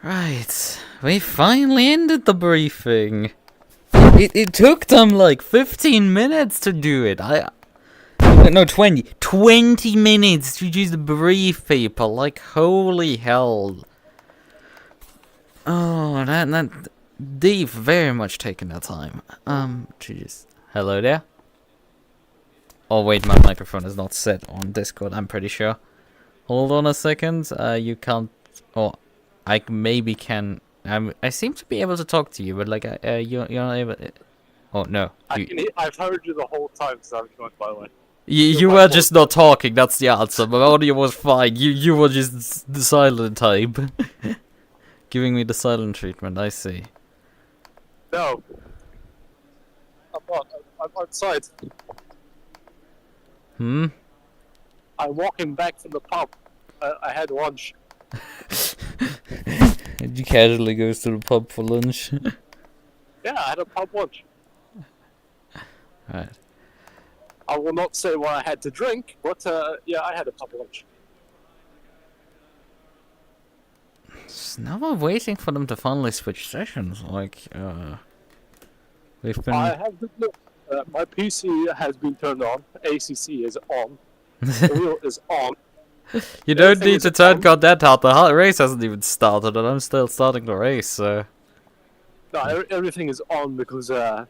Right, we finally ended the briefing. It took them like 15 minutes to do it. No, 20 minutes to just brief people. Like, holy hell. Oh, they've very much taken their time. Jeez. Hello there. Oh wait, my microphone is not set on Discord, I'm pretty sure. Hold on a second. You can't. Oh, I maybe can. I seem to be able to talk to you, but like, you're not able. Oh no. I've heard you the whole time since I've joined, by the way. You were just not talking. That's the answer. My audio was fine. You were just the silent type, giving me the silent treatment. I see. No. I'm not. I'm outside. Hmm. I'm walking back from the pub. I had lunch. You casually goes to the pub for lunch. Yeah, I had a pub lunch. Right. I will not say what I had to drink, but yeah, I had a pub lunch. So now we're waiting for them to finally switch sessions. Like, we've been. I have good news. My PC has been turned on. ACC is on. The wheel is on. You don't need to turn content out. The race hasn't even started, and I'm still starting the race. So. No, everything is on because I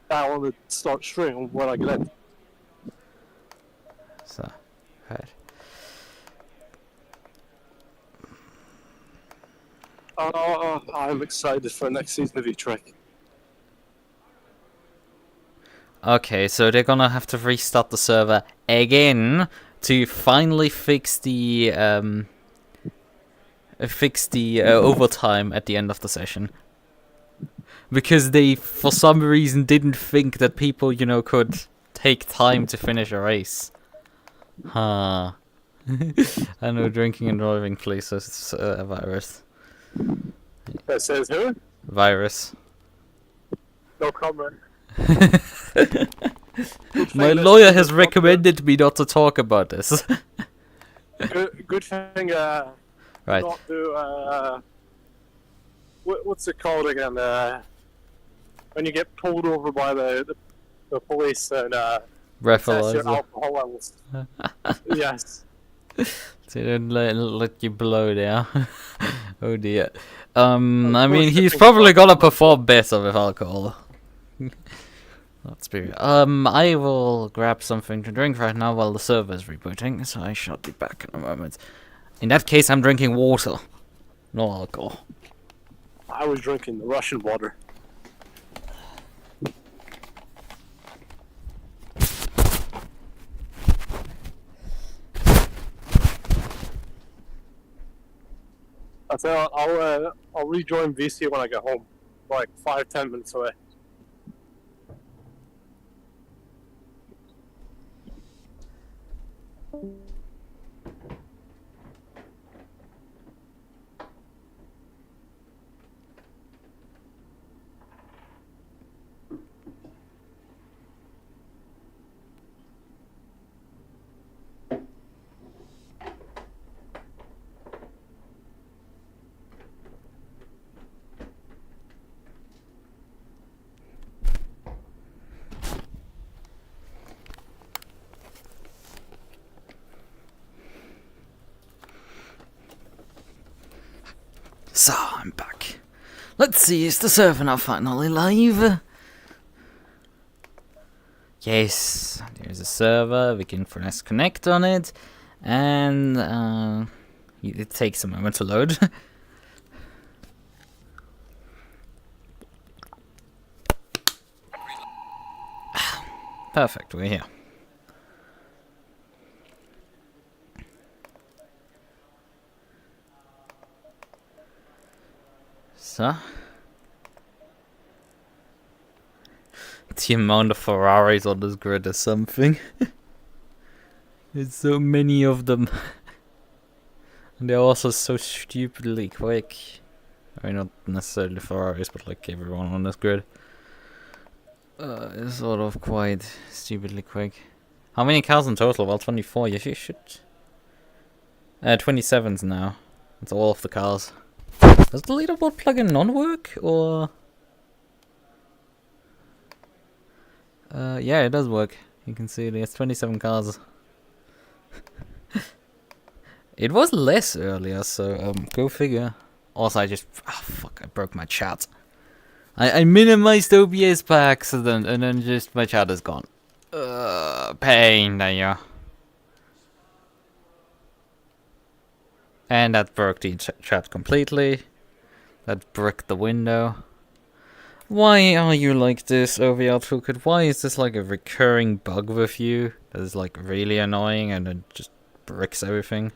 want to start streaming when I get in. So, right. I'm excited for next season of E-Trek. Okay, so they're gonna have to restart the server again to finally fix the overtime at the end of the session. Because they, for some reason, didn't think that people, could take time to finish a race. Huh. I know drinking and driving places a virus. That says who? Virus. No comment. My lawyer has recommended me not to talk about this. Good thing. Right. Not do. What's it called again? When you get pulled over by the police and assess your alcohol levels. Yes. They don't let you blow there. Oh dear. I mean, he's probably gonna perform better with alcohol. Let's be. I will grab something to drink right now while the server is rebooting, so I shall be back in a moment. In that case, I'm drinking water, no alcohol. I was drinking the Russian water. I'll rejoin VC when I get home, like 5-10 minutes away. So, I'm back. Let's see, is the server now finally live? Yes, there's a server, we can press connect on it, and it takes a moment to load. Perfect, we're here. So, the amount of Ferraris on this grid is something. There's so many of them. And they're also so stupidly quick. I mean, not necessarily Ferraris, but like everyone on this grid. It's sort of quite stupidly quick. How many cars in total? Well, 24. Yes, you should. 27s now. It's all of the cars. Does the leaderboard plugin not work, or? Yeah, it does work. You can see there's 27 cars. It was less earlier, so go figure. Also, I just fuck, I broke my chat. I minimized OBS by accident, and then just my chat is gone. Pain, there you are. And that broke the chat completely. That bricked the window. Why are you like this, OVR Toolkit? Why is this like a recurring bug with you? That is like really annoying and it just bricks everything.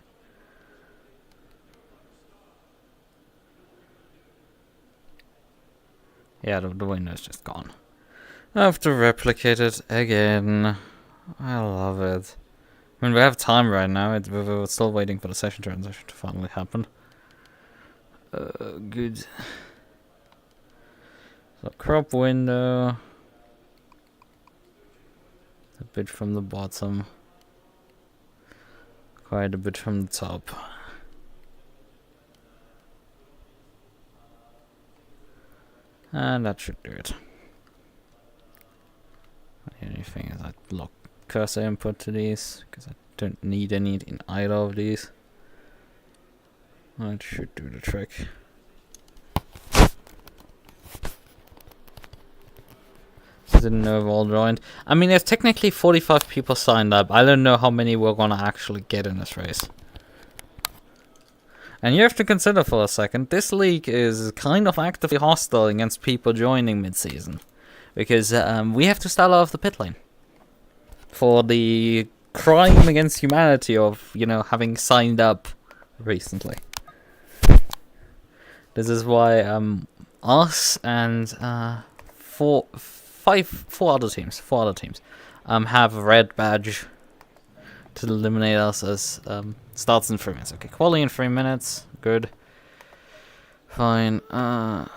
Yeah, the window's just gone. I have to replicate it again. I love it. I mean, we have time right now. We're still waiting for the session transition to finally happen. Good. So, crop window. A bit from the bottom. Quite a bit from the top. And that should do it. The only thing is I lock cursor input to these, because I don't need any in either of these. That should do the trick. Didn't know if all joined. I mean, there's technically 45 people signed up. I don't know how many we're gonna actually get in this race. And you have to consider for a second, this league is kind of actively hostile against people joining mid-season. Because we have to start off the pit lane. For the crime against humanity of, you know, having signed up recently. This is why us and four other teams have a red badge to eliminate us as starts in 3 minutes. Okay, Qualy in 3 minutes. Good. Fine. I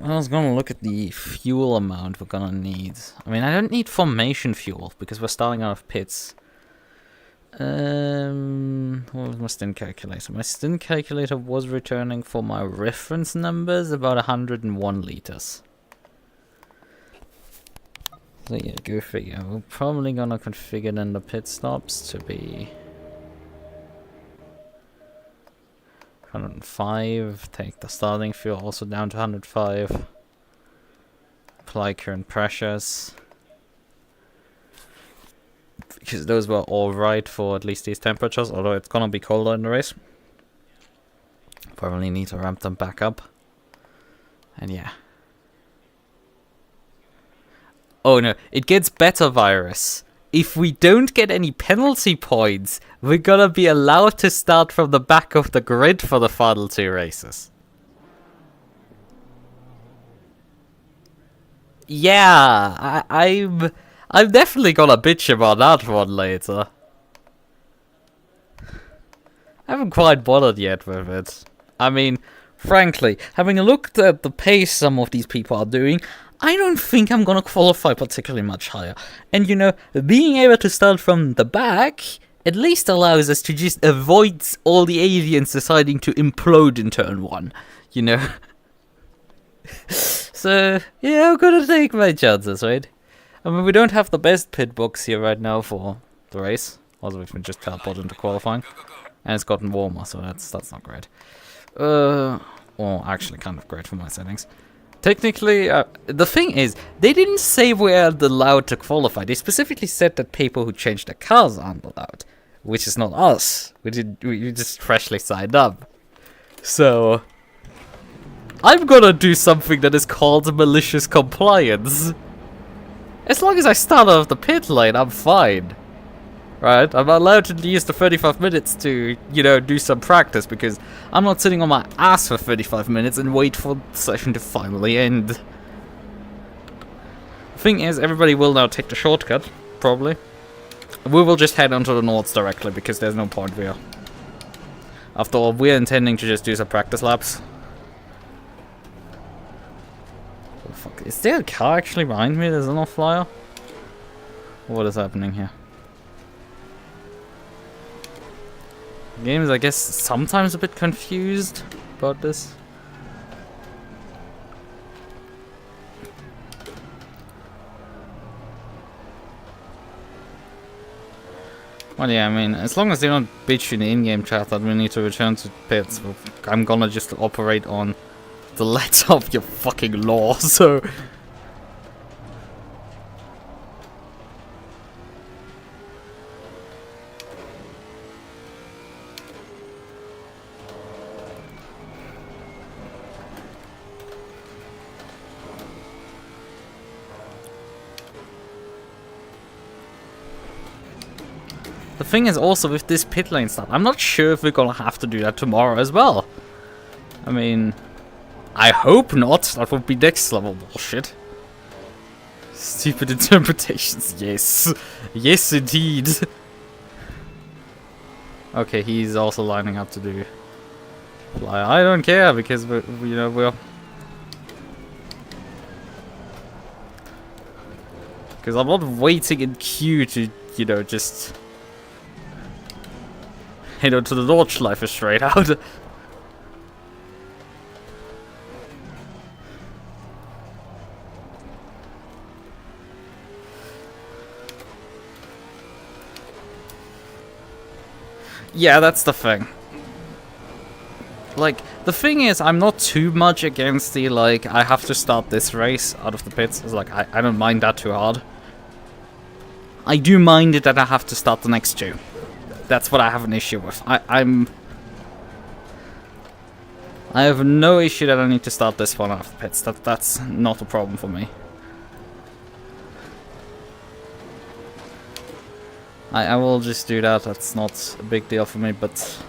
was gonna look at the fuel amount we're gonna need. I mean, I don't need formation fuel because we're starting out of pits. What was my stint calculator? My stint calculator was returning for my reference numbers about 101 liters. So yeah, go figure. We're probably gonna configure then the pit stops to be 105. Take the starting fuel also down to 105. Apply current pressures. Because those were alright for at least these temperatures, although it's gonna be colder in the race. Probably need to ramp them back up. And yeah. Oh no, it gets better, Virus. If we don't get any penalty points, we're gonna be allowed to start from the back of the grid for the final 2 races. Yeah, I'm definitely gonna bitch about that one later. I haven't quite bothered yet with it. I mean, frankly, having looked at the pace some of these people are doing, I don't think I'm gonna qualify particularly much higher. And you know, being able to start from the back at least allows us to just avoid all the aliens deciding to implode in turn 1, you know? So, yeah, I'm gonna take my chances, right? I mean, we don't have the best pit box here right now for the race. Also, we've been just teleported into qualifying. And it's gotten warmer, so that's not great. Well, actually kind of great for my settings. Technically, the thing is, they didn't say we're allowed to qualify. They specifically said that people who changed their cars aren't allowed. Which is not us. We just freshly signed up. So, I'm gonna do something that is called malicious compliance. As long as I start off the pit lane, I'm fine. Right? I'm allowed to use the 35 minutes to, you know, do some practice because I'm not sitting on my ass for 35 minutes and wait for the session to finally end. The thing is, everybody will now take the shortcut, probably. We will just head onto the Nords directly because there's no point here. After all, we're intending to just do some practice laps. Oh, fuck. Is there a car actually behind me? There's no flyer? What is happening here? The game is, I guess, sometimes a bit confused about this. Well, yeah, I mean, as long as they don't bitch in the in-game chat that we need to return to pits, I'm gonna just operate on the letter of your fucking law, so... The thing is also with this pit lane stuff, I'm not sure if we're gonna have to do that tomorrow as well. I mean, I hope not. That would be next level bullshit. Stupid interpretations, yes. Yes, indeed. Okay, he's also lining up to do fly. I don't care because we're. Because I'm not waiting in queue to, just... to the Nordschleife straight out. Yeah, that's the thing. Like, the thing is, I'm not too much against the, like, I have to start this race out of the pits. It's like, I don't mind that too hard. I do mind it that I have to start the next two. That's what I have an issue with. I have no issue that I need to start this one out of the pits. That's not a problem for me. I will just do that. That's not a big deal for me, but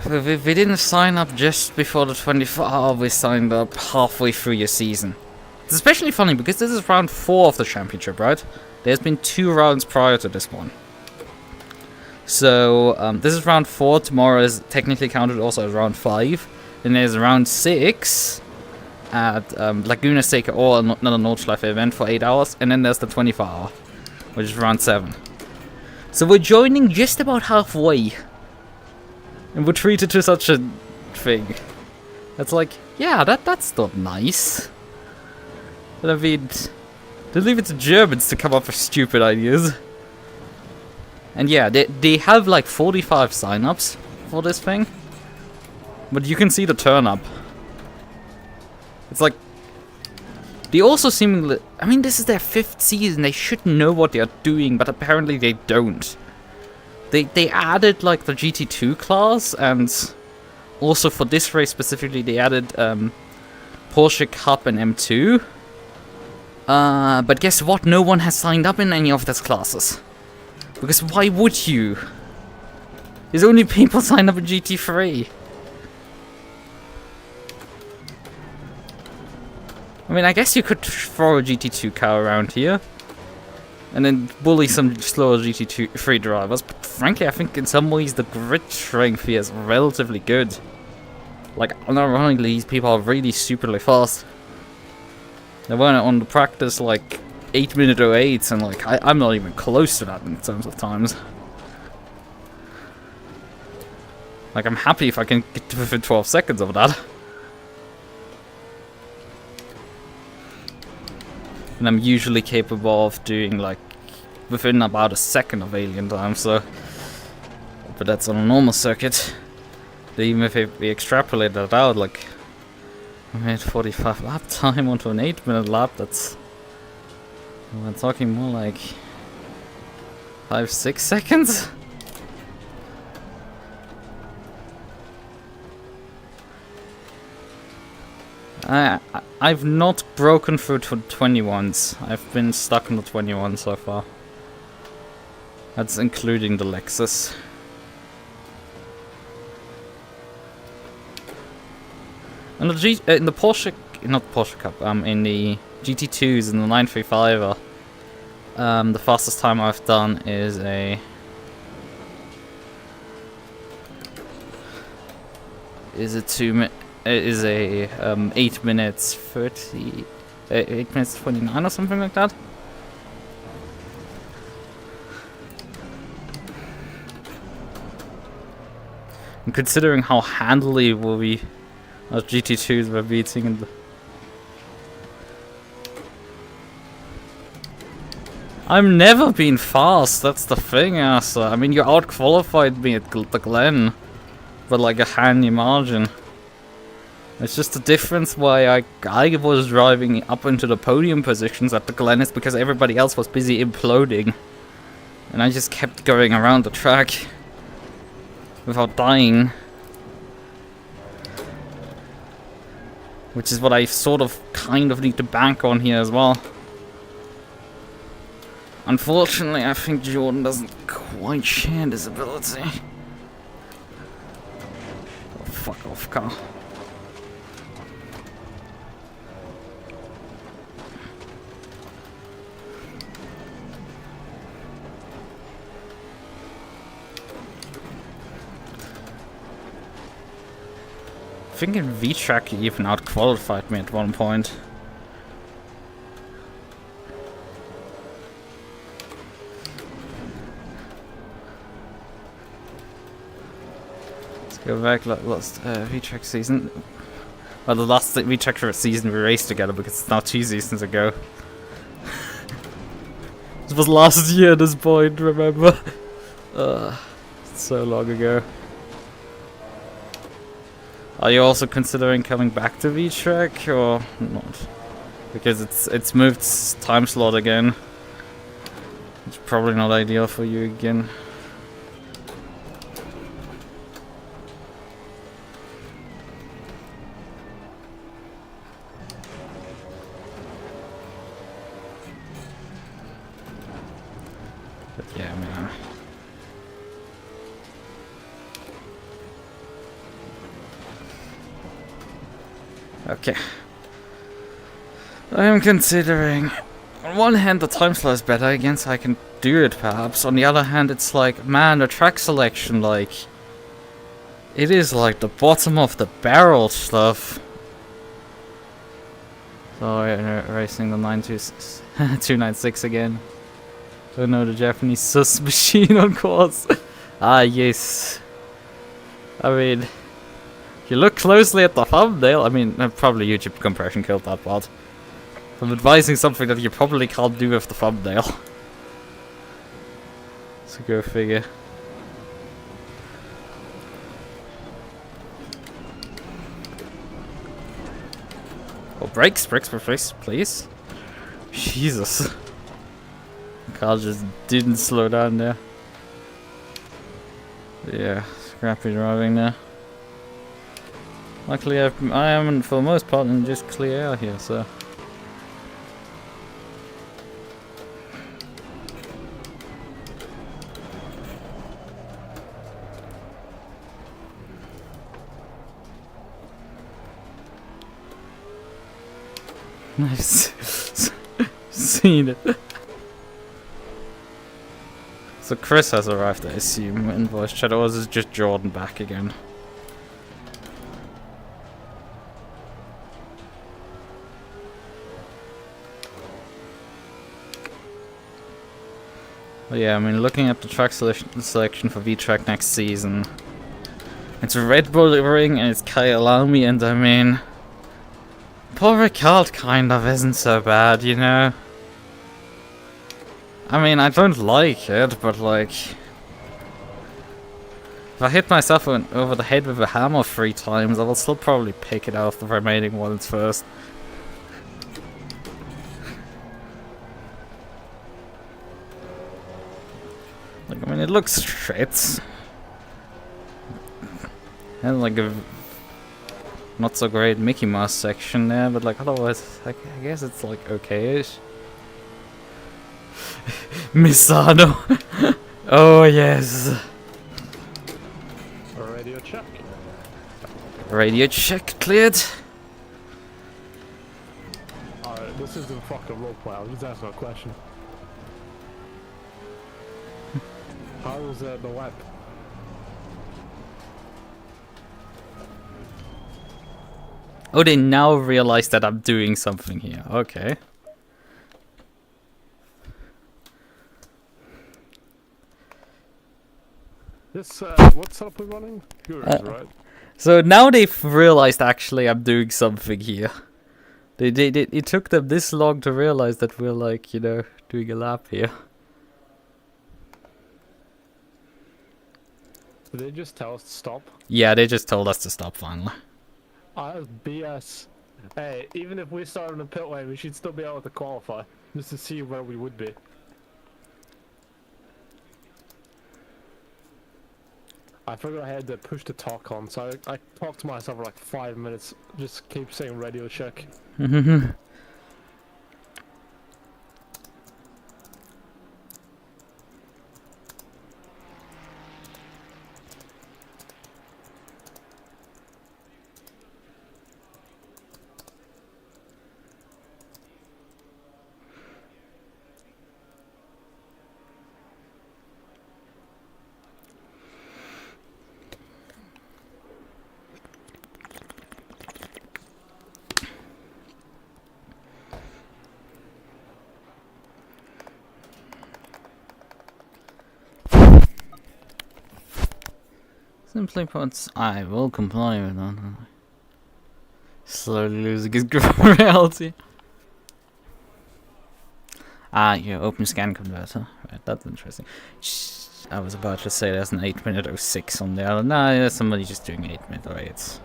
we didn't sign up just before the 24 we signed up halfway through your season. It's especially funny because this is round 4 of the championship, right? There's been 2 rounds prior to this one. So, this is round 4. Tomorrow is technically counted also as round 5. Then there's round 6 at Laguna Seca or another Nordschleife event for 8 hours. And then there's the 24-hour, which is round 7. So we're joining just about halfway. And we're treated to such a thing. It's like, yeah, that's not nice. But I mean, they leave it to Germans to come up with stupid ideas. And yeah, they have like 45 sign-ups for this thing. But you can see the turn-up. It's like, they also seemingly... I mean, this is their 5th season. They should know what they are doing, but apparently they don't. They added like the GT2 class, and also for this race specifically, they added Porsche Cup and M2. But guess what? No one has signed up in any of those classes. Because why would you? There's only people signed up in GT3. I mean, I guess you could throw a GT2 car around here. And then bully some slower GT3 drivers. But frankly, I think in some ways the grid strength here is relatively good. Like, unironically, these people are really stupidly fast. They weren't on the practice like 8-minute 08s, and like I'm not even close to that in terms of times. Like, I'm happy if I can get to within 12 seconds of that. And I'm usually capable of doing like within about a second of alien time, so. But that's on a normal circuit. Even if we extrapolate that out, like, I made 45 lap time onto an 8-minute lap, that's... We're talking more like 5-6 seconds? I've not broken through to 21s. I've been stuck in the 21 so far. That's including the Lexus. And in the Porsche, not Porsche Cup, in the GT2s and the 935, the fastest time I've done is a 8 minutes 30, 8 minutes 29 or something like that. And considering how handily our GT2s were beating in the... I've never been fast, that's the thing, Asa. I mean, you out-qualified me at the Glen, but like a handy margin. It's just the difference why I was driving up into the podium positions at the Glen is because everybody else was busy imploding. And I just kept going around the track without dying. Which is what I sort of kind of need to bank on here as well. Unfortunately, I think Jordan doesn't quite share this ability. Oh, fuck off, car. I think in V-Track he even out-qualified me at one point. Let's go back last V-Track season. Well, the last V-Track season we raced together because it's now 2 seasons ago. This was last year at this point, remember? So long ago. Are you also considering coming back to V-Track or not? Because it's moved its time slot again. It's probably not ideal for you again. But yeah, man. Okay. I am considering... On one hand, the time slot is better, again, so I can do it, perhaps. On the other hand, it's like, man, the track selection, like... It is like the bottom of the barrel stuff. So, racing the 296 again. Oh no, the Japanese sus machine on course. Ah, yes. I mean... If you look closely at the thumbnail, I mean, probably YouTube compression killed that part. I'm advising something that you probably can't do with the thumbnail. So go figure. Oh, brakes, please. Jesus. The car just didn't slow down there. Yeah, scrappy driving there. Luckily, I am, for the most part, in just clear air here, so... Nice. Seen it. So Chris has arrived, I assume, in voice chat, or is it just Jordan back again? Well, yeah, I mean, looking at the track selection for V-Track next season, it's Red Bull Ring and it's Kyalami, and I mean, Paul Ricard kind of isn't so bad, you know? I mean, I don't like it, but like, if I hit myself over the head with a hammer 3 times, I will still probably pick it out of the remaining ones first. Like, I mean, it looks shit. And like a not so great Mickey Mouse section there, but like otherwise, I guess it's like okay-ish. Misano. Oh yes. Radio check. Radio check cleared. Alright, this isn't fucking roleplay. I was just asking a question. How was the web? Oh, they now realize that I'm doing something here. Okay. This, what setup are we running? Yours, right? So now they've realized actually I'm doing something here. It took them this long to realize that we're like, you know, doing a lap here. Did they just tell us to stop? Yeah, they just told us to stop finally. That's BS. Hey, even if we started in the pit lane, we should still be able to qualify. Just to see where we would be. I forgot I had to push the talk on, so I talked to myself for like 5 minutes. Just keep saying radio check. Simply put, I will comply with that. Slowly losing his grip of reality. Ah, yeah, open scan converter. Right, that's interesting. I was about to say there's an 8-minute 06 on there. Nah, there's somebody just doing 8-minute rates.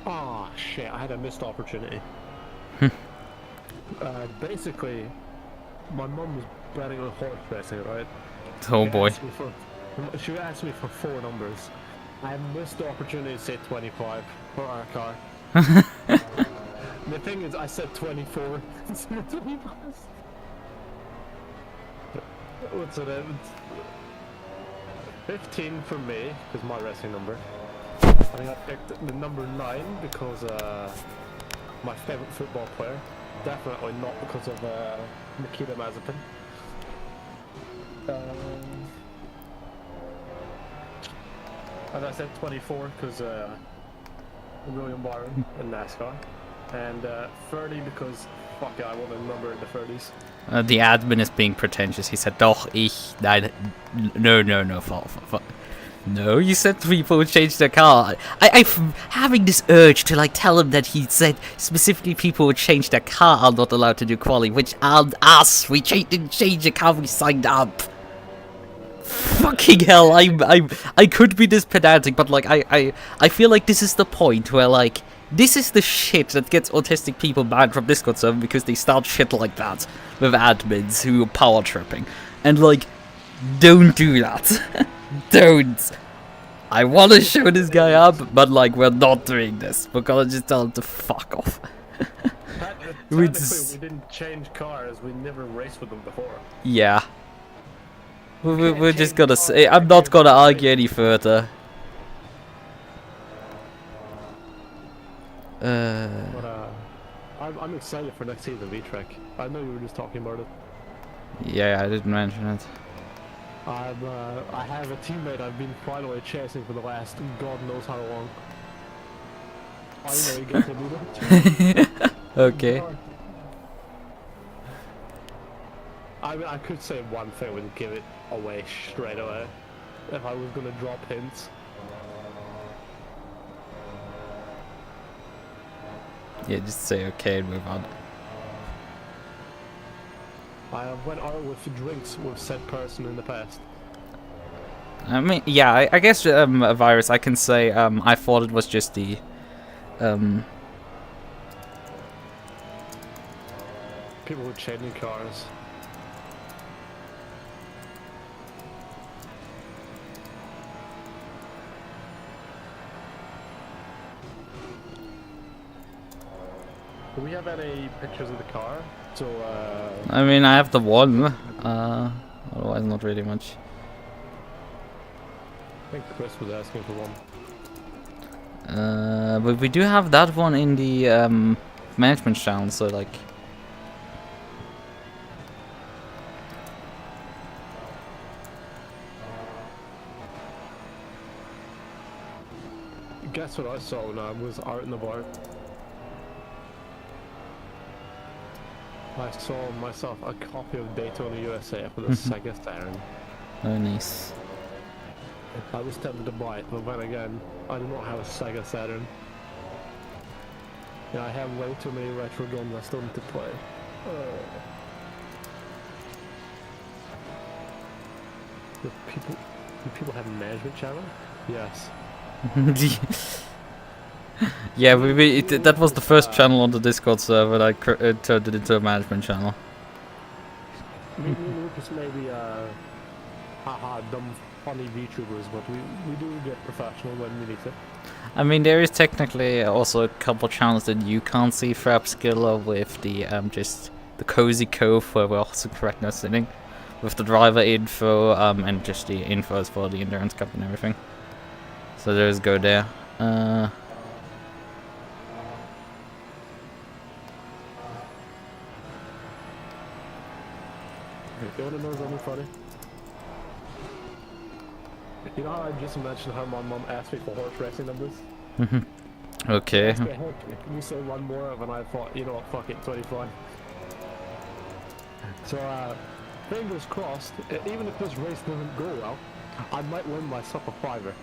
Oh shit, I had a missed opportunity. Basically, my mum was betting on horse racing, right? Oh boy. She asked me for 4 numbers. I missed the opportunity to say 25 for our car. The thing is, I said 24 instead of 25. What's it? 15 for me, because my racing number. I think I picked the number 9 because my favorite football player. Definitely not because of Nikita Mazepin. As I said, 24 because William Byron in NASCAR, and 30 because fuck it, I want a number in the 30s. The admin is being pretentious. He said, "Doch, nein, no, fall. No, you said people would change their car." I'm having this urge to like tell him that he said specifically people would change their car are not allowed to do quali, which aren't us. We didn't change the car we signed up. Fucking hell, I could be this pedantic, but like I feel like this is the point where like this is the shit that gets autistic people banned from Discord server because they start shit like that with admins who are power tripping. And like, don't do that. Don't. I want to show this guy up, but like we're not doing this. We're gonna just tell him to fuck off. We didn't change cars. We never raced with them before. Yeah. We're just gonna say. I'm not gonna argue any further. But I'm excited for next season V-Track. I know you were just talking about it. Yeah, I didn't mention it. I have a teammate I've been finally chasing for the last God knows how long. I know you get to do that. Okay. I mean, I could say one thing and give it away straight away if I was gonna drop hints. Yeah, just say okay and move on. I went out with drinks with said person in the past. I mean, yeah, I guess a virus. I can say I thought it was just the people who changing cars. Do we have any pictures of the car? So, I mean, I have the one. Otherwise, not really much. I think Chris was asking for one. But we do have that one in the management channel, so like. Guess what I saw when I was out in the bar? I saw myself a copy of Daytona USA for the Sega Saturn. Oh, nice. I was tempted to buy it, but then again, I do not have a Sega Saturn. Yeah, I have way too many retro games I still need to play. Do people have a management channel? Yes. Yeah, that was the first channel on the Discord server that I turned it into a management channel. Me and Lucas may be haha dumb funny VTubers, but we do get professional when we need to. I mean, there is technically also a couple channels that you can't see for Upskiller with the just the cozy cove where we're also correct now sitting with the driver info and just the infos for the endurance cup and everything. So there's go there. You wanna know something funny? You know how I just mentioned how my mom asked me for horse racing numbers? Okay. Can you say one more? And I thought, you know what, fuck it, 25. So, fingers crossed, even if this race doesn't go well, I might win myself a fiver.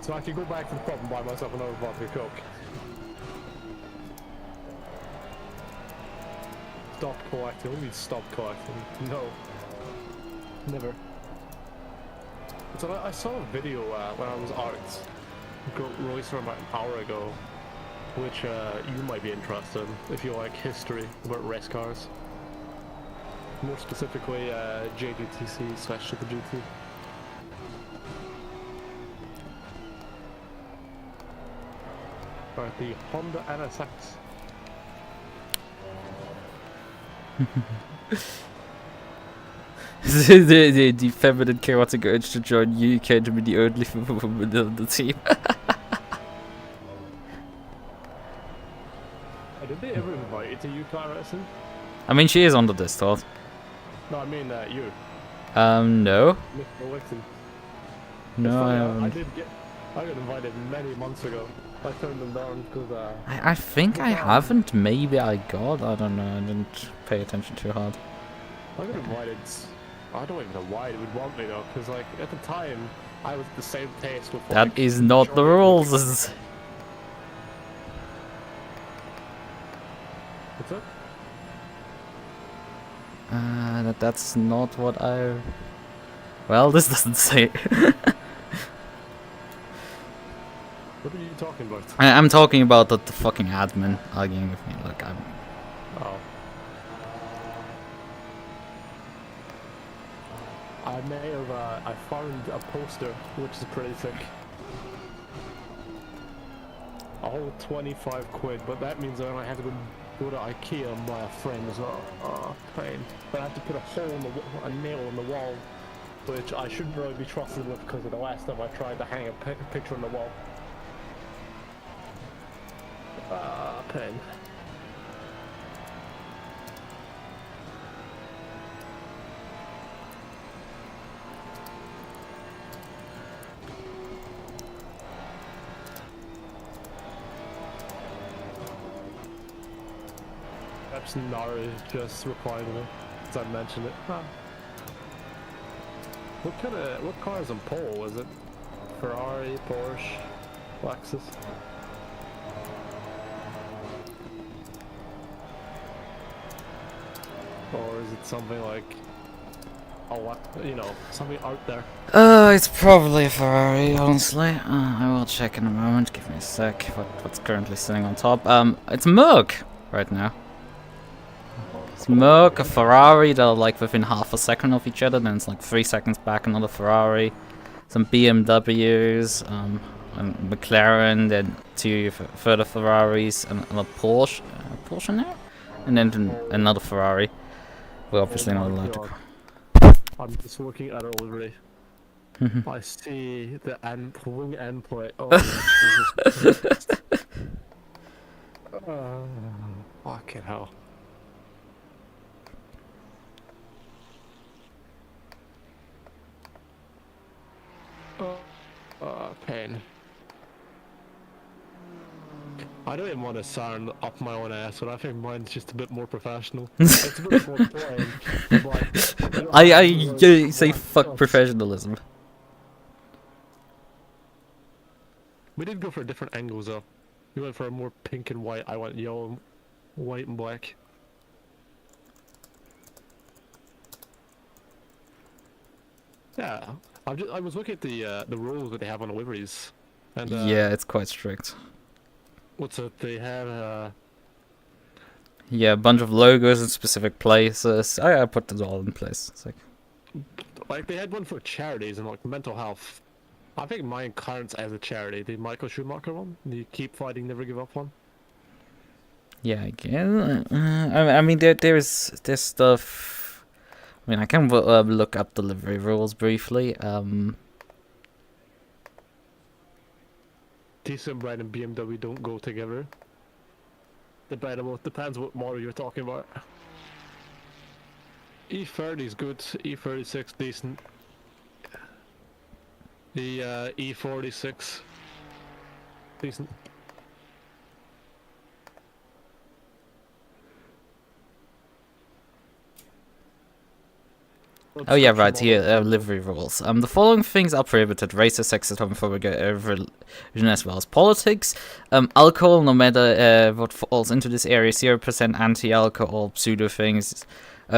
So I can go back to the pub and buy myself another vodka Coke. Stop collecting. What do you mean stop collecting? No. Never. So I saw a video when I was out, released from about an hour ago, which you might be interested in if you like history about race cars. More specifically, JGTC/Super GT. Alright, the Honda NSX. the feminine chaotic urge to join you came to be the only woman on the team. Did they ever invite you to UCAR racing? I mean, she is on the Discord. No, I mean you. No. Mr. Lichten. No, I haven't. I got invited many months ago. I turned them down because I think I haven't. Maybe I got. I don't know. I didn't pay attention too hard. I got invited. I don't even know why they would want me though, because like at the time I was the same taste with. That like, is not the rules. What's up? That's not what I. Well, this doesn't say. What are you talking about? I'm talking about the fucking admin arguing with me. Look, I'm. Oh. I may have, I found a poster, which is pretty sick. A whole 25 quid, but that means that I have to go to IKEA and buy a frame as well. Oh, pain. But I have to put a hole in a nail in the wall, which I shouldn't really be trusted with because of the last time I tried to hang a picture on the wall. Pain. Perhaps Nari just replied to me, as I mentioned it. Huh. What car is on pole? Is it Ferrari, Porsche, Lexus? Or is it something like, something out there? It's probably a Ferrari, honestly. I will check in a moment. Give me a sec. What's currently sitting on top? It's Merc right now. It's Merc, a Ferrari. They're like within half a second of each other. Then it's like 3 seconds back, another Ferrari. Some BMWs, and McLaren. Then 2 further Ferraris, and a Porsche. Porsche now, and then another Ferrari. We're obviously not allowed to. I'm just looking at it already. I see the wing end plate. Oh, Jesus Christ. Fucking hell. Pain. I don't even want to sound up my own ass, but I think mine's just a bit more professional. It's a bit more plain, but I say fuck professionalism. We did go for different angles though. You went for a more pink and white, I went yellow, white and black. Yeah, I was looking at the rules that they have on the liveries, and yeah, it's quite strict. What's it? They have yeah, a bunch of logos in specific places. I put it all in place. It's like they had one for charities and like mental health. I think mine counts as a charity. The Michael Schumacher one, the Keep Fighting, Never Give Up one. yeah, again, I mean, there's stuff. I mean, I can look up delivery rules briefly. Decent brand and BMW don't go together. Debatable. Depends what model you're talking about. E30 is good. E36 decent. The E46 decent. Oh yeah, right here, livery rules. The following things are prohibited: racist, sexist, homophobic, religion, as well as politics. Alcohol, no matter what falls into this area, 0% anti-alcohol, pseudo things.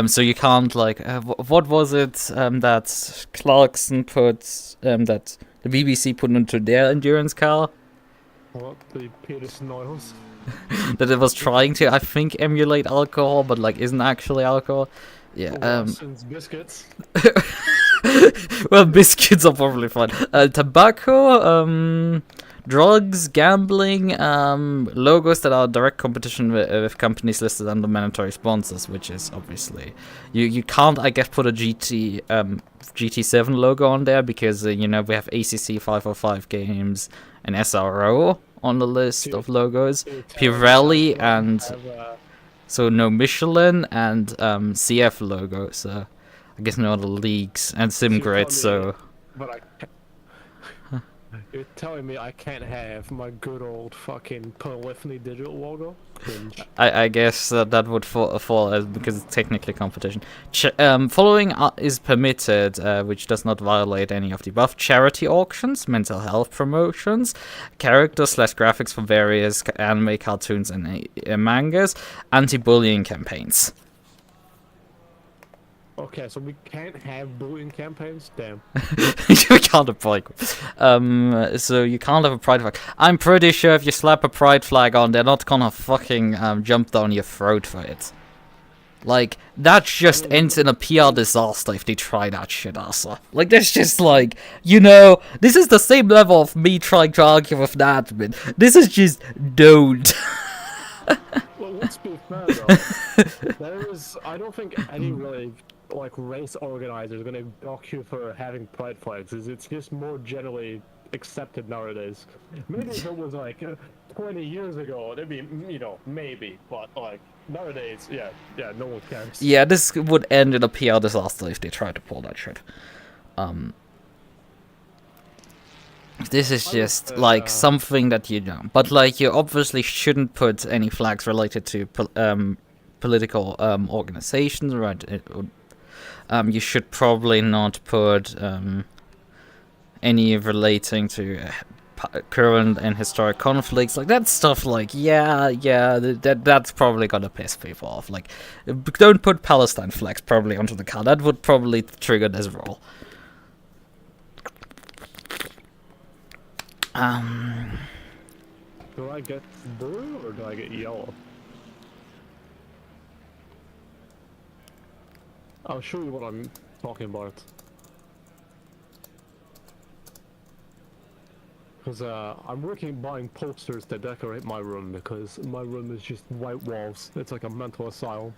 So you can't like, what was it that Clarkson put, that the BBC put into their endurance car? What, the Peterson oils? That it was trying to, I think, emulate alcohol, but like isn't actually alcohol. Yeah. Biscuits. Well, biscuits are probably fine. Tobacco, drugs, gambling, logos that are direct competition with companies listed under mandatory sponsors, which is obviously you can't, I guess, put a GT7 logo on there because you know we have ACC 505 games and SRO on the list of logos, Pirelli and. So no Michelin and CF logo, so I guess no other leagues and SimGrid, so... But you're telling me I can't have my good old fucking Polyphony digital logo? Cringe. I guess that would fall as, because it's technically competition. Following is permitted, which does not violate any of the above: charity auctions, mental health promotions, characters/graphics for various anime, cartoons, and mangas, anti-bullying campaigns. Okay, so we can't have bullying campaigns? Damn. You can't have pride. So you can't have a pride flag. I'm pretty sure if you slap a pride flag on, they're not gonna fucking jump down your throat for it. Like, that just ends in a PR disaster if they try that shit, also. Like, that's just like, you know, this is the same level of me trying to argue with that, but this is just don't. Well, let's be fair though. There is, I don't think any really like race organizer is gonna dock you for having pride flags. It's just more generally accepted nowadays. Maybe if it was like 20 years ago, it'd be, you know, maybe, but like nowadays, yeah, no one cares. Yeah, this would end in a PR disaster if they try to pull that shit. This is just like something that you know, but like you obviously shouldn't put any flags related to political organizations, right? You should probably not put any relating to current and historic conflicts. Like that stuff. Like that's probably gonna piss people off. Like, don't put Palestine flags probably onto the car. That would probably trigger this rule. Do I get blue or do I get yellow? I'll show you what I'm talking about. Because I'm buying posters to decorate my room because my room is just white walls. It's like a mental asylum.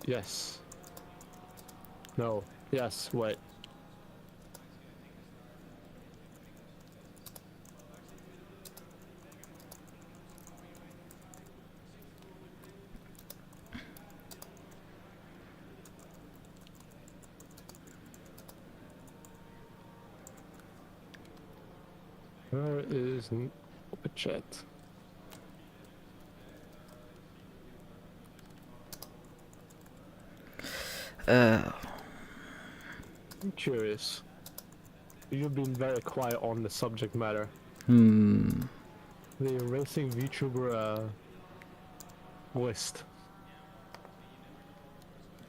Yes. No. Yes, wait. Where is the chat? Uh, I'm curious. You've been very quiet on the subject matter. hmm. The racing VTuber list.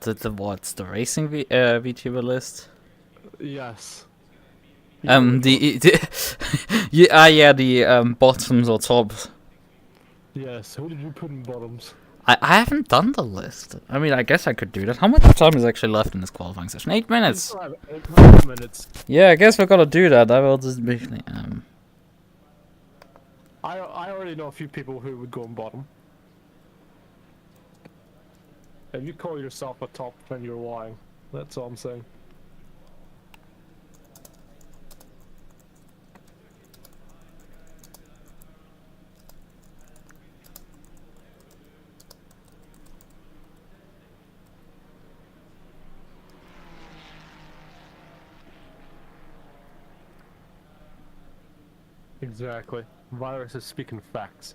The what's the racing VTuber list? Yes. The bottoms or tops. Yes. Who did you put in bottoms? I haven't done the list. I mean, I guess I could do that. How much time is actually left in this qualifying session? 8 minutes. 8 minutes. Yeah, I guess we're gonna do that. I will just be. I already know a few people who would go on bottom. If you call yourself a top, then you're lying. That's all I'm saying. Exactly. Virus is speaking facts.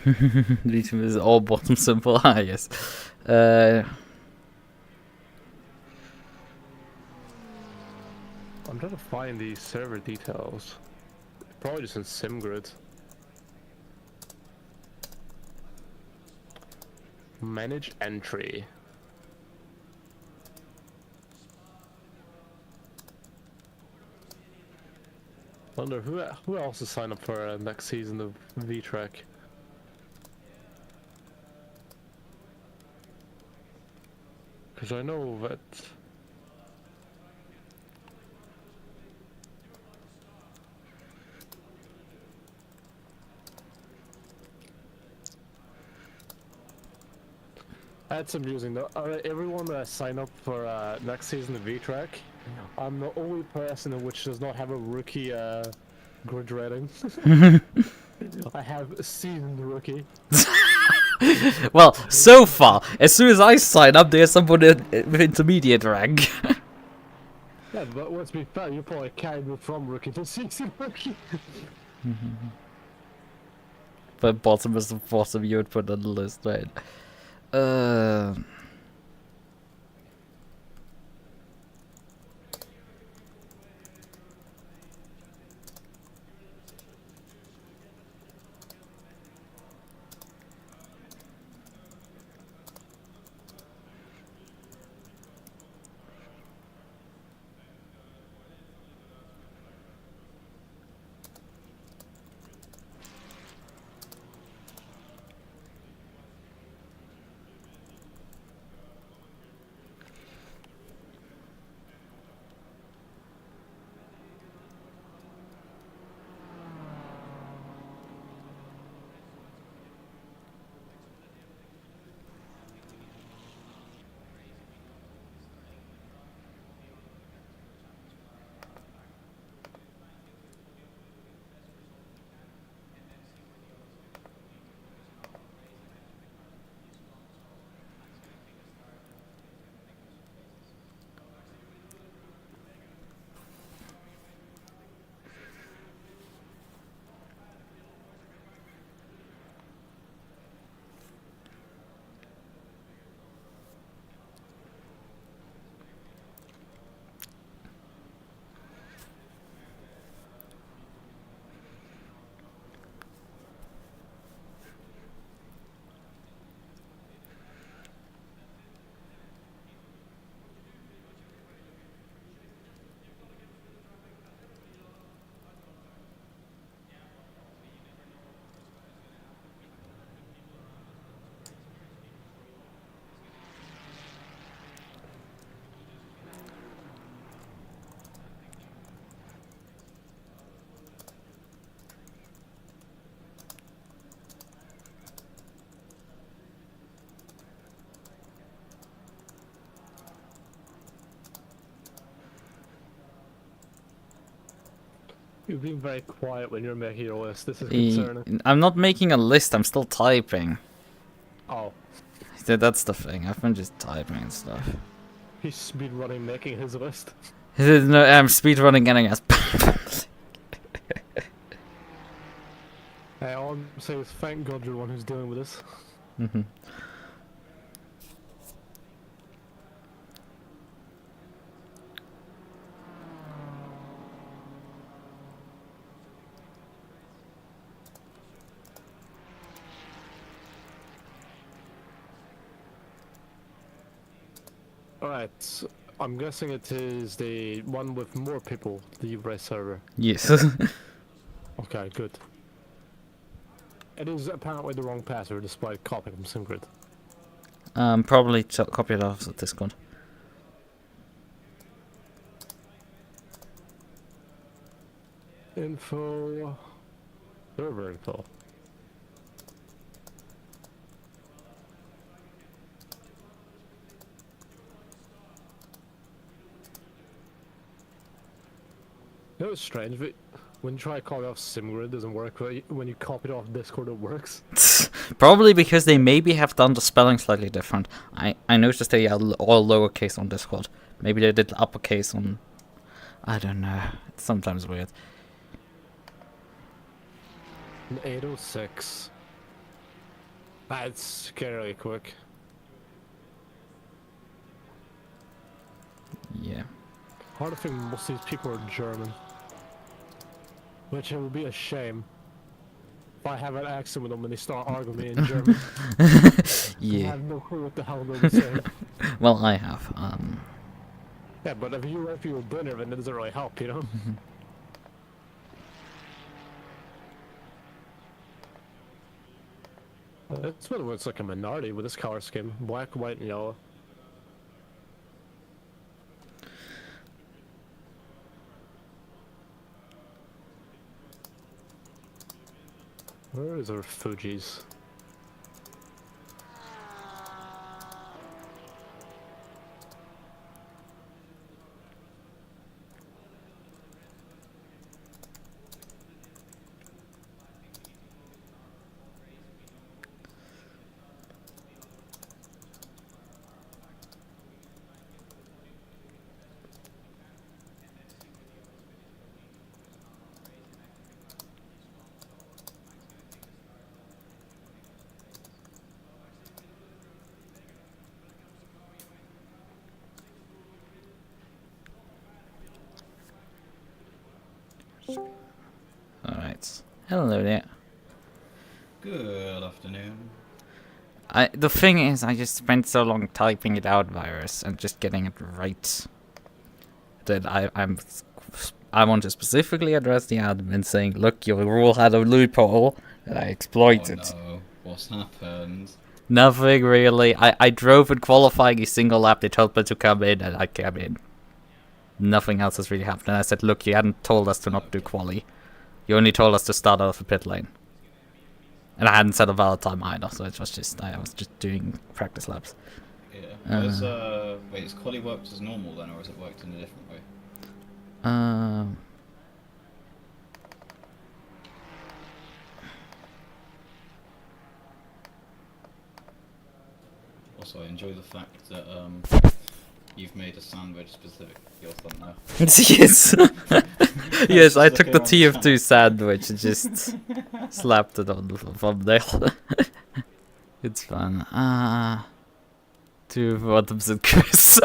VTuber is all bottom simple. Ah, yes. I'm trying to find the server details. Probably just in SimGrid. Manage entry. Wonder who else is signed up for next season of V-Track. Because I know that that's amusing though. Everyone that signed up for next season of V-Track, I'm the only person in which does not have a rookie grid rating. I have a seasoned rookie. Well, so far, as soon as I sign up, there's someone with intermediate rank. Yeah, but let's be fair, you probably carried me from rookie to seasoned rookie. But bottom is the bottom you would put on the list, right? You've been very quiet when you're making your list. This is concerning. I'm not making a list, I'm still typing. Oh. That's the thing, I've been just typing and stuff. He's speedrunning making his list. No, I'm speedrunning getting us. Hey, all I'm saying is thank God you're the one who's dealing with this. Mm-hmm. Alright, I'm guessing it is the one with more people, the race server. Yes. Okay, good. It is apparently the wrong password despite copying from SimGrid. Probably copy it off the Discord. Info... Server info. You know, it's strange, but when you try to copy off SimGrid, it doesn't work. But when you copy it off Discord, it works. Probably because they maybe have done the spelling slightly different. I noticed they are all lowercase on Discord. Maybe they did uppercase on... I don't know. It's sometimes weird. An 806. That's scarily quick. Yeah. Hard to think most of these people are German. Which it would be a shame if I have an accent with them and they start arguing me in German. I Yeah. have no clue what the hell they're saying. Well, I have. Yeah, but if you were Brenner, then it doesn't really help, you know? That's what it looks like a minority with this color scheme. Black, white, and yellow. Where is our Fuji's? Alright. Hello there. Good afternoon. The thing is, I just spent so long typing it out, Virus, and just getting it right, that I want to specifically address the admin saying, look, your rule had a loophole that I exploited. Oh no, what's happened? Nothing really. I drove in qualifying a single lap, they told me to come in, and I came in. Nothing else has really happened. And I said, look, you hadn't told us to not do quali. You only told us to start out of the pit lane. And I hadn't set a valid time either, so it was just, I was just doing practice laps. Yeah. Wait, has Qualy worked as normal then, or has it worked in a different way? Also, I enjoy the fact that you've made a sandwich specific for your thumbnail. Yes. Yes, I took the TF2 sandwich and just slapped it on the thumbnail. It's fun. Two bottoms and Chris.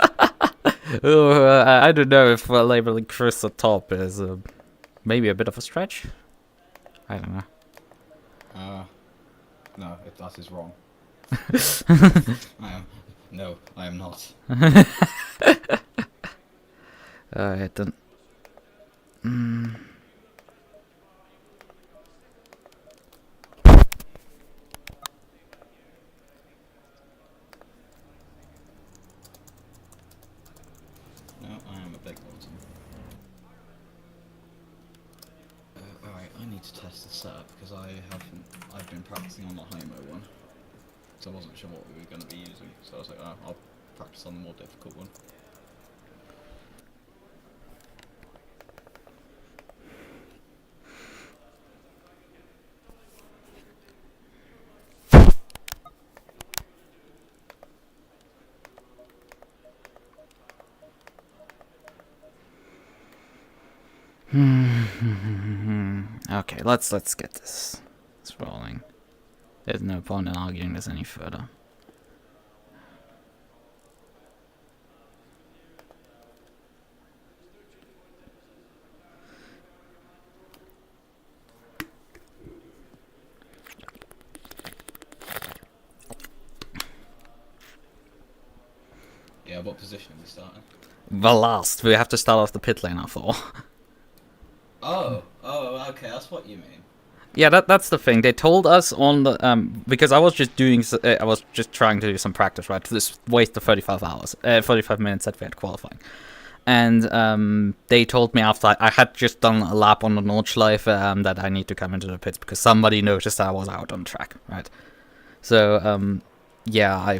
Oh, I don't know if labeling Chris a top is maybe a bit of a stretch. I don't know. No, that is wrong. I am not. Alright then. No, I am a big bottom. Alright, I need to test the setup because I've been practicing on the high-mo one. So I wasn't sure what we were going to be using, so I was like, oh, I'll practice on the more difficult one. Okay, let's get this It's rolling. There's no point in arguing this any further. Yeah, what position are we starting? The last. We have to start off the pit lane, I thought. Oh, okay, that's what you mean. Yeah, that's the thing. They told us on the because I was just trying to do some practice, right? This waste of 45 minutes that we had qualifying, and they told me after I had just done a lap on the Nordschleife that I need to come into the pits because somebody noticed that I was out on the track, right? So yeah,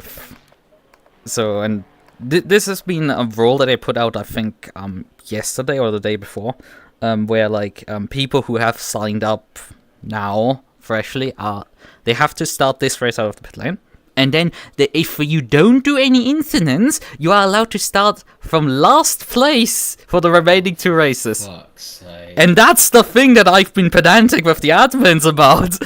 this has been a rule that they put out, I think, yesterday or the day before, where like people who have signed up now freshly they have to start this race out of the pit lane, and then if you don't do any incidents, you are allowed to start from last place for the remaining 2 races. Fuck's sake. And that's the thing that I've been pedantic with the admins about.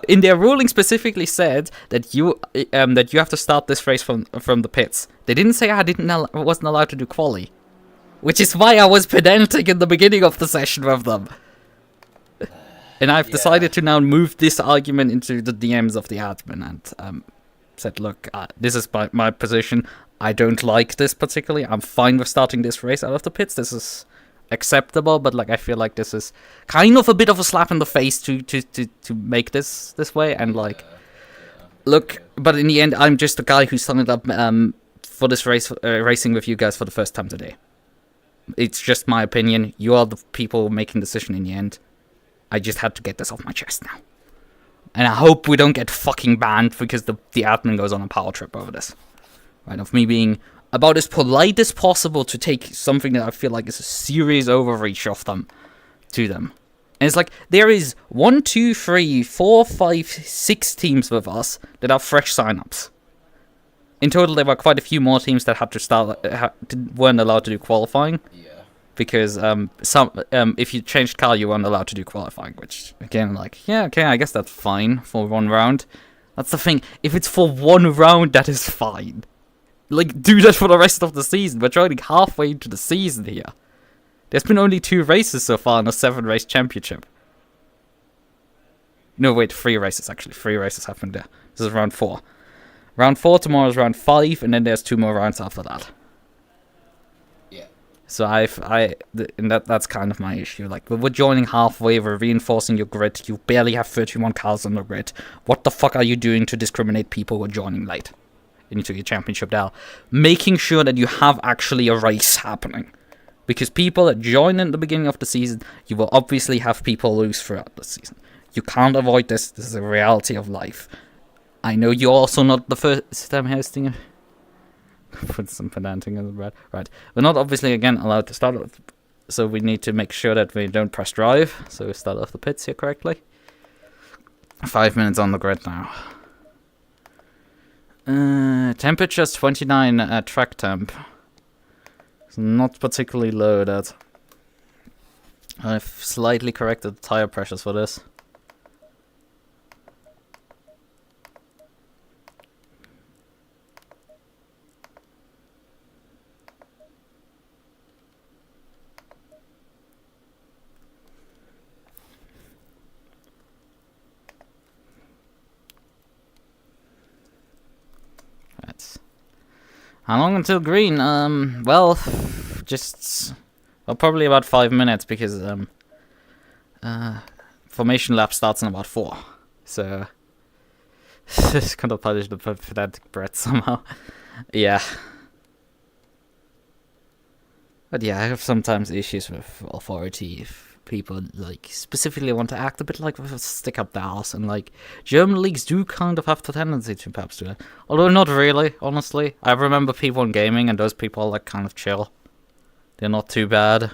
In their ruling specifically said that you have to start this race from the pits. They didn't say I wasn't allowed to do quali, which is why I was pedantic in the beginning of the session with them. And I've decided to now move this argument into the DMs of the admin and said, look, this is my position. I don't like this particularly. I'm fine with starting this race out of the pits. This is acceptable, but like I feel like this is kind of a bit of a slap in the face to make this way. And like, look, but in the end, I'm just a guy who signed up for this race, racing with you guys for the first time today. It's just my opinion. You are the people making the decision in the end. I just had to get this off my chest now. And I hope we don't get fucking banned because the admin goes on a power trip over this. Right, of me being about as polite as possible to take something that I feel like is a serious overreach of them to them. And it's like, there is 1, 2, 3, 4, 5, 6 teams with us that are fresh signups. In total, there were quite a few more teams that had to start, weren't allowed to do qualifying. Yeah. Because if you changed car, you weren't allowed to do qualifying, which, again, like, yeah, okay, I guess that's fine for 1 round. That's the thing. If it's for 1 round, that is fine. Like, do that for the rest of the season. We're trying halfway into the season here. There's been only 2 races so far in a 7-race championship. No, wait, 3 races, actually. 3 races happened there. This is round 4. Round 4 tomorrow is round 5, and then there's 2 more rounds after that. So and that's kind of my issue. Like, we're joining halfway, we're reinforcing your grid. You barely have 31 cars on the grid. What the fuck are you doing to discriminate people who are joining late into your championship now? Making sure that you have actually a race happening. Because people that join in the beginning of the season, you will obviously have people lose throughout the season. You can't avoid this. This is a reality of life. I know you're also not the first time hosting it. Put some pedanting in the bread. Right. We're not obviously again allowed to start off, so we need to make sure that we don't press drive. So we start off the pits here correctly. 5 minutes on the grid now. Temperature's 29 at track temp. It's not particularly low, that. I've slightly corrected the tire pressures for this. How long until green? Well, probably about 5 minutes because formation lap starts in about 4. So it's gonna punish the pedantic Brett somehow. Yeah. But yeah, I have sometimes issues with authority if people like specifically want to act a bit like with a stick up their ass, and like German leagues do kind of have the tendency to perhaps do it. Although not really, honestly. I remember people in gaming and those people are like kind of chill. They're not too bad.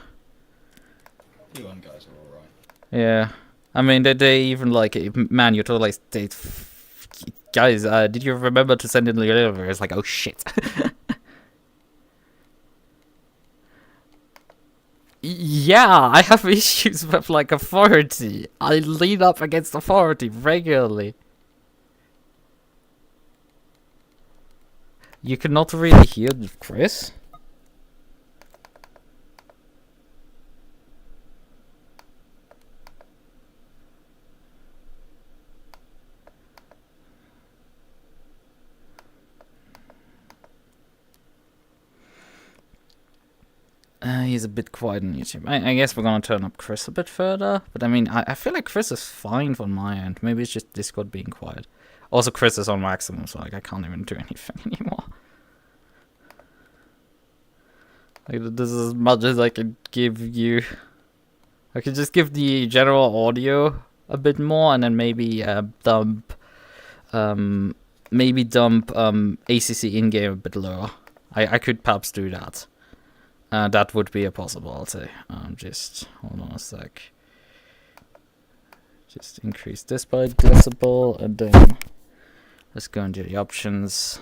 U1 guys are alright. Yeah. I mean they even like, man, you're totally like, guys, did you remember to send in the delivery? It's like, oh shit. Yeah, I have issues with like authority. I lean up against authority regularly. You cannot really hear Chris. He's a bit quiet on YouTube. I guess we're gonna turn up Chris a bit further. But I mean, I feel like Chris is fine on my end. Maybe it's just Discord being quiet. Also, Chris is on maximum, so like I can't even do anything anymore. Like, this is as much as I can give you. I could just give the general audio a bit more, and then maybe dump ACC in-game a bit lower. I could perhaps do that. That would be a possibility. Just hold on a sec. Just increase this by decibel, and then let's go into the options.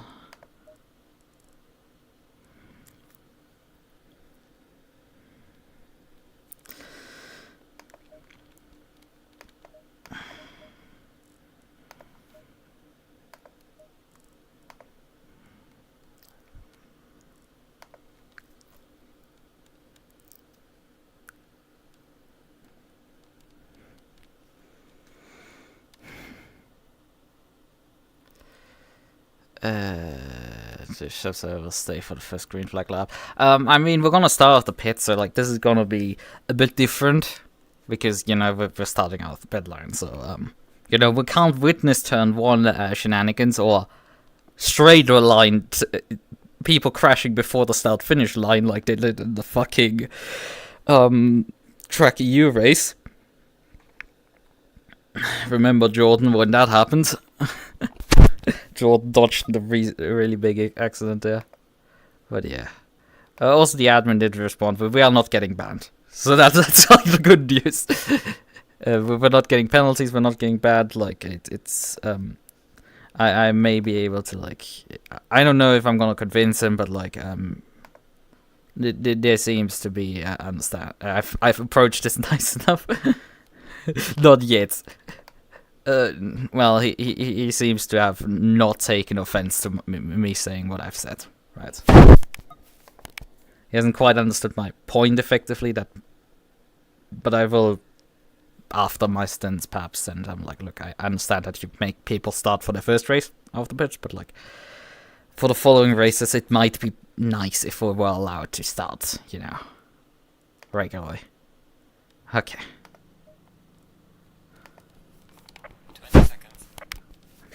So chefs will stay for the first green flag lap. I mean, we're gonna start off the pit, so like this is gonna be a bit different because you know we're starting out the pit line, so you know we can't witness turn one shenanigans or straight line people crashing before the start finish line like they did in the fucking track EU race. Remember Jordan when that happened? Jordan dodged the really big accident there. But yeah. Also the admin did respond, but we are not getting banned. So that's like the good news. We're not getting penalties, we're not getting banned. Like, it's... I may be able to, like... I don't know if I'm gonna convince him, but like... there seems to be... understand. I've approached this nice enough. Not yet. Well, he seems to have not taken offense to me saying what I've said, right? He hasn't quite understood my point effectively, but I will, after my stints, perhaps, and I'm like, look, I understand that you make people start for the first race of the pitch, but like, for the following races, it might be nice if we were allowed to start, you know, regularly. Okay.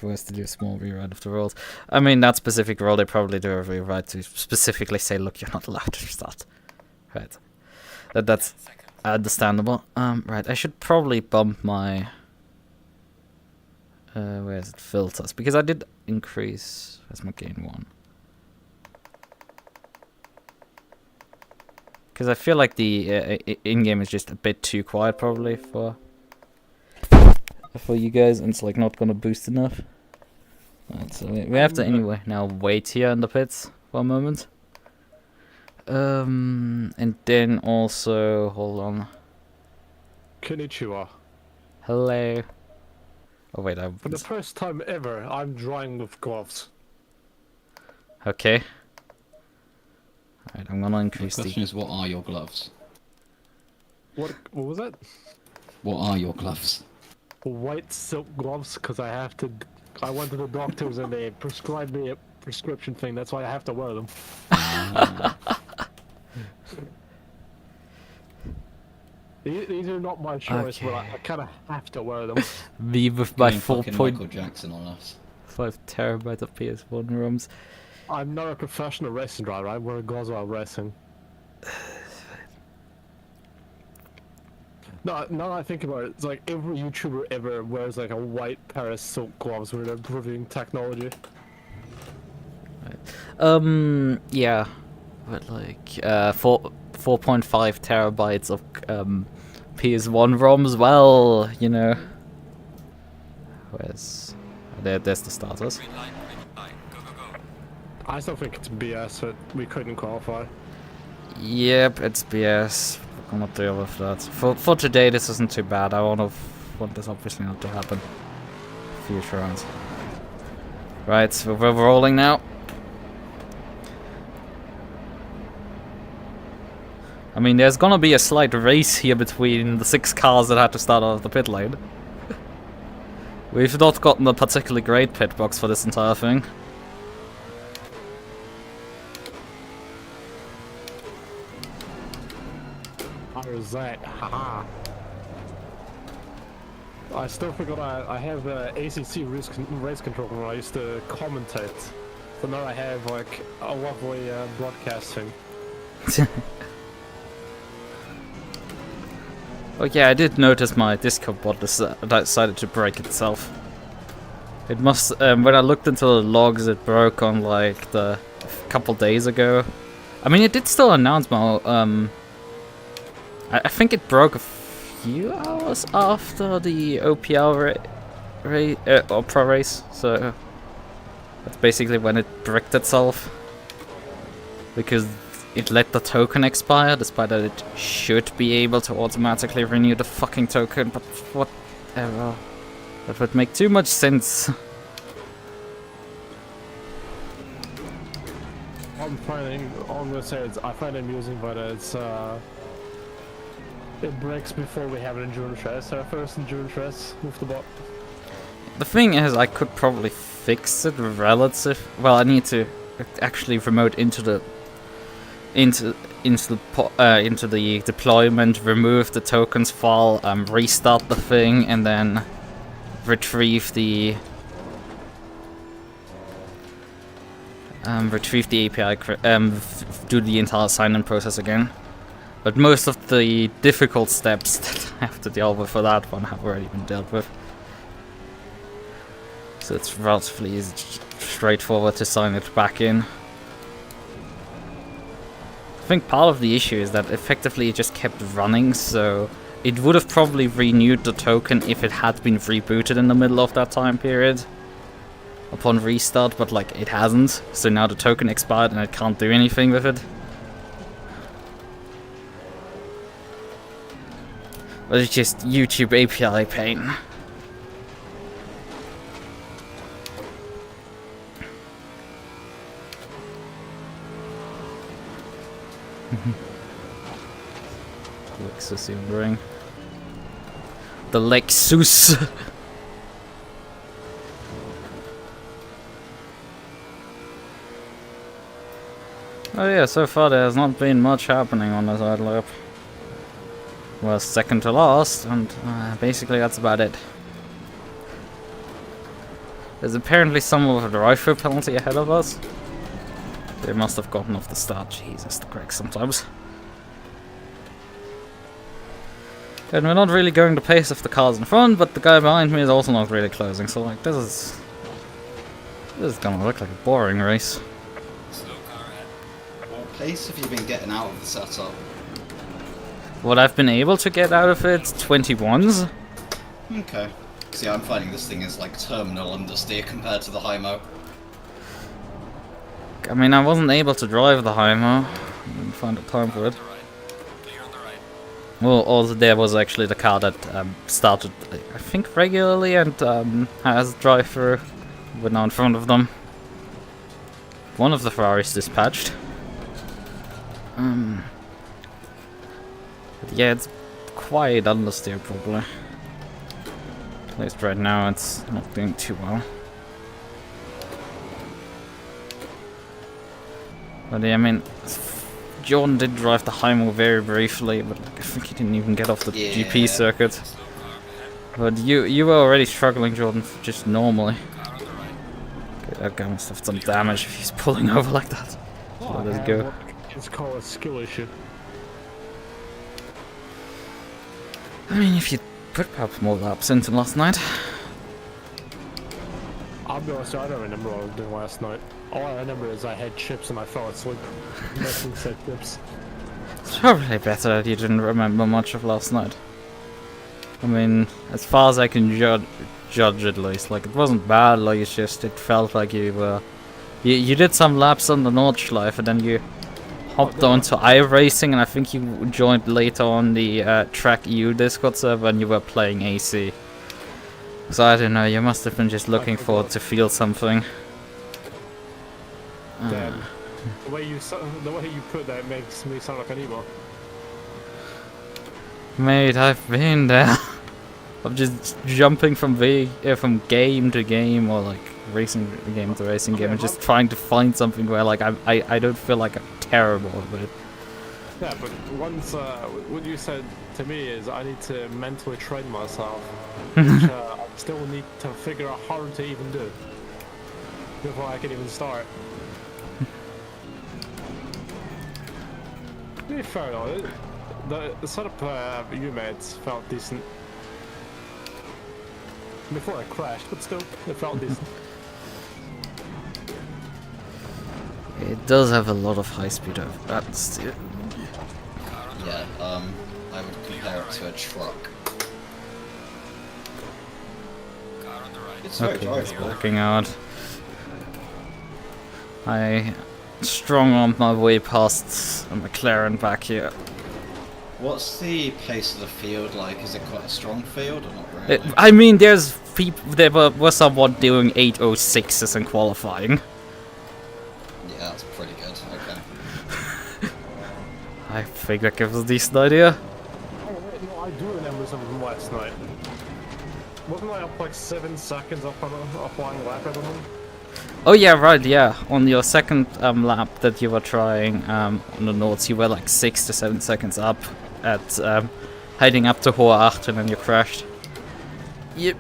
Was to do a small rewrite of the rules. I mean, that specific rule, they probably do a rewrite to specifically say, look, you're not allowed to start. Right. That's understandable. Right, I should probably bump my... where is it? Filters. Because I did increase... Where's my gain 1? Because I feel like the in-game is just a bit too quiet, probably, for you guys, and it's like not gonna boost enough. Right, so we have to anyway now wait here in the pits for a moment. And then also hold on. Konnichiwa. Hello. Oh wait, For the first time ever, I'm drawing with gloves. Okay. Alright, I'm gonna increase the question is, what are your gloves? What was that? What are your gloves? White silk gloves, because I went to the doctors and they prescribed me a prescription thing, that's why I have to wear them. These are not my choice, Okay. but I kind of have to wear them. Me with my Michael Jackson on us. 4.5 terabyte of PS1 ROMs. I'm not a professional racing driver, I wear gloves while racing. No, now I think about it, it's like every YouTuber ever wears like a white pair of silk gloves when they're reviewing technology. Right. Yeah. But like, 4.5 terabytes of PS1 ROMs, well, you know. Where's... There's the starters. I still think it's BS that we couldn't qualify. Yep, it's BS. gonna deal with that. For today, this isn't too bad. I want this obviously not to happen. Future rounds. Right, so we're rolling now. I mean, there's gonna be a slight race here between the 6 cars that had to start out of the pit lane. We've not gotten a particularly great pit box for this entire thing. How is that? Haha. I still forgot I have ACC race control when I used to commentate. So now I have like a lovely broadcasting. Oh yeah, I did notice my Discord bot decided to break itself. It must, when I looked into the logs, it broke on like a couple days ago. I mean, it did still announce my, I think it broke a few hours after the OPL Pro race, so that's basically when it bricked itself. Because it let the token expire, despite that it should be able to automatically renew the fucking token, but whatever. That would make too much sense. All I'm gonna say is I find it amusing, but it breaks before we have an endurance race. Our first endurance race with the bot. The thing is, I could probably fix it relative. Well, I need to actually remote into the deployment, remove the tokens file, restart the thing, and then retrieve the API, do the entire sign-in process again. But most of the difficult steps that I have to deal with for that one have already been dealt with. So it's relatively easy, straightforward to sign it back in. I think part of the issue is that effectively it just kept running, so it would have probably renewed the token if it had been rebooted in the middle of that time period upon restart, but like it hasn't, so now the token expired and it can't do anything with it. But it's just YouTube API pain. Lexus Ubering. The Lexus. Oh yeah, so far there has not been much happening on the side lap. Well, second to last, and basically that's about it. There's apparently some of a drive-through penalty ahead of us. They must have gotten off the start. Jesus, the cracks sometimes. And we're not really going the pace of the cars in front, but the guy behind me is also not really closing, so like this is gonna look like a boring race. What pace have you been getting out of the setup? What I've been able to get out of it, 21s. Okay. See, I'm finding this thing is like terminal understeer compared to the Hymo. I mean, I wasn't able to drive the Hymo. I didn't find the time for it. Well, also there was actually the car that started, I think, regularly and has drive-through. We're now in front of them. One of the Ferraris dispatched. But yeah, it's quite understeer probably. At least right now it's not doing too well. But yeah, I mean, Jordan did drive the Hymo very briefly, but I think he didn't even get off the GP circuit. But you were already struggling, Jordan, just normally. Okay, that guy must have some damage if he's pulling over like that. So let us go. It's called a skill issue. I mean, if you put perhaps more laps into last night. I'll be honest, I don't remember what I was doing last night. All I remember is I had chips and I fell asleep. Nothing said chips. It's probably better that you didn't remember much of last night. I mean, as far as I can judge at least, like, it wasn't bad, like, it's just, it felt like you were... You did some laps on the Nordschleife and then you hopped onto iRacing, and I think you joined later on the Track EU Discord server, and you were playing AC. So I don't know. You must have been just looking forward to feel something. Damn. The way you put that makes me sound like an emo. Mate, I've been there. I'm just jumping from game to game, or like racing game to racing game, and just trying to find something where like I don't feel like I'm terrible at it. Yeah, but once what you said to me is I need to mentally train myself, which I still need to figure out how to even do before I can even start. To be fair though, the setup you made felt decent. Before I crashed, but still, it felt decent. It does have a lot of high speed of that still. Yeah, I would compare it to a truck. It's very Okay, it's drivable. backing out. I strong-armed my way past a McLaren back here. What's the pace of the field like? Is it quite a strong field or not really? I mean, there's people. There were someone doing 806s in qualifying. Yeah, that's pretty good. Okay. I think that gives us a decent idea. Oh wait, no, I do remember something from last night. Wasn't I up like 7 seconds up on a flying lap or something? Oh yeah, right, yeah. On your second lap that you were trying on the Nords, you were like 6 to 7 seconds up at heading up to Hohe Acht, and then you crashed. Yep.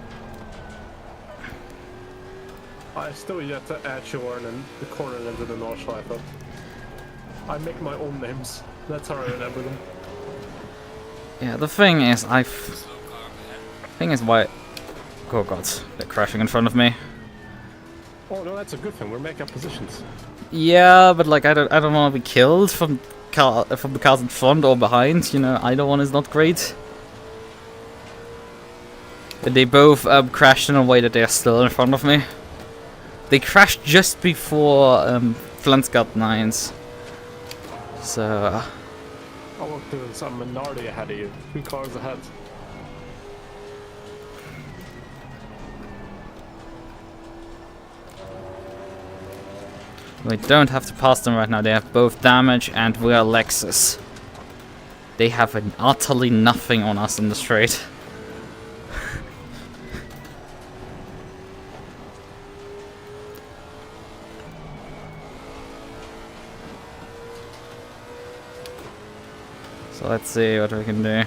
I still yet to add Jordan and the corner into the Nordschleife. I make my own names. That's how I remember them. Yeah, the thing is, why... Oh god, they're crashing in front of me. Oh no, that's a good thing. We're making up positions. Yeah, but like I don't want to be killed from the cars in front or behind. You know, either one is not great. But they both crashed in a way that they are still in front of me. They crashed just before Flensgard 9s. So. Oh look, there's some minority ahead of you. 2 cars ahead. We don't have to pass them right now. They have both damage, and we are Lexus. They have utterly nothing on us in the straight. So let's see what we can do.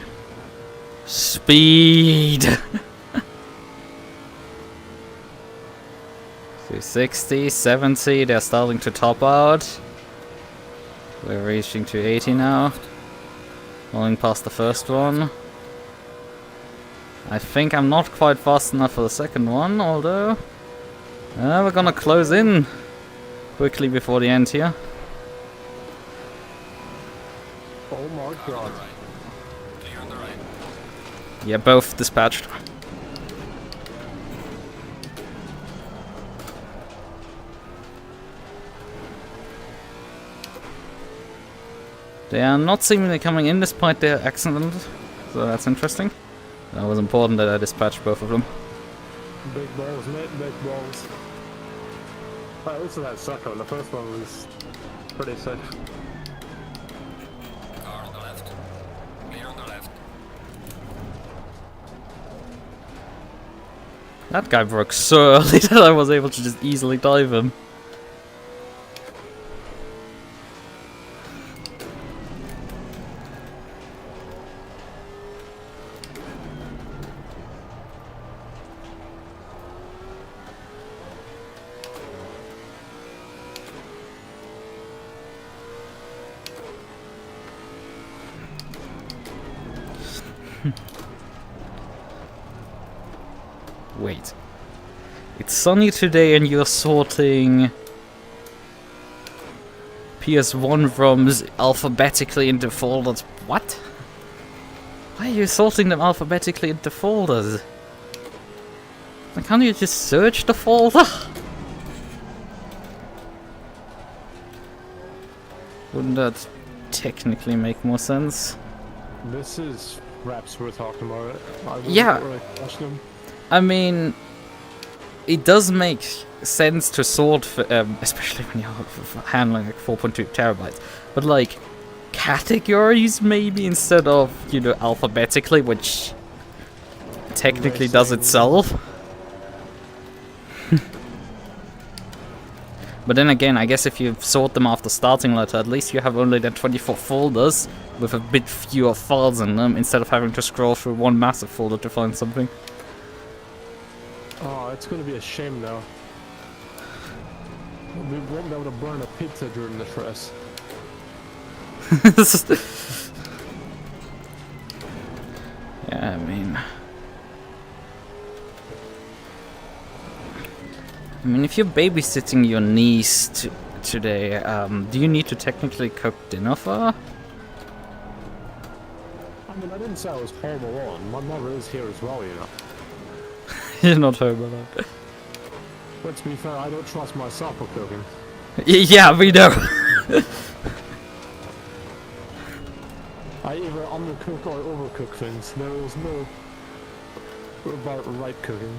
Speed! 60, 70, they're starting to top out. We're reaching to 80 now. Rolling past the first one. I think I'm not quite fast enough for the second one, although... we're gonna close in quickly before the end here. Oh my god. Yeah, both dispatched. They are not seemingly coming in despite their accident, so that's interesting. That was important that I dispatched both of them. Big balls, mate, big balls. I also had Sata, the first one was pretty safe. Car on the left. Clear on the left. That guy broke so early that I was able to just easily dive him. Wait. It's sunny today and you're sorting PS1 ROMs alphabetically into folders. What? Why are you sorting them alphabetically into folders? Why can't you just search the folder? Wouldn't that technically make more sense. This is raps we're talking about. Yeah. Really question him. I mean, it does make sense to sort, especially when you're handling like 4.2 terabytes. But like, categories maybe instead of, you know, alphabetically, which technically does itself. But then again, I guess if you sort them after starting letter, at least you have only the 24 folders with a bit fewer files in them, instead of having to scroll through one massive folder to find something. Oh, it's gonna be a shame now. We won't be able to burn a pizza during this race. Yeah, I mean, if you're babysitting your niece today, do you need to technically cook dinner for her? I mean, I didn't say I was home alone. My mother is here as well, you know. You're not home alone. But to be fair, I don't trust myself for cooking. Yeah, we know. I either undercook or overcook things. There is no about right cooking.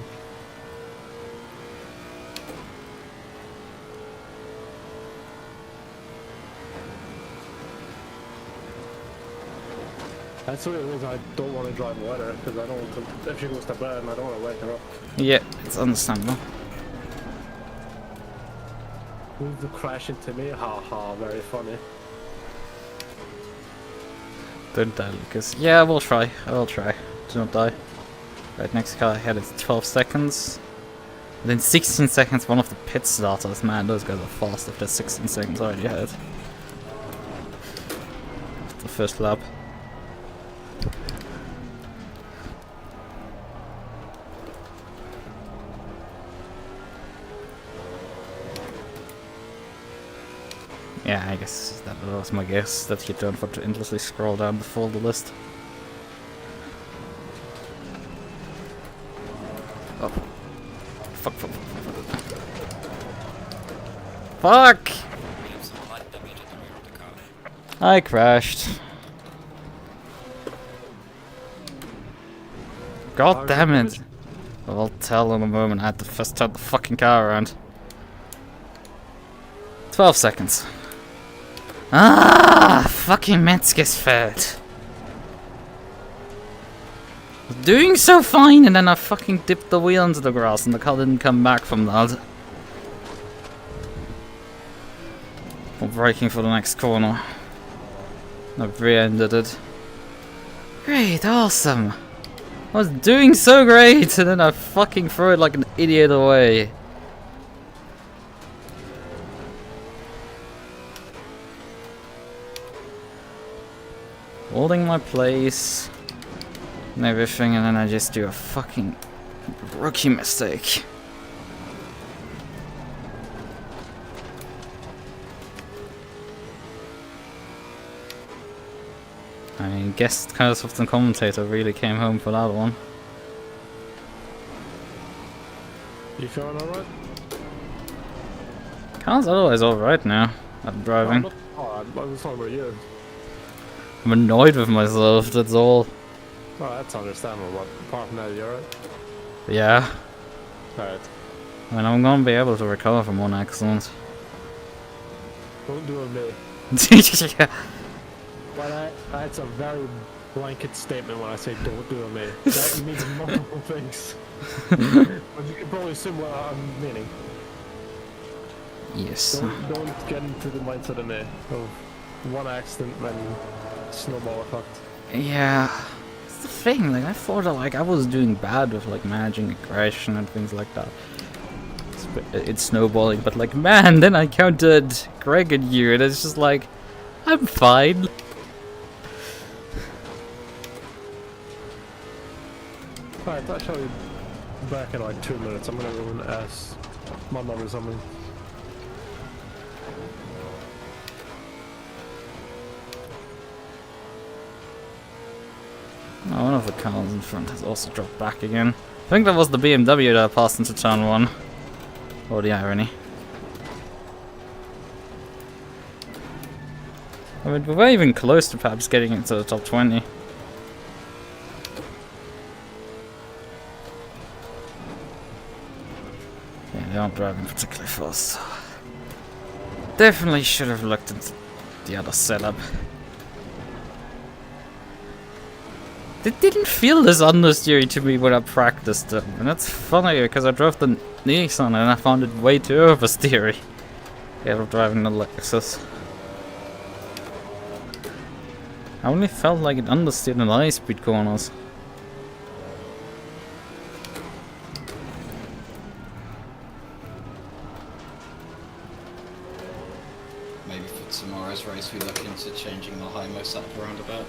That's the reason I don't want to drive water, because I don't want to, if she goes to bed, I don't want to wake her up. Yeah, it's understandable. Move the crash into me, haha, very funny. Don't die, Lucas. Yeah, we'll try. I will try. Do not die. Right, next car ahead is 12 seconds. Within 16 seconds, one of the pit starters. Man, those guys are fast if they're 16 seconds already ahead. The first lap. Yeah, I guess that was my guess, that you don't want to endlessly scroll down the folder list. Oh. Fuck, fuck, fuck, fuck. Fuck! We have some light damage at the rear of the car. I crashed. God damn it. I'll tell in a moment. I had to first turn the fucking car around. 12 seconds. Ah, fucking Metzgesfeld. Doing so fine, and then I fucking dipped the wheel into the grass, and the car didn't come back from that. I'm braking for the next corner. I've re-ended it. Great, awesome. I was doing so great, and then I fucking threw it like an idiot away. Holding my place and everything, and then I just do a fucking rookie mistake. I mean, guest Curse and commentator really came home for that one. You feeling alright? Car's otherwise alright now. I'm driving. Oh, I was talking about you. I'm annoyed with myself, that's all. Oh, that's understandable, but apart from that, you're alright? Yeah. Alright. I mean, I'm gonna be able to recover from one accident. Don't do it me. Yeah. But that's a very blanket statement when I say don't do it me. That means multiple things. But you can probably assume what I'm meaning. Yes. Don't get into the mindset of me of one accident then snowball effect. Yeah. It's the thing, like, I thought that, like, I was doing bad with, like, managing aggression and things like that. It's snowballing, but, like, man, then I counted Greg and you, and it's just like, I'm fine. Alright, that shall be back in like 2 minutes. I'm gonna go and ask my mother something. Oh, one of the cars in front has also dropped back again. I think that was the BMW that passed into turn 1. Oh, the irony. I mean, we were even close to perhaps getting into the top 20. Yeah, they aren't driving particularly fast. Definitely should have looked into the other setup. It didn't feel this understeery to me when I practiced them, and that's funny because I drove the Nissan and I found it way too oversteery. Yeah, driving the Lexus. I only felt like it understeered in high-speed corners. Maybe for tomorrow's race we look into changing the high-mo setup around a bit.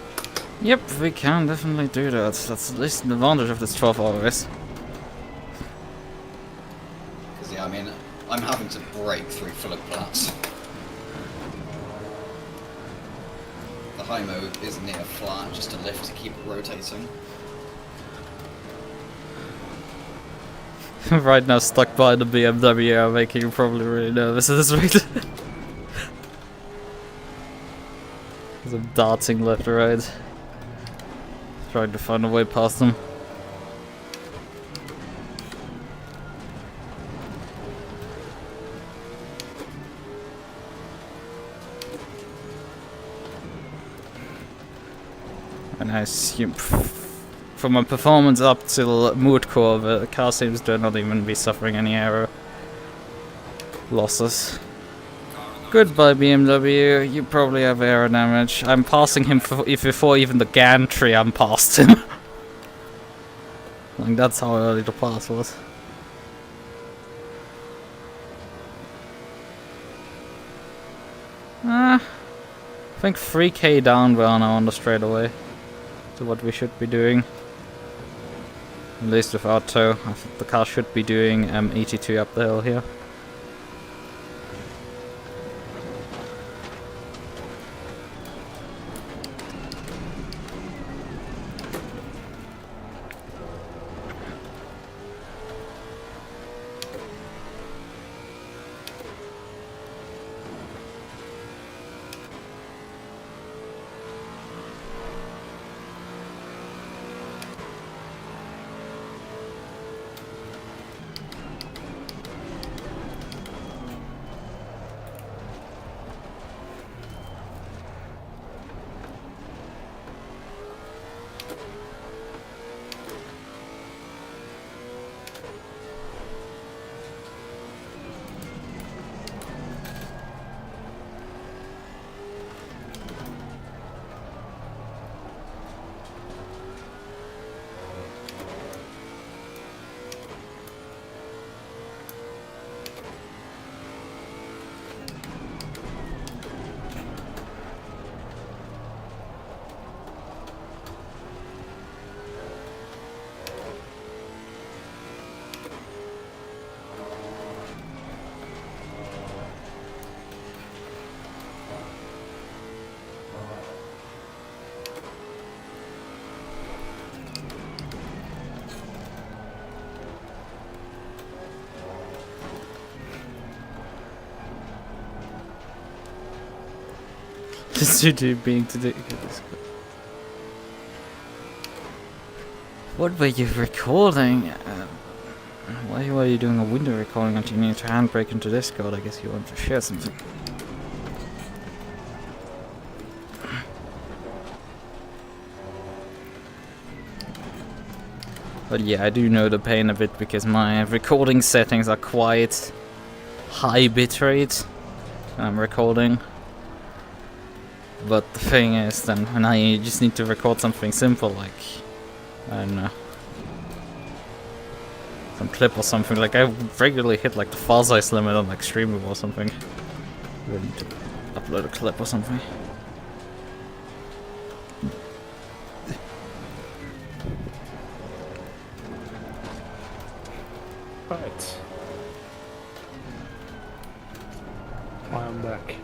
Yep, we can definitely do that. That's at least an advantage of this 12-hour race. Because yeah, I mean, I'm having to break through full of flats. The high-mo is near flat, just a lift to keep it rotating. Right now, stuck by the BMW, making you probably really nervous at this rate. There's a darting left or right. Trying to find a way past them. And I assume from a performance up till mood core, the car seems to not even be suffering any aero losses. Goodbye BMW, you probably have aero damage. I'm passing him before even the gantry I'm past him. Like that's how early the pass was. I think 3k down we are now on the straightaway to what we should be doing. At least without tow. I think the car should be doing 82 up the hill here. Being today. What were you recording? Why were you doing a window recording until you need to handbrake into Discord? I guess you want to share something. But yeah, I do know the pain a bit because my recording settings are quite high bitrate when I'm recording. But the thing is, then when I just need to record something simple, like, I don't know, some clip or something, like I regularly hit like the file size limit on like Streamable or something. I need to upload a clip or something. Right. I am back.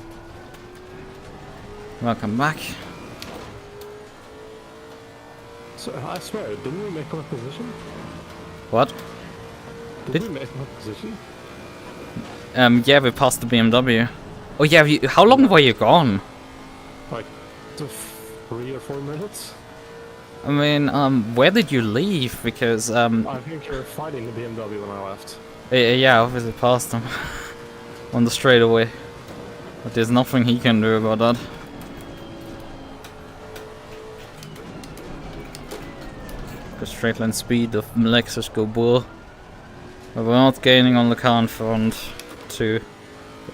Welcome back. So, I swear, didn't we make up a position? What? Did we make up a position? Yeah, we passed the BMW. Oh yeah, how long were you gone? Like 3 or 4 minutes. I mean, where did you leave? Because I think you're fighting the BMW when I left. yeah, obviously passed him on the straightaway. But there's nothing he can do about that. The straight line speed of Lexus go bull. But we're not gaining on the car in front. Too.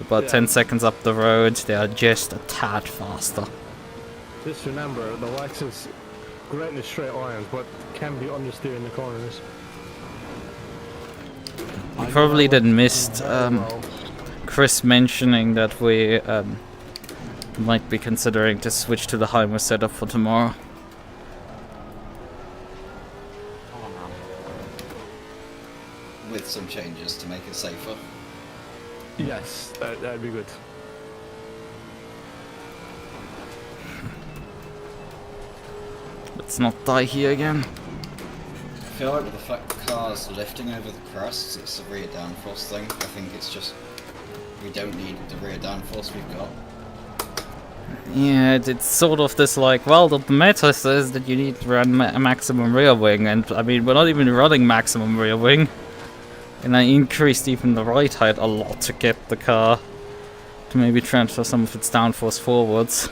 About 10 seconds up the road, they are just a tad faster. Just remember, the Lexus great in the straight lines, but can be understeer in the corners. You probably didn't miss Chris mentioning that we might be considering to switch to the Heimer setup for tomorrow. With some changes to make it safer. Yes, that'd be good. Let's not die here again. I feel like with the fact the car's lifting over the crests, it's a rear downforce thing. I think it's just we don't need the rear downforce we've got. Yeah, it's sort of this like, well, the meta says that you need to run a maximum rear wing, and I mean, we're not even running maximum rear wing. And I increased even the right height a lot to get the car to maybe transfer some of its downforce forwards.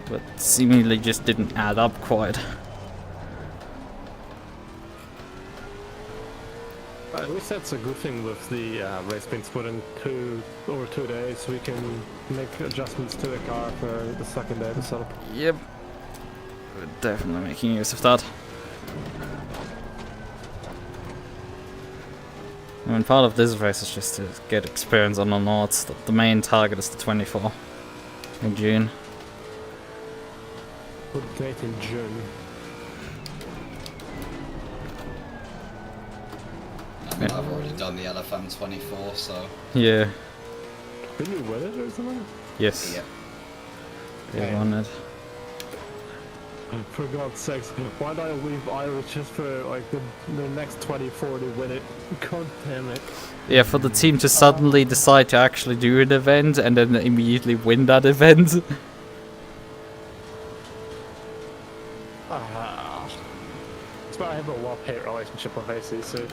But seemingly just didn't add up quite. At least that's a good thing with the race being split in over 2 days. We can make adjustments to the car for the second day of the setup. Yep. We're definitely making use of that. I mean, part of this race is just to get experience on the Nords. The main target is the 24 in June. Good date in June. I mean, I've already done the LFM 24, so... Yeah. Didn't you win it or something? Yes. Yeah. They won it. For God's sakes, why did I leave Irish just for like the next 24 to win it? God damn it. Yeah, for the team to suddenly decide to actually do an event and then immediately win that event. It's why I have a love-hate relationship with ACC.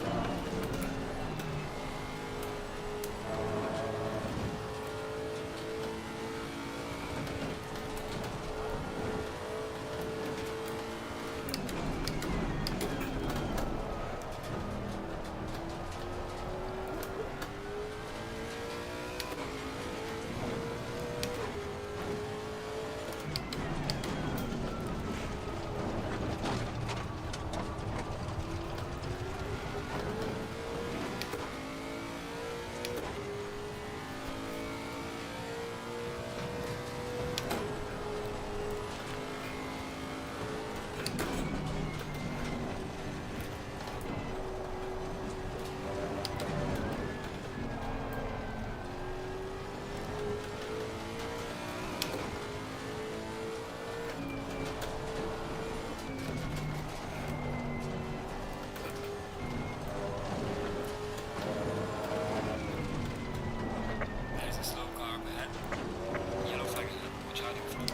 There's a slow car up ahead. Yellow flag ahead. Watch out in front.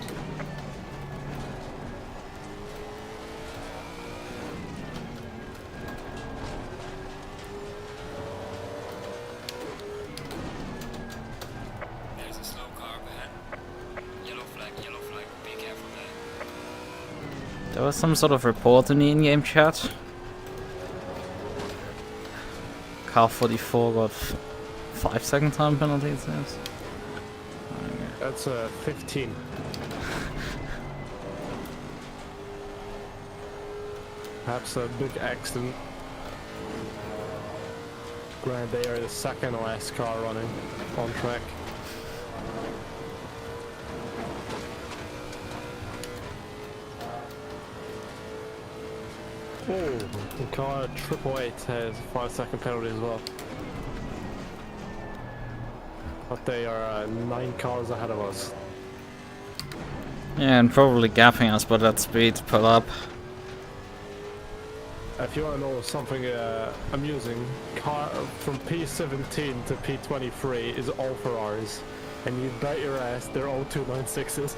There's a slow car up ahead. Yellow flag, be careful there. There was some sort of report in the in-game chat. Car 44 got 5-second time penalty, it seems. That's 15. Perhaps a big accident. Granted, they are the second last car running on track. Oh, the car 888 has a 5-second penalty as well. But they are 9 cars ahead of us. Yeah, and probably gapping us by that speed to pull up. If you want to know something amusing, car from P17 to P23 is all Ferraris. And you bet your ass they're all 296s.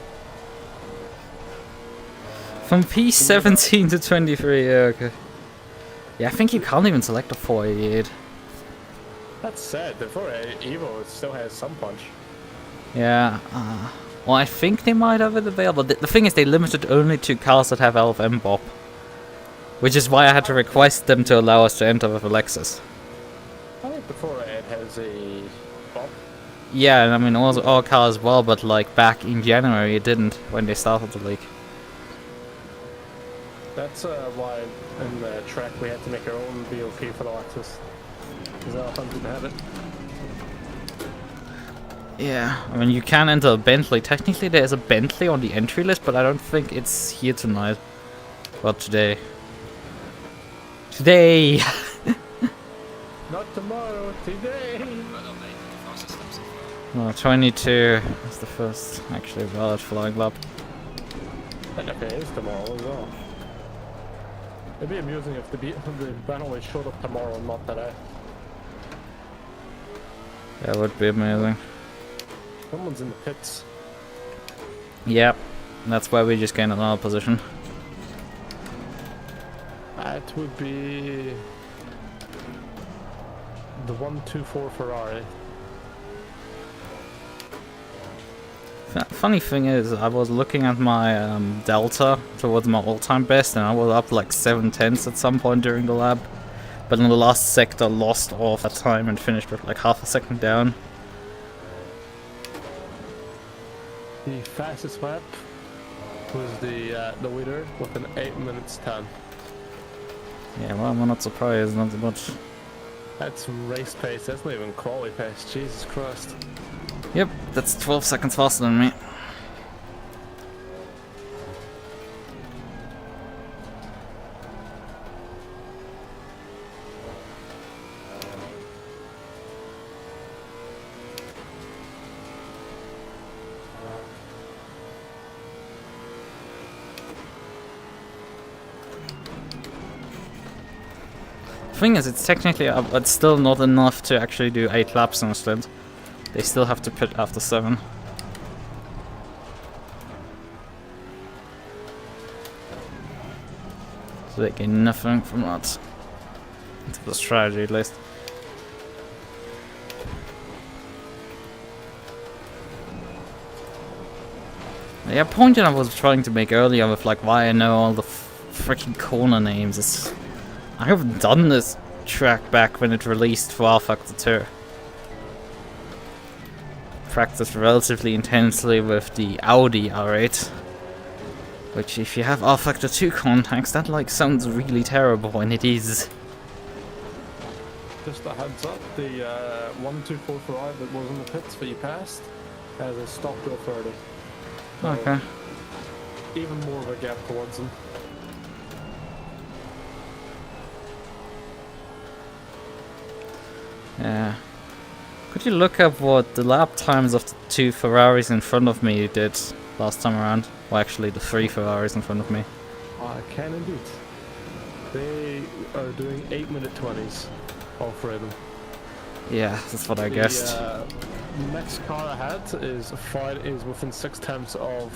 From P17 to 23, yeah, okay. Yeah, I think you can't even select a 488. That's sad. The 488 Evo still has some punch. Yeah, well, I think they might have it available. The thing is, they limited only to cars that have LFM Bob. Which is why I had to request them to allow us to enter with a Lexus. I think the 488 has a Bob. Yeah, and I mean, all cars as well, but like back in January it didn't, when they started the league. That's why in the track we had to make our own BOP for the Lexus. Because Alpha didn't have it. Yeah, I mean, you can enter a Bentley. Technically there's a Bentley on the entry list, but I don't think it's here tonight. Well, today. Today! Not tomorrow, today! Well done, mate. The fastest lap so far. No, 22 is the first actually valid flying lap. Okay, it's tomorrow as well. It'd be amusing if the Bentley showed up tomorrow and not today. That would be amazing. Someone's in the pits. Yep, that's why we just gained another position. That would be the 124 Ferrari. Funny thing is, I was looking at my delta towards my all-time best, and I was up like 7/10 at some point during the lap. But in the last sector, lost all of that time and finished with like half a second down. The fastest lap was the leader with an 8 minutes 10. Yeah, well, I'm not surprised, not much. That's race pace, that's not even quality pace, Jesus Christ. Yep, that's 12 seconds faster than me. Thing is, it's technically but still not enough to actually do 8 laps in a stint. They still have to pit after 7. So they gain nothing from that. Into the strategy at least. Yeah, point that I was trying to make earlier with like why I know all the freaking corner names is I haven't done this track back when it released for R-Factor 2. Practiced relatively intensely with the Audi R8. Which if you have R-Factor 2 contacts, that like sounds really terrible, and it is. Just a heads up, the 124 Ferrari that was in the pits that you passed has a stop to 30. So Okay. even more of a gap towards them. Yeah. Could you look up what the lap times of the 2 Ferraris in front of me did last time around? Well, actually the 3 Ferraris in front of me. I can indeed. They are doing 8-minute 20s, all 3 of them. Yeah, that's what I guessed. The next car ahead is within 6 tenths of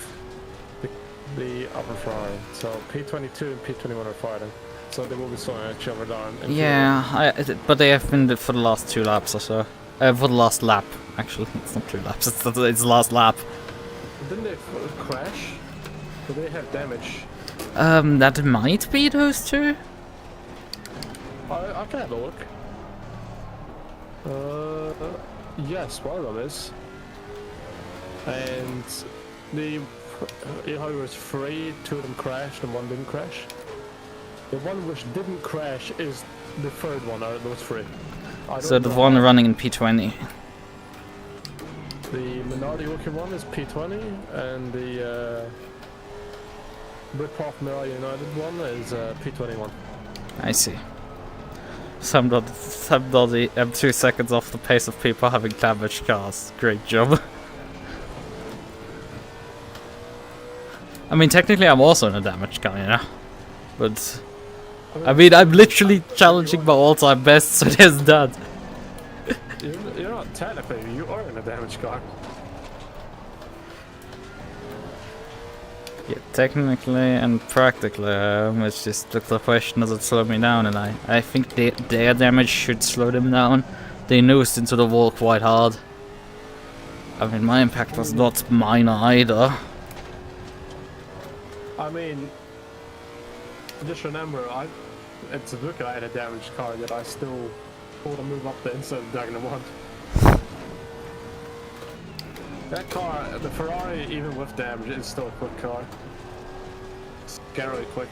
the upper Ferrari. So P22 and P21 are fighting. So they will be slowing each other down. Yeah, but they have been for the last 2 laps or so. For the last lap, actually. It's not 2 laps, it's the last lap. Didn't they crash? Did they have damage? That might be those 2. I can have a look. Yes, one of them is. And you know how there was 3, 2 of them crashed and 1 didn't crash? The one which didn't crash is the 3rd one out of those 3. So the one running in P20. The minority looking one is P20 and the rip-off Mirai United one is P21. I see. Some dodgy, I'm 2 seconds off the pace of people having damaged cars. Great job. I mean, technically I'm also in a damaged car, you know? But I mean, I'm literally challenging my all-time best, so there's that. You're not technically, you are in a damaged car. Yeah, technically and practically, it's just the question, does it slow me down? And I think their damage should slow them down. They nosed into the wall quite hard. I mean, my impact was not minor either. I mean, just remember, it's a look, I had a damaged car that I still want to move up there instead of Dragon 1. That car, the Ferrari, even with damage, is still a quick car. It's generally quick.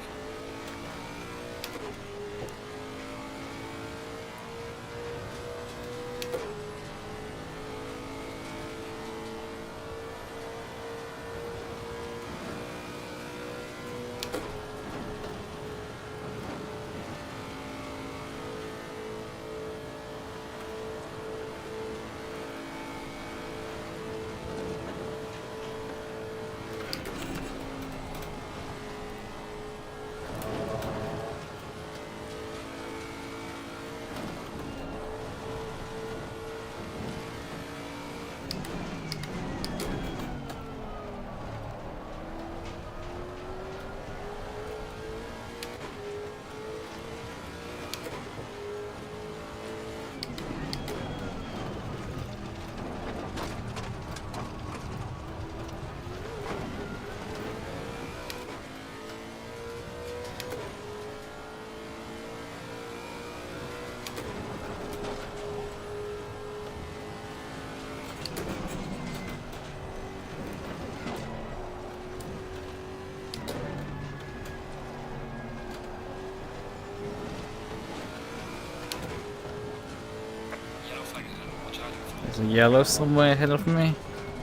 There's a yellow somewhere ahead of me,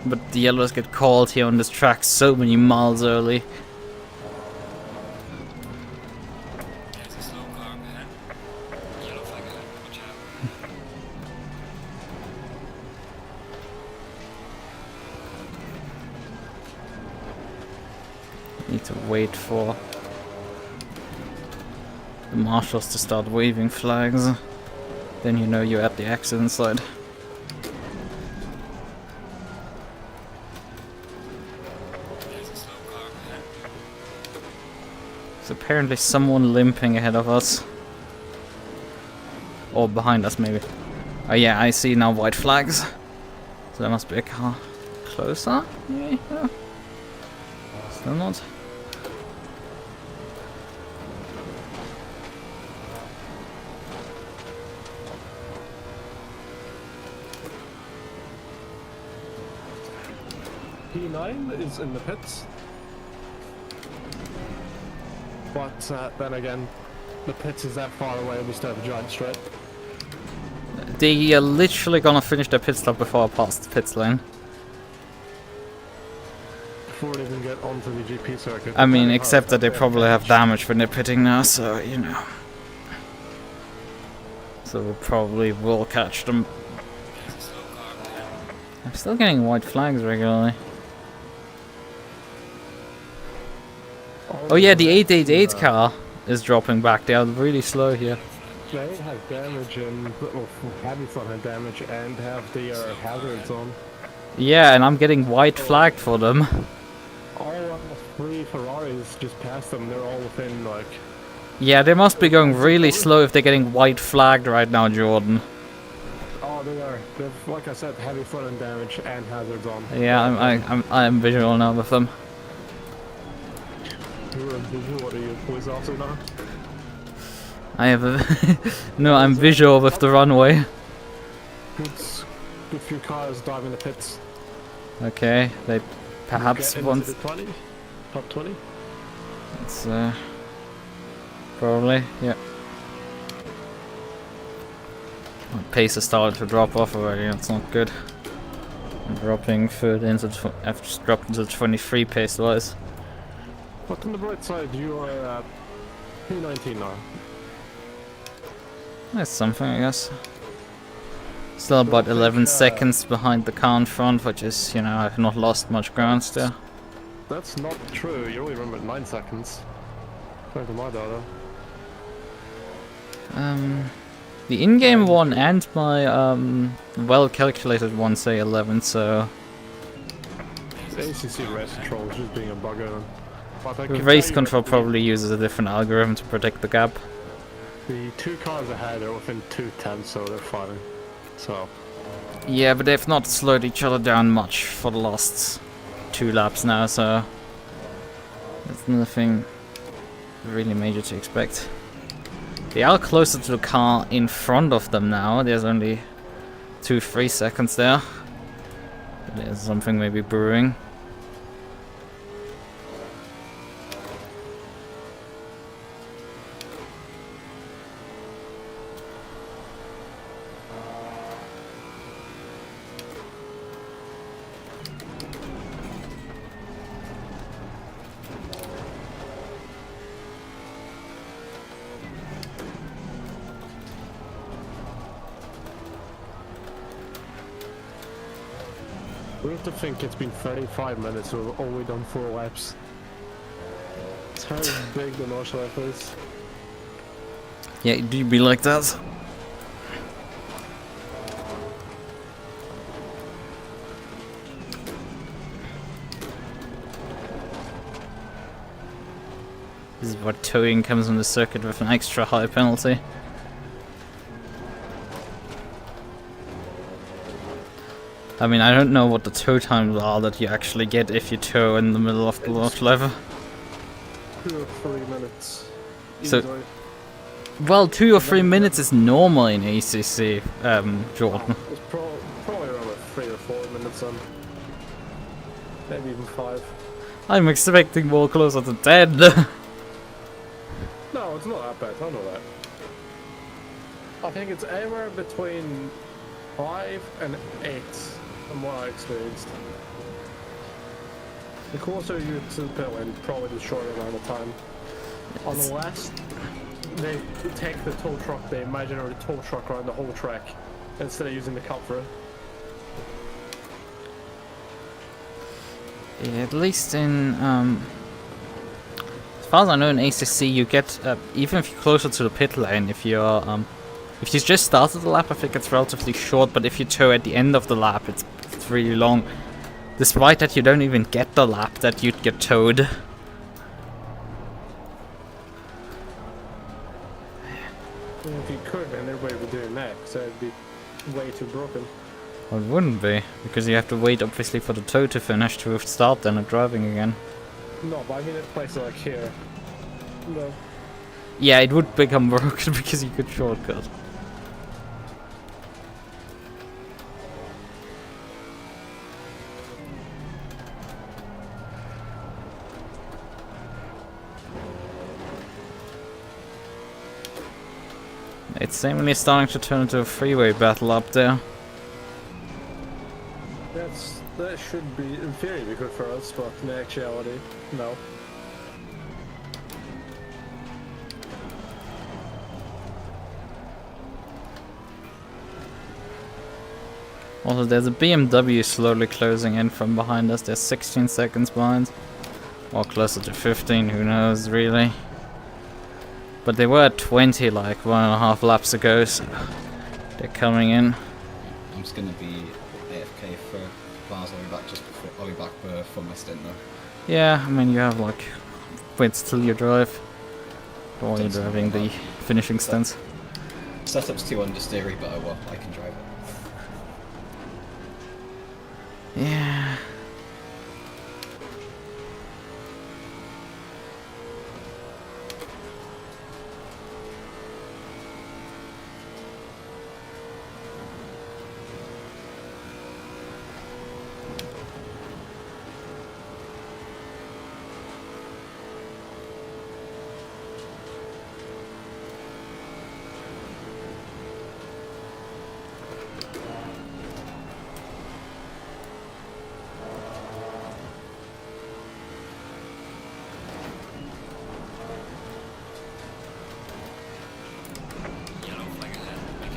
but the yellows get called here on this track so many miles early. There's a slow car ahead. Yellow flag ahead. Watch out. Need to wait for the marshals to start waving flags. Then you know you're at the accident side. There's apparently someone limping ahead of us. Or behind us, maybe. Oh yeah, I see now white flags. So there must be a car closer? Yeah, no. Still not. P9 is in the pits. But then again, the pits is that far away and we still have a giant straight. They are literally gonna finish their pit stop before I pass the pits lane. Before we even get onto the GP circuit. I mean, except that they probably have damage when they're pitting now, so, you know. So we probably will catch them. There's a slow car ahead. I'm still getting white flags regularly. Oh yeah, the 888 car is dropping back. They are really slow here. They have damage and well, heavy front end damage and have the hazards on. Yeah, and I'm getting white flagged for them. All 3 Ferraris just passed them. They're all within like. Yeah, they must be going really slow if they're getting white flagged right now, Jordan. Oh, they are. They've, like I said, heavy front end damage and hazards on. Yeah, I'm visual now with them. You're a visual. What are you, police officer now? I have a no. I'm visual with the runway. Good few cars driving the pits. Okay, they perhaps Get want. into the 20? Top 20? It's probably yeah. My pace has started to drop off already. That's not good. I'm dropping further into. I've just dropped into 23 pace wise. But on the bright side, you are P19 now. That's something, I guess. Still about 11 seconds behind the car in front, which is, you know, I've not lost much ground still. That's not true. You only remember 9 seconds. According to my data. The in-game one and my well-calculated one say 11, so. The ACC rest troll is just being a bugger. But I can Race tell you control that probably uses a different algorithm to protect the gap. the 2 cars ahead are within 2 tenths, so they're fine. So. Yeah, but they've not slowed each other down much for the last 2 laps now, so there's nothing really major to expect. They are closer to the car in front of them now. There's only 2-3 seconds there. There's something maybe brewing. Weird to think it's been 35 minutes, we've only done 4 laps. It's how big the Nordschleife is. Yeah, do you be like that? This is what towing comes on the circuit with an extra high penalty. I mean, I don't know what the tow times are that you actually get if you tow in the middle of the Nordschleife. 2 or 3 minutes. So- Easily. Well, 2 or 3 minutes is normal in ACC, Jordan. It's probably around like 3 or 4 minutes on. Maybe even 5. I'm expecting more closer to 10. No, it's not that bad, I know that. I think it's anywhere between 5 and 8 from what I experienced. The closer you get to the pit lane, probably the shorter amount of time. Unless they take the tow truck, the imaginary tow truck around the whole track, instead of using the cup for it. Yeah, at least in, as far as I know in ACC you get, even if you're closer to the pit lane, if you're, if you just started the lap, I think it's relatively short, but if you tow at the end of the lap, it's really long. Despite that, you don't even get the lap that you'd get towed. If you could, then everybody would be doing that, so it'd be way too broken. Well, it wouldn't be, because you have to wait obviously for the tow to finish to start then and driving again. No, but I mean at places like here. No. Yeah, it would become broken because you could shortcut. It's seemingly starting to turn into a freeway battle up there. That should be, in theory, be good for us, but in actuality, no. Also, there's a BMW slowly closing in from behind us. They're 16 seconds behind. Or closer to 15, who knows, really. But they were at 20 like 1.5 laps ago, so they're coming in. I'm just gonna be AFK for bars. I'll be back just before. I'll be back for my stint though. Yeah, I mean, you have like, wait till you drive. While you're driving the finishing stunts. Setup's too understeery, but well, I can drive it. Yeah.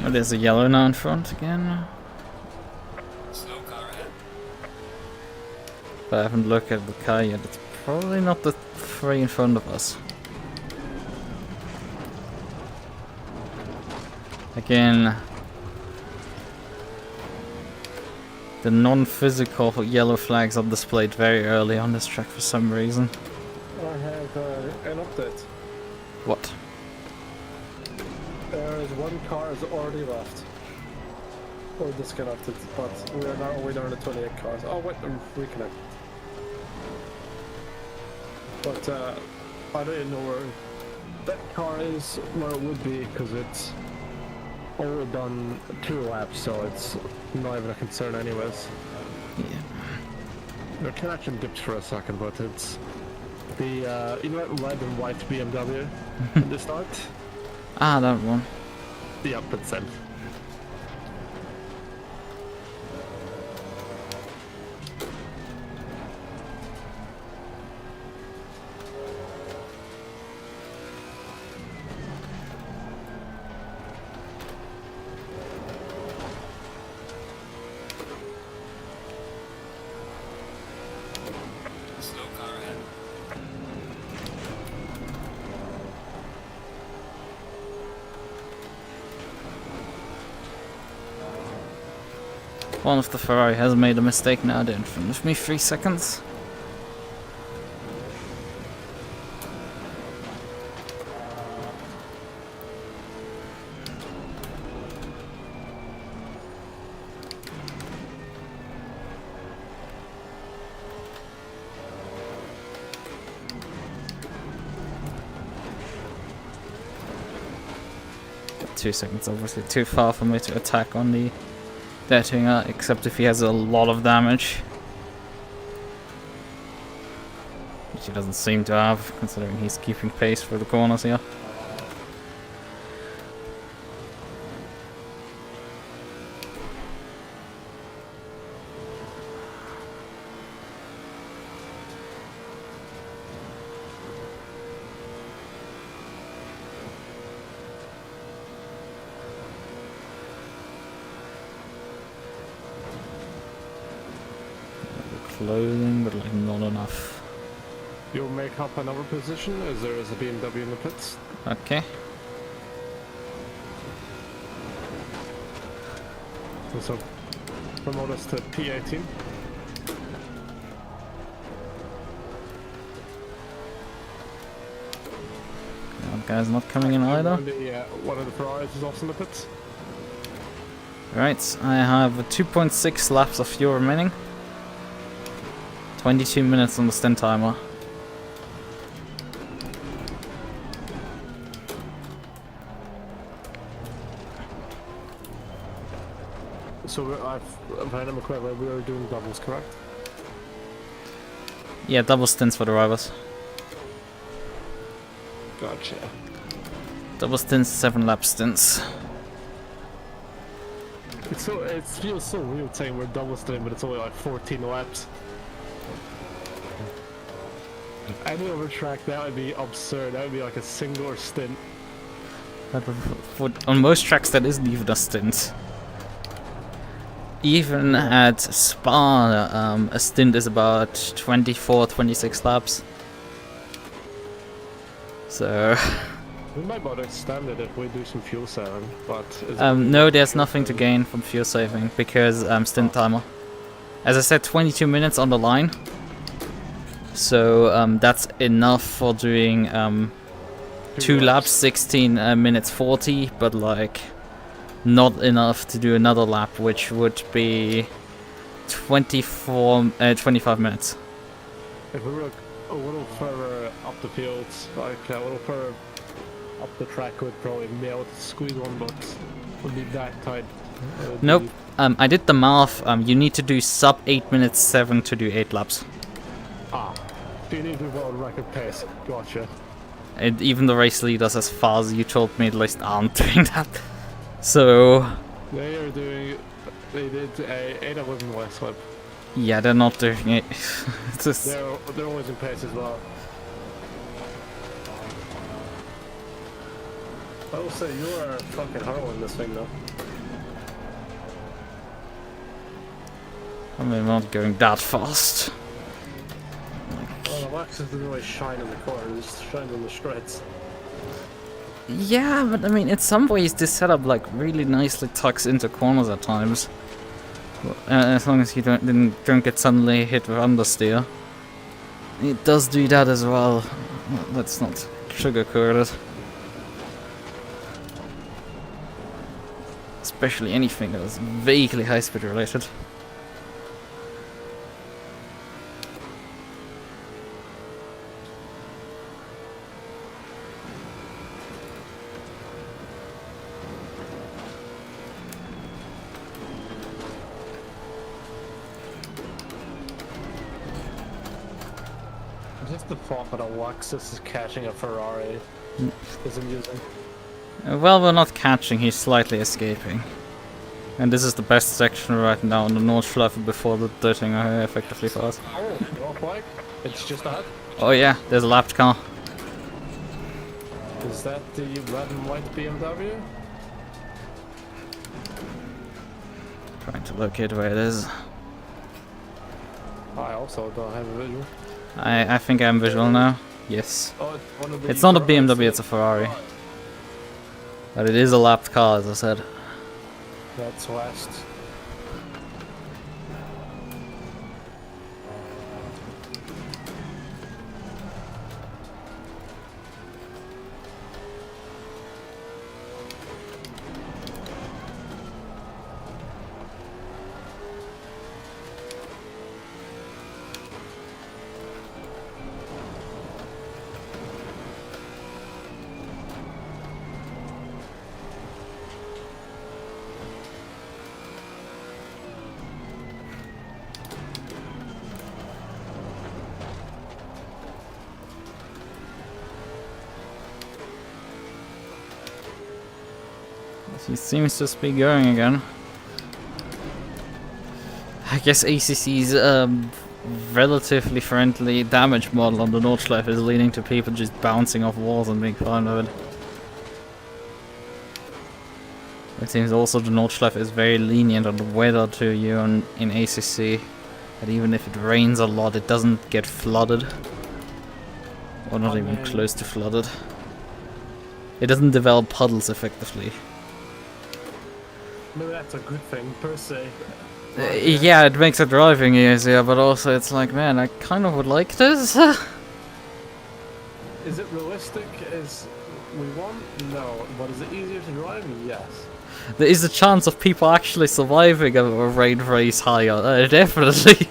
Oh, there's a yellow now in front again. Slow car ahead. But I haven't looked at the car yet. It's probably not the three in front of us. Again, the non-physical yellow flags are displayed very early on this track for some reason. have an update. What? There is one car has already left. Or disconnected, but we are now only down to 28 cars. Oh wait, they're reconnected. But I don't even know where that car is, where it would be, because it's only done 2 laps, so it's not even a concern anyways. Yeah. The connection dipped for a second, but it's the, you know that red and white BMW at the start? Ah, that one. Yep, it's them. Slow car ahead. One of the Ferrari has made a mistake now. They're in front of me 3 seconds. Got 2 seconds, obviously too far for me to attack on the Dettinger, except if he has a lot of damage. Which he doesn't seem to have, considering he's keeping pace for the corners here. Clothing, but like not enough. You'll make up another position as there is a BMW in the pits. Okay. So promote us to P18. That guy's not coming in either. One of the Ferraris is also in the pits. Right, I have 2.6 laps of fuel remaining. 22 minutes on the stint timer. So if I remember correctly, we are doing doubles, correct? Yeah, double stints for the drivers. Gotcha. Double stints, 7 lap stints. It feels so weird saying we're double stint, but it's only like 14 laps. Any other track, that would be absurd. That would be like a single stint. But on most tracks that isn't even a stint. Even at Spa, a stint is about 24-26 laps. So... We might want to extend it if we do some fuel saving, but... no, there's nothing to gain from fuel saving, because stint timer. As I said, 22 minutes on the line. So that's enough for doing 2 laps, 16 minutes 40, but like not enough to do another lap, which would be 25 minutes. If we were a little further up the fields, like a little further up the track, would probably be able to squeeze one, but would be that tight. Nope. I did the math. You need to do sub 8 minutes 7 to do 8 laps. Ah, so you need to go on record pace. Gotcha. And even the race leaders, as far as you told me, at least aren't doing that. So... They did a 8-11 west slip. Yeah, they're not doing it. It's just... They're always in pace as well. I will say, you are fucking hurling this thing though. I mean, I'm not going that fast. Well, the Lexus doesn't really shine in the corner, it just shines on the straights. Yeah, but I mean, in some ways this setup like really nicely tucks into corners at times. As long as you don't get suddenly hit with understeer. It does do that as well. let's not sugarcoat it. Especially anything that is vaguely high-speed related. Just the thought that a Lexus is catching a Ferrari is amusing. Well, we're not catching, he's slightly escaping. And this is the best section right now on the Nordschleife before the dirting effectively fast. Oh, your flag? It's just that? Oh yeah, there's a lapped car. Is that the red and white BMW? Trying to locate where it is. I also don't have a visual. I think I'm visual now. Yes. Oh, it's one of the It's not a Ferraris. BMW, it's a Ferrari. But it is a lapped car, as I said. That's west. He seems to be going again. I guess ACC's relatively friendly damage model on the Nordschleife is leading to people just bouncing off walls and being fine with it. It seems also the Nordschleife is very lenient on the weather to you in ACC. And even if it rains a lot, it doesn't get flooded. Or not even close to flooded. It doesn't develop puddles effectively. Maybe that's a good thing, per se. Yeah, it makes the driving easier, but also it's like, man, I kind of would like this. Is it realistic as we want? No. But is it easier to drive? Yes. There is a chance of people actually surviving a rain race higher, definitely.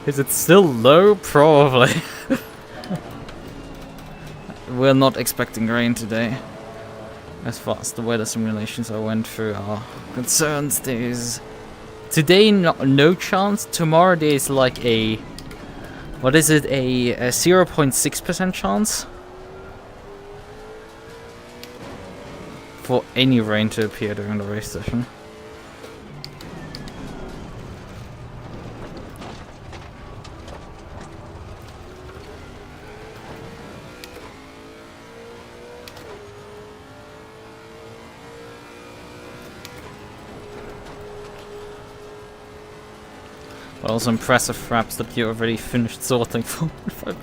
Is it still low? Probably. We're not expecting rain today. As far as the weather simulations I went through are concerned, there's today no chance. Tomorrow there's like a, what is it, a 0.6% chance for any rain to appear during the race session. But also impressive fraps that you already finished sorting 5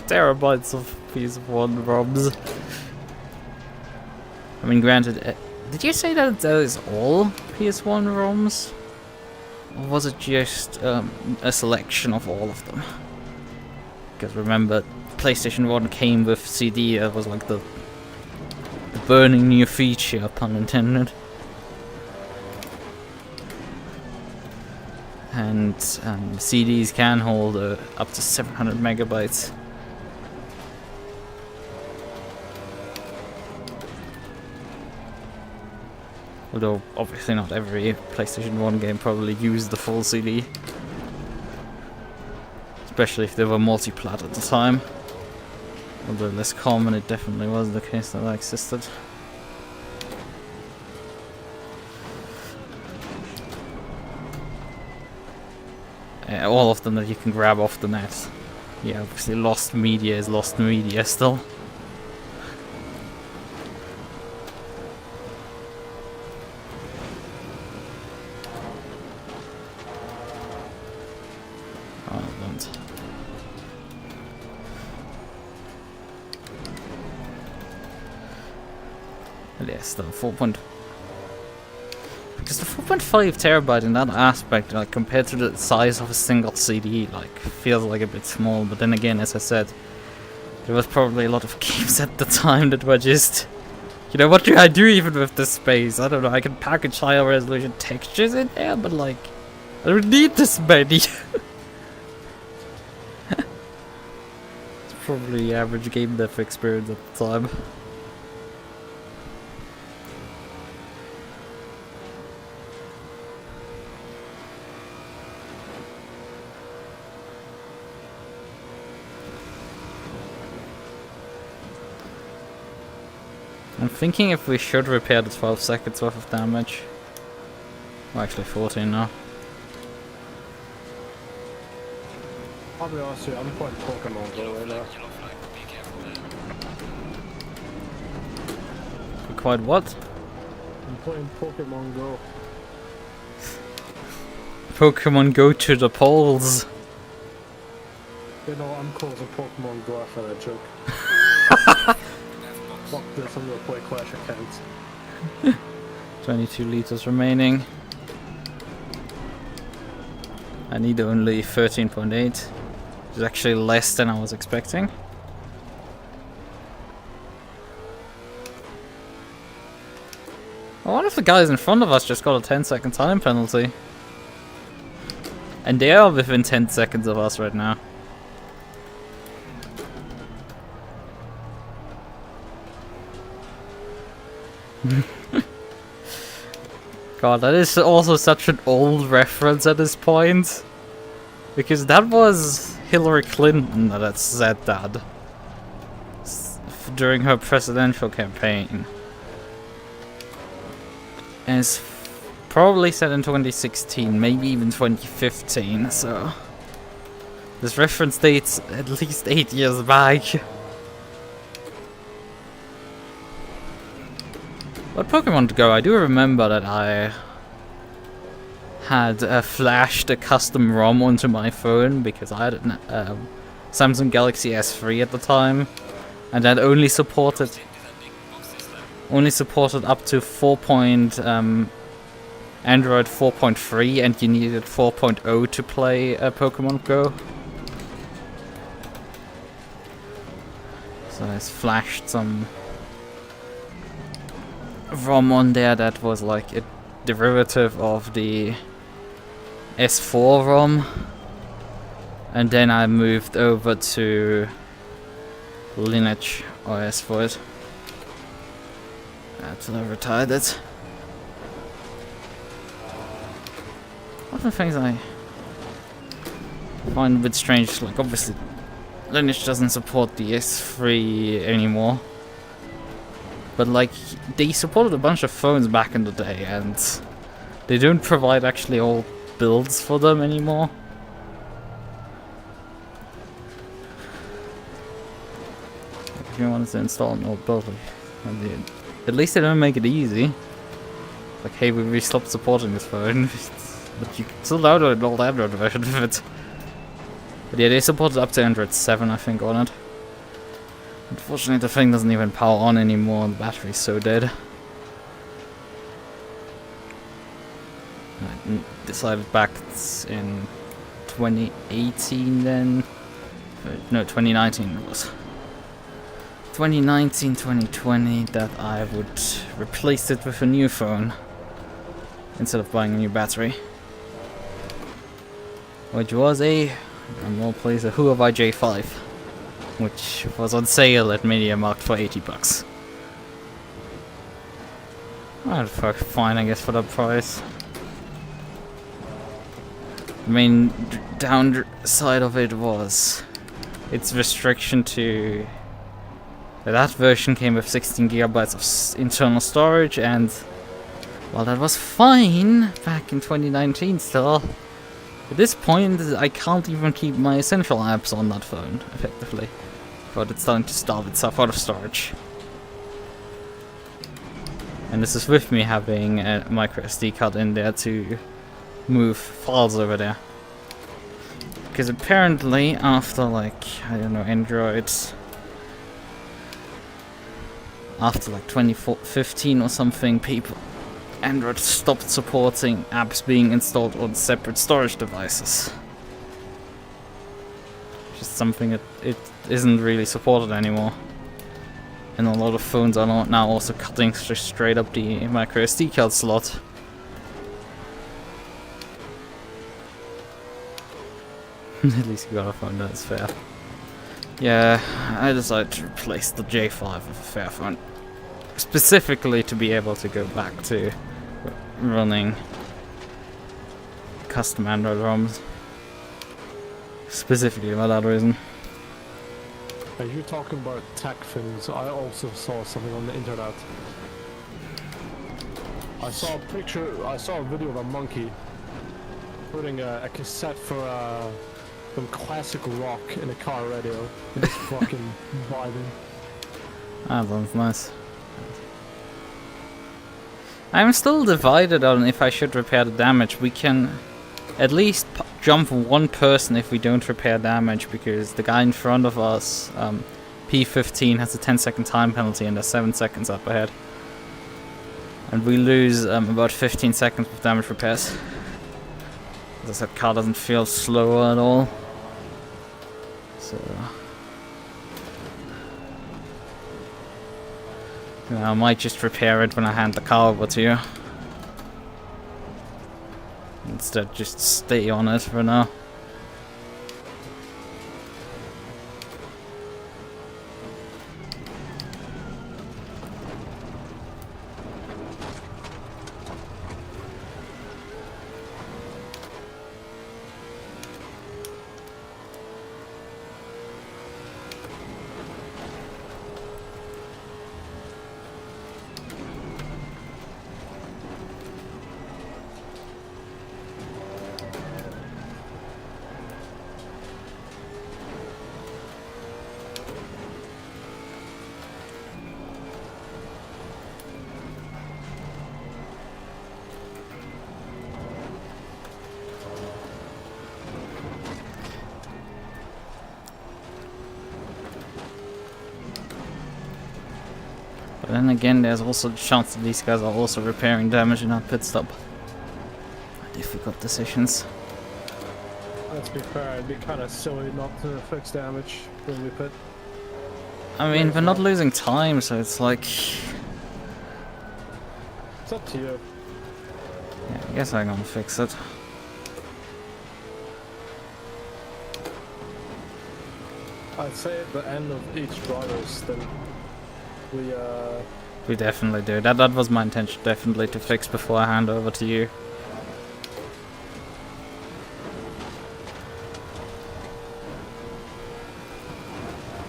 terabytes of PS1 ROMs. I mean, granted, did you say that is all PS1 ROMs? Or was it just a selection of all of them? Because remember, PlayStation 1 came with CD, that was like the burning new feature, pun intended. And CDs can hold up to 700 megabytes. Although obviously not every PlayStation 1 game probably used the full CD. Especially if they were multi-plat at the time. Although less common, it definitely was the case that that existed. All of them that you can grab off the net. Yeah, obviously lost media is lost media still. Oh, I don't. But yes, the 4. Because the 4.5 terabyte in that aspect, compared to the size of a single CD, feels like a bit small. But then again, as I said, There was probably a lot of games at the time that were just... You know, what do I do even with this space? I don't know, I can package higher resolution textures in there, but like... I don't need this many. It's probably average game dev experience at the time. I'm thinking if we should repair the 12 seconds worth of damage. Well, actually 14 now. I'll be honest with you, I'm playing Pokemon Go right now. Yellow flag, be careful there. Quite what? I'm playing Pokemon Go. Pokemon Go to the polls. You know, I'm causing Pokemon Go after that joke. Fuck this, I'm gonna play Clash of Clans. 22 liters remaining. I need only 13.8, which is actually less than I was expecting. Well, one of the guys in front of us just got a 10-second time penalty. And they are within 10 seconds of us right now. God, that is also such an old reference at this point. Because that was Hillary Clinton that had said that during her presidential campaign. And it's probably said in 2016, maybe even 2015, so... This reference dates at least 8 years back. But Pokemon Go, I do remember that I had flashed a custom ROM onto my phone because I had a Samsung Galaxy S3 at the time, and that only supported up to Android 4.3, and you needed 4.0 to play Pokemon Go. So I flashed some ROM on there that was like a derivative of the S4 ROM, and then I moved over to Lineage OS for it until I retired it. One of the things I find a bit strange, like obviously Lineage doesn't support the S3 anymore. But like, they supported a bunch of phones back in the day, and they don't provide actually all builds for them anymore. If you wanted to install an old build, at least they don't make it easy. Like, hey, we stopped supporting this phone, but you can still download an old Android version of it. But yeah, they supported up to Android 7, I think, on it. Unfortunately, the thing doesn't even power on anymore, and the battery's so dead. I decided back in 2018 then... No, 2019 it was. 2019, 2020 that I would replace it with a new phone instead of buying a new battery. Which was a more place, a Huawei J5. Which was on sale at MediaMarkt for 80 bucks. Well, fine, I guess, for that price. The main downside of it was its restriction to... That version came with 16 gigabytes of internal storage, and while that was fine back in 2019 still, at this point I can't even keep my essential apps on that phone, effectively. But it's starting to starve itself out of storage. And this is with me having a micro SD card in there to move files over there. Because apparently after like, I don't know, Androids, after like 2015 or something, Android stopped supporting apps being installed on separate storage devices. just something that it isn't really supported anymore. And a lot of phones are now also cutting just straight up the micro SD card slot. At least you got a phone that's fair. Yeah, I decided to replace the J5 with a Fairphone. Specifically to be able to go back to running custom Android ROMs. Specifically for that reason. Are you talking about tech things? I also saw something on the internet. I saw a video of a monkey putting a cassette for some classic rock in a car radio. It's fucking vibing. Ah, that's nice. I'm still divided on if I should repair the damage. We can at least jump one person if we don't repair damage, because the guy in front of us, P15, has a 10-second time penalty and they're 7 seconds up ahead. And we lose about 15 seconds with damage repairs. As I said, car doesn't feel slower at all. So I might just repair it when I hand the car over to you. Instead, just stay on it for now. But then again, there's also the chance that these guys are also repairing damage in our pit stop. Difficult decisions. Let's be fair, it'd be kind of silly not to fix damage when we pit. I mean, we're not losing time, so it's like... It's up to you. Yeah, I guess I'm gonna fix it. I'd say at the end of each drivers, then we definitely do. That was my intention, definitely to fix before I hand over to you.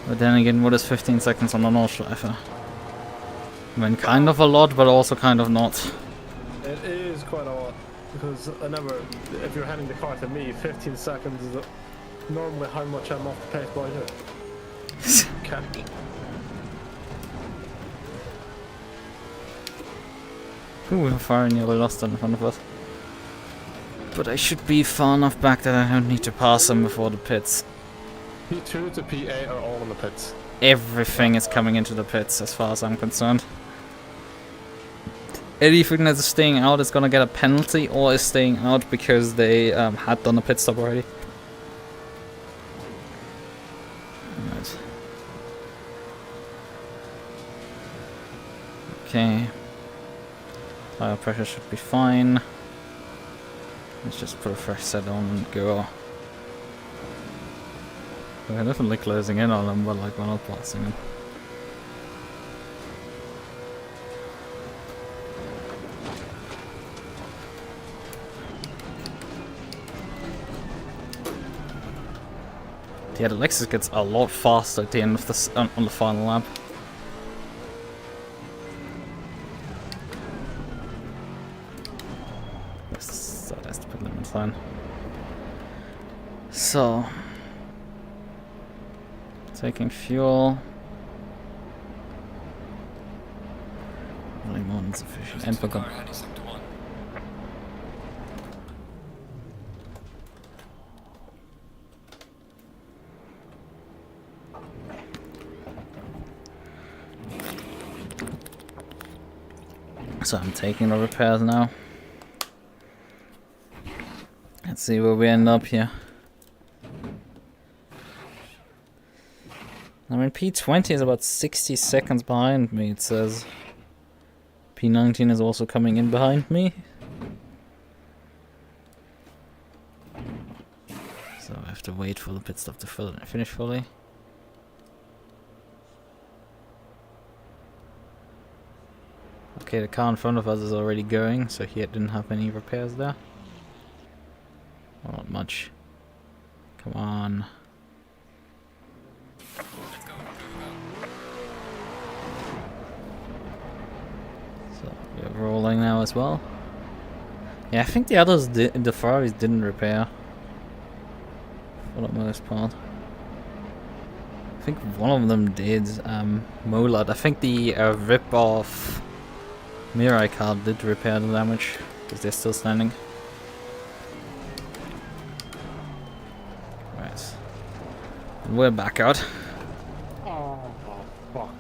But then again, what is 15 seconds on a Nordschleife? I mean, kind of a lot, but also kind of not. It is quite a lot, because I never, if you're handing the car to me, 15 seconds is normally how much I'm off the pace by here. Okay. Ooh, we're far nearly lost in front of us. But I should be far enough back that I don't need to pass them before the pits. P2 to P8 are all in the pits. Everything is coming into the pits as far as I'm concerned. Anything that's staying out is gonna get a penalty or is staying out because they had done a pit stop already. Right. Okay. Tire pressure should be fine. Let's just put a fresh set on and go. We're definitely closing in on them, but like we're not passing them. Yeah, the Lexus gets a lot faster at the end of the on the final lap. So that's the pit limit line. So. Taking fuel. Really more than sufficient. And we're gone. So I'm taking the repairs now. Let's see where we end up here. mean, P20 is about 60 seconds behind me, it says. P19 is also coming in behind me. So I have to wait for the pit stop to finish fully. Okay, the car in front of us is already going, so he didn't have any repairs there. Well, not much. Come on. So we're rolling now as well. Yeah, I think the others the Ferraris didn't repair. For the most part. I think one of them did, Molad. I think the rip-off Mirai car did repair the damage, because they're still standing. Right. We're back out. Oh, fuck.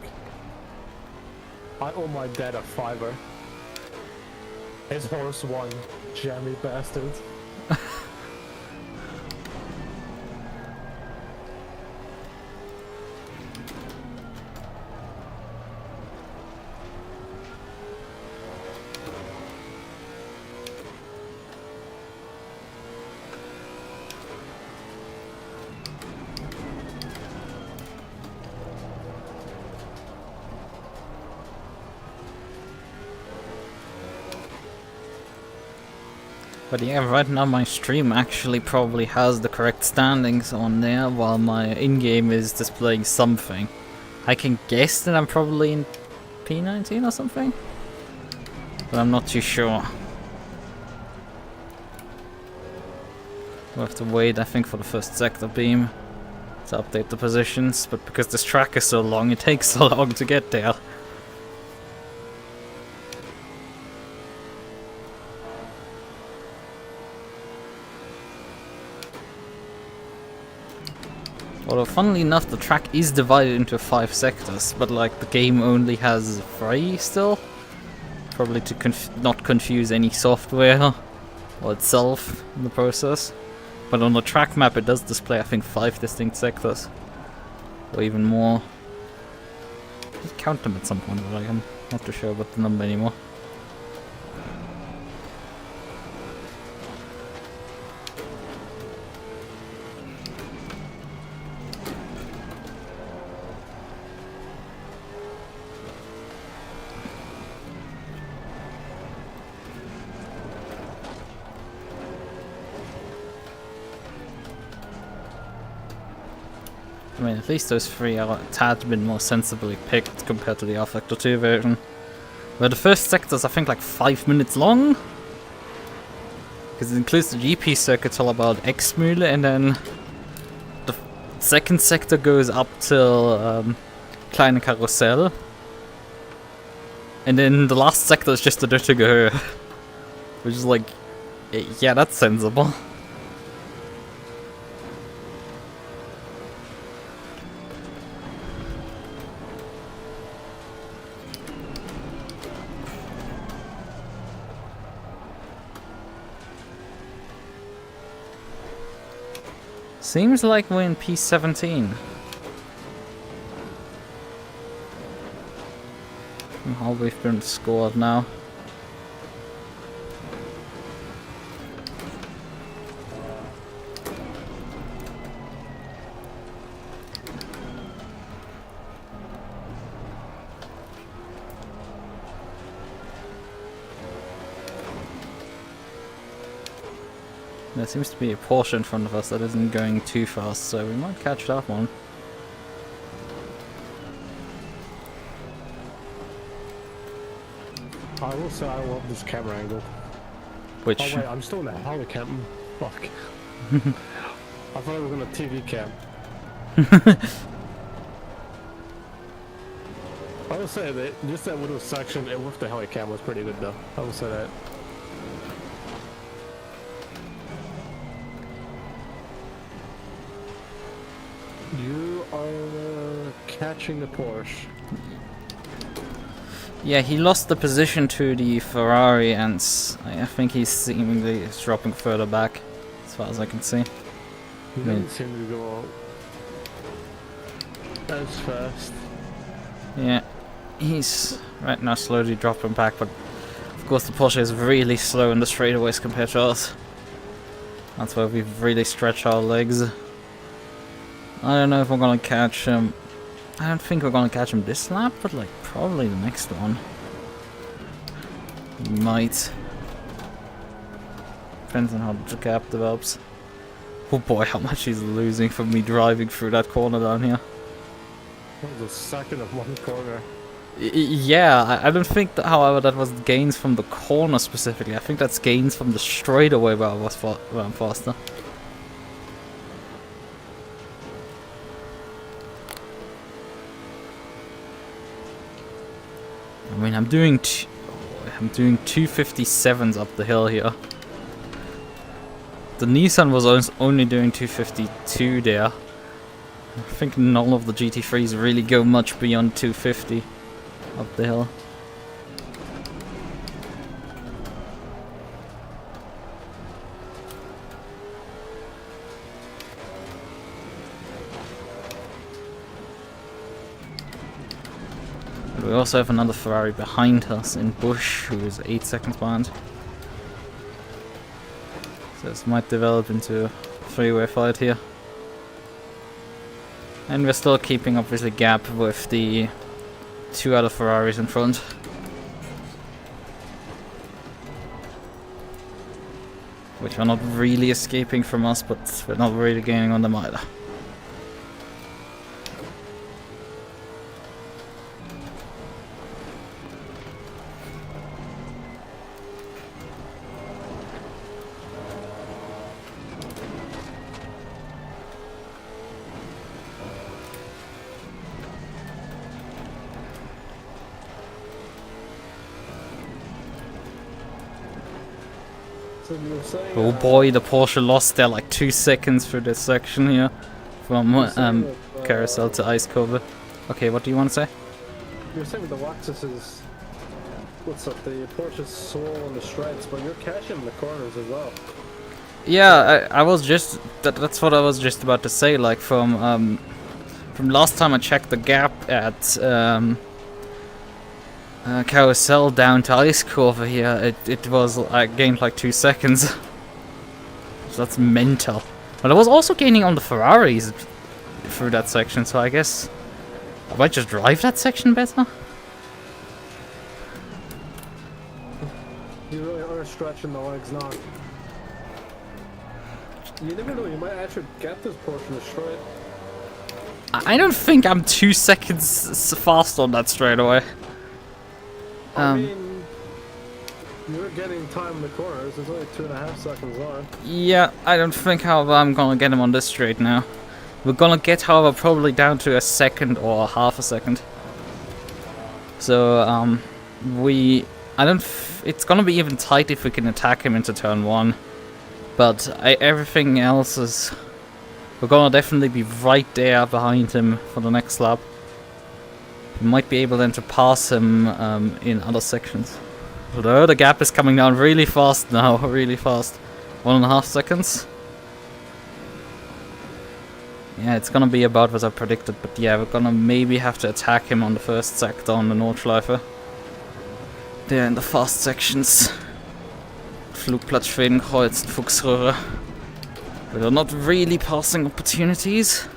I owe my dad a $5. His horse won, jammy bastard. But yeah, right now my stream actually probably has the correct standings on there, while my in-game is displaying something. I can guess that I'm probably in P19 or something, but I'm not too sure. We'll have to wait, I think, for the first sector beam to update the positions, but because this track is so long, it takes so long to get there. Although, funnily enough, the track is divided into 5 sectors, but like the game only has 3 still. Probably to not confuse any software or itself in the process. But on the track map it does display, I think, 5 distinct sectors. Or even more. I could count them at some point, but I'm not too sure about the number anymore. I mean, at least those 3 are a tad bit more sensibly picked compared to the R-Factor 2 version. Where the first sector is, I think, like 5 minutes long. Because it includes the GP circuit all about X-Mühle, and then the second sector goes up till Kleine Karussell. And then the last sector is just the Döttinger, which is like, yeah, that's sensible. Seems like we're in P17. From how we've been scored now. There seems to be a Porsche in front of us that isn't going too fast, so we might catch that one. I will say I love this camera angle. Which? Oh wait, I'm still in the heli cam. Fuck. I thought I was in a TV cam. I will say that just that little section with the heli cam was pretty good though. I will say that. You are catching the Porsche. Yeah, he lost the position to the Ferrari, and I think he's seemingly dropping further back, as far as I can see. He doesn't seem to go That's fast. Yeah, he's right now slowly dropping back, but of course the Porsche is really slow in the straightaways compared to us. That's why we've really stretched our legs. I don't know if we're gonna catch him. I don't think we're gonna catch him this lap, but like probably the next one. We might. Depends on how the gap develops. Oh boy, how much he's losing from me driving through that corner down here. That was a second of one corner. Yeah, I don't think, however, that was gains from the corner specifically. I think that's gains from the straightaway where I'm faster. I mean, I'm doing 257s up the hill here. The Nissan was only doing 252 there. I think none of the GT3s really go much beyond 250 up the hill. But we also have another Ferrari behind us in Bush, who is 8 seconds behind. So this might develop into a three-way fight here. And we're still keeping obviously gap with the two other Ferraris in front. Which are not really escaping from us, but we're not really gaining on them either. So you were saying, Oh boy, the Porsche lost there like 2 seconds for this section here. From carousel to ice cover. Okay, what do you want to say? You were saying with the Lexus is... What's up, the Porsche's slow on the straights, but you're catching the corners as well. Yeah, I was just... That's what I was just about to say, like from last time I checked the gap at carousel down to ice cover here, it was I gained like 2 seconds. So that's mental. But I was also gaining on the Ferraris through that section, so I guess I might just drive that section better. You really are stretching the legs now. You never know, you might actually get this Porsche straight. I don't think I'm 2 seconds fast on that straight away. I mean, you're getting time in the corners. There's only 2.5 seconds on. Yeah, I don't think, however, I'm gonna get him on this straight now. We're gonna get, however, probably down to a second or half a second. So, it's gonna be even tight if we can attack him into turn 1. But everything else is... We're gonna definitely be right there behind him for the next lap. We might be able then to pass him in other sections. Although the gap is coming down really fast now, really fast. 1.5 seconds. Yeah, it's gonna be about what I predicted, but yeah, we're gonna maybe have to attack him on the first sector on the Nordschleife. There in the fast sections. Flugplatz Schwedenkreuz and Fuchsröhre. But they're not really passing opportunities.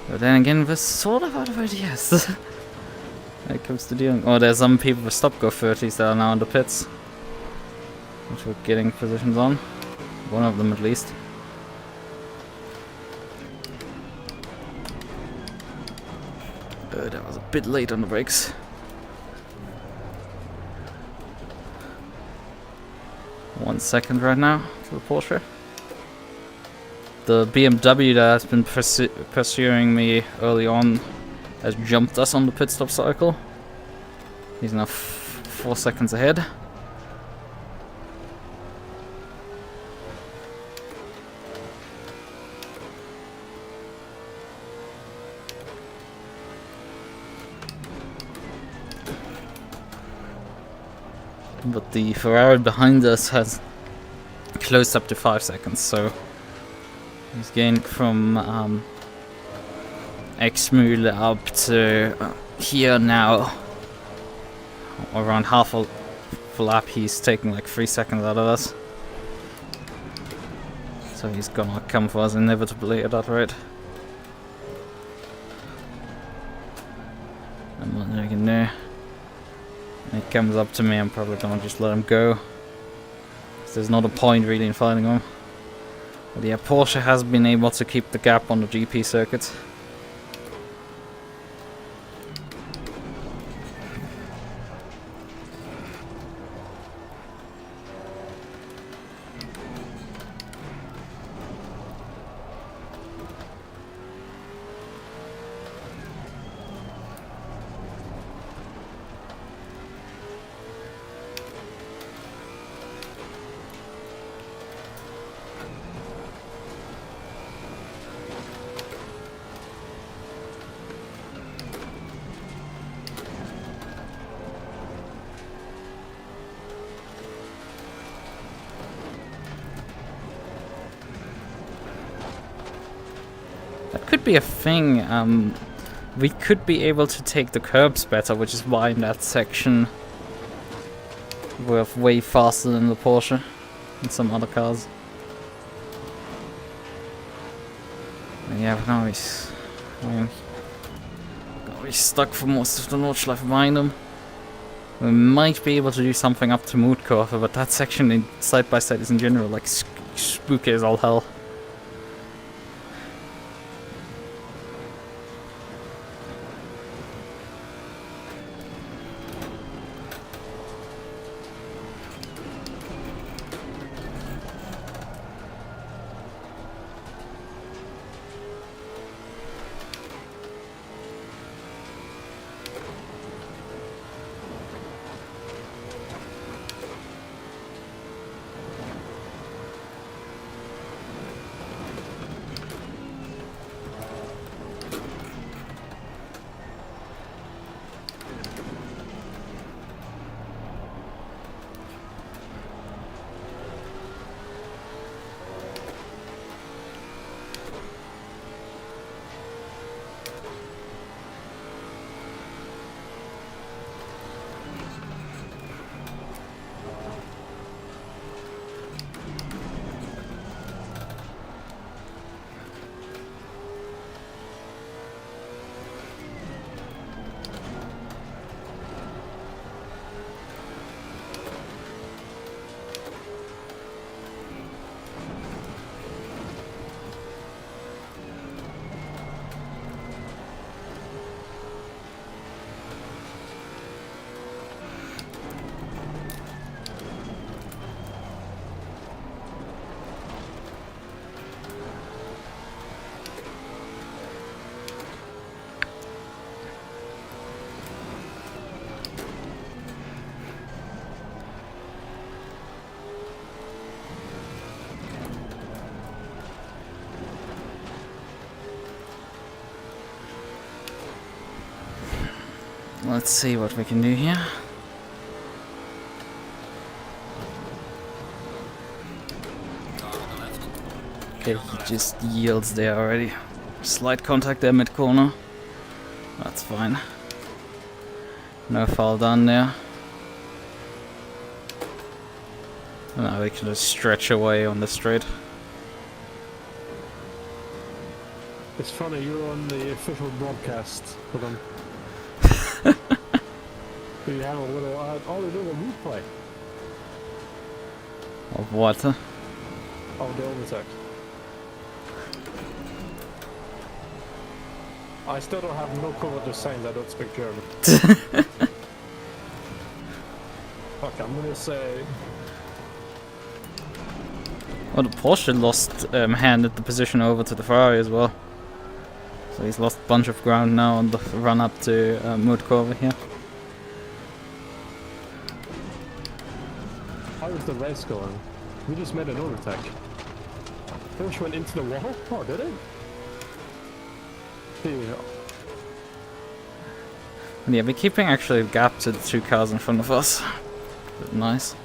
But then again, we're sort of out of ideas. When it comes to dealing. Oh, there's some people with stop-go 30s that are now in the pits. Which we're getting positions on. One of them at least. That was a bit late on the brakes. One second right now to the Porsche. The BMW that has been pursuing me early on has jumped us on the pit stop cycle. He's now 4 seconds ahead. But the Ferrari behind us has closed up to 5 seconds, so he's gained from X-Mule up to here now. Around half a lap, he's taking like 3 seconds out of us. So he's gonna come for us inevitably at that rate. And what I can do. When he comes up to me, I'm probably gonna just let him go. There's not a point really in fighting him. But yeah, Porsche has been able to keep the gap on the GP circuit. That could be a thing. We could be able to take the curbs better, which is why in that section we're way faster than the Porsche and some other cars. But yeah, but now he's stuck for most of the Nordschleife behind him. We might be able to do something up to Moodkurve, but that section in side by side is in general like spooky as all hell. Let's see what we can do here. Okay, he just yields there already. Slight contact there mid corner. That's fine. No foul done there. Now we can just stretch away on the straight. It's funny, you're on the official broadcast for them. You have a little, oh, they're doing a replay. Of what? Of the overtake. I still don't have no clue what they're saying, I don't speak German. Fuck, I'm gonna say... Well, the Porsche lost, handed the position over to the Ferrari as well. So he's lost a bunch of ground now on the run up to Moodkurve here. How is the race going? We just made an overtake. Porsche went into the wall? Oh, did it? Yeah. Yeah, we're keeping actually a gap to the two cars in front of us. But nice.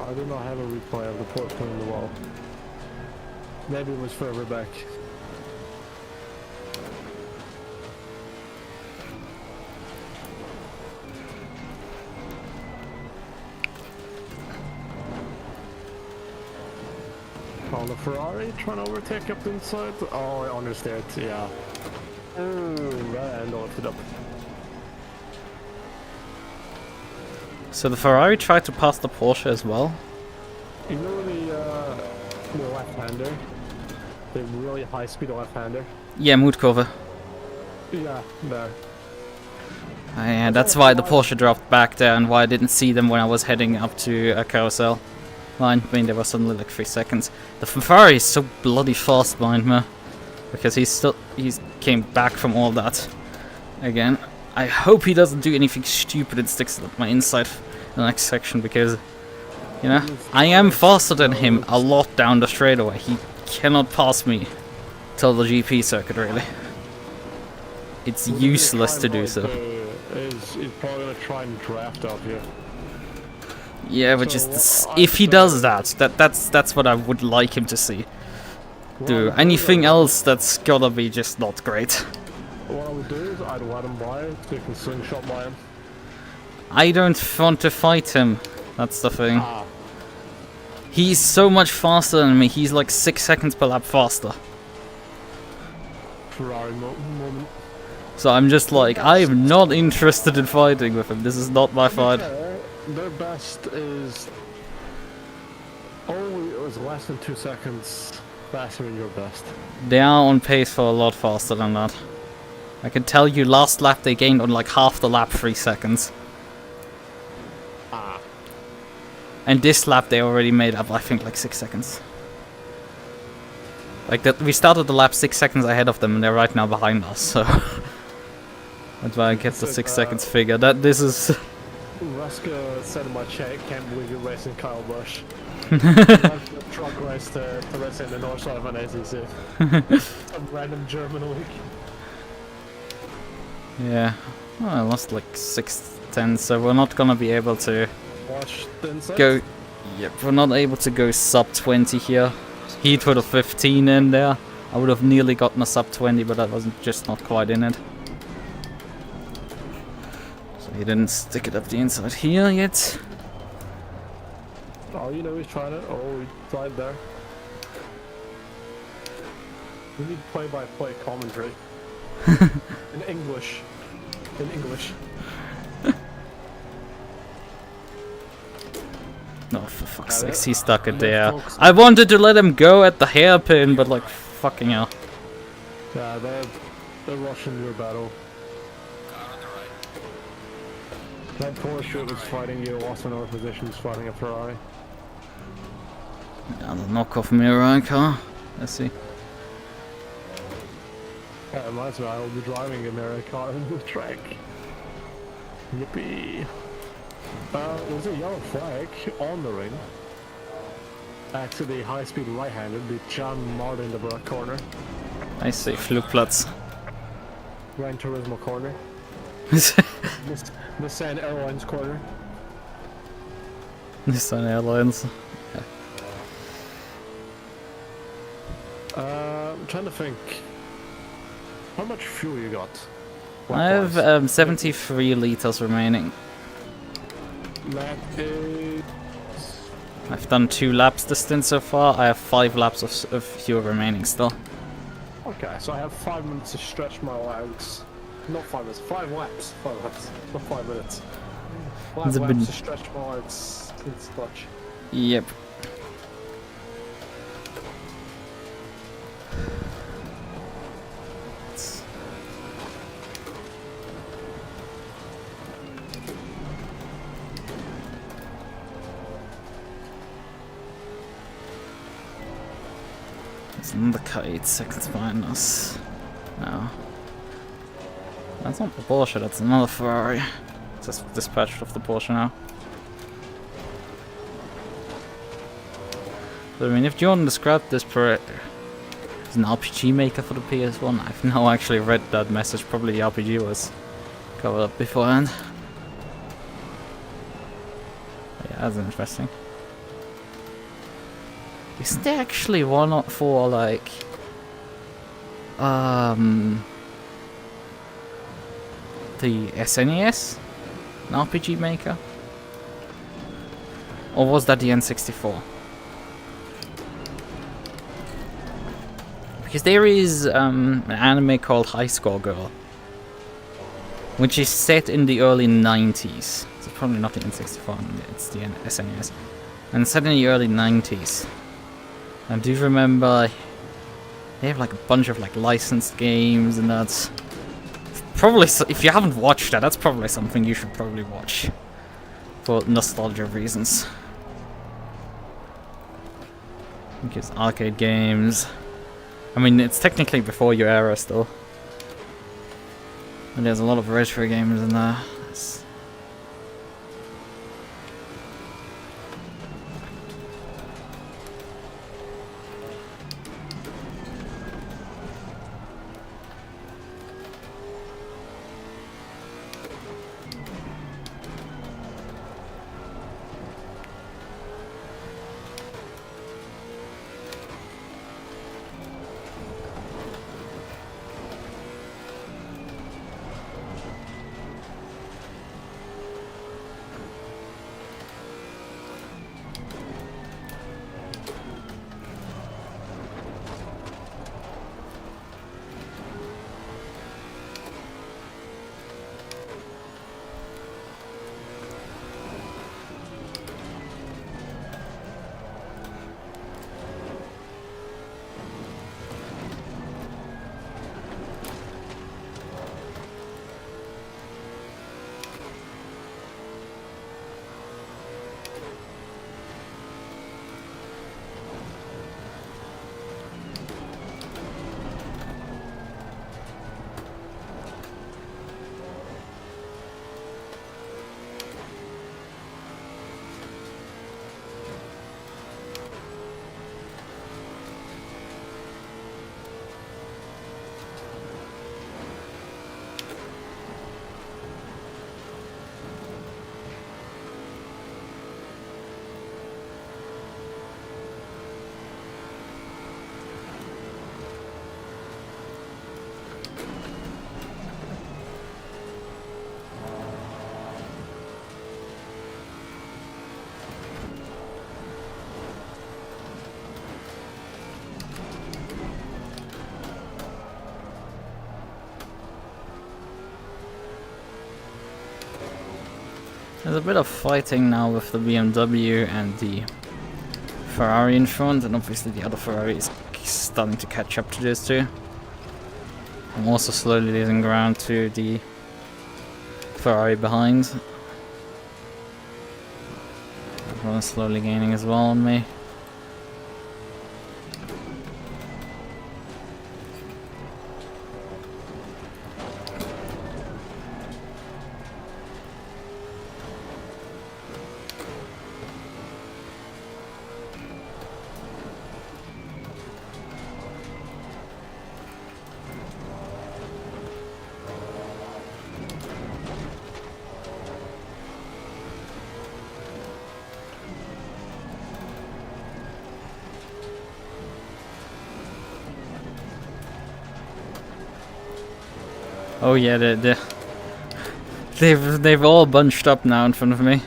I do not have a replay of the Porsche going in the wall. Maybe it was further back. Oh, the Ferrari trying to overtake up the inside. Oh, I understand. Yeah. Oh, that end lifted up. So the Ferrari tried to pass the Porsche as well? You know the left-hander? The really high-speed left-hander? Yeah, mood cover. Yeah, there. Yeah, that's why the Porsche dropped back there and why I didn't see them when I was heading up to a carousel. Mind me, there was only like 3 seconds. The Ferrari is so bloody fast, mind me. Because he's came back from all that again. I hope he doesn't do anything stupid and sticks to my inside in the next section because, you know, I am faster than him a lot down the straightaway. He cannot pass me till the GP circuit, really. It's useless to do so. He's probably gonna try and draft up here. Yeah, but just if he does that's what I would like him to see. Do anything else that's gotta be just not great. What I would do is I'd let him by it so you can slingshot by him. I don't want to fight him. That's the thing. He's so much faster than me. He's like 6 seconds per lap faster. Ferrari moment. So I'm just like, I'm not interested in fighting with him. This is not my fight. Their best is... Oh, it was less than 2 seconds faster than your best. They are on pace for a lot faster than that. I can tell you last lap they gained on like half the lap 3 seconds. And this lap they already made up, I think, like 6 seconds. Like that, we started the lap 6 seconds ahead of them and they're right now behind us, so... That's why I get the 6 seconds figure. That this is... Ruska said in my chat, can't believe you're racing Kyle Busch. Truck race to race in the Nordschleife on ACC. Some random German league. Yeah. Well, I lost like 6-10, so we're not gonna be able to go... Yep, we're not able to go sub 20 here. He'd put a 15 in there. I would have nearly gotten a sub 20, but I wasn't just not quite in it. So he didn't stick it up the inside here yet. Oh, you know he's trying it. Oh, he tried there. We need play-by-play commentary. In English. In English. No, for fuck's sake, he stuck it there. I wanted to let him go at the hairpin, but like, fucking hell. Yeah, they're rushing your battle. That Porsche was fighting you, lost in our positions, fighting a Ferrari. Yeah, the knockoff Mirai car. Let's see. That reminds me, I will be driving a Mirai car on the track. Yippee. There's a yellow flag on the ring. Actually, high-speed right-handed, the John Martin the Brook corner. I see, Flugplatz. Gran Turismo corner. Nissan Airlines corner. Nissan Airlines. I'm trying to think. How much fuel you got? I have 73 liters remaining. That is... I've done 2 laps this stint so far. I have 5 laps of fuel remaining still. Okay, so I have 5 minutes to stretch my legs. Not 5 minutes, 5 laps. 5 laps, not 5 minutes. 5 laps to stretch my legs in stretch. Yep. There's another car 8 seconds behind us. No. That's not the Porsche, that's another Ferrari. Just dispatched off the Porsche now. But I mean, if Jordan described this as an RPG maker for the PS1, I've now actually read that message. Probably the RPG was covered up beforehand. But yeah, that's interesting. Isn't there actually one for like the SNES? An RPG maker? Or was that the N64? Because there is an anime called High Score Girl, which is set in the early 90s. It's probably not the N64, it's the SNES. And set in the early 90s. I do remember they have like a bunch of like licensed games, and that's probably, if you haven't watched that, that's probably something you should probably watch for nostalgia reasons. Because arcade games, I mean, it's technically before your era still, and there's a lot of retro games in there. There's a bit of fighting now with the BMW and the Ferrari in front, and obviously the other Ferrari is starting to catch up to this too. I'm also slowly losing ground to the Ferrari behind. Everyone's slowly gaining as well on me. Oh yeah, they've all bunched up now in front of me.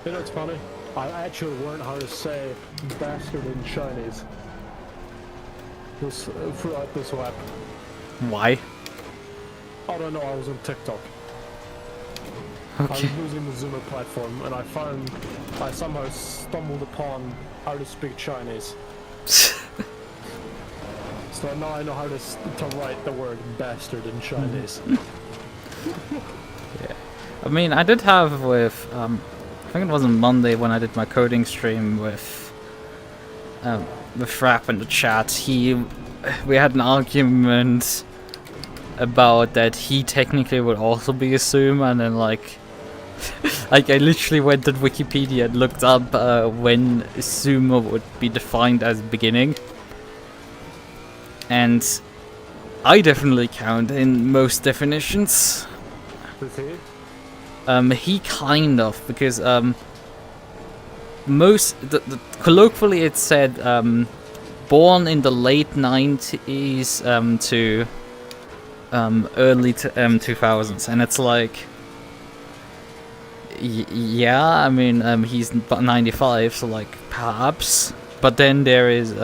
You know, it's funny. I actually learned how to say bastard in Chinese throughout this web. Why? I don't know. I was on TikTok. Okay. I was using the Zoomer platform, and I somehow stumbled upon how to speak Chinese. So now I know how to write the word bastard in Chinese. Yeah. I mean, I did have with, I think it was on Monday when I did my coding stream with Frap in the chat. We had an argument about that he technically would also be a Zoom, and then like I literally went to Wikipedia and looked up when Zoomer would be defined as beginning. And I definitely count in most definitions. Does he? He kind of, because colloquially it's said born in the late 90s to early 2000s, and it's like, yeah, I mean, he's 95, so like perhaps, but then there is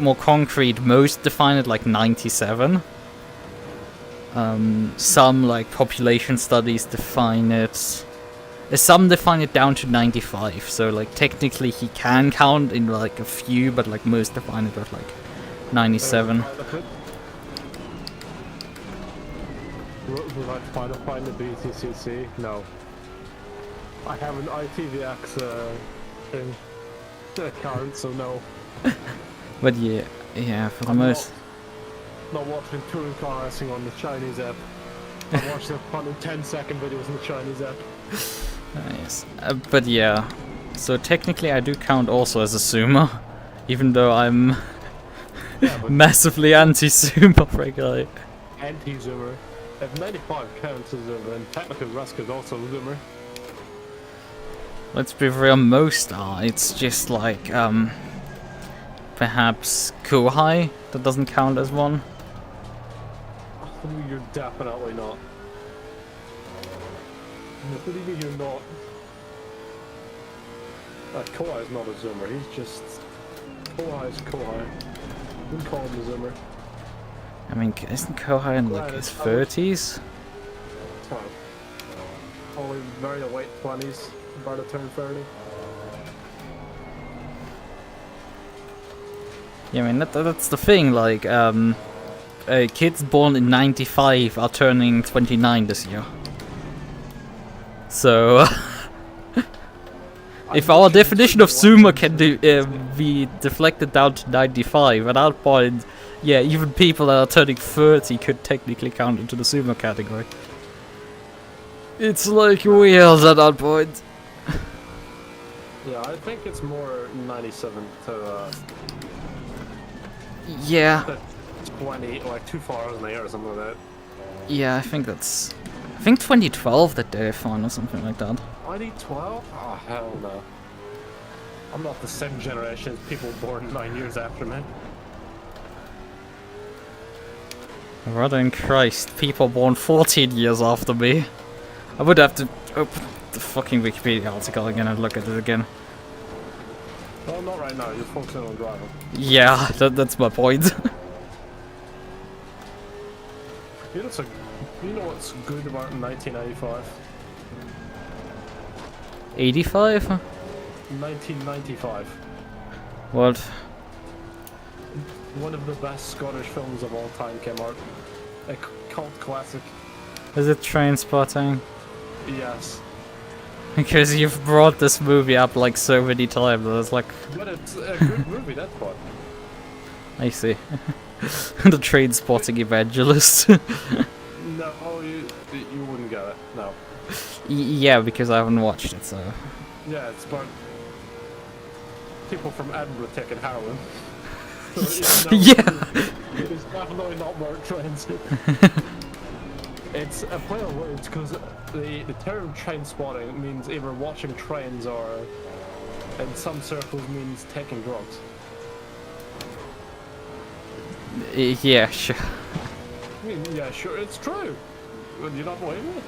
more concrete, most define it like 97. Some like population studies define it. Some define it down to 95, so like technically he can count in like a few, but like most define it as like 97. Would I find the BTCC? No. I have an ITVX thing account, so no. But yeah, for the most. Not watching touring car racing on the Chinese app. I watched the 10-second videos on the Chinese app. Yes, but yeah. So technically, I do count also as a zoomer, even though I'm massively anti-zoomer regularly. Anti-zoomer. If 95 counts as zoomer, then technically Rusk is also a zoomer. Let's be real, most are. It's just like perhaps Kohai that doesn't count as one. You're definitely not. What do you mean you're not? Kohai is not a zoomer, he's just... Kohai is Kohai. Wouldn't call him a zoomer. I mean, isn't Kohai in like his 30s? Oh. Only very late 20s, about to turn 30. Yeah, I mean, that's the thing, like, kids born in 95 are turning 29 this year. So, if our definition of zoomer can be deflected down to 95, at that point, yeah, even people that are turning 30 could technically count into the zoomer category. It's like wheels at that point. Yeah, I think it's more 97 to yeah. 20, like 2 far in the air or something like that. Yeah, I think 2012 that they found or something like that. 2012? Oh, hell no. I'm not the same generation as people born 9 years after me. Rather in Christ, people born 14 years after me. I would have to open the fucking Wikipedia article again and look at it again. Well, not right now, you're focusing on driving. Yeah, that's my point. You know what's good about 1995? 85? 1995. What? One of the best Scottish films of all time came out. A cult classic. Is it Trainspotting? Yes. Because you've brought this movie up like so many times, I was like... But it's a good movie, that's what. I see. The Trainspotting evangelist. No, you wouldn't get it, no. Yeah, because I haven't watched it, so... Yeah, it's about people from Edinburgh taking heroin. So, yeah! It's definitely not about trains. It's a play on words because the term train spotting means either watching trains or, in some circles, means taking drugs. Yeah, sure. I mean, yeah, sure, it's true. Would you not believe me?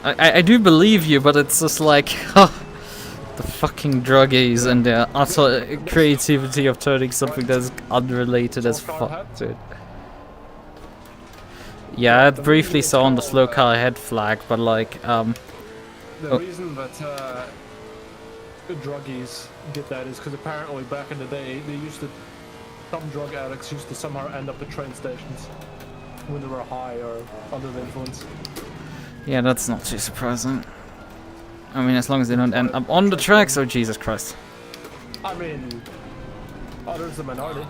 I do believe you, but it's just like, the fucking druggies and their utter creativity of turning something that's unrelated as fuck to it. Yeah, I briefly saw on the slow car ahead flag, but like, The reason that the druggies get that is because apparently back in the day, some drug addicts used to somehow end up at train stations when they were high or under the influence. Yeah, that's not too surprising. I mean, as long as they don't end up on the tracks, oh Jesus Christ. I mean, there's the minority.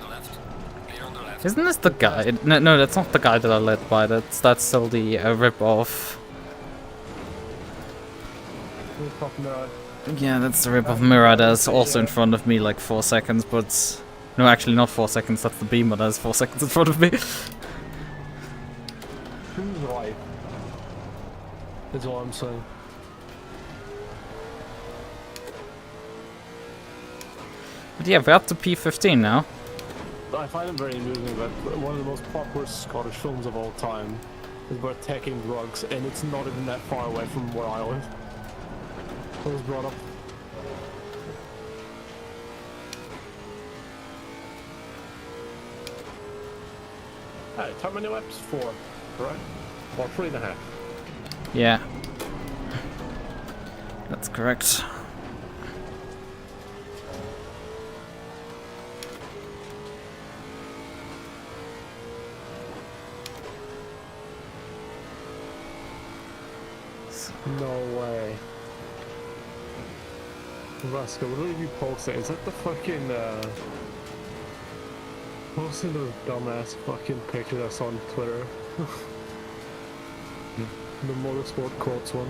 Isn't this the guy? No, that's not the guy that I led by. That's still the rip-off. Yeah, that's the rip-off mirror that's also in front of me like 4 seconds, but... No, actually not 4 seconds, that's the Beamer that's 4 seconds in front of me. Who's right? That's all I'm saying. Yeah, we're up to P15 now. I find it very amusing that one of the most popular Scottish films of all time is about taking drugs, and it's not even that far away from where I live. I was brought up. Alright, how many laps? 4, right? Or 3.5. Yeah. That's correct. No way. Rascal, what are you posting? Is that the fucking, posting those dumbass fucking pictures I saw on Twitter? The motorsport quotes one.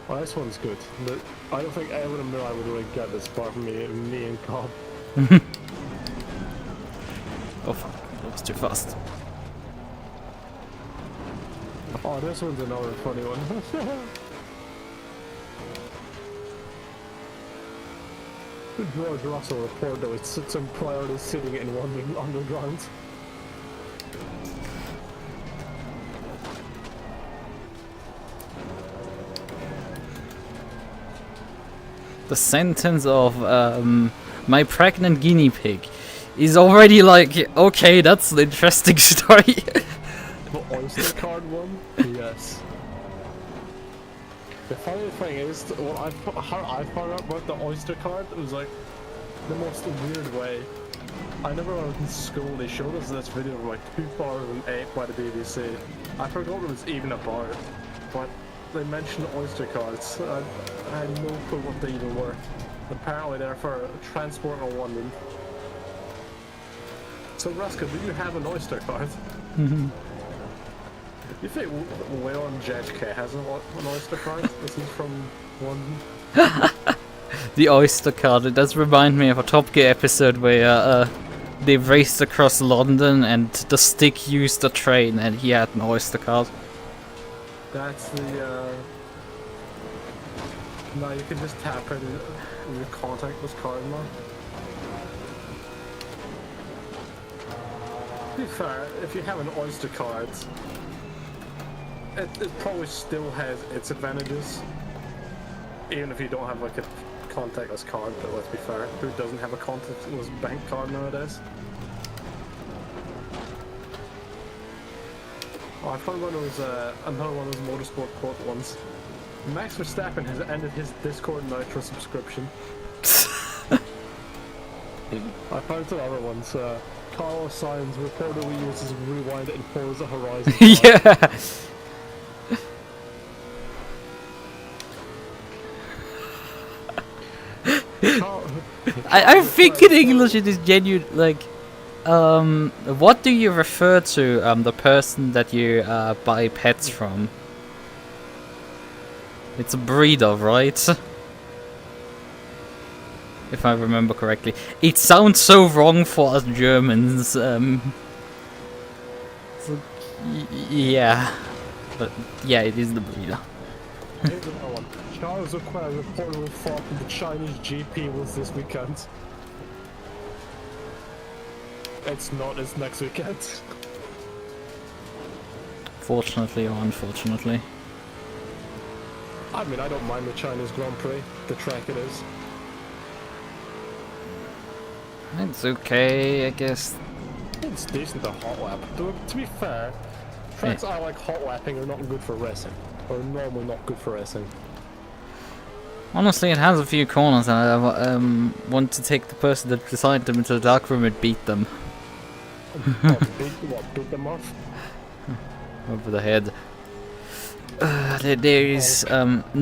Oh, this one's good. But I don't think anyone in Mirai would really get this apart from me and Cobb. Oh fuck, that was too fast. Oh, this one's another funny one. George Russell reported that with some priorities sitting in London Underground. The sentence of my pregnant guinea pig is already like, okay, that's an interesting story. The Oyster card one? Yes. The funny thing is, how I found out about the Oyster card, it was like the most weird way. I remember when I was in school, they showed us this video from like 2008 by the BBC. I forgot what it was even about, but they mentioned Oyster cards. I had no clue what they even were. Apparently they're for transport in London. So Raska, do you have an Oyster card? You think Leon JHK has an Oyster card? Is he from London? The Oyster card, it does remind me of a Top Gear episode where they raced across London and the stick used a train and he had an Oyster card. That's the, no, you can just tap it in your contactless card now. To be fair, if you have an Oyster card, it probably still has its advantages. Even if you don't have like a contactless card, but let's be fair, who doesn't have a contactless bank card nowadays? Oh, I found one of those, another one of those motorsport quote ones. Max Verstappen has ended his Discord Nitro subscription. I found some other ones. Carlos Sainz reportedly uses Rewind in Forza Horizon. Yeah! I think in English it is genuine, like, what do you refer to the person that you buy pets from? It's a breeder, right? If I remember correctly. It sounds so wrong for us Germans. So, yeah. But yeah, it is the breeder. Here's another one. Charles Leclerc reportedly fought in the Chinese GP was this weekend. It's not, it's next weekend. Fortunately or unfortunately. I mean, I don't mind the Chinese Grand Prix, the track it is. It's okay, I guess. It's decent to hot lap. To be fair, tracks I like hot lapping are not good for racing. Or normally not good for racing. Honestly, it has a few corners and I want to take the person that designed them into the dark room and beat them. Beat them off? Over the head. There is,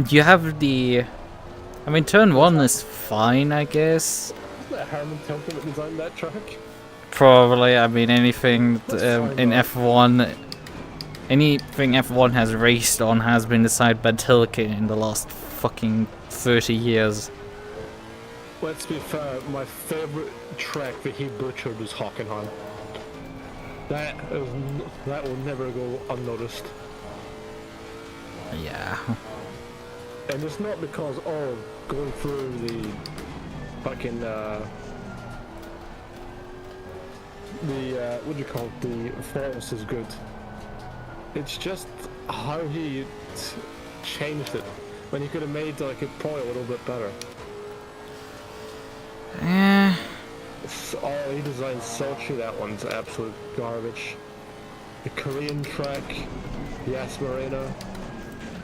you have the... I mean, turn 1 is fine, I guess. Isn't that Herman Tilton that designed that track? Probably, I mean, anything in F1... Anything F1 has raced on has been designed by Tilken in the last fucking 30 years. Let's be fair, my favorite track that he butchered was Hockenheim. That will never go unnoticed. Yeah. And it's not because, oh, going through the fucking, what do you call it, the forest is good. It's just how he changed it, when he could have made like it probably a little bit better. Eh. Oh, he designed Sochi, that one's absolute garbage. The Korean track, Yas Marina.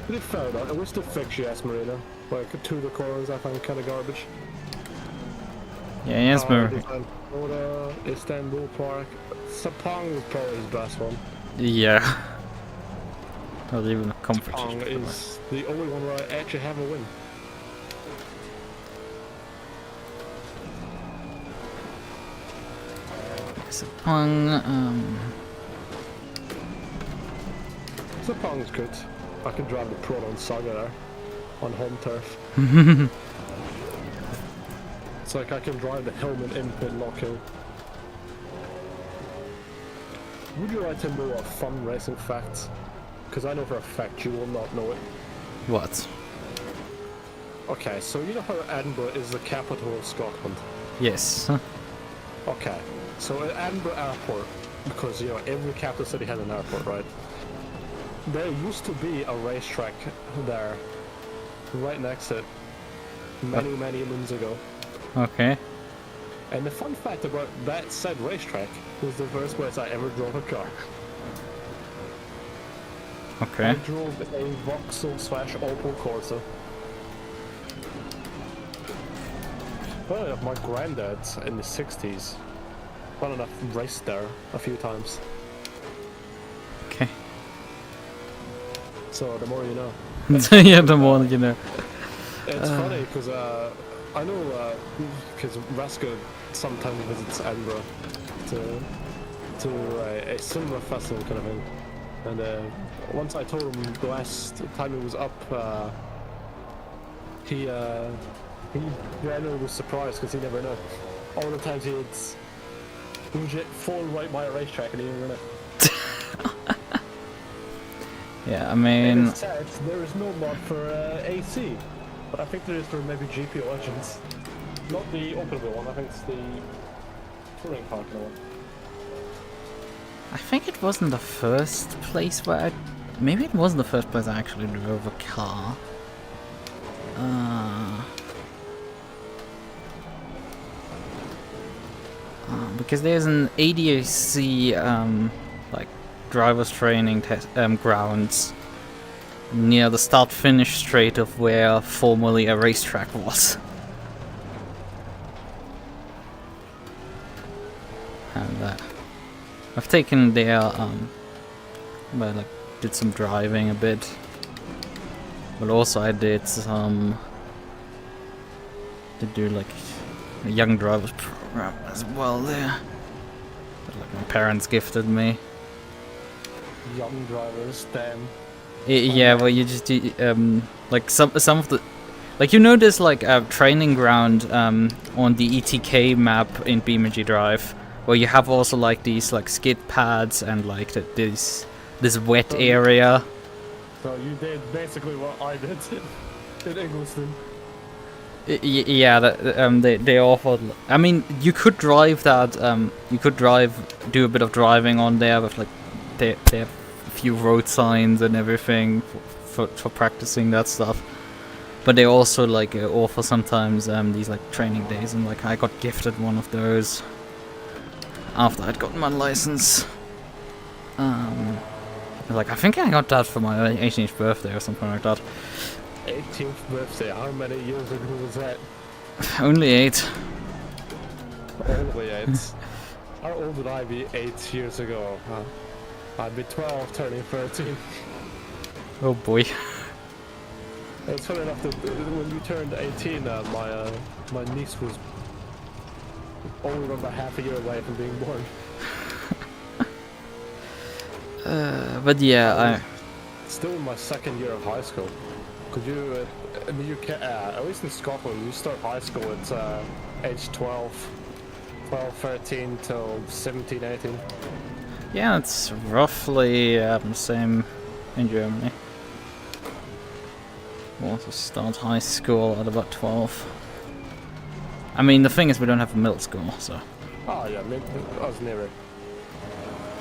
They found out, I wish they fixed Yas Marina. Like, two of the corners I find kind of garbage. Yeah, Yas Marina. Istanbul Park. Sepang was probably his best one. Yeah. Not even a comfort. Sepang is the only one where I actually have a win. Sepang, Sepang's good. I can drive the Proton Saga there, on home turf. It's like I can drive the Hillman input lock-in. Would you like to know a fun racing fact? Because I know for a fact you will not know it. what? Okay, so you know how Edinburgh is the capital of Scotland? Yes. Okay, so at Edinburgh Airport, because you know every capital city has an airport, right? There used to be a racetrack there, right next to it, many moons ago. Okay. And the fun fact about that said racetrack was the first place I ever drove a car. Okay. I drove a Vauxhall/Opel Corsa. Funny enough, my granddad in the 60s, fun enough, raced there a few times. Okay. So the more you know. Yeah, the more you know. It's funny because I know because Rasko sometimes visits Edinburgh to a cinema festival kind of thing, and once I told him the last time he was up, he was surprised because he never knew. All the times he'd legit fall right by a racetrack and he didn't know. Yeah, I mean... It's sad, there is no mod for AC, but I think there is for maybe GP Legends. Not the open wheel one, I think it's the touring car kind of one. I think it wasn't the first place where I... Maybe it wasn't the first place I actually drove a car. Because there's an ADAC, like, driver's training grounds near the start-finish straight of where formerly a racetrack was. And I've taken there, well, like, did some driving a bit, but also I did some, do like a young drivers program as well there, that, like, my parents gifted me. Young drivers, damn. Yeah, well, you just do, like some of the, like, you know, this like training ground on the ETK map in BeamNG Drive, where you have also like these like skid pads and like this wet area. So you did basically what I did in Ingleton. Yeah, they offered. I mean, you could drive that. You could do a bit of driving on there with like they have a few road signs and everything for practicing that stuff. But they also like offer sometimes these like training days, and like I got gifted one of those after I'd gotten my license. Like I think I got that for my 18th birthday or something like that. 18th birthday, how many years ago was that? Only 8. Only 8. How old would I be 8 years ago? I'd be 12, turning 13. Oh boy. It's funny enough that when we turned 18, my niece was only about half a year away from being born. But yeah, Still in my second year of high school. Could you, in the UK, at least in Scotland, you start high school at age 12, 13 till 17, 18. Yeah, it's roughly the same in Germany. We'll also start high school at about 12. I mean, the thing is, we don't have a middle school, so. Oh yeah, I was near it.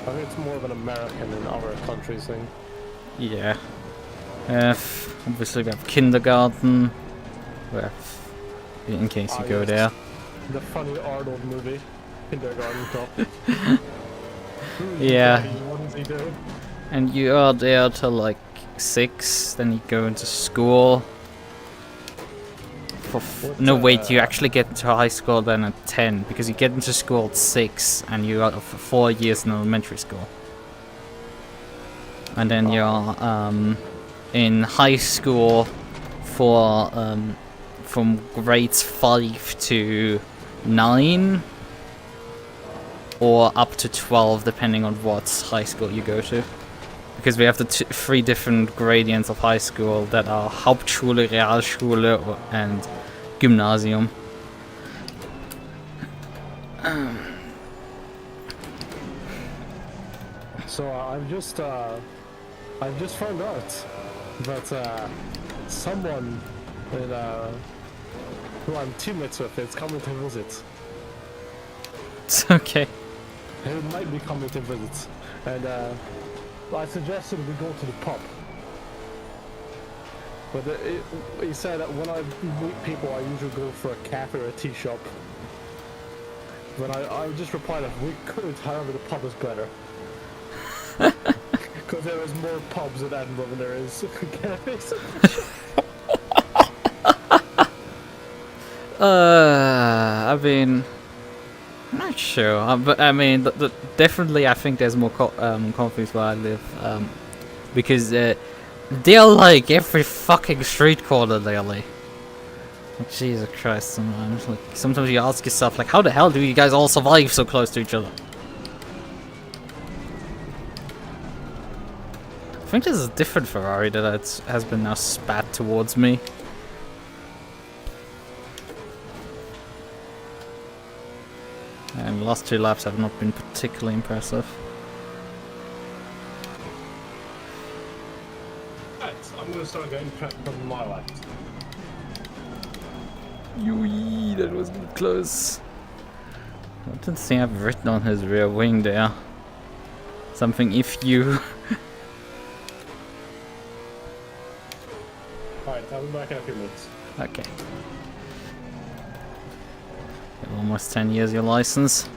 I think it's more of an American and other countries thing. Yeah. Obviously we have kindergarten. We have, in case you go yes. there. The funny Arnold movie, Kindergarten Cop. Yeah. What does he do? And you are there till like 6, then you go into school. No, wait, you actually get into high school then at 10, because you get into school at 6 and you are for 4 years in elementary school. And then you're in high school for from grades 5 to 9 or up to 12 depending on what high school you go to. Because we have the 3 different gradients of high school that are Hauptschule, Realschule and Gymnasium. So I've just found out that someone who I'm teammates with is coming to visit. It's okay. He might be coming to visit, and I suggested we go to the pub. But he said that when I meet people, I usually go for a cafe or a tea shop. But I just replied that we could, however, the pub is better. Because there is more pubs in Edinburgh than there is cafes. I mean, I'm not sure, but I mean, definitely I think there's more coffees where I live, because they're like every fucking street corner nearly. Like, Jesus Christ, sometimes you ask yourself, like, how the hell do you guys all survive so close to each other? I think there's a different Ferrari that has been now spat towards me. And the last 2 laps have not been particularly impressive. Right, I'm going to start getting prepped for my left. Yui, that was close. What did he have written on his rear wing there? Something if you... Alright, I'll be back in a few minutes. Okay. Almost 10 years your license.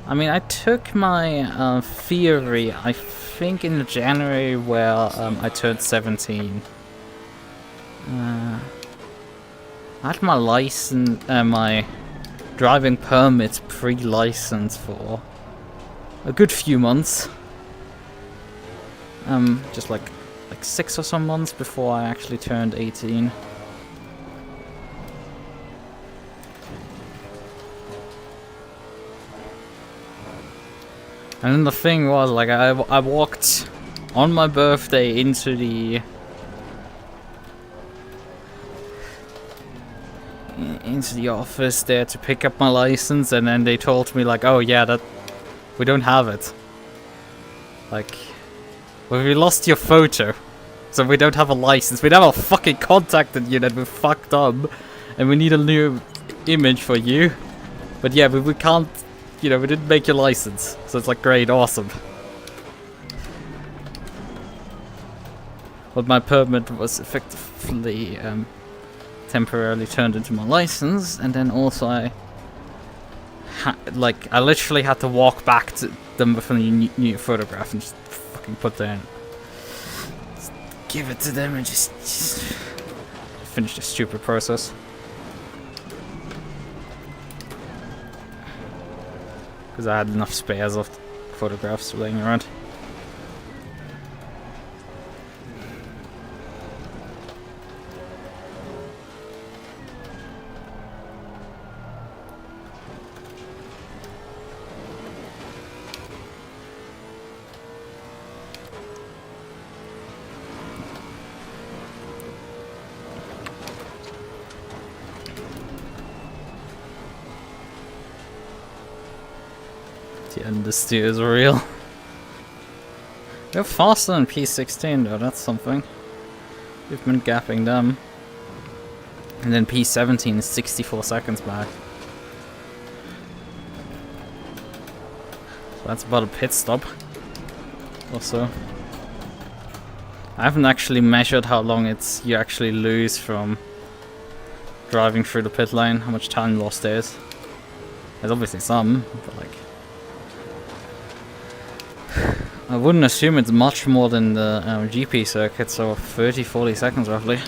I mean, I took my theory, I think in January where I turned 17. I had my license, my driving permit pre-license for a good few months. Just like 6 or some months before I actually turned 18. And then the thing was, like, I walked on my birthday into the office there to pick up my license, and then they told me, like, oh yeah, that we don't have it. Like, well, we lost your photo, so we don't have a license. We never fucking contacted you that we fucked up, and we need a new image for you. But yeah, we can't, you know, we didn't make your license. So it's like, great, awesome. But my permit was effectively temporarily turned into my license, and then also I literally had to walk back to them with a new photograph and just fucking put there and just give it to them and just finish the stupid process. Because I had enough spares of photographs laying around. Yeah, and the steer is real. They're faster than P16 though, that's something. We've been gapping them. And then P17 is 64 seconds back. So that's about a pit stop. Also. I haven't actually measured how long you actually lose from driving through the pit lane, how much time lost there is. There's obviously some, but like... I wouldn't assume it's much more than the GP circuit, so 30-40 seconds roughly.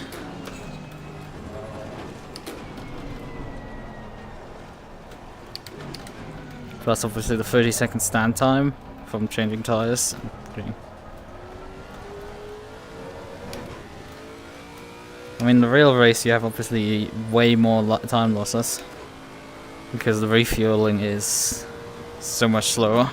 Plus obviously the 30-second stand time from changing tires. I mean, the real race you have obviously way more time losses because the refueling is so much slower.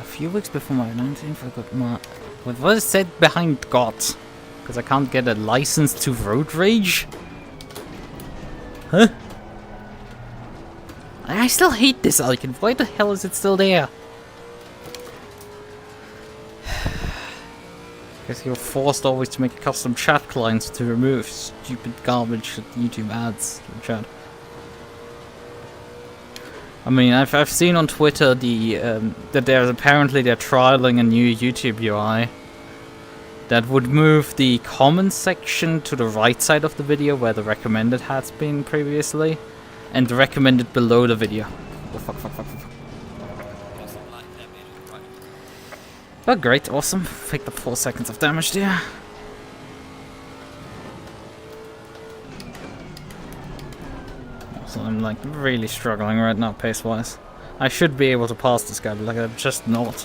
A few weeks before my 19th, I got my... What was it said behind God? Because I can't get a license to road rage? Huh? I still hate this icon. Why the hell is it still there? Because you're forced always to make custom chat clients to remove stupid garbage YouTube ads from chat. I mean, I've seen on Twitter that they're trialing a new YouTube UI that would move the comment section to the right side of the video where the recommended has been previously, and the recommended below the video. Oh, fuck. Oh, great, awesome. Picked up 4 seconds of damage there. So I'm like really struggling right now pace-wise. I should be able to pass this guy, but like I'm just not.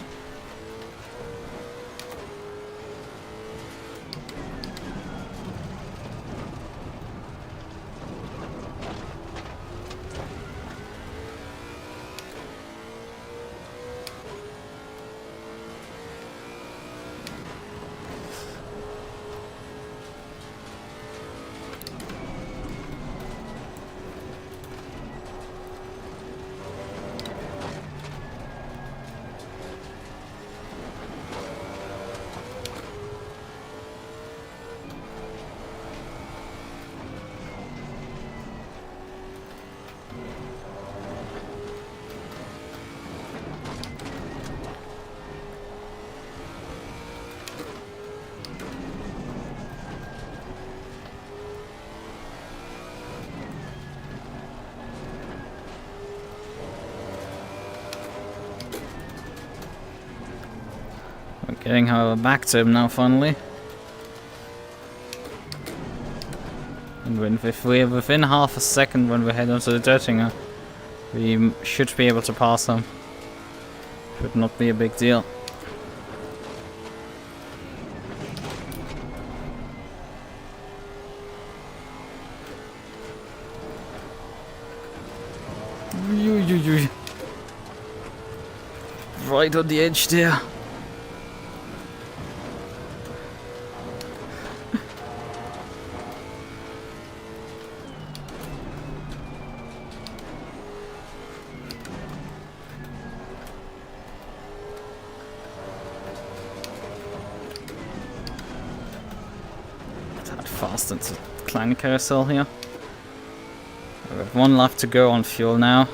Getting her back to him now, finally. And if we're within half a second when we head onto the Dirtinger, we should be able to pass him. Should not be a big deal. Right on the edge there. Fast into Kleine Carousel here. I've got one left to go on fuel now.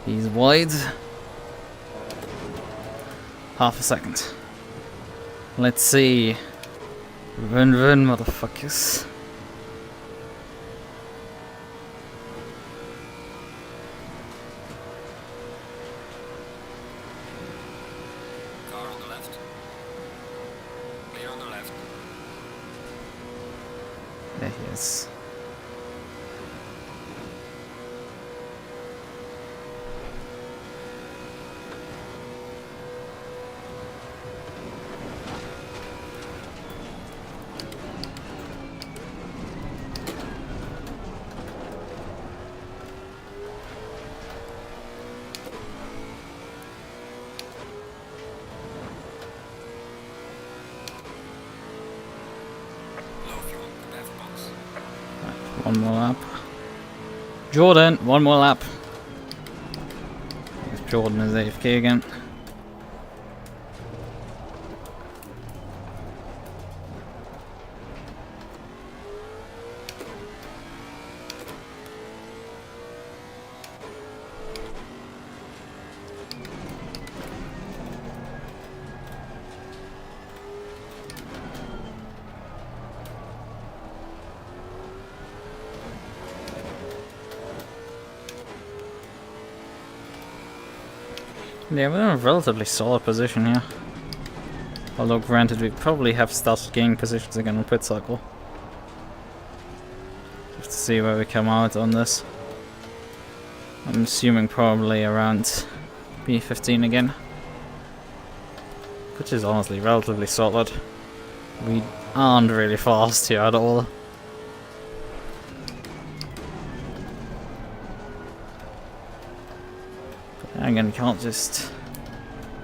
He's wide. Half a second. Let's see. Run, run, motherfuckers. Car on the left. Clear on the left. There he is. One more lap. Jordan, one more lap. Jordan is AFK again. Yeah, we're in a relatively solid position here. Although granted, we probably have started gaining positions again on pit cycle. Just to see where we come out on this. I'm assuming probably around B15 again. Which is honestly relatively solid. We aren't really fast here at all. Again, you can't just...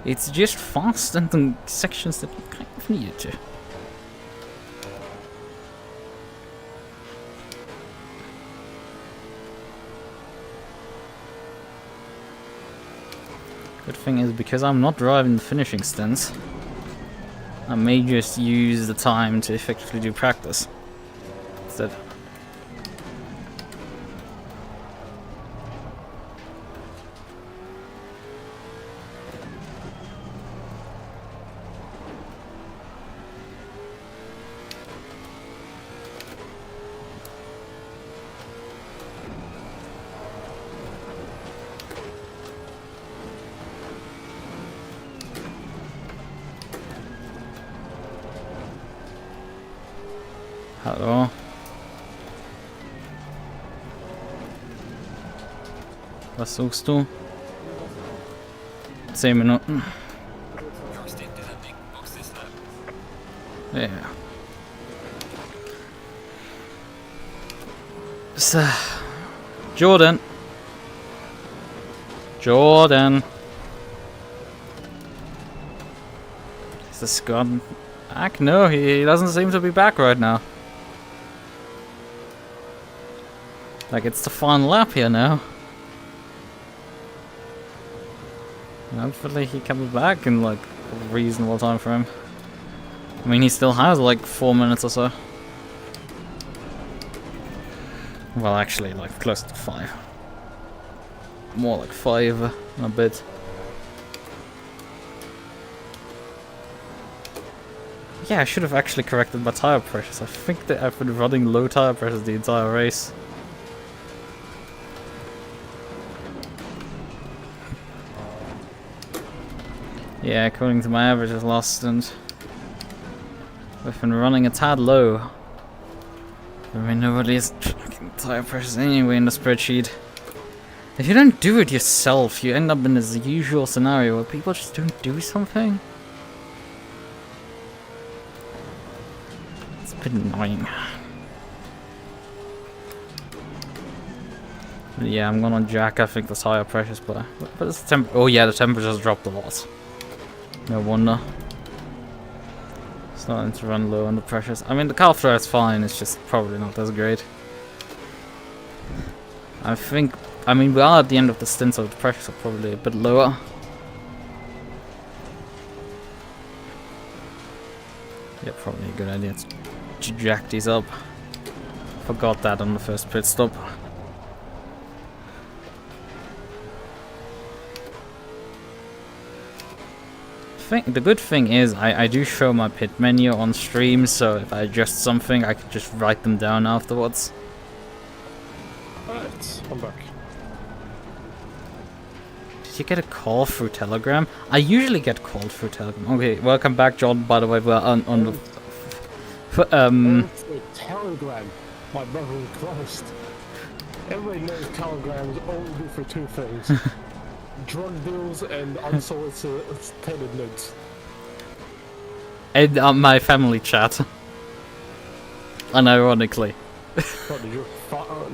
It's just fast in the sections that you kind of need it to. Good thing is, because I'm not driving the finishing stints, I may just use the time to effectively do practice instead. Hallå? Vad sågs du? 10 minuter. Your stint is ending. Box this lap. Yeah. So, Jordan. Jordan. Is this gone back? No, he doesn't seem to be back right now. Like, it's the final lap here now. Hopefully he comes back in, like, a reasonable time frame. I mean, he still has, like, 4 minutes or so. Well, actually, like, close to 5. More like 5 and a bit. Yeah, I should have actually corrected my tire pressures. I think that I've been running low tire pressures the entire race. Yeah, according to my averages last stint, we've been running a tad low. I mean, nobody's tracking tire pressures anyway in the spreadsheet. If you don't do it yourself, you end up in this usual scenario where people just don't do something. It's a bit annoying. But yeah, I'm gonna jack, I think, the tire pressures, but it's oh yeah, the temperature's dropped a lot. No wonder. Starting to run low on the pressures. I mean, the car flow is fine, it's just probably not as great. I mean, we are at the end of the stint, so the pressures are probably a bit lower. Yeah, probably a good idea to jack these up. Forgot that on the first pit stop. the good thing is I do show my pit menu on stream, so if I adjust something, I can just write them down afterwards. Alright, I'm back. Did you get a call through Telegram? I usually get called through Telegram. Okay, welcome back, John. By the way, we're on the Telegram, my brother in Christ. Everybody knows Telegrams only good for two things: drug deals and unsolicited nudes. And my family chat. Unironically. What,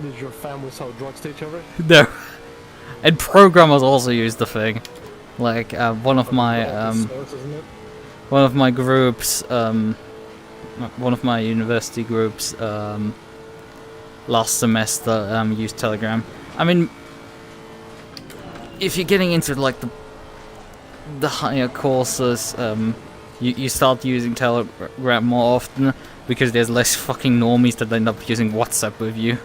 did your family sell drugs to each other? No. And programmers also use the thing. Like one of my groups, one of my university groups, last semester used Telegram. I mean, if you're getting into like the higher courses, you start using Telegram more often because there's less fucking normies that end up using WhatsApp with you.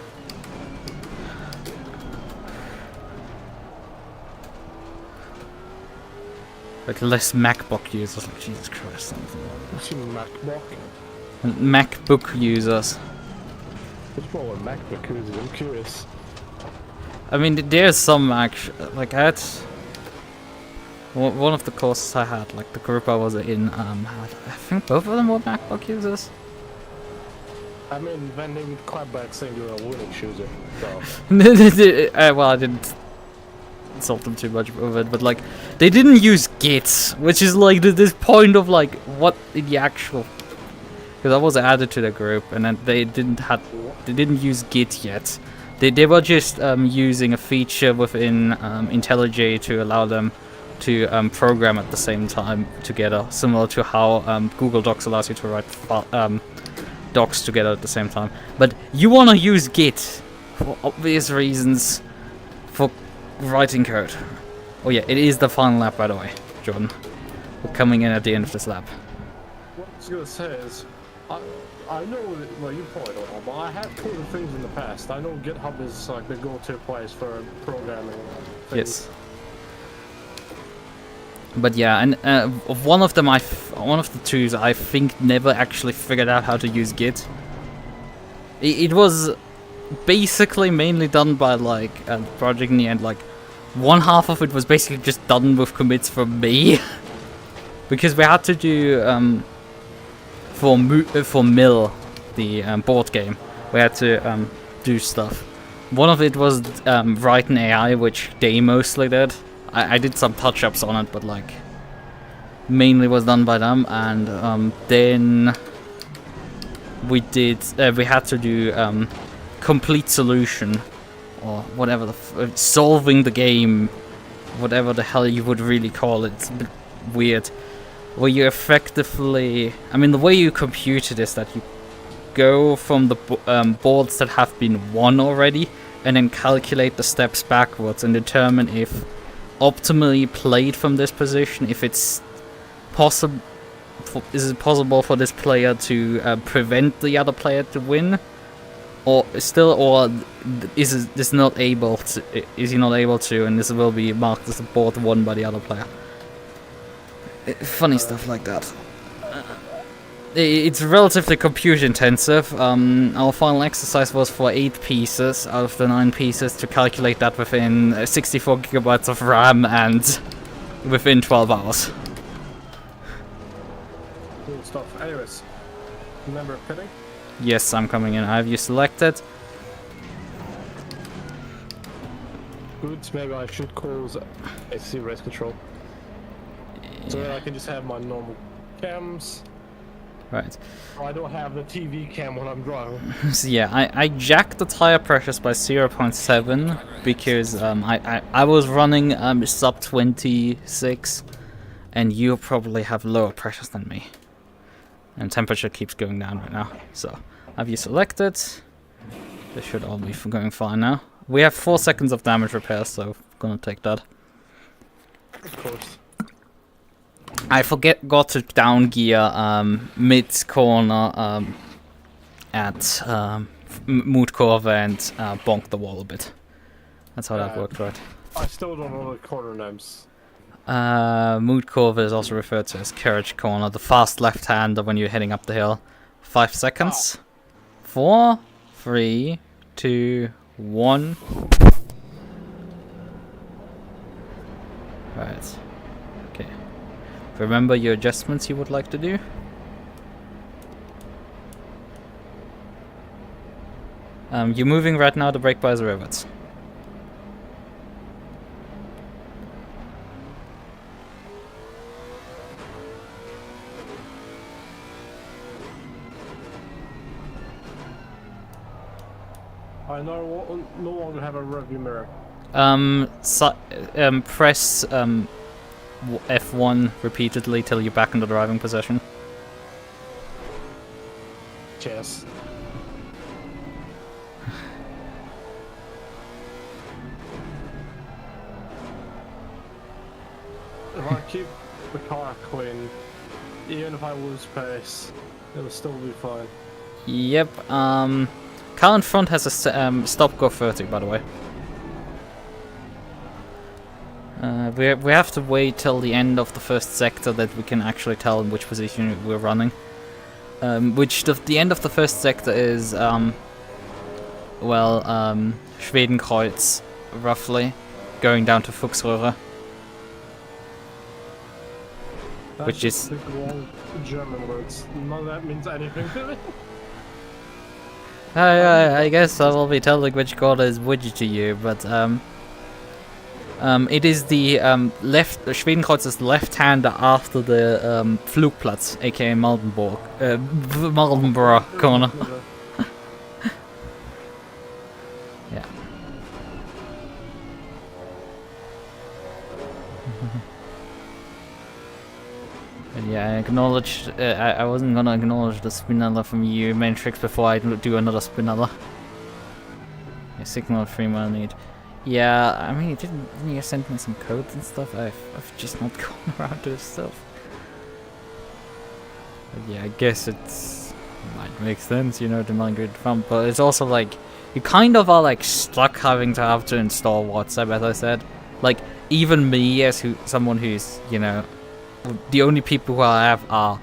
Like less MacBook users, like Jesus Christ, something What's your MacBook? MacBook users. What's wrong with MacBook users? I'm curious. I mean, there's some like I had one of the courses I had, like the group I was in, had, I think both of them were MacBook users. I mean, then they would clap back saying you're a Linux user. So. Well, I didn't insult them too much with it, but like they didn't use Git, which is like this point of like what in the actual, because I was added to the group and then they didn't use Git yet. They were just using a feature within IntelliJ to allow them to program at the same time together, similar to how Google Docs allows you to write docs together at the same time. But you want to use Git for obvious reasons for writing code. Oh yeah, it is the final lap, by the way, Jordan. We're coming in at the end of this lap. What I was gonna say is, I know that, well, you probably don't know, but I have coded things in the past. I know GitHub is like the go-to place for programming things. Yes. But yeah, and one of the twos I think never actually figured out how to use Git. It was basically mainly done by like a project in the end. Like one half of it was basically just done with commits from me, because we had to do for Mill, the board game, we had to do stuff. One of it was write an AI, which they mostly did. I did some touch-ups on it, but like mainly was done by them. And then we had to do complete solution, or whatever solving the game, whatever the hell you would really call it. It's a bit weird. Where you effectively, I mean, the way you compute it is that you go from the boards that have been won already, and then calculate the steps backwards and determine if optimally played from this position, if it's possible, is it possible for this player to prevent the other player to win, or is he not able to, and this will be marked as a board won by the other player. Funny stuff like that. It's relatively compute intensive. Our final exercise was for 8 pieces out of the 9 pieces to calculate that within 64 gigabytes of RAM and within 12 hours. Cool stuff. Anyways, remember pitting? Yes, I'm coming in. Have you selected? Good, maybe I should close ACC race control. So that I can just have my normal cams. Right. I don't have the TV cam when I'm driving. So yeah, I jacked the tire pressures by 0.7 because I was running sub 26, and you probably have lower pressures than me. And temperature keeps going down right now. So, have you selected? This should all be going fine now. We have 4 seconds of damage repair, so gonna take that. Of course. I got to down gear mid corner at Mood Curve and bonk the wall a bit. That's how that worked, right? I still don't know the corner names. Mood curve is also referred to as carriage corner, the fast left-hander when you're heading up the hill. 5 seconds. 4, 3, 2, 1. Right. Okay. Remember your adjustments you would like to do. You're moving right now, the brake bar is rivets. I no longer have a rearview mirror. Press F1 repeatedly till you're back in the driving position. Cheers. If I keep the car clean, even if I lose pace, it'll still be fine. Yep, car in front has a stop go 30, by the way. We have to wait till the end of the first sector that we can actually tell in which position we're running. The end of the first sector is, Schwedenkreuz, roughly, going down to Fuchsröhre. That's Which is... the wrong German words. None of that means anything to me. I guess I will be telling which corner is which to you, but it is the Schwedenkreuz is the left-hander after the Flugplatz, aka Mardenborough corner. Yeah. But yeah, I acknowledged. I wasn't gonna acknowledge the spinella from you, Matrix, before I do another spinella. Yeah, signal 3 mile need. Yeah, I mean, didn't you send me some codes and stuff? I've just not gone around to this stuff. But yeah, I guess it might make sense, you know, to migrate from. But it's also like you kind of are like stuck having to install WhatsApp, as I said. Like even me, as someone who's, you know, the only people who I have are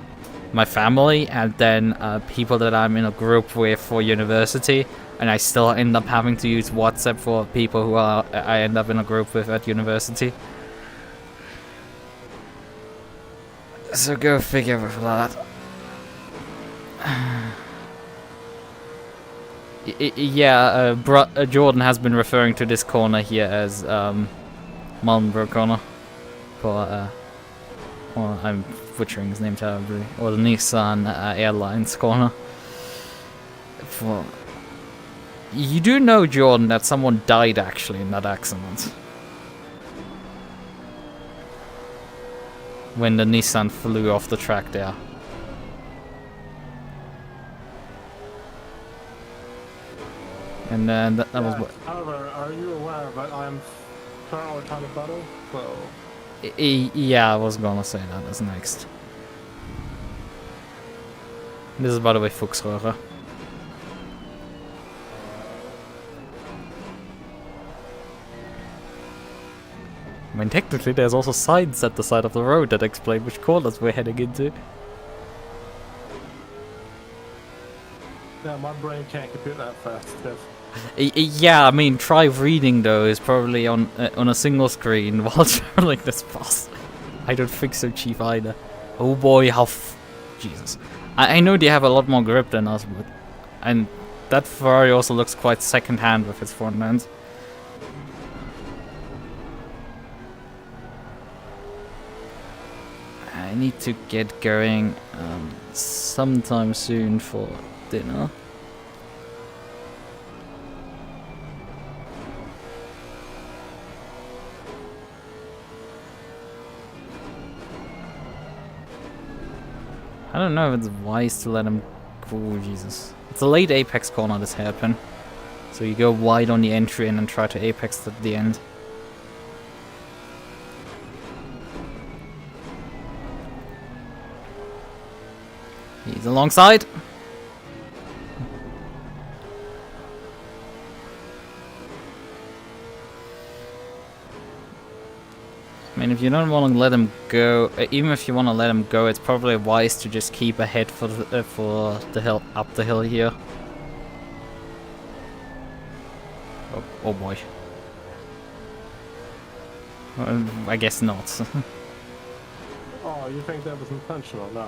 my family and then people that I'm in a group with for university. And I still end up having to use WhatsApp for people who I end up in a group with at university. So go figure with that. Jordan has been referring to this corner here as Mardenborough corner. For well, I'm butchering his name terribly. Or the Nissan Airlines corner. For... You do know, Jordan, that someone died actually in that accident. When the Nissan flew off the track there. And then that was what... However, are you aware that I'm currently trying to battle? So... Yeah, I was gonna say that as next. This is, by the way, Fuchsröhre. I mean, technically there's also signs at the side of the road that explain which corners we're heading into. Yeah, my brain can't compute that fast. Yeah, I mean, try reading those probably on a single screen while traveling this fast. I don't think so cheap either. Oh boy, how Jesus. I know they have a lot more grip than us, but... And that Ferrari also looks quite second-hand with its front ends. I need to get going sometime soon for dinner. I don't know if it's wise to let him... Oh, Jesus. It's a late apex corner, this hairpin. So you go wide on the entry and then try to apex at the end. He's alongside. mean, if you don't want to let him go, even if you want to let him go, it's probably wise to just keep ahead for the hill, up the hill here. Oh boy. I guess not. Oh, you think that was intentional? No.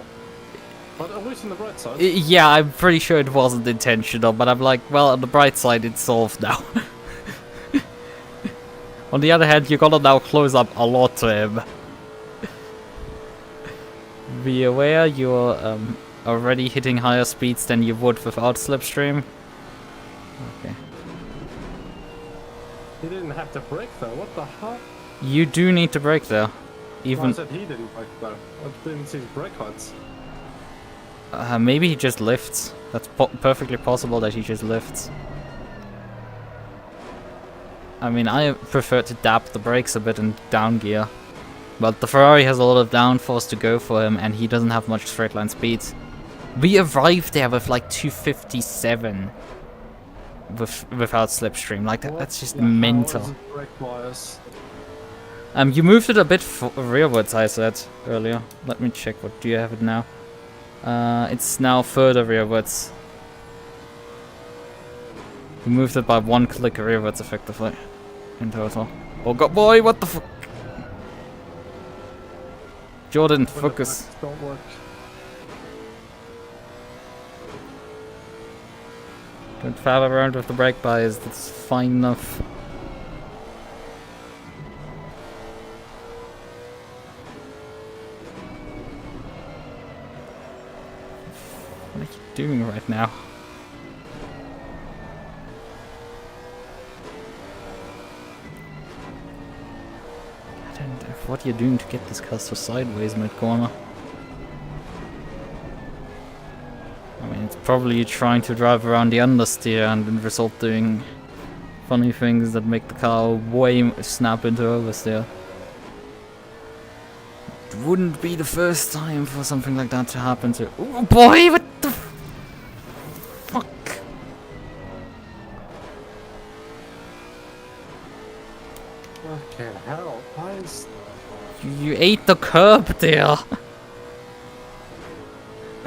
But at least on the bright side. Yeah, I'm pretty sure it wasn't intentional, but I'm like, well, on the bright side, it's solved now. On the other hand, you gotta now close up a lot to him. Be aware you're already hitting higher speeds than you would without slipstream. Okay. He didn't have to brake though, what the hell? You do need to brake there. Even I said he didn't brake though. I didn't see his brake lights. maybe he just lifts. That's perfectly possible that he just lifts. I mean, I prefer to dab the brakes a bit in down gear. But the Ferrari has a lot of downforce to go for him, and he doesn't have much straight line speed. We arrived there with like 257 without slipstream. Like that's just mental. You moved it a bit rearwards, I said earlier. Let me check. What do you have it now? It's now further rearwards. You moved it by 1 click rearwards effectively in total. Oh god, boy, what the fuck? Jordan, focus. Don't work. Don't foul around with the brake bias, that's fine enough. What are you doing right now? I don't know what you're doing to get this car so sideways mid-corner. I mean, it's probably you trying to drive around the understeer and in result doing funny things that make the car way snap into oversteer. It wouldn't be the first time for something like that to happen to— oh boy, what the fuck? Okay, hell, why is... You ate the curb there.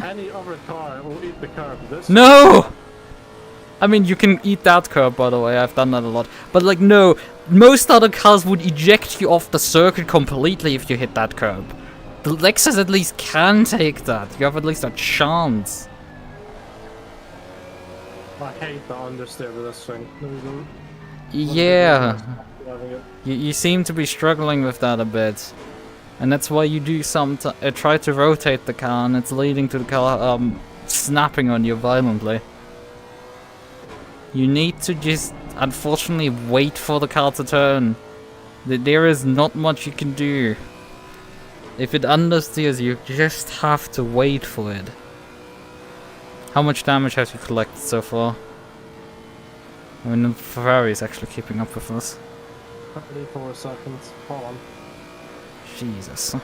Any other car will eat the curb. This No! I mean, you can eat that curb, by the way, I've done that a lot. But like, no, most other cars would eject you off the circuit completely if you hit that curb. The Lexus at least can take that. You have at least a chance. I hate the understeer with this thing. Yeah. You seem to be struggling with that a bit. And that's why you do try to rotate the car, and it's leading to the car snapping on you violently. You need to just, unfortunately, wait for the car to turn. There is not much you can do. If it understeers, you just have to wait for it. How much damage have you collected so far? I mean, the Ferrari is actually keeping up with us. 34 seconds. Hold on. Jesus.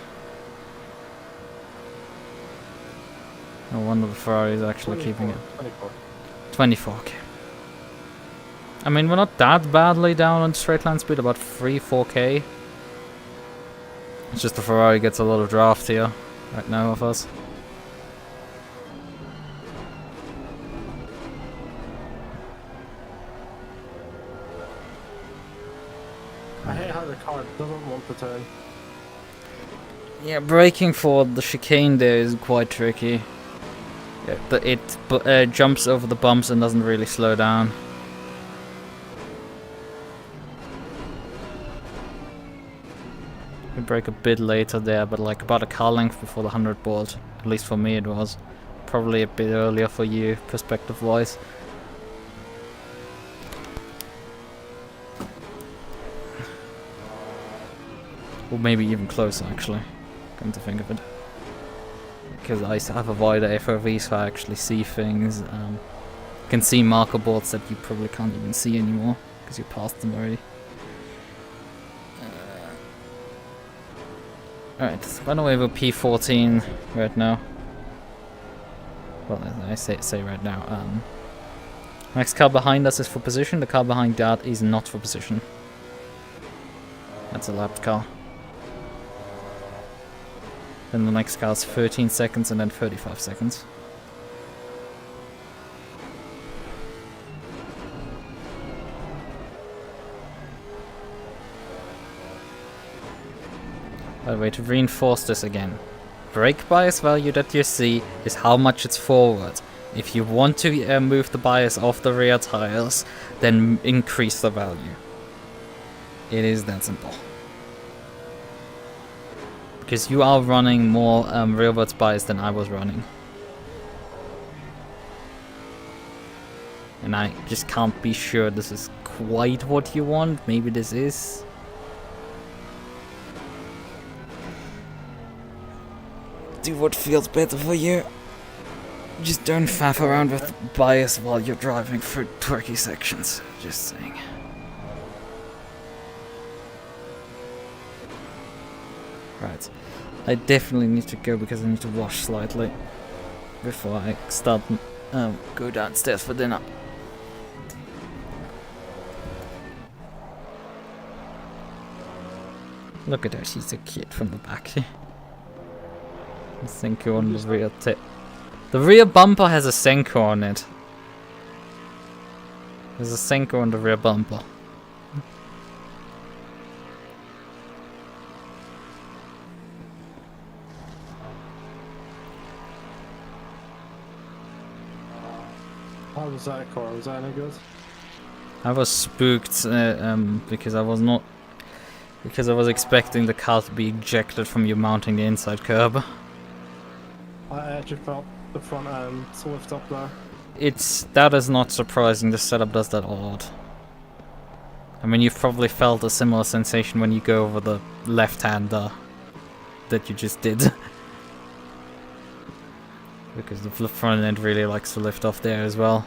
No wonder the Ferrari is actually keeping it. 24. 24, okay. I mean, we're not that badly down on straight line speed, about 3-4k. It's just the Ferrari gets a lot of draft here right now of us. I hate how the car doesn't want to turn. Yeah, braking for the chicane there is quite tricky. Yeah, it jumps over the bumps and doesn't really slow down. We brake a bit later there, but like about a car length before the 100 bolt. At least for me it was. Probably a bit earlier for you, perspective-wise. Or maybe even closer, actually. Come to think of it. Because I have a wider FOV, so I actually see things. Can see marker boards that you probably can't even see anymore, because you passed them already. Alright, by the way, we're P14 right now. Well, I say right now. Next car behind us is for position, the car behind that is not for position. That's a lapped car. Then the next car is 13 seconds and then 35 seconds. By the way, to reinforce this again, brake bias value that you see is how much it's forward. If you want to move the bias off the rear tires, then increase the value. It is that simple. Because you are running more rearwards bias than I was running. And I just can't be sure this is quite what you want. Maybe this is. Do what feels better for you. Just don't faff around with bias while you're driving through tricky sections. Just saying. Right. I definitely need to go because I need to wash slightly before I start go downstairs for dinner. Look at her, she's a kid from the back. Senko on the rear tip. The rear bumper has a Senko on it. There's a Senko on the rear bumper. How was that car? Was that any good? I was spooked because I was expecting the car to be ejected from you mounting the inside curb. I actually felt the front end lift up there. That is not surprising. The setup does that a lot. I mean, you've probably felt a similar sensation when you go over the left-hander that you just did. Because the front end really likes to lift off there as well.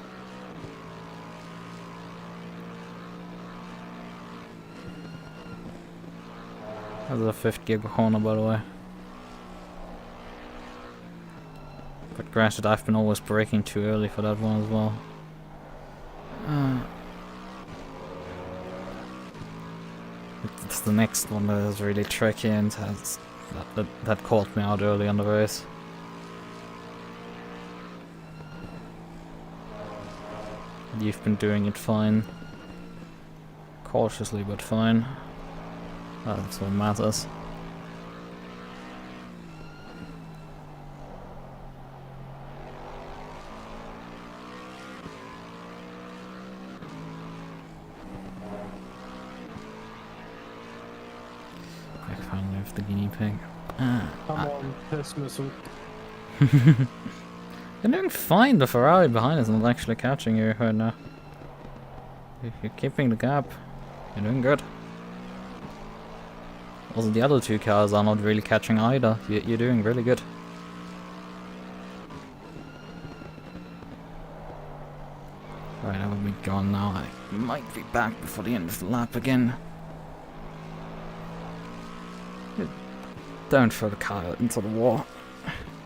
That's a 5th gear corner, by the way. But granted, I've been always braking too early for that one as well. It's the next one that is really tricky and has that caught me out early on the race. You've been doing it fine. Cautiously, but fine. That's what matters. I finally have the guinea pig. Come on, piss missile. You're doing fine. The Ferrari behind is not actually catching you right now. If you're keeping the gap, you're doing good. Also, the other two cars are not really catching either. You're doing really good. Right, I will be gone now. I might be back before the end of the lap again. Don't throw the car into the wall.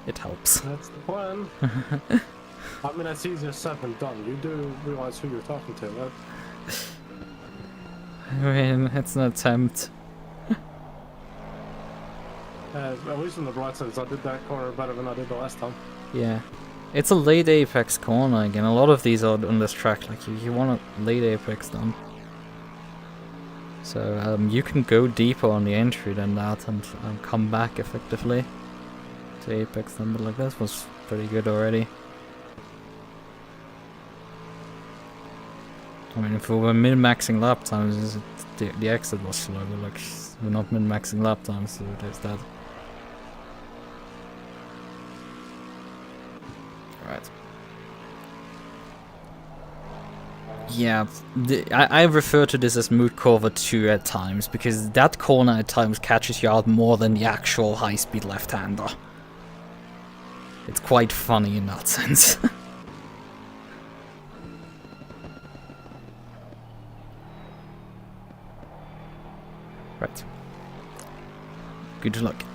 It helps. That's the plan. I mean, that's easier said than done. You do realize who you're talking to, right? I mean, it's an attempt. At least on the bright side, I did that corner better than I did the last time. Yeah. It's a late apex corner again. A lot of these are on this track, like you want a late apex done. So you can go deeper on the entry than that and come back effectively to apex them, but like this was pretty good already. I mean, if we were min-maxing lap times, the exit was slow, but like we're not min-maxing lap times, so there's that. Right. Yeah, I refer to this as mood cover 2 at times, because that corner at times catches you out more than the actual high-speed left-hander. It's quite funny in that sense. Right. Good luck.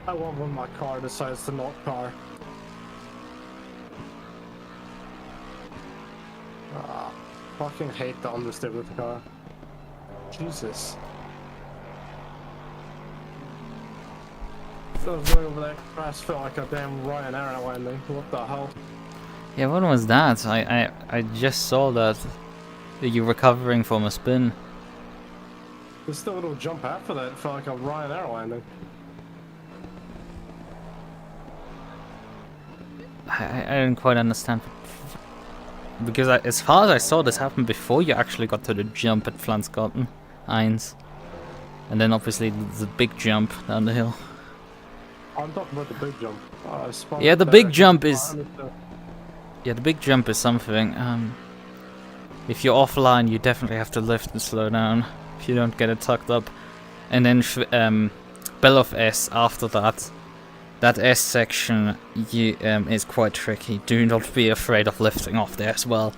I want when my car decides to not car. Ah, fucking hate the understeer with the car. Jesus. I was going over that crash, felt like a damn Ryanair landing. What the hell? Yeah, what was that? I just saw that. You recovering from a spin. There's still a little jump after that. It felt like a Ryanair landing. I didn't quite understand. Because as far as I saw, this happened before you actually got to the jump at Flansgarten 1. And then obviously the big jump down the hill. I'm talking about the big jump. Yeah, the big jump is... Yeah, the big jump is something. If you're offline, you definitely have to lift and slow down. If you don't get it tucked up. And then Bell of S after that. That S section is quite tricky. Do not be afraid of lifting off there as well.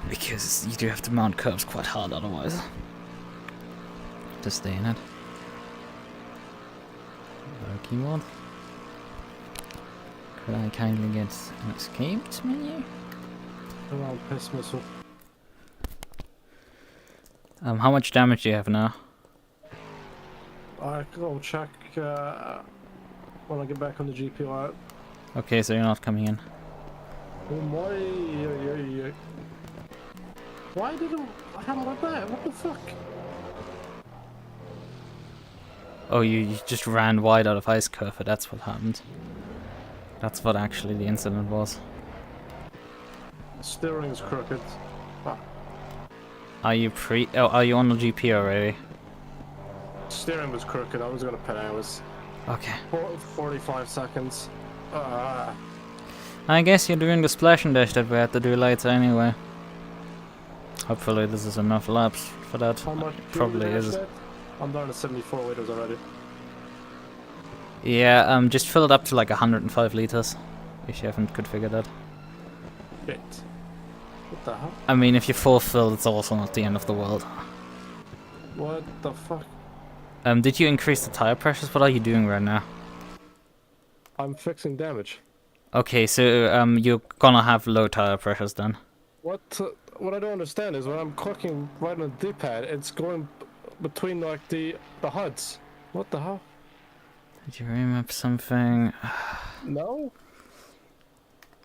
Because you do have to mount curves quite hard otherwise. To stay in it. Keyboard. Could I kindly get an escaped menu? Around piss missile. How much damage do you have now? I will check when I get back on the GPU out. Okay, so you're not coming in. Why did it happen like that? What the fuck? Oh, you just ran wide out of ice curve, that's what happened. That's what actually the incident was. Steering is crooked. Ah. Are you are you on the GP already? Steering was crooked. I was gonna put hours. Okay. 45 seconds. I guess you're doing the splash and dash that we had to do later anyway. Hopefully this is enough laps for that. How much Probably is. I'm down to 74 liters already. Yeah, just fill it up to like 105 liters. If you haven't configured that. Shit. What the hell? I mean, if you're full filled, it's also not the end of the world. What the fuck? Did you increase the tire pressures? What are you doing right now? I'm fixing damage. Okay, so you're gonna have low tire pressures then. What I don't understand is when I'm clicking right on the D-pad, it's going between like the HUDs. What the hell? Did you remap something? No.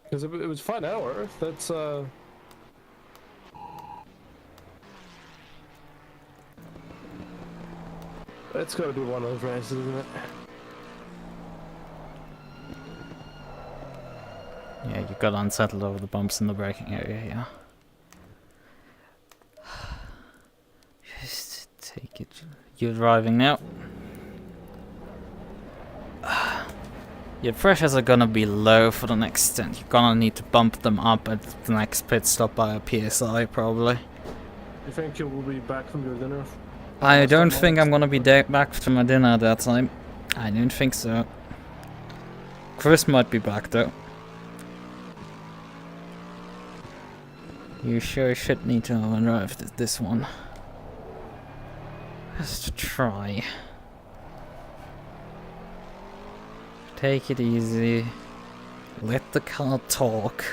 Because it was fine hour. That's it's gotta be one of those races, isn't it? Yeah, you got unsettled over the bumps in the braking area, yeah. Just take it. You're driving now. Your pressures are gonna be low for the next stint. You're gonna need to bump them up at the next pit stop by a PSI, probably. You think you will be back from your dinner? I don't think I'm gonna be back from my dinner at that time. I don't think so. Chris might be back though. You sure should need to overdrive this one. Just to try. Take it easy. Let the car talk.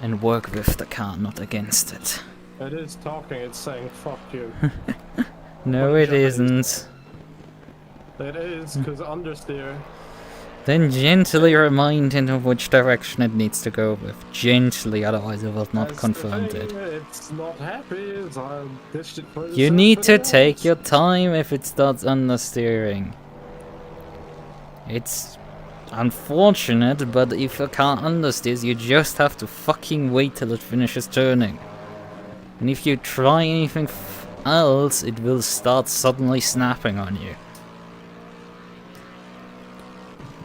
And work with the car, not against it. It is talking, it's saying fuck you. No, it isn't. It is, because understeer. Then gently remind it of which direction it needs to go with. Gently, otherwise it will not confirm it. It's not happy, as I ditched it for the You need to take your time if it starts understeering. It's unfortunate, but if a car understeers, you just have to fucking wait till it finishes turning. And if you try anything else, it will start suddenly snapping on you.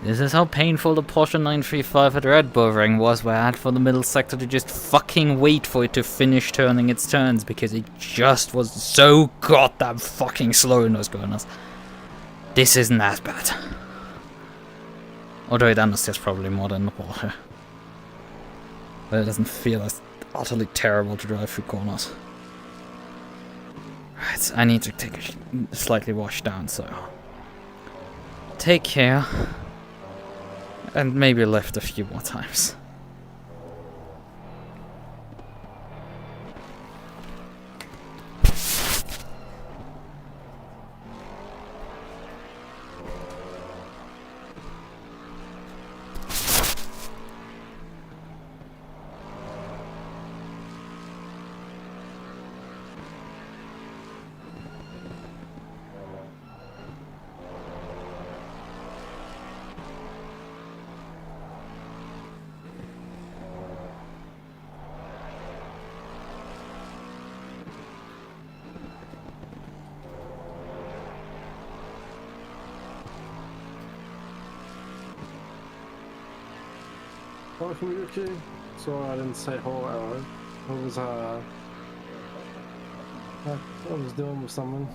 This is how painful the Porsche 935 at Red Bull Ring was, where I had for the middle sector to just fucking wait for it to finish turning its turns, because it just was so goddamn fucking slow in those corners. This isn't as bad. Although it understands probably more than the Porsche. But it doesn't feel as utterly terrible to drive through corners. Right, I need to take a slightly wash down, so take care, and maybe lift a few more times. Hi from Yuki. Sorry I didn't say hello. I was dealing with someone.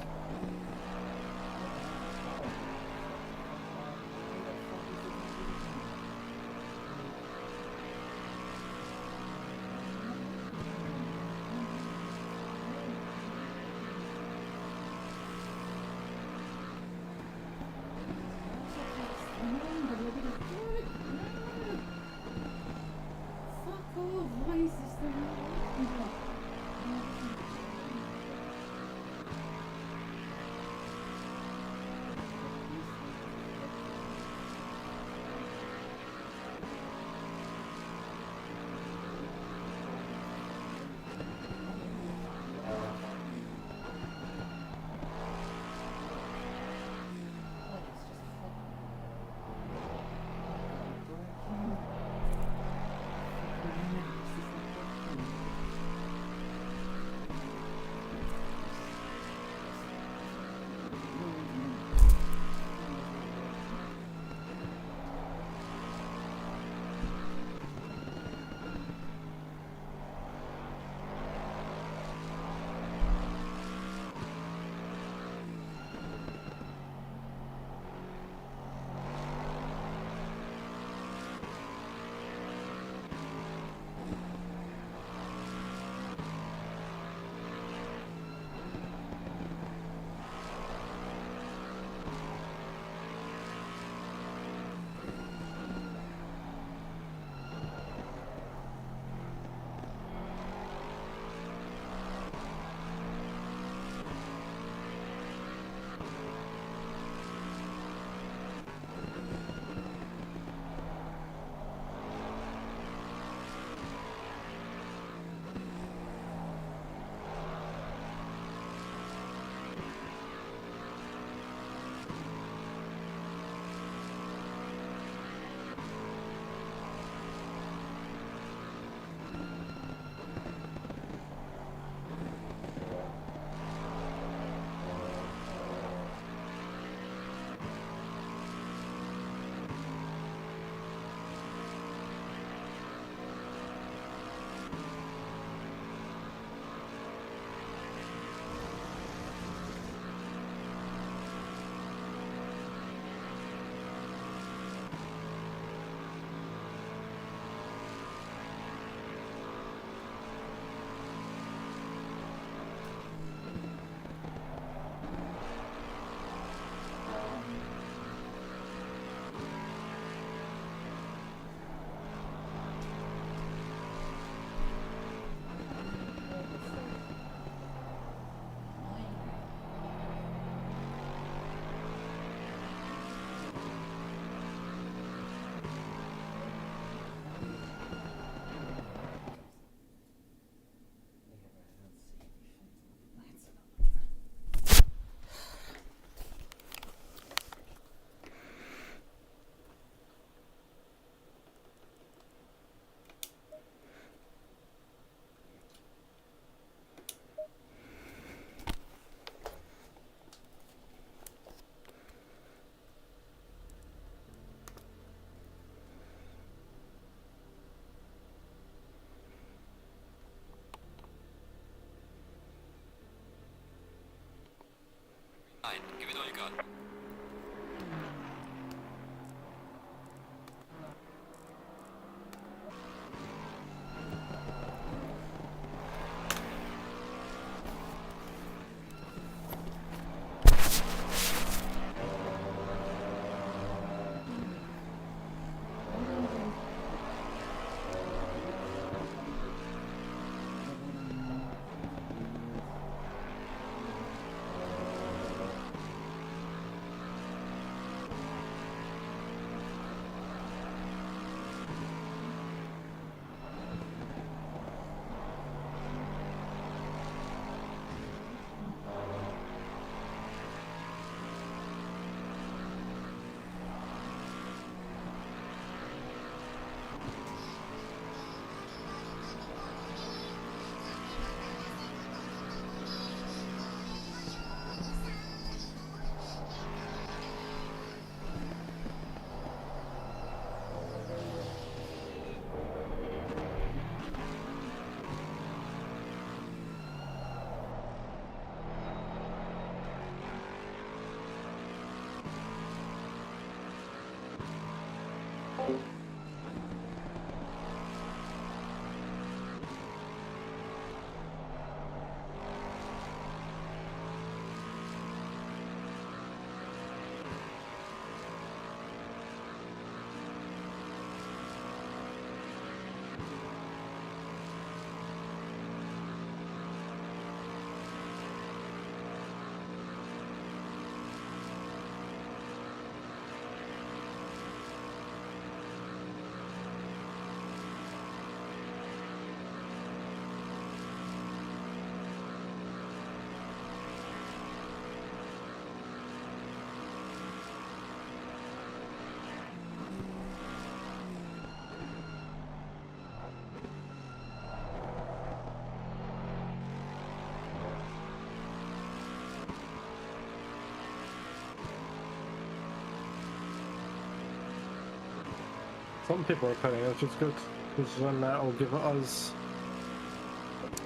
Some people are cutting, which is good, because then that will give us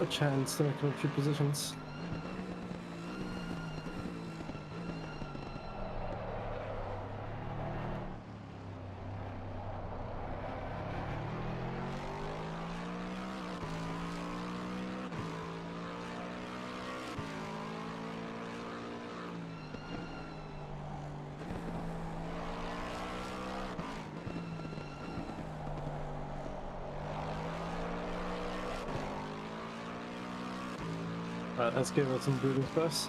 a chance to make a few positions. Alright, let's give it some breathing space.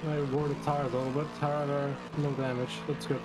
I wore the tires a little bit. However, no damage. That's good.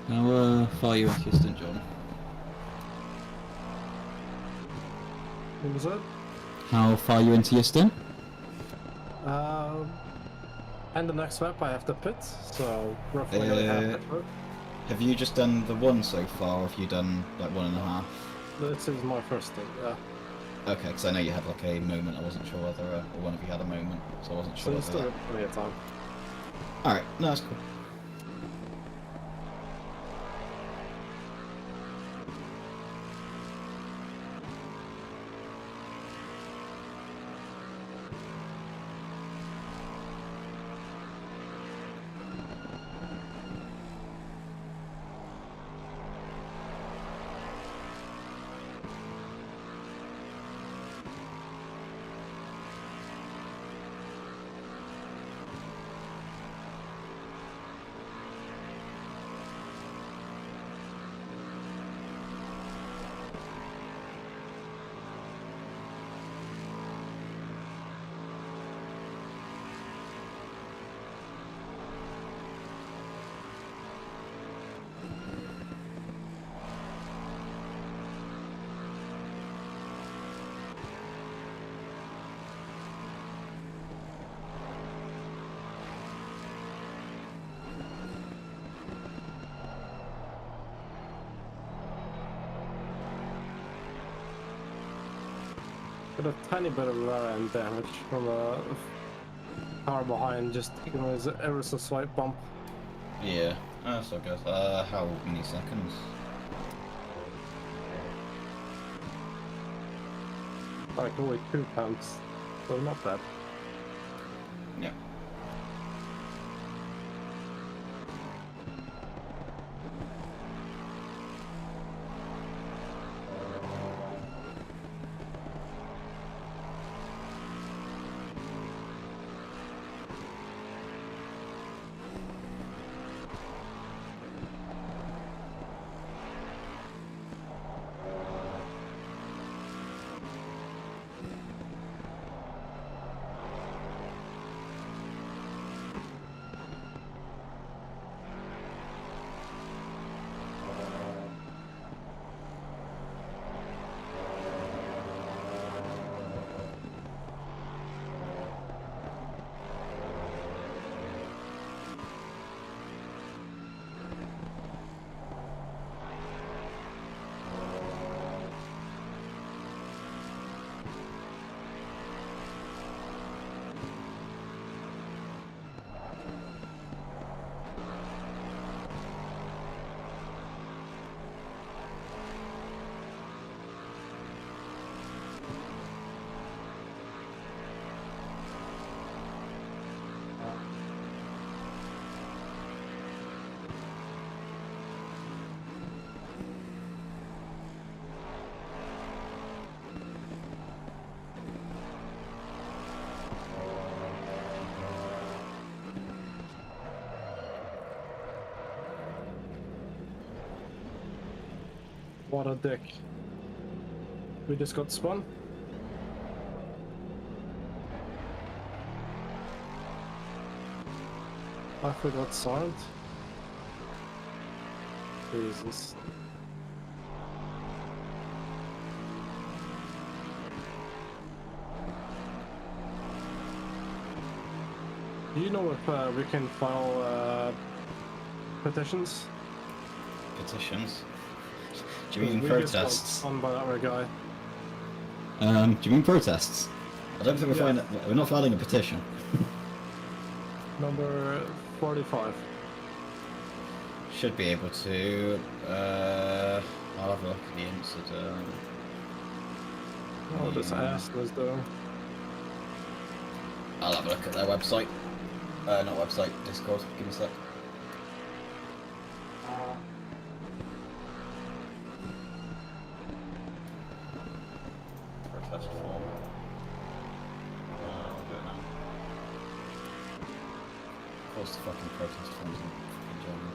How far are you into your stint, Jordan? What was that? How far are you into your stint? And the next lap I have to pit, so roughly half the Have you just done the one so far, or have you done like 1.5? This is my first thing, yeah. Okay, because I know you had like a moment, I wasn't sure whether or one of you had a moment, so I wasn't So sure you whether still have plenty of time. Alright, no, that's cool. Got a tiny bit of rear end damage from a car behind, just you know, ever so slight bump. Yeah, that's so good. How many seconds? Like only 2 pumps, so not bad. Yeah. What a dick. We just got spun. I forgot silent. Jesus. Do you know if we can file petitions? Petitions? Do you mean We just got protests? on by that other guy. Do you mean protests? I don't think we're not filing a petition. Number 45. Should be able to. I'll have a look at the incident. Oh, this ass was doing. I'll have a look at their website. Not website, Discord. Give me a sec. Protest form. I'll do it now. Of course, the fucking protest forms in fucking German.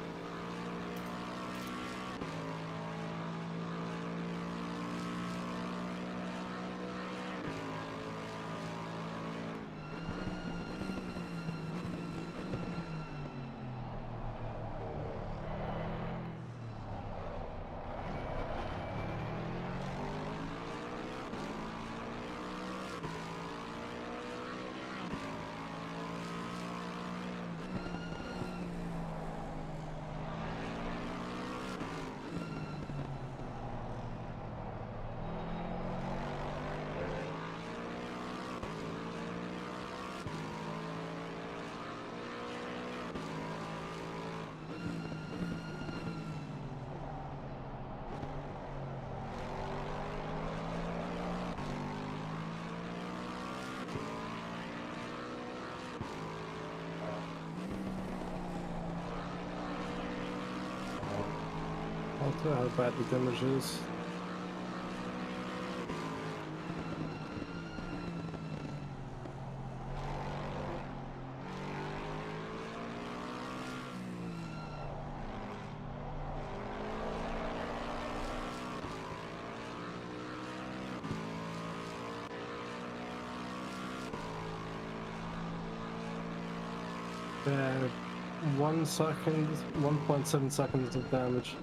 How bad the damage is. Uh, 1 second, 1.7 seconds of damage.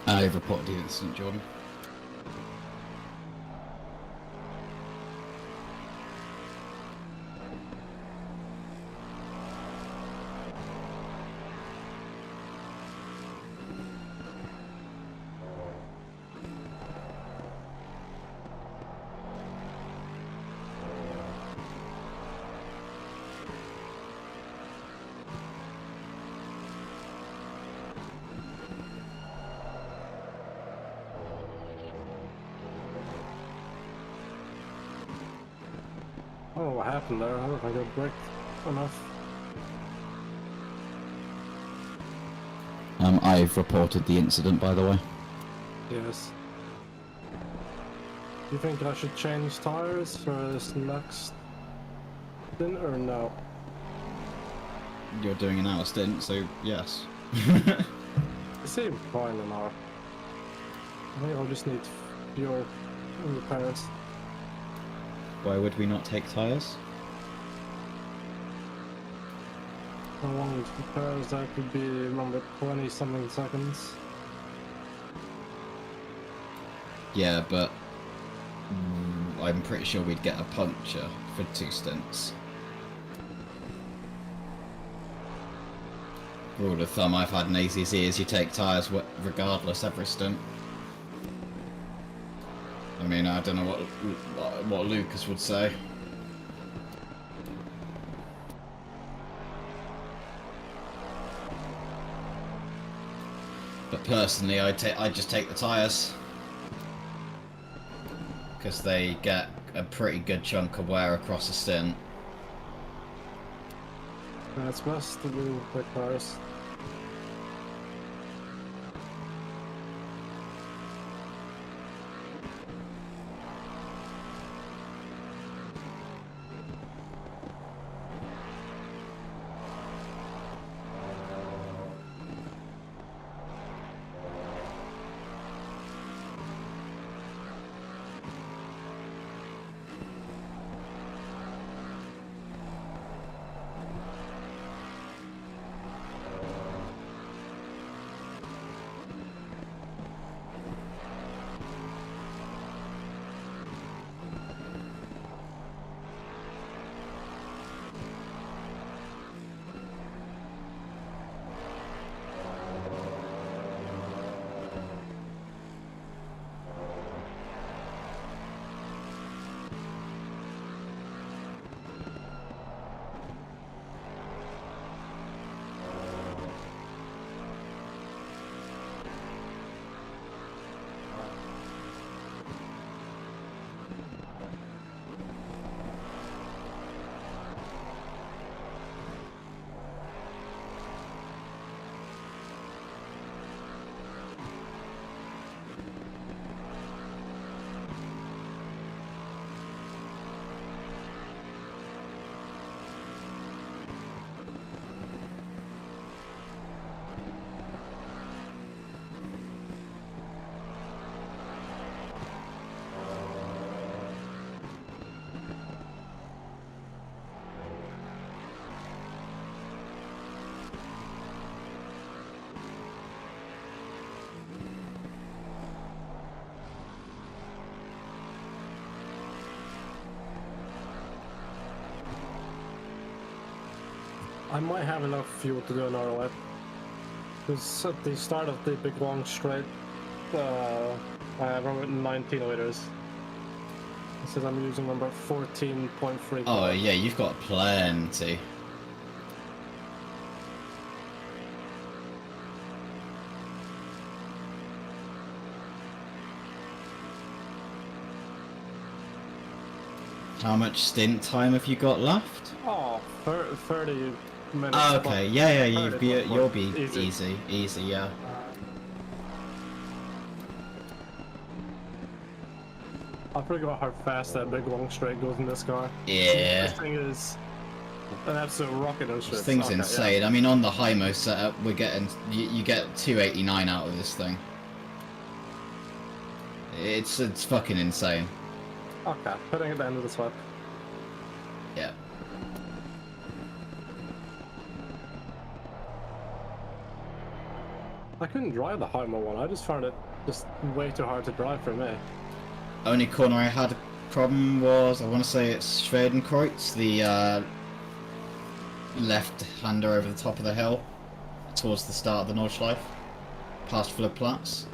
I've reported the incident, Jordan. what happened there. I don't think it broke enough. I've reported the incident, by the way. Yes. You think I should change tires for this next stint or no? You're doing an hour stint, so yes. It seemed fine an hour. I think I'll just need fewer repairs. Why would we not take tyres? How long is repairs? That could be around 20 something seconds. Yeah, but I'm pretty sure we'd get a puncture for 2 stints. Rule of thumb I've had in ACC is you take tyres regardless every stint. I mean, I don't know what Lukas would say. But personally, I just take the tyres because they get a pretty good chunk of wear across a stint. That's best to do quick tires. I might have enough fuel to do another lap. Because at the start of the big long straight, I have around 19 liters. It says I'm using number 14.3. Oh yeah, you've got plenty. How much stint time have you got left? Oh, 30 minutes. Oh, okay, yeah, you'll be easy. easy, yeah. I forgot how fast that big long straight goes in this car. Yeah. This thing is an absolute rocket on straight. This thing's insane. Yeah. I mean, on the high-mo setup, we're getting you get 289 out of this thing. It's fucking insane. Okay, putting at the end of the swap. Yeah. I couldn't drive the high-mo one. I just found it just way too hard to drive for me. Only corner I had a problem was, I want to say it's Schwedenkreuz, the left-hander over the top of the hill, towards the start of the Nordschleife, past Floodplatz.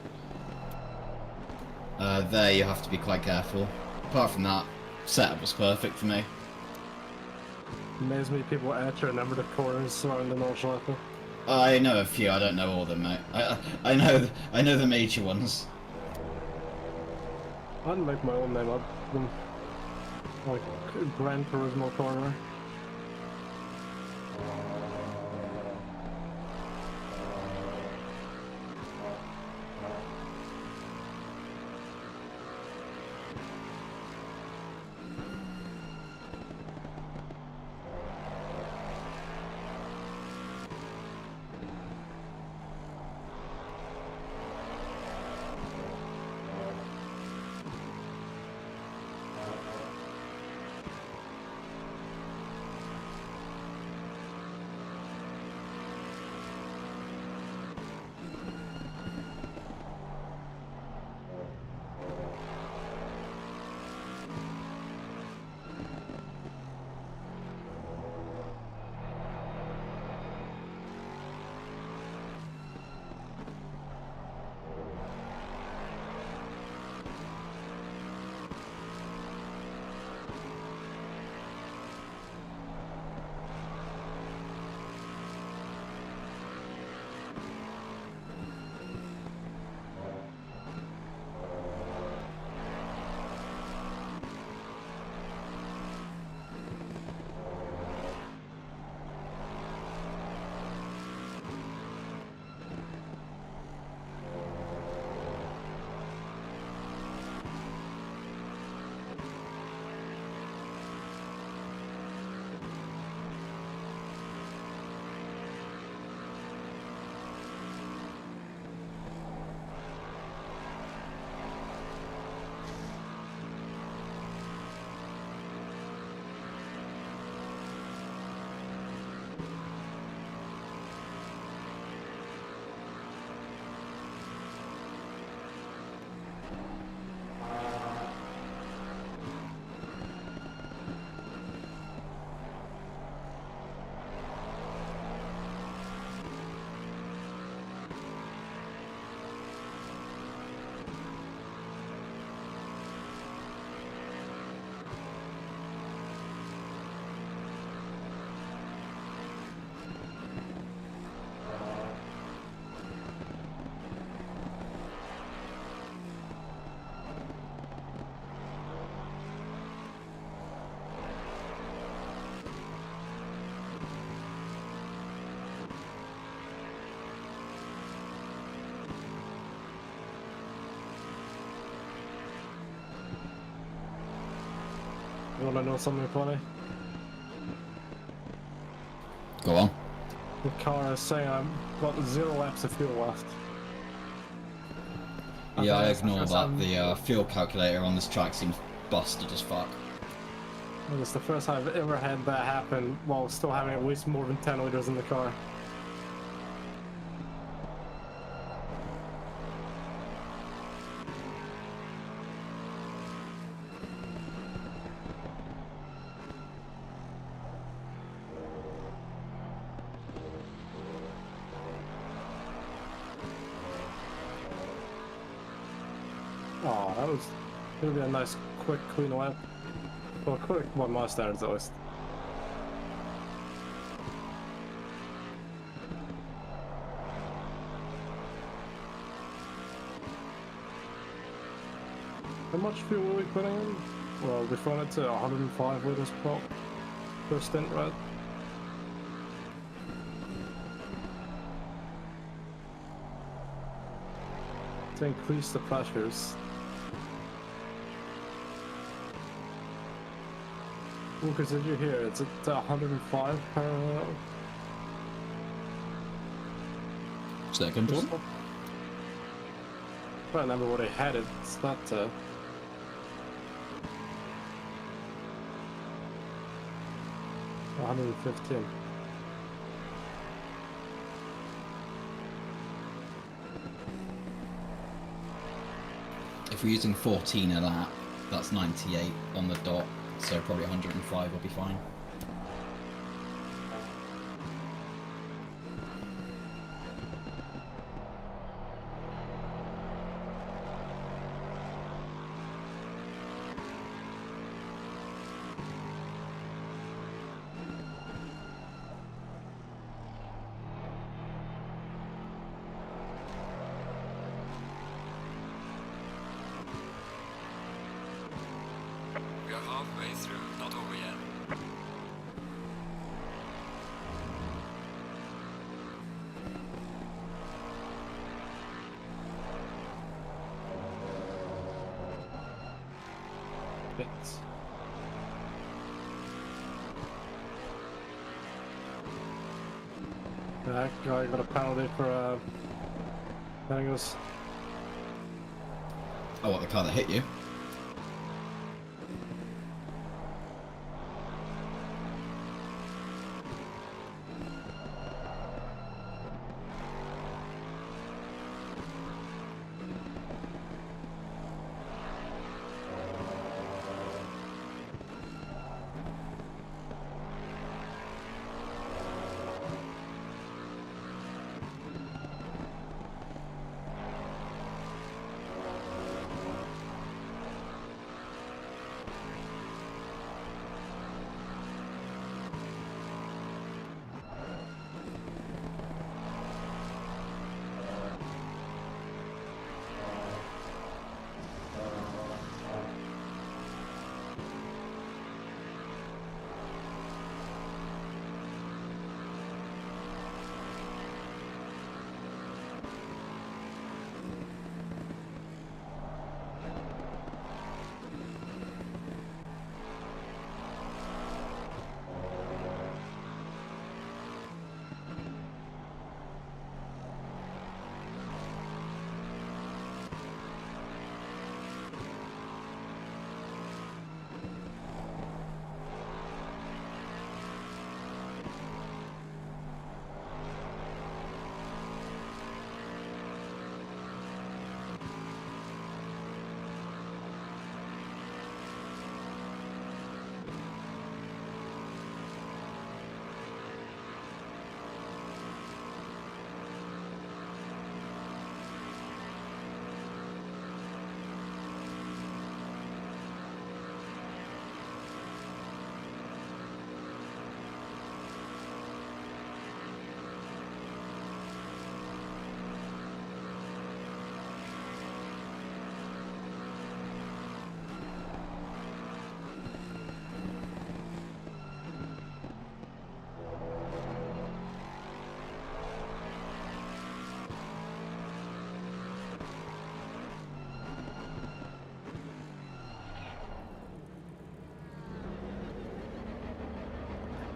There you have to be quite careful. Apart from that, setup was perfect for me. Amazes me people actually remember the corners around the Nordschleife. I know a few, I don't know all of them, mate. I know the major ones. I'd make my own name up them. Like Gran Turismo corner. You wanna know something funny? Go on. The car is saying I've got 0 laps of fuel left. Yeah, I ignore that. The fuel calculator on this track seems busted as fuck. And it's the first time I've ever had that happen while still having at least more than 10 liters in the car. Oh, that was gonna be a nice, quick, clean lap. Well, quick by my standards, at least. How much fuel are we putting in? Well, we found it to 105 liters per stint, right? To increase the pressures. Lukas, did you hear? It's at 105 per... Second one? I don't remember what I had it. It's not 115. If we're using 14 a lap, that's 98 on the dot, so probably 105 will be fine. We are halfway. halfway through, not over yet. Bits. That guy got a penalty for telling us. Oh, what, the car that hit you?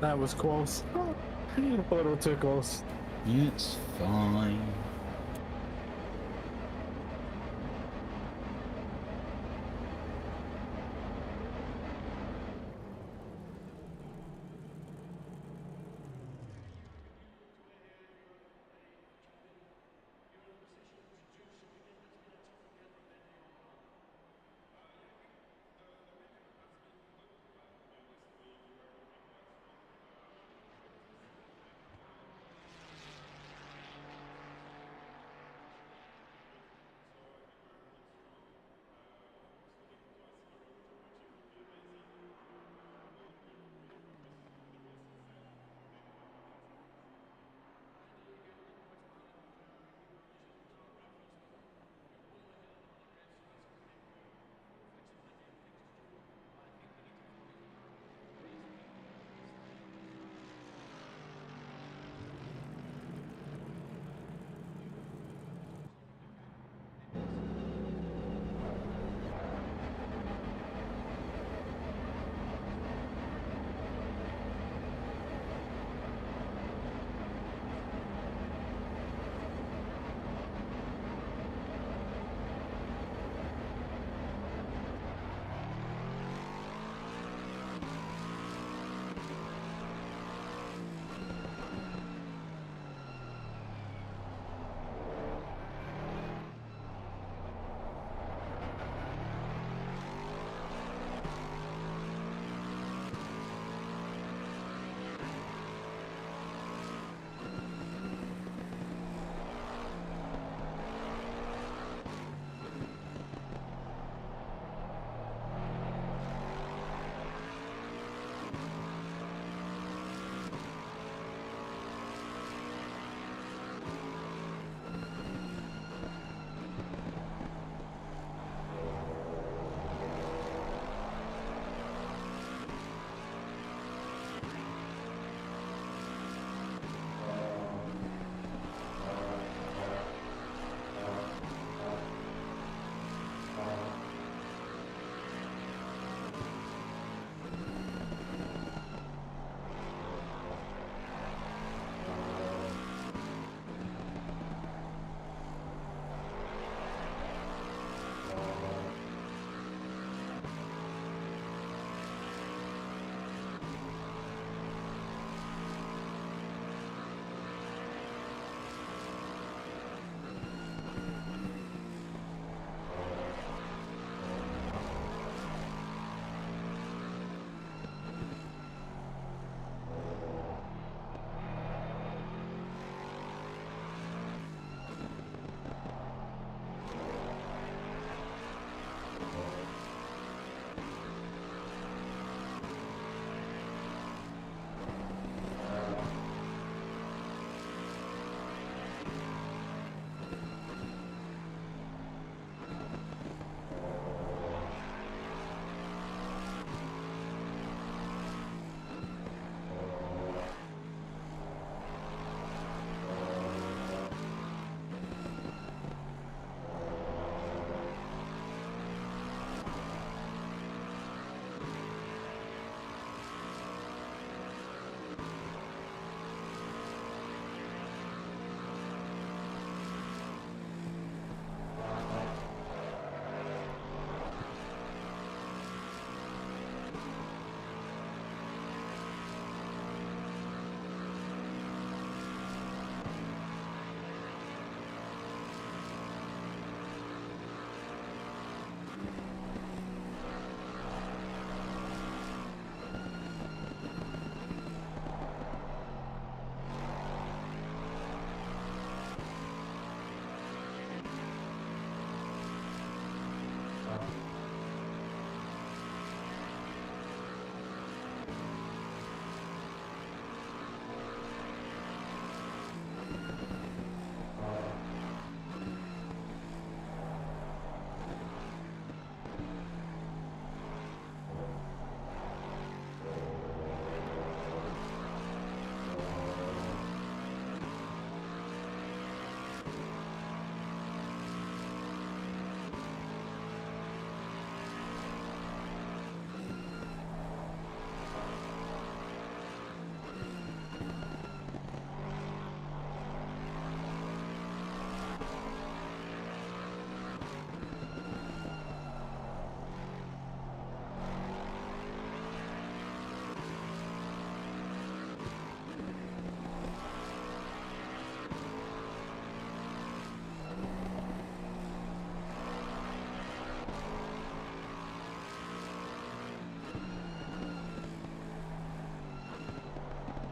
That was close. A little too close. It's fine.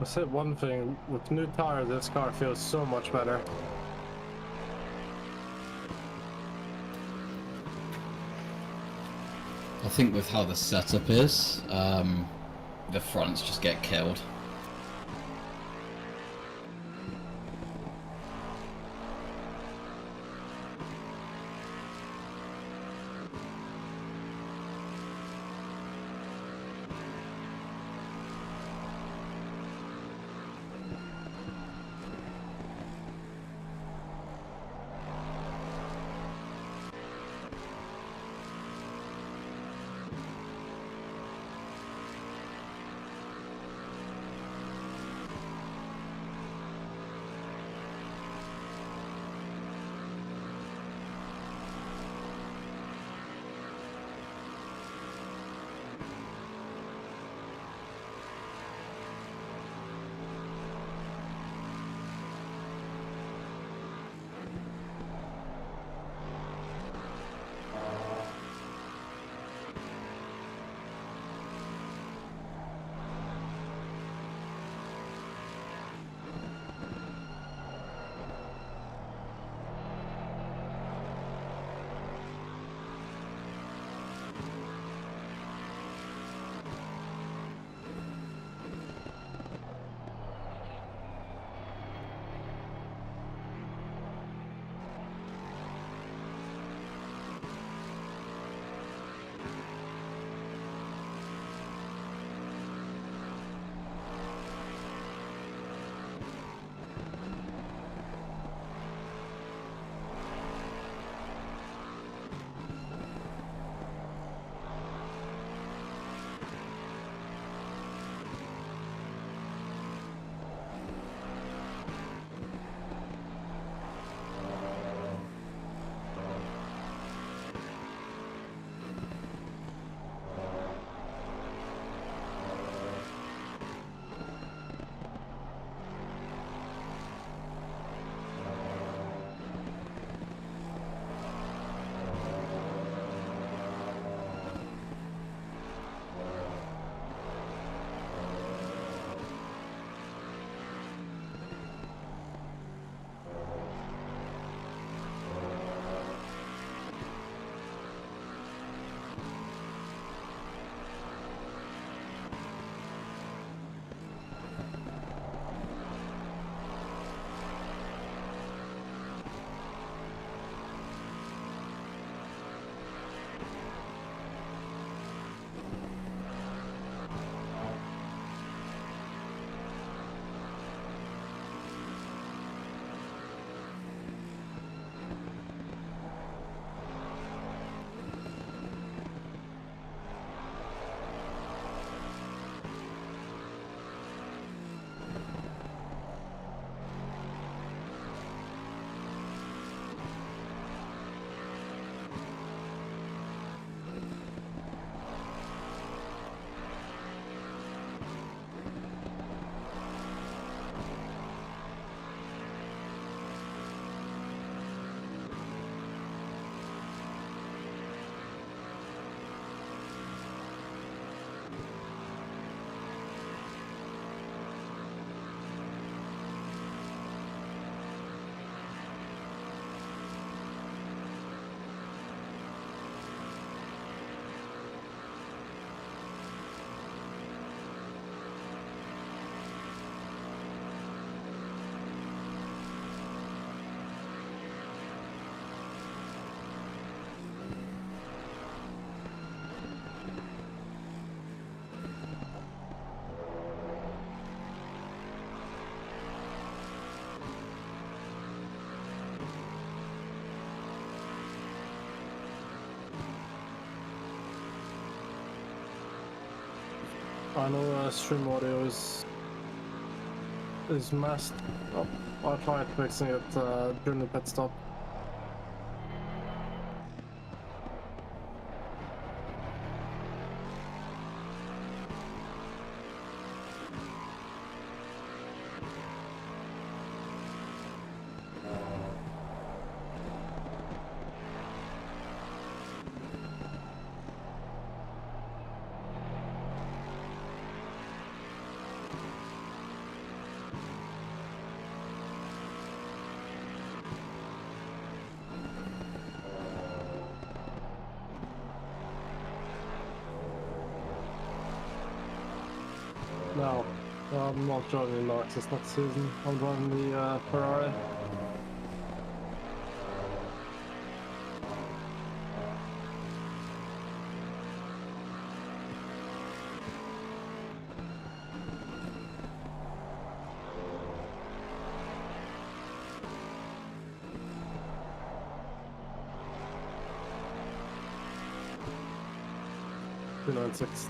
I said one thing, with new tires this car feels so much better. I think with how the setup is, the fronts just get killed. I know stream audio is messed up. I tried fixing it during the pit stop. No, I'm not driving the Lexus next season. I'm driving the Ferrari. $296.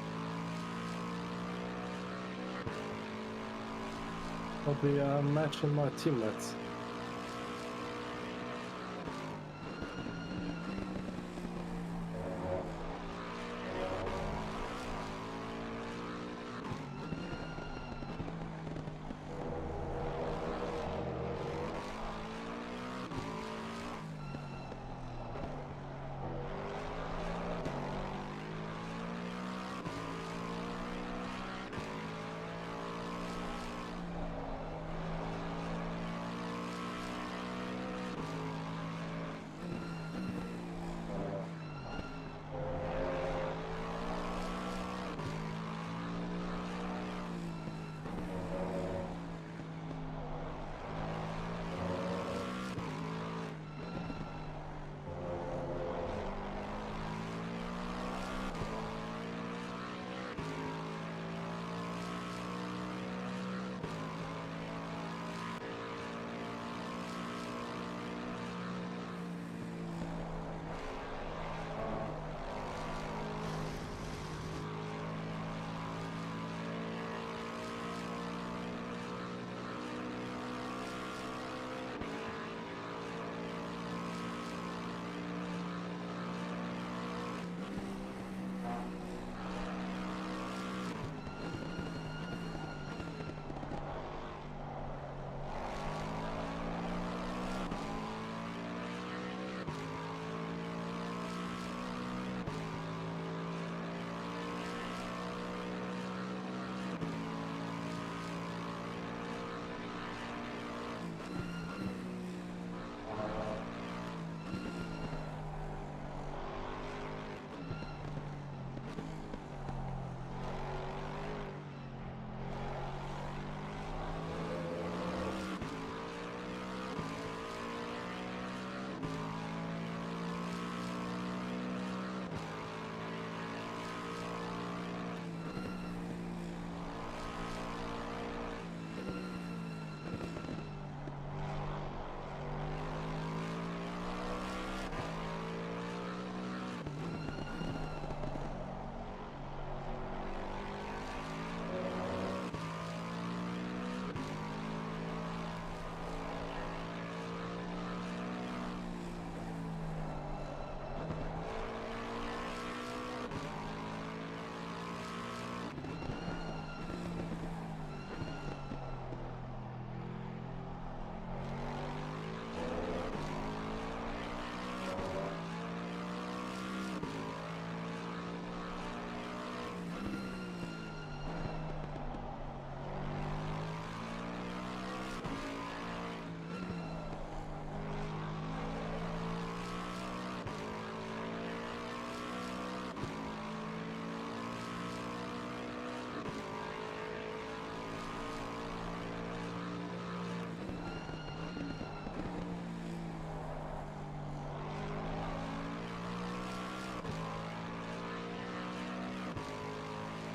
I'll be matching my teammates.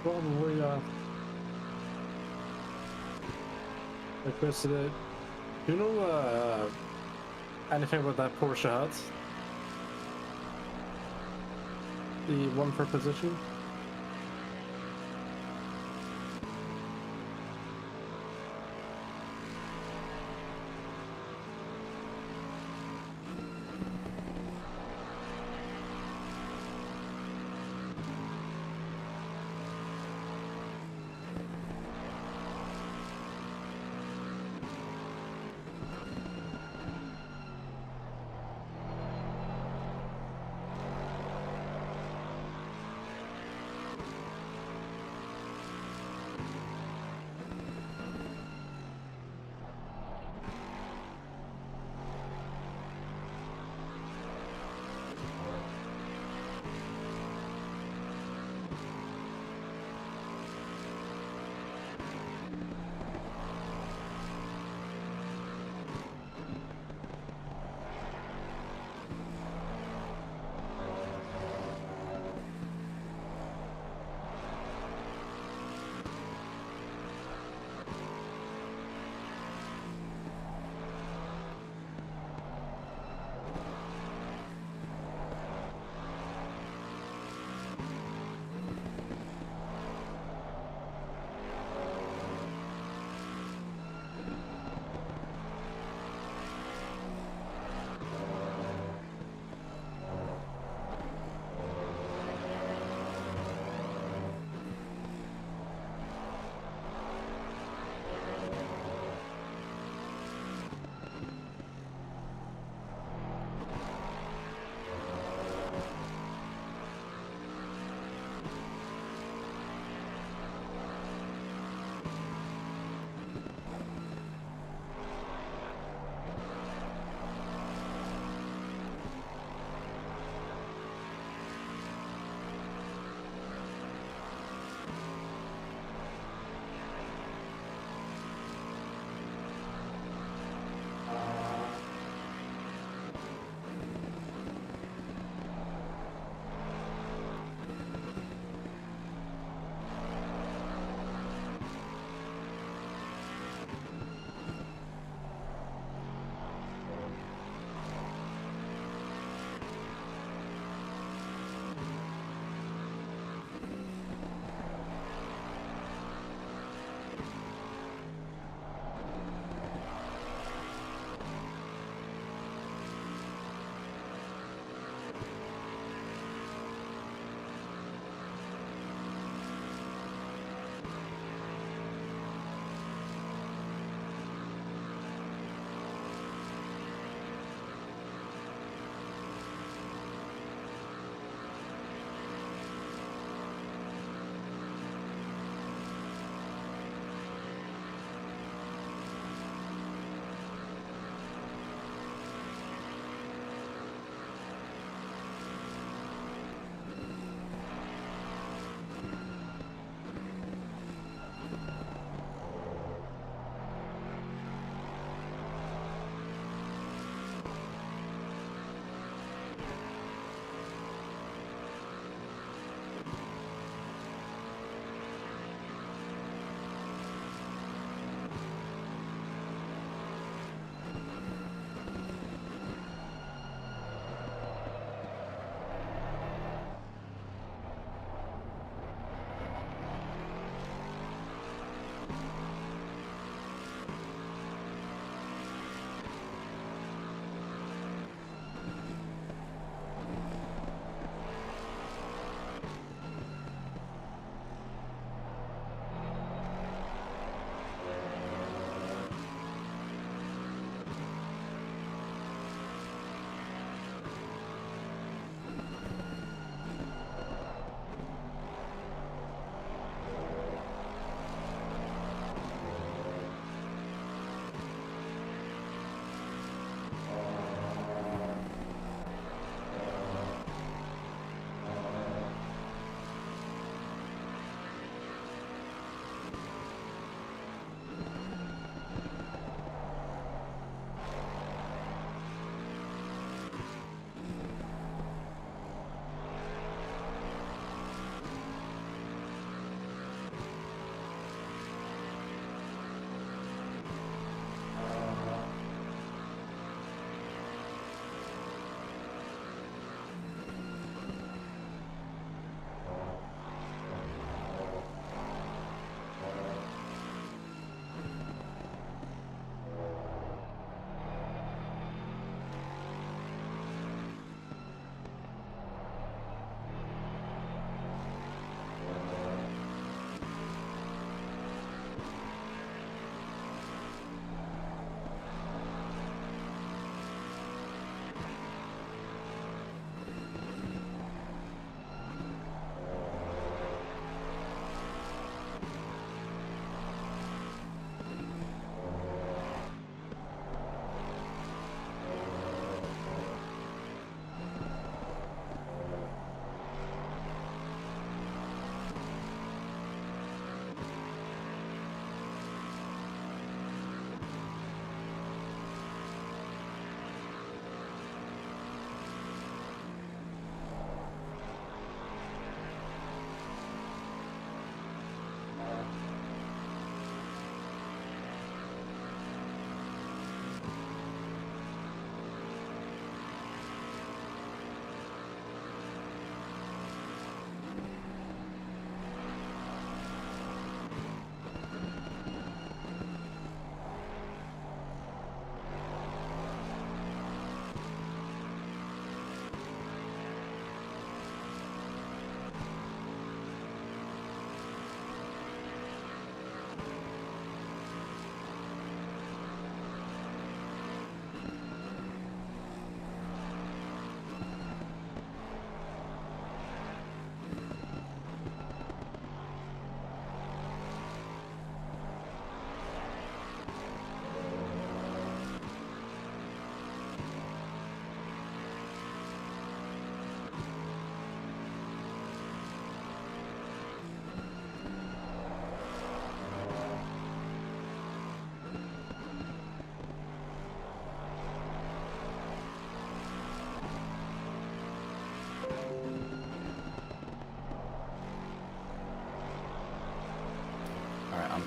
Probably, like Chris, do you know anything about that Porsche hat? The one for position?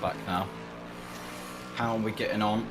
back now. How are we getting on?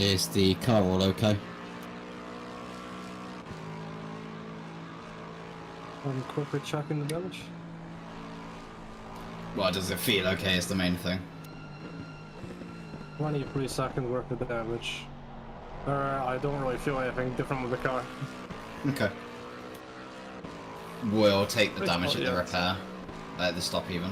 Is the car all okay? I'm quickly checking the damage. Well, does it feel okay is the main thing. 23 seconds worth of damage. I don't really feel anything different with the car. Okay. We'll take the It's damage not at the yet. repair. At the stop even.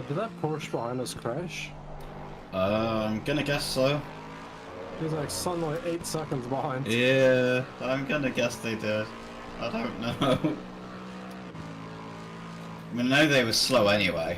Did that Porsche behind us crash? I'm gonna guess so. He's like something like 8 seconds behind. Yeah, I'm gonna guess they did. I don't know. I mean, I know they were slow anyway.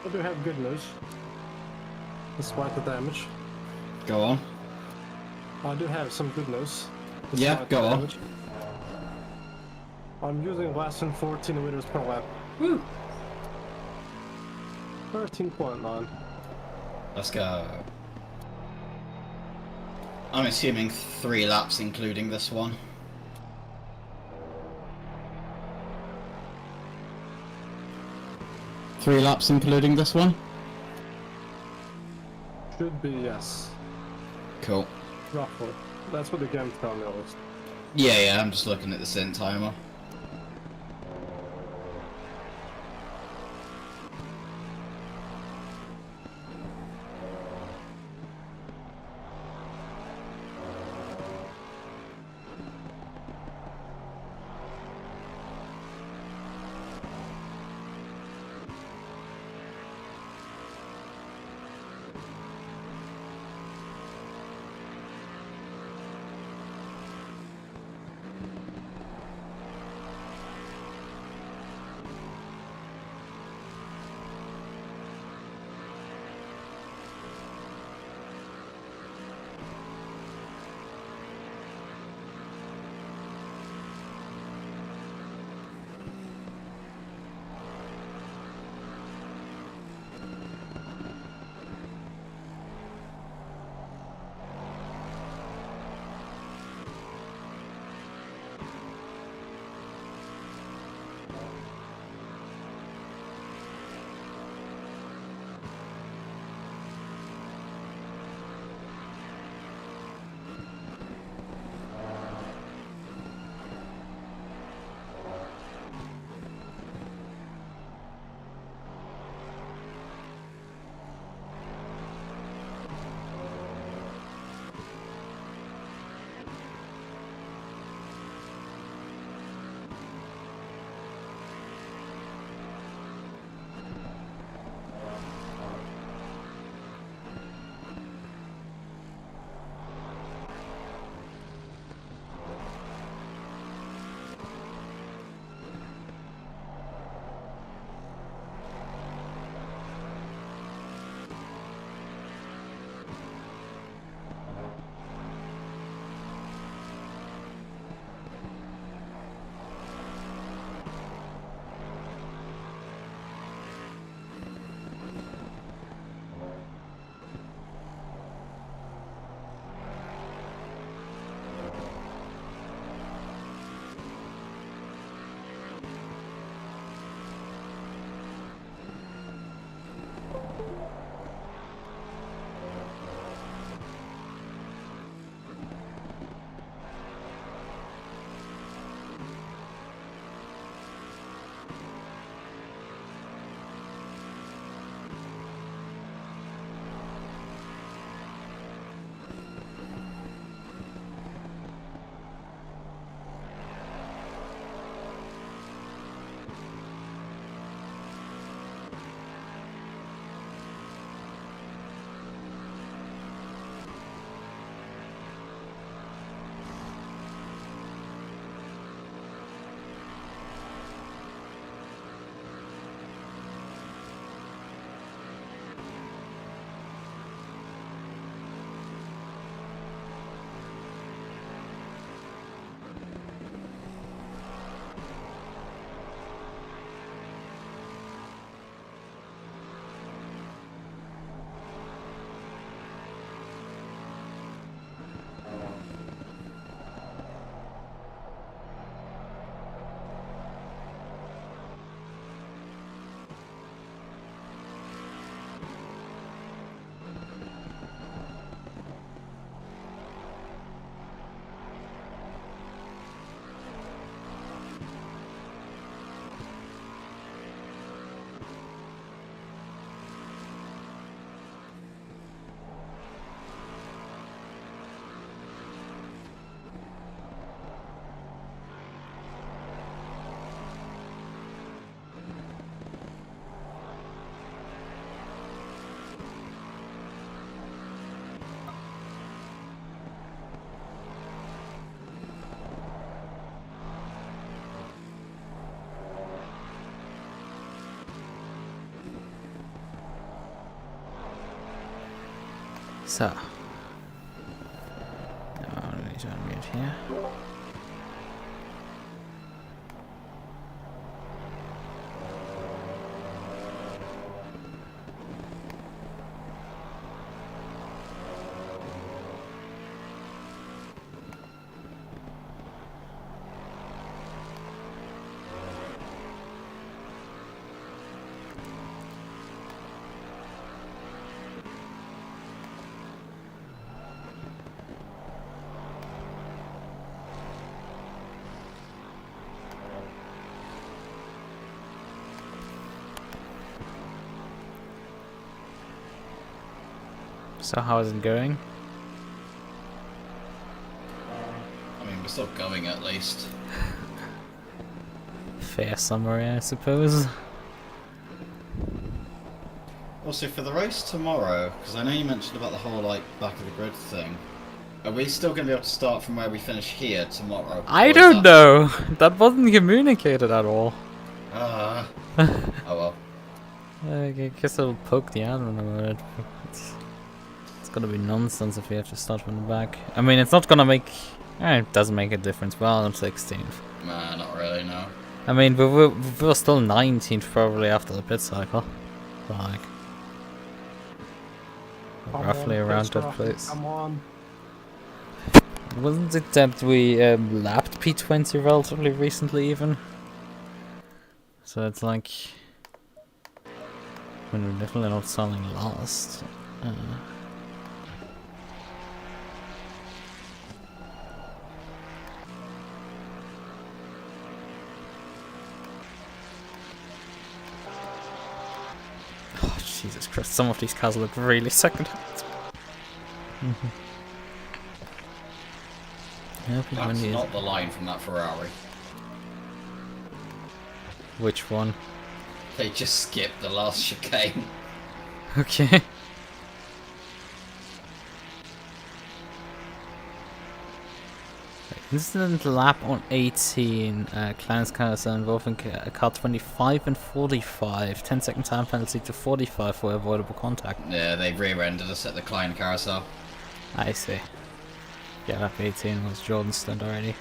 I do have good news. Despite the damage. Go on. I do have some good news. Yeah, Despite go the on. damage. I'm using less than 14 meters per lap. Woo! 13.9. Let's go. I'm assuming 3 laps including this one. Three laps including this one? Should be, yes. Cool. Roughly. That's what the game tells me at least. Yeah, I'm just looking at the sync timer. So. Now I need to unmute here. So how is it going? I mean, we're still going at least. Fair summary, I suppose. Also, for the race tomorrow, because I know you mentioned about the whole, like, back of the grid thing, are we still going to be able to start from where we finish here tomorrow? I don't know! That wasn't communicated at all. Ah. Oh well. I guess I'll poke the admin about it. It's gonna be nonsense if we have to start from the back. I mean, it's not gonna make... it doesn't make a difference. Well, I'm 16th. Nah, not really, no. I mean, we were still 19th probably after the pit cycle. Like... roughly around that place. Come on. Wasn't it that we lapped P20 relatively recently even? So it's like... when we're definitely not selling last. Oh, Jesus Christ, some of these cars look really second-hand. That's not the line from that Ferrari. Which one? They just skipped the last chicane. Okay. Incident lap on 18, Clarence cars involving car 25 and 45. 10-second time penalty to 45 for avoidable contact. Yeah, they rear-ended us at the Klein carousel. I see. Yeah, lap 18 was Jordan's stunt already.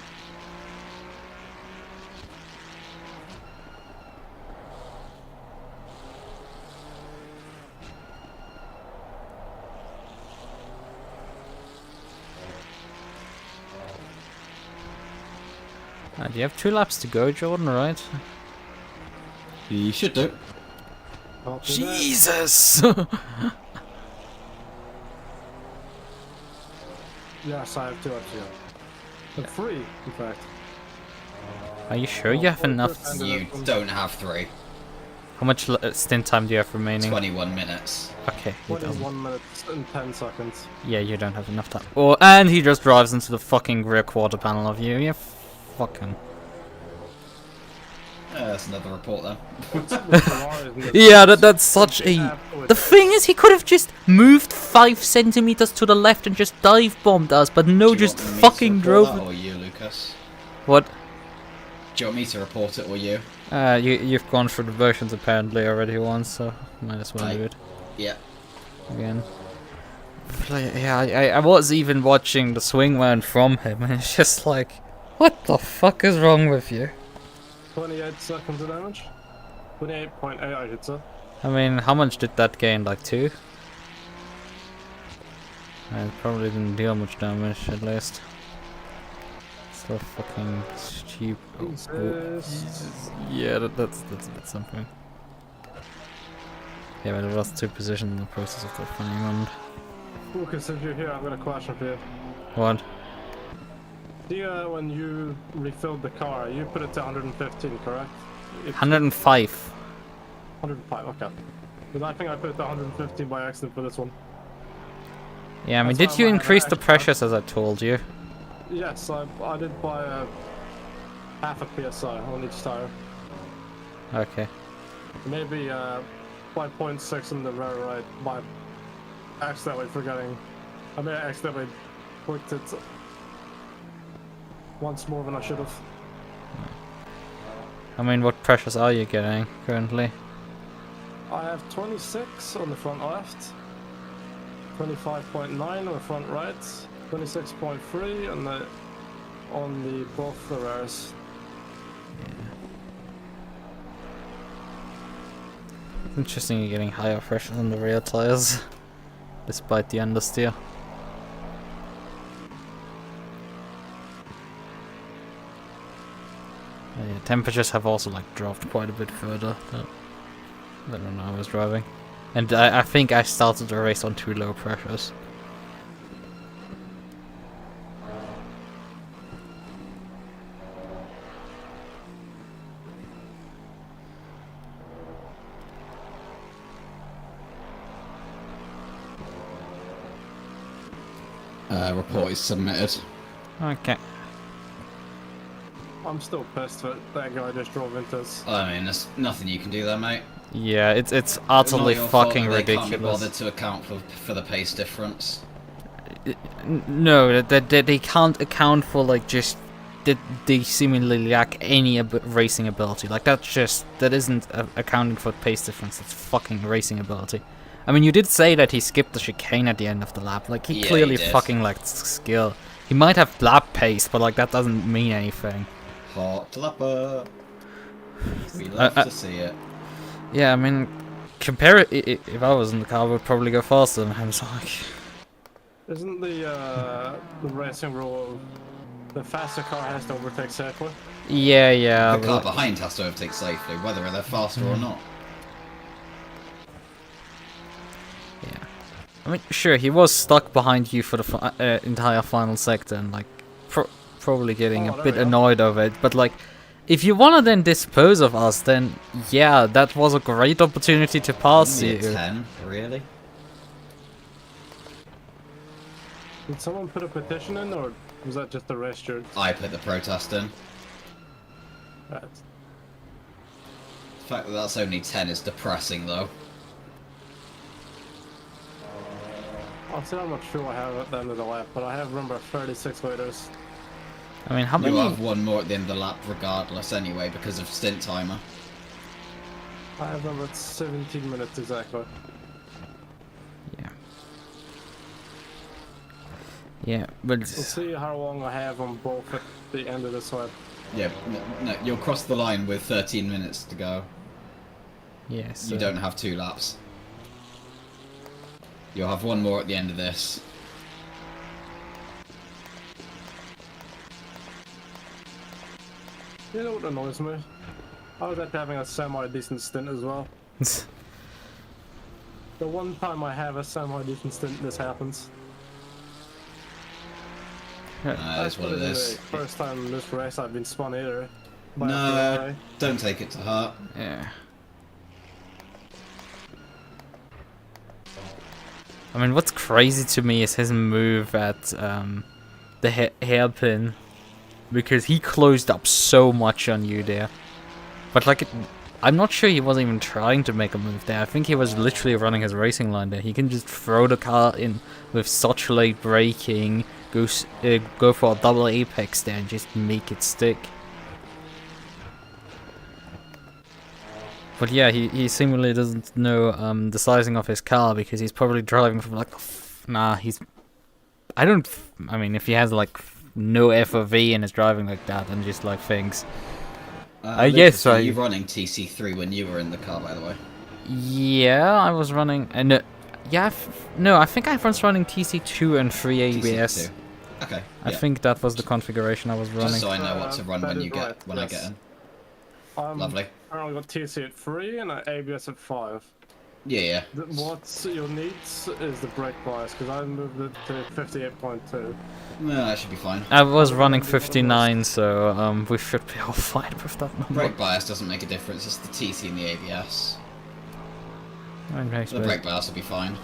Do you have 2 laps to go, Jordan, right? You should do. Jesus! Yes, I have 2 laps to go. And 3, in fact. Are you sure you have enough? You don't have 3. How much stint time do you have remaining? 21 minutes. Okay, he doesn't. 21 minutes and 10 seconds. Yeah, you don't have enough time. Oh, and he just drives into the fucking rear quarter panel of you. Yeah, fucking. That's another report then. Yeah, that's such a... The thing is, he could have just moved 5 centimeters to the left and just dive bombed us, but no, just fucking drove it. Or you, Lucas? What? Do you want me to report it or you? You've gone through the versions apparently already once, so might as well do it. Yeah. Again. Yeah, I was even watching the swing round from him, and it's just like, what the fuck is wrong with you? 28 seconds of damage? 28.8 I should say. I mean, how much did that gain? Like 2? It probably didn't deal much damage, at least. So fucking stupid. Oh, Jesus. Yeah, that's a bit something. Yeah, but it lost 2 positions in the process of the funny round. Lucas, since you're here, I've got a question for you. What? See, when you refilled the car, you put it to 115, correct? 105. 105, okay. Because I think I put it to 115 by accident for this one. Yeah, I mean, did you increase the pressures as I told you? Yes, I did by half a PSI on each tire. Okay. Maybe by 0.6 in the rear right by accidentally forgetting. I mean, I accidentally clicked it once more than I should have. I mean, what pressures are you getting currently? I have 26 on the front left, 25.9 on the front right, 26.3 on the both Ferraris. Interesting, you're getting higher pressure on the rear tires, despite the understeer. Yeah, temperatures have also like dropped quite a bit further than when I was driving, and I think I started the race on too low pressures. Report is submitted. Okay. I'm still pissed that that guy just drove into us. I mean, there's nothing you can do there, mate. Yeah, it's It's utterly not your fault fucking that they can't be ridiculous. bothered to account for the pace difference. No, they can't account for like just that they seemingly lack any racing ability. Like that isn't accounting for pace difference. That's fucking racing ability. I mean, you did say that he skipped the chicane at the end of the lap. Like he Yeah, clearly he did. fucking lacked skill. He might have lap pace, but like that doesn't mean anything. Hot lapper. We love to see it. Yeah, I mean, compare it. If I was in the car, I would probably go faster than him. So like, Isn't the racing rule of the faster car has to overtake safely? yeah. The car behind has to overtake safely, whether they're faster or not. Yeah. I mean, sure, he was stuck behind you for the entire final sector, and like probably getting a bit annoyed of it. But like, if you wanna then dispose of us, then yeah, that was a great opportunity to pass Only you. a 10, really? Did someone put a petition in, or was that just the race steward? I put the protest in. Right. The fact that that's only 10 is depressing, though. I'll see how much fuel I have at the end of the lap, but I have remember 36 liters. I mean, how You many? have one more at the end of the lap regardless anyway, because of stint timer. I have remember 17 minutes exactly. Yeah. Yeah, but We'll see how long I have on both at the end of this lap. Yeah, no, you'll cross the line with 13 minutes to go. yes, You don't have 2 laps. You'll have one more at the end of this. You know what annoys me? I was actually having a semi-decent stint as well. The one time I have a semi-decent stint, this happens. That's what it is. The first time in this race I've been spun either. by a No, Ferrari. don't take it to heart. Yeah. I mean, what's crazy to me is his move at the hairpin, because he closed up so much on you there. But like, I'm not sure he wasn't even trying to make a move there. I think he was literally running his racing line there. He can just throw the car in with such late braking, go for a double apex there and just make it stick. But yeah, he seemingly doesn't know the sizing of his car, because he's probably driving from like I mean, if he has like no FOV and is driving like that and just like things. I guess Were you running TC3 when you were in the car, by the way? Yeah, I was running, and yeah, no, I think I was running TC2 and 3 ABS. TC2. Okay. I yeah. think that was the configuration I was running. Just so I know what to run when that you is right, get when I get in. Lovely. I only got TC at 3 and an ABS at 5. Yeah. What you'll need is the brake bias, because I moved it to 58.2. No, that should be fine. I was running 59, so we should be all fine with that number. Brake bias doesn't make a difference, it's the TC and the ABS. Okay, The brake bias will be fine.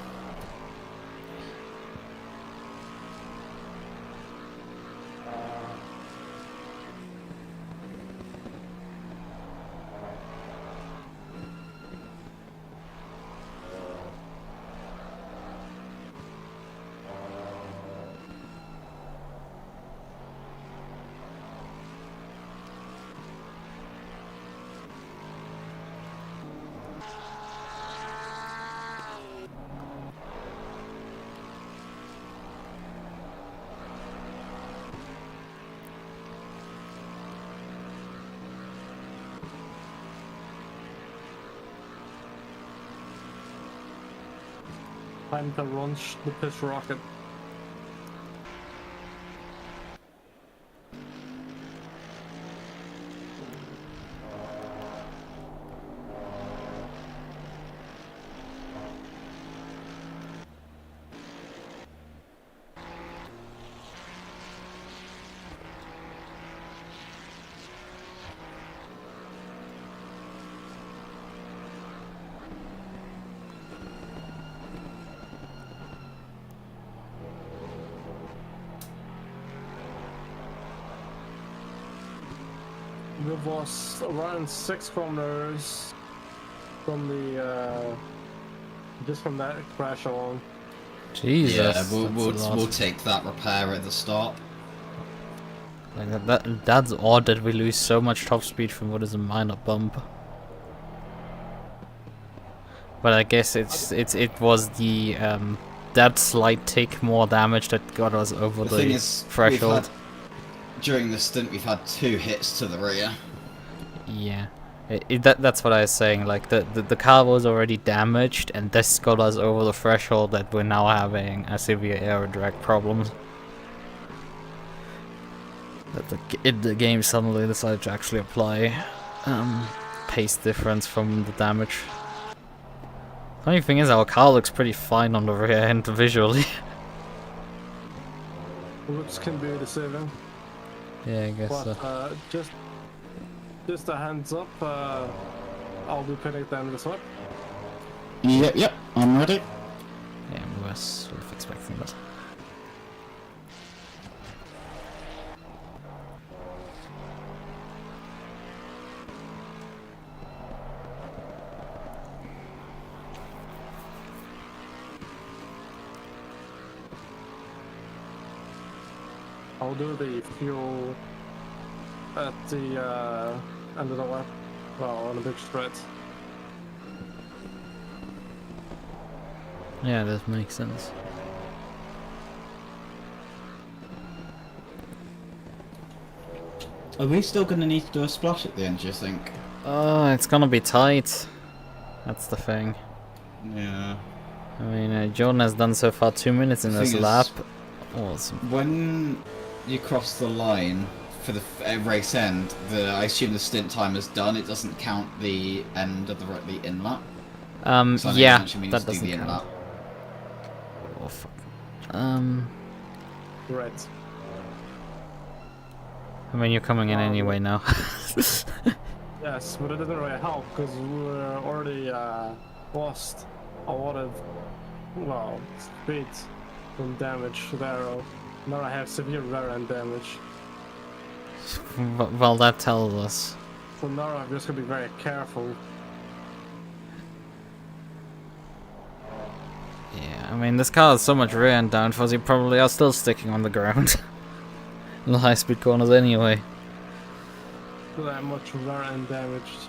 Time to launch the piss rocket. We've lost around 6 kilometers from the just from that crash alone. Jesus. Yeah, we'll take that repair at the start. Like that's odd that we lose so much top speed from what is a minor bump. But I guess it was the that slight tick more damage that got us over the threshold. During the stint, we've had 2 hits to the rear. Yeah, that's what I was saying. Like the car was already damaged, and this got us over the threshold that we're now having a severe aero drag problem. That the game suddenly decided to actually apply pace difference from the damage. Funny thing is, our car looks pretty fine on the rear end visually. Looks can be deceiving. Yeah, I guess But so. just a heads up, I'll be putting them this up. Yep, I'm ready. Yeah, we were sort of expecting that. I'll do the fuel at the end of the lap, well, on a big stretch. Yeah, that makes sense. Are we still going to need to do a splash at the end, do you think? It's gonna be tight. That's the thing. Yeah. I mean, Jordan has done so far 2 minutes in this lap. Awesome. When you cross the line for the race end, I assume the stint time is done. It doesn't count the end of the in lap. So yeah, that doesn't do the in count. lap. Oh, fuck. Right. I mean, you're coming in anyway now. Yes, but it doesn't really help because we're already lost a lot of, well, speed from damage to the arrow. Now I have severe rear end damage. Well, that tells us. So now I'm just gonna be very careful. Yeah, I mean, this car has so much rear end downforce, you probably are still sticking on the ground. In the high speed corners anyway. That much rear end damage,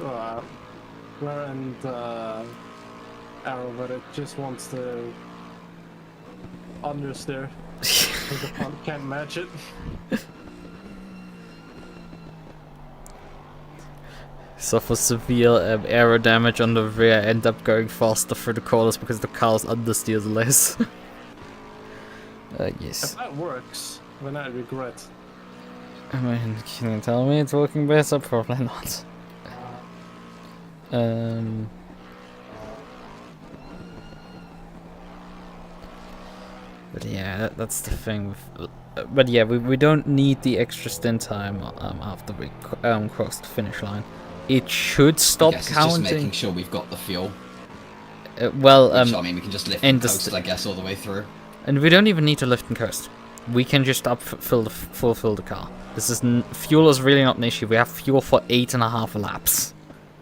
rear end arrow, but it just wants to understeer. So the front can't match it. Suffer severe aero damage on the rear, end up going faster through the corners because the car's understeers less. Yes. If that works, then I'd regret. I mean, can you tell me it's working better? Probably not. But yeah, that's the thing with... but yeah, we don't need the extra stint time after we cross the finish line. It should stop counting. It's just making sure we've got the fuel. Well, Which, I mean, we can just lift and coast, I guess, all the way through. And we don't even need to lift and coast. We can just fulfill the car. This is fuel is really not an issue. We have fuel for 8.5 laps.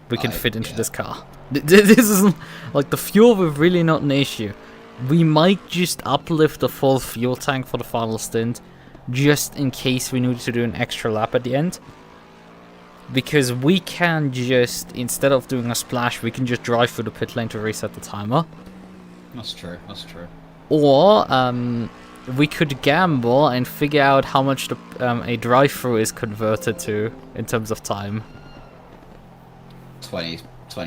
We can fit into this car. This is like the fuel was really not an issue. We might just uplift the full fuel tank for the final stint, just in case we need to do an extra lap at the end. Because we can just, instead of doing a splash, we can just drive through the pit lane to reset the timer. That's true, that's true. Or, we could gamble and figure out how much a drive-through is converted to in terms of time. 20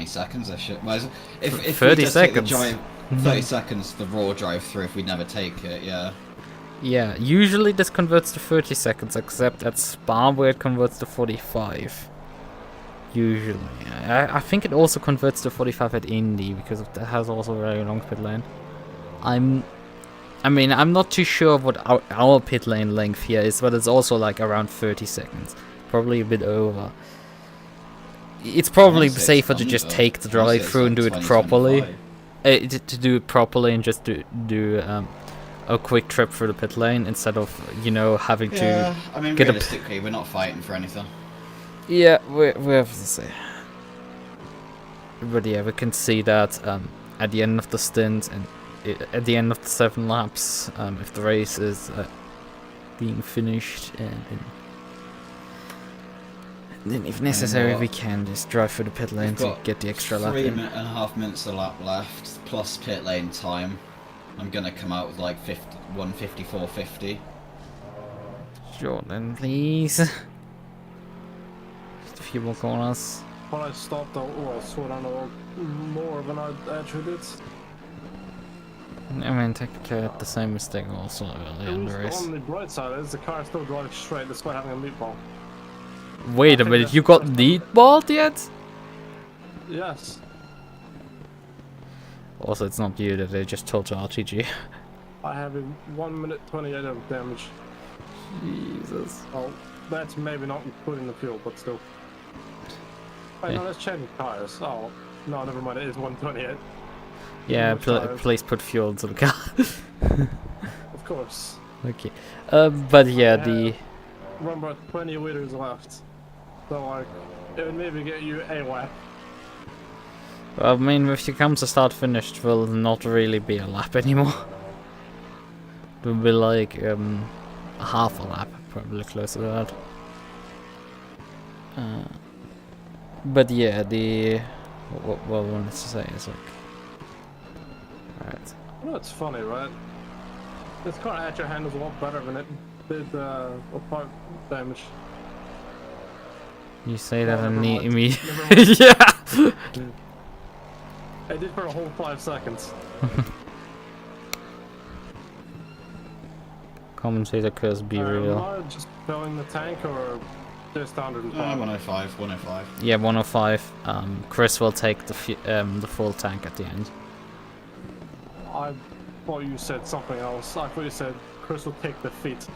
seconds, I should. Well, if 30 seconds. 30 seconds for raw drive-through if we never take it, yeah. Yeah, usually this converts to 30 seconds, except at Spa where it converts to 45. Usually. I think it also converts to 45 at Indy, because it has also a very long pit lane. I mean, I'm not too sure what our pit lane length here is, but it's also like around 30 seconds. Probably a bit over. It's probably safer to just take the drive-through and do it properly. To do it properly and just do a quick trip through the pit lane instead of, you know, having to I mean, get realistically, we're not fighting for anything. Yeah, we have to say. But yeah, we can see that at the end of the stint and at the end of the 7 laps, if the race is being finished, and then if necessary we can just drive through the pit lane to get the extra lap in. 3.5 minutes a lap left, plus pit lane time. I'm gonna come out with like 154.50. Jordan, please. Just a few more corners. When I stopped, I slowed down a lot more than I actually did. I mean, technically I had the same mistake also early in the race. On the bright side is the car still driving straight despite having a meatball. Wait a minute, you got meatballed yet? Yes. Also, it's not you that they just told to RTG. I have a 1 minute 28 of damage. Jesus. Oh, that's maybe not including the fuel, but still. Wait, no, let's change the tires. Oh, no, never mind, it is 128. Yeah, please put fuel into the car. Of course. Okay. But yeah, Remember, 20 liters left. So, like, it would maybe get you a lap. Well, I mean, if you come to start finish, it will not really be a lap anymore. It will be like half a lap, probably closer to that. But yeah, what I wanted to say is like, alright. You know, it's funny, right? This car actually handles a lot better than it did apart damage. You say that and me. Yeah. I did for a whole 5 seconds. Commentator curse, be real. Am I just filling the tank or just 105? 105, 105. Yeah, 105. Chris will take the full tank at the end. I thought you said something else. I thought you said Chris will take the feet.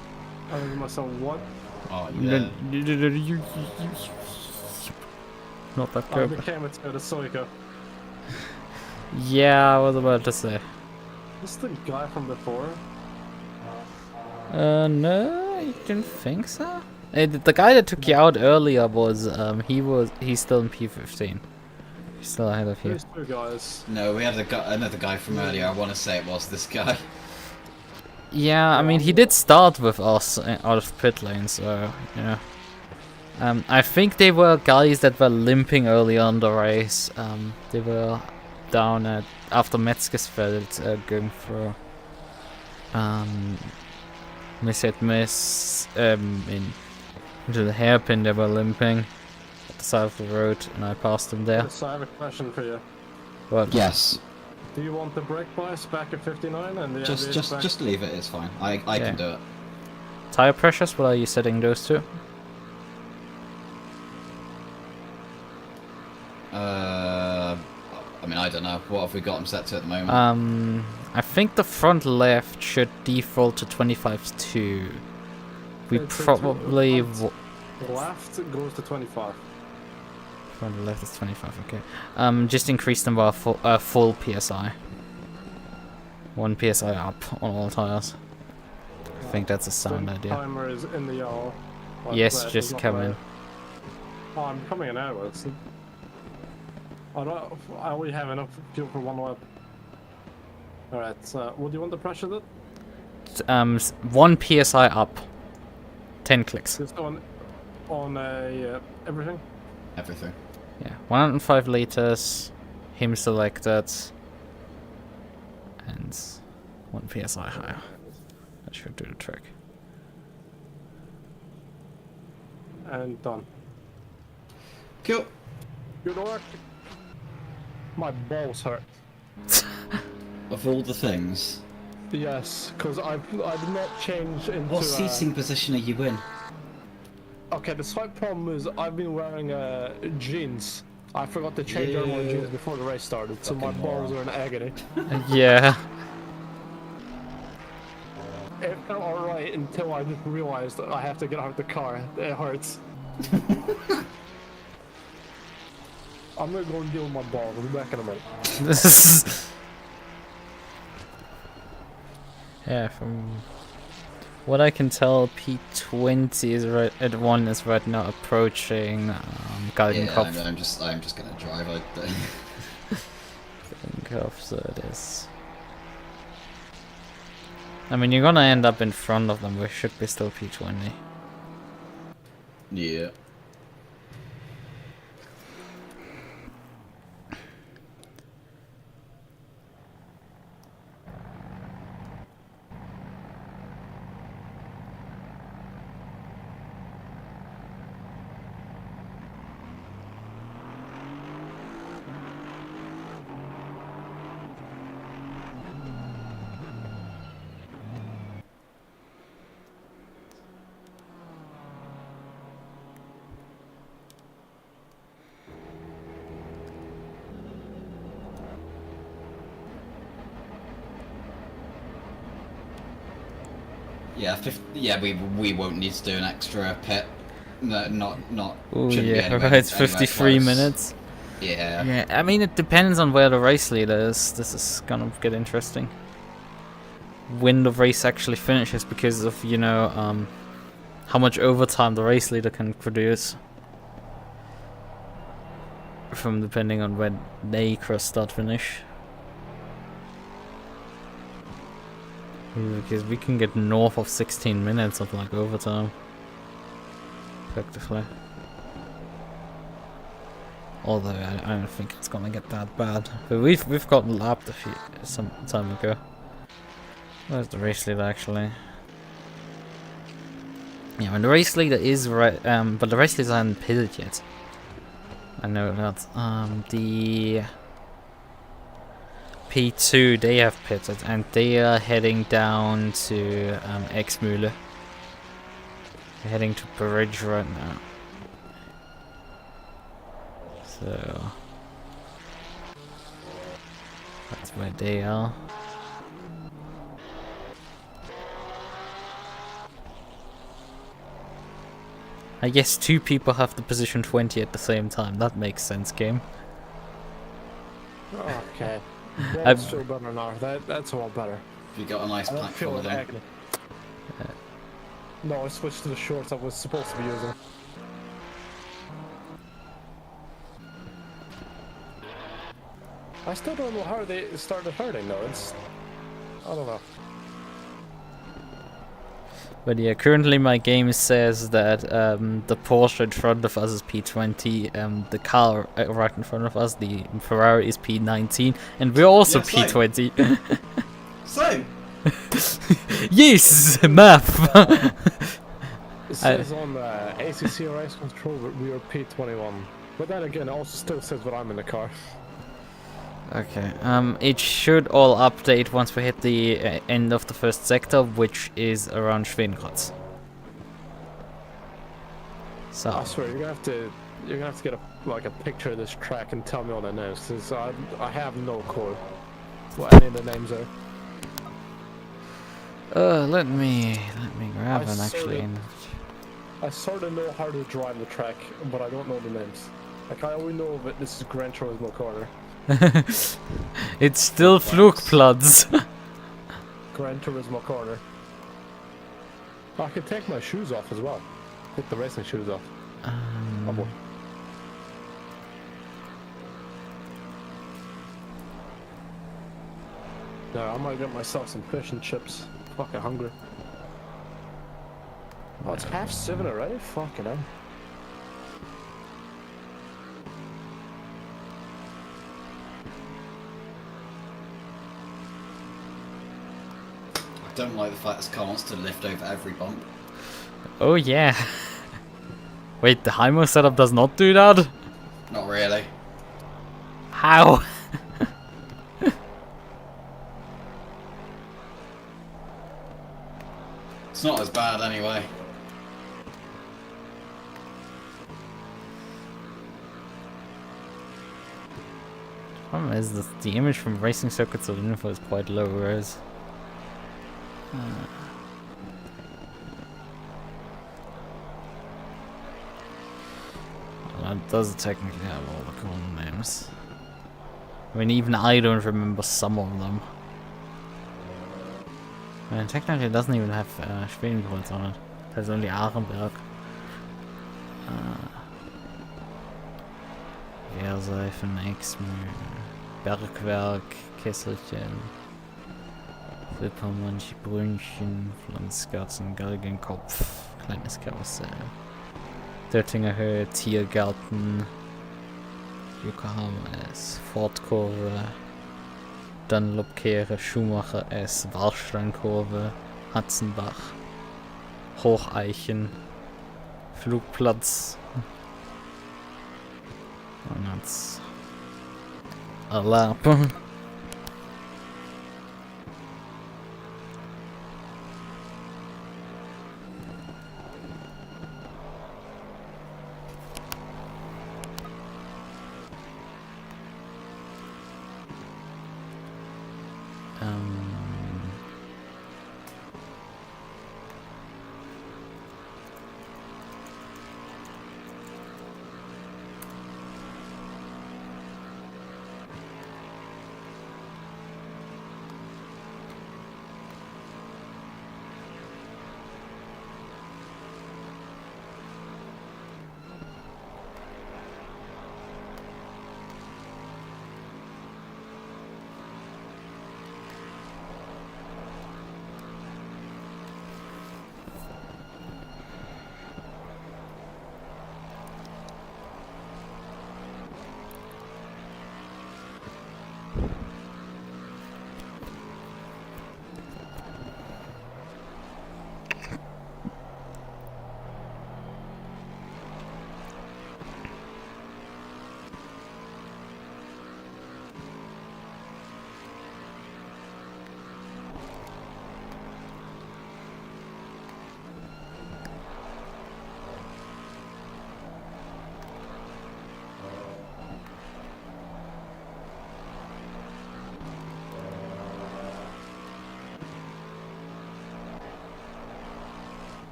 I was myself, what? Oh, yeah. Not that I good. became a Soika. Yeah, I was about to say. This is the guy from before? No, I didn't think so. The guy that took you out earlier was, he's still in P15. He's still ahead of you. There's 2 guys. No, we had another guy from earlier. I want to say it was this guy. Yeah, I mean, he did start with us out of pit lane, so, yeah. I think they were guys that were limping early on the race. They were down after Metzgesfeld going through miss into the hairpin. They were limping at the side of the road, and I passed them there. So I have a question for you. What? Yes. Do you want the brake bias back at 59 and the Just leave it. It's fine. I can do it. Tire pressures. What are you setting those to? I mean, I don't know. What have we got them set to at the moment? I think the front left should default to 25.2. We probably left goes to 25. Front left is 25. Okay. Just increase them by full PSI. 1 PSI up on all tires. I think that's a sound idea. Timer is in the yellow. Yes, just come in. Oh, I'm coming in anyways. I only have enough fuel for 1 lap. Alright, so what do you want the pressure at? 1 PSI up. 10 clicks. Just on everything? Everything. Yeah, 105 liters. Him selected. And 1 PSI higher. That should do the trick. And done. Cool. Good work. My balls hurt. Of all the things. Yes, because I did not change into. What seating position are you in? Okay, the slight problem is I've been wearing jeans. I forgot to change out my jeans before the race started, so my balls are in agony. Yeah. It felt alright until I just realized that I have to get out of the car. It hurts. I'm gonna go and deal with my balls. I'll be back in a minute. This is. Yeah, from what I can tell, P20 is right at one is right now approaching Galgenkopf. Yeah, I'm just gonna drive. I don't... Galgenkopf, so it is. I mean, you're gonna end up in front of them. We should be still P20. Yeah. Yeah, we won't need to do an extra pit. No, not. Oh yeah, right. It's 53 minutes. Yeah. Yeah, I mean it depends on where the race leader is. This is gonna get interesting. When the race actually finishes, because of how much overtime the race leader can produce. From depending on when they cross start finish. Because we can get north of 16 minutes of like overtime. Effectively. Although I don't think it's gonna get that bad. But we've gotten lapped some time ago. Where's the race leader actually? Yeah, when the race leader is right, but the race leader hasn't pitted yet. I know that. The P2 they have pitted and they are heading down to Exmühle. They're heading to Bridge right now. So that's where they are. I guess two people have the position 20 at the same time. That makes sense, game. Okay. That's feel better now. That's all better. You got a nice pack full of them. No, I switched to the shorts I was supposed to be using. I still don't know how they started hurting though. I don't know. But yeah, currently my game says that the Porsche in front of us is P20, the car right in front of us, the Ferrari is P19, and we're also P20. Same. Yes, math. It says on the ACC race control that we are P21, but then again, it also still says that I'm in the car. Okay, it should all update once we hit the end of the first sector, which is around Schweingrad. So I swear, you're gonna have to get a picture of this track and tell me all the names, because I have no clue what any of the names are. let me grab them actually. I sort of know how to drive the track, but I don't know the names. Like I only know that this is Gran Turismo corner. It's still Flugplatz. Gran Turismo corner. I could take my shoes off as well. Take the racing shoes off. Oh boy. No, I might get myself some fish and chips. Fucking hungry. Oh, it's 7:30 already? Fucking hell. I don't like the fact this car wants to lift over every bump. Oh yeah. Wait, the Hymo setup does not do that? Not really. How? It's not as bad anyway. Problem is that the image from racing circuits of info is quite low res. Well, it does technically have all the cool names. I mean, even I don't remember some of them. I mean, technically it doesn't even have Schwedenkreuz on it. It has only Arenberg. Wehrseifen, Exmühl, Bergwerk, Kesselchen, Wippermönch, Brünnchen, Pflanzgarten, Galgenkopf, kleines Karussell, Döttinger Höhe, Tiergarten, Yokohama S, Fordkurve, Dunlop-Kehre, Schumacher S, Warsteinkurve, Hatzenbach, Hocheichen, Flugplatz. And that's a lap.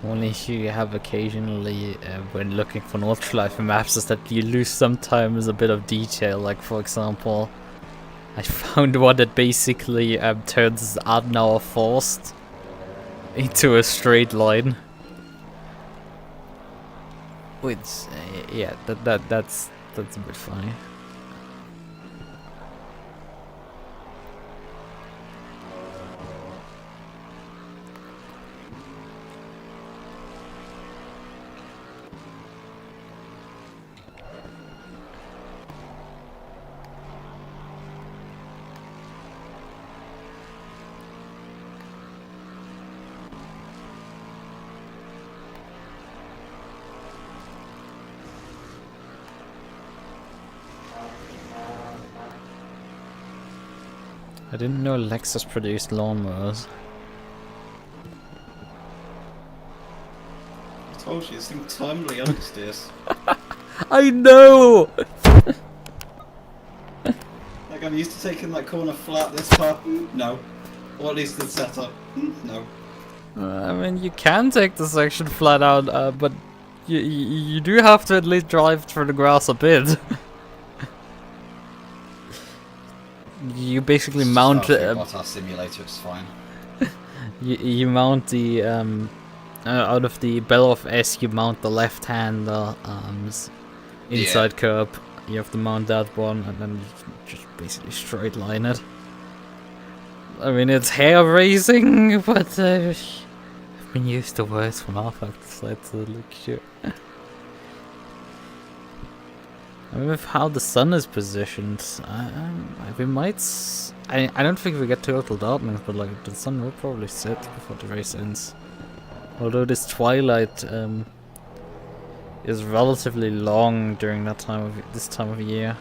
Only issue you have occasionally when looking for Nordschleife maps is that you lose sometimes a bit of detail. Like, for example, I found one that basically turns Adenauer Forst into a straight line. Which, yeah, that's a bit funny. I didn't know Lexus produced lawnmowers. I told you, this thing timely understeers. I know! Like, I'm used to taking that corner flat this far. No. Or at least the setup. No. I mean, you can take the section flat out, but you do have to at least drive through the grass a bit. You basically mount our simulator, it's fine. you mount the out of the bell of S, you mount the left hand arms inside curb. You have to mount that one, and then you just basically straight line it. I mean, it's hair raising, but I've been used to worse from our factor side to look sure. I mean, with how the sun is positioned, we might. I don't think we get total darkness, but like the sun will probably set before the race ends. Although this twilight is relatively long during that this time of year.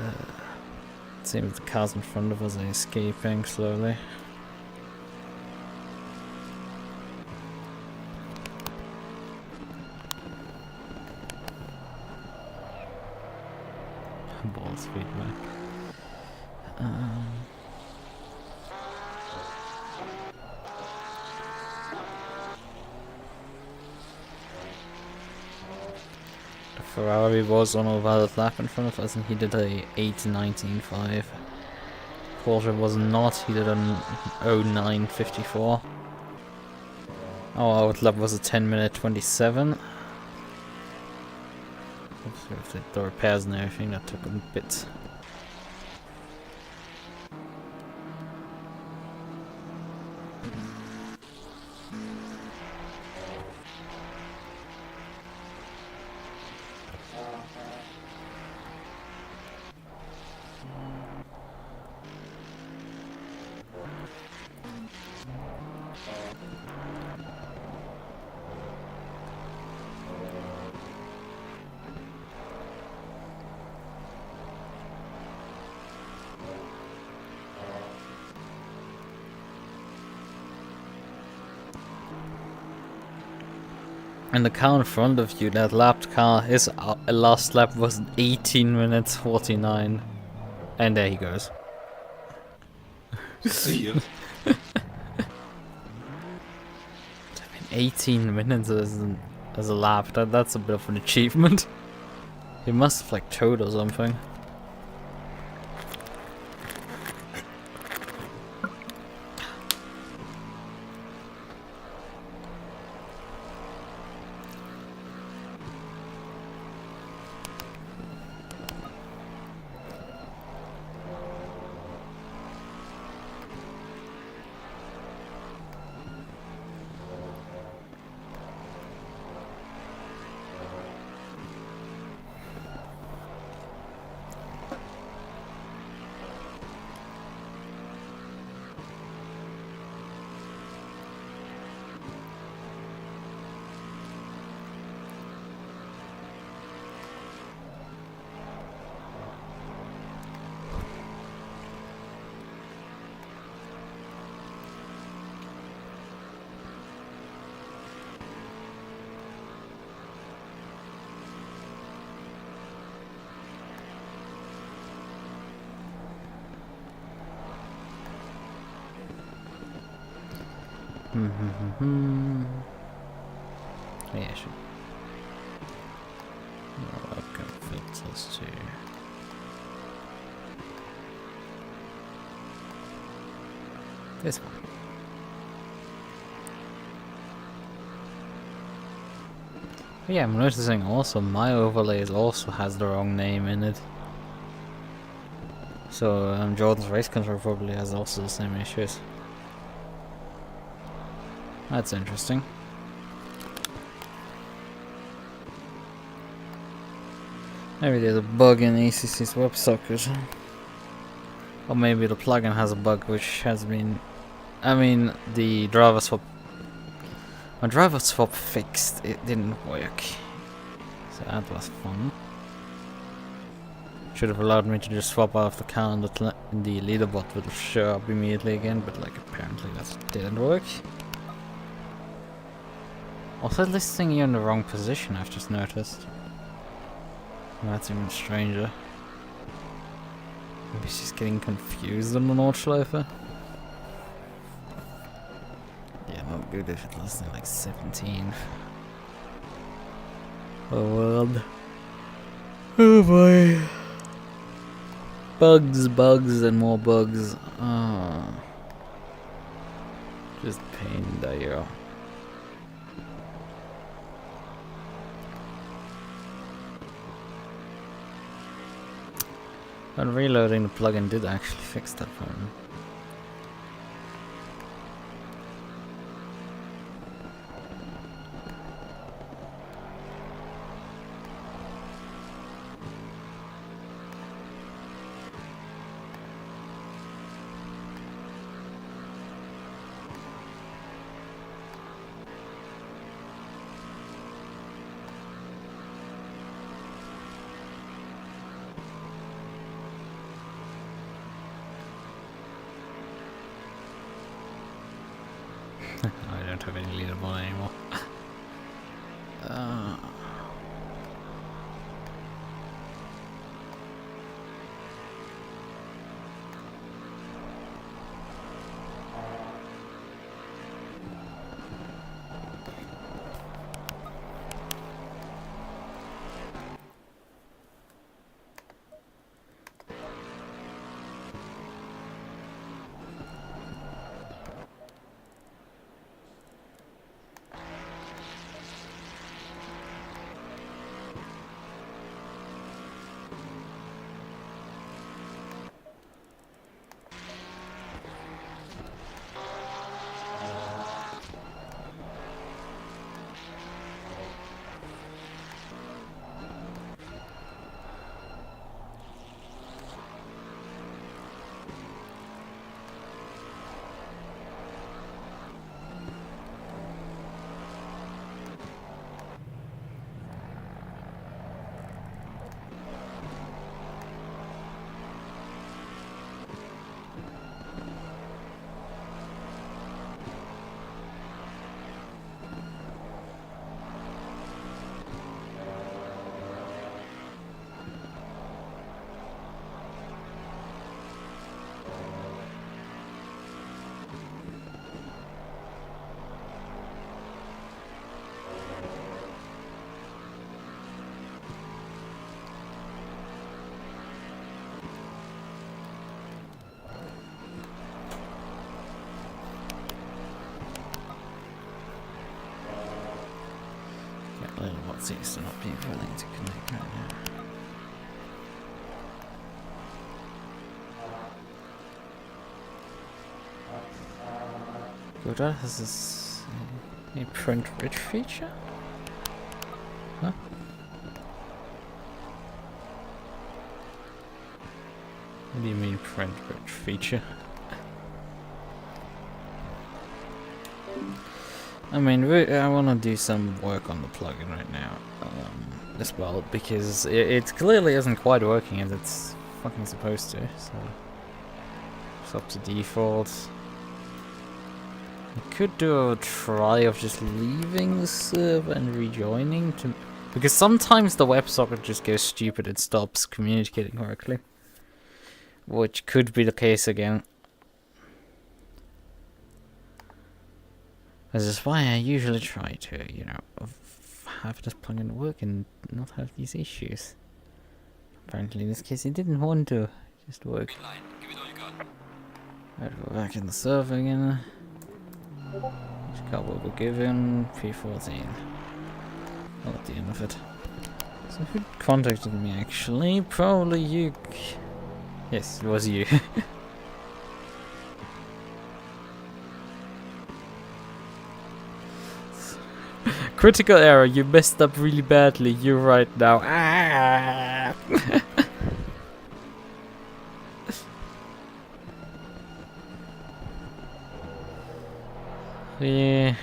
It seems the cars in front of us are escaping slowly. Balls feedback. The Ferrari was on a valid lap in front of us and he did a 8:19.5. Porsche was not, he did an 09.54. Our lap was a 10-minute 27. With the repairs and everything, that took a bit. And the car in front of you, that lapped car, his last lap was 18 minutes 49. And there he goes. See you. 18 minutes as a lap, that's a bit of an achievement. He must have like towed or something. Yeah, sure. Welcome filters too. This one. Yeah, I'm noticing also my overlays also has the wrong name in it. So Jordan's race control probably has also the same issues. That's interesting. Maybe there's a bug in ACC's WebSocket. Or maybe the plugin has a bug which has been... I mean, the driver swap... My driver swap fixed, it didn't work. So that was fun. Should have allowed me to just swap out the car and the leaderboard would show up immediately again, but like apparently that didn't work. Also listing you in the wrong position, I've just noticed. That's even stranger. Maybe she's getting confused on the Nordschleife. Yeah, not good if it's listing like 17. Oh world. Oh boy. Bugs and more bugs. Oh. Just pain there. But reloading the plugin did actually fix that problem. don't have any leaderboard anymore. What seems to not be willing to connect right now. Good, this is a print rich feature? Huh? What do you mean print rich feature? I mean, I want to do some work on the plugin right now, as well, because it clearly isn't quite working as it's fucking supposed to, so it's up to default. I could do a try of just leaving the server and rejoining, because sometimes the WebSocket just goes stupid and stops communicating correctly, which could be the case again. This is why I usually try to, you know, have this plugin work and not have these issues. Apparently in this case it didn't want to just work. Give it all you got. I'd go back in the server again. Which card will be given? P14. Well, at the end of it. So who contacted me actually? Probably you. Yes, it was you. Critical error, you messed up really badly, you're right now. Ah! Yeah.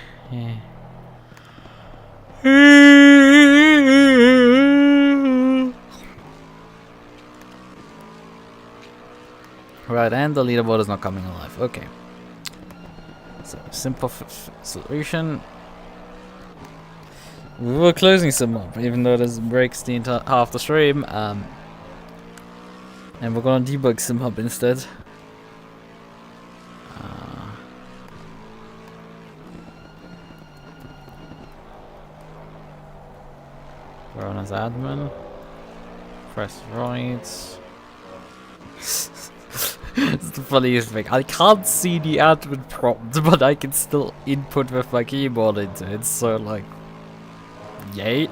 Right, and the leaderboard is not coming alive. Okay. So, simple solution. We were closing some up, even though this breaks the entire half the stream. And we're gonna debug some hub instead. We're on as admin. Press right. It's the funniest thing. I can't see the admin prompt, but I can still input with my keyboard into it. So like. Yay!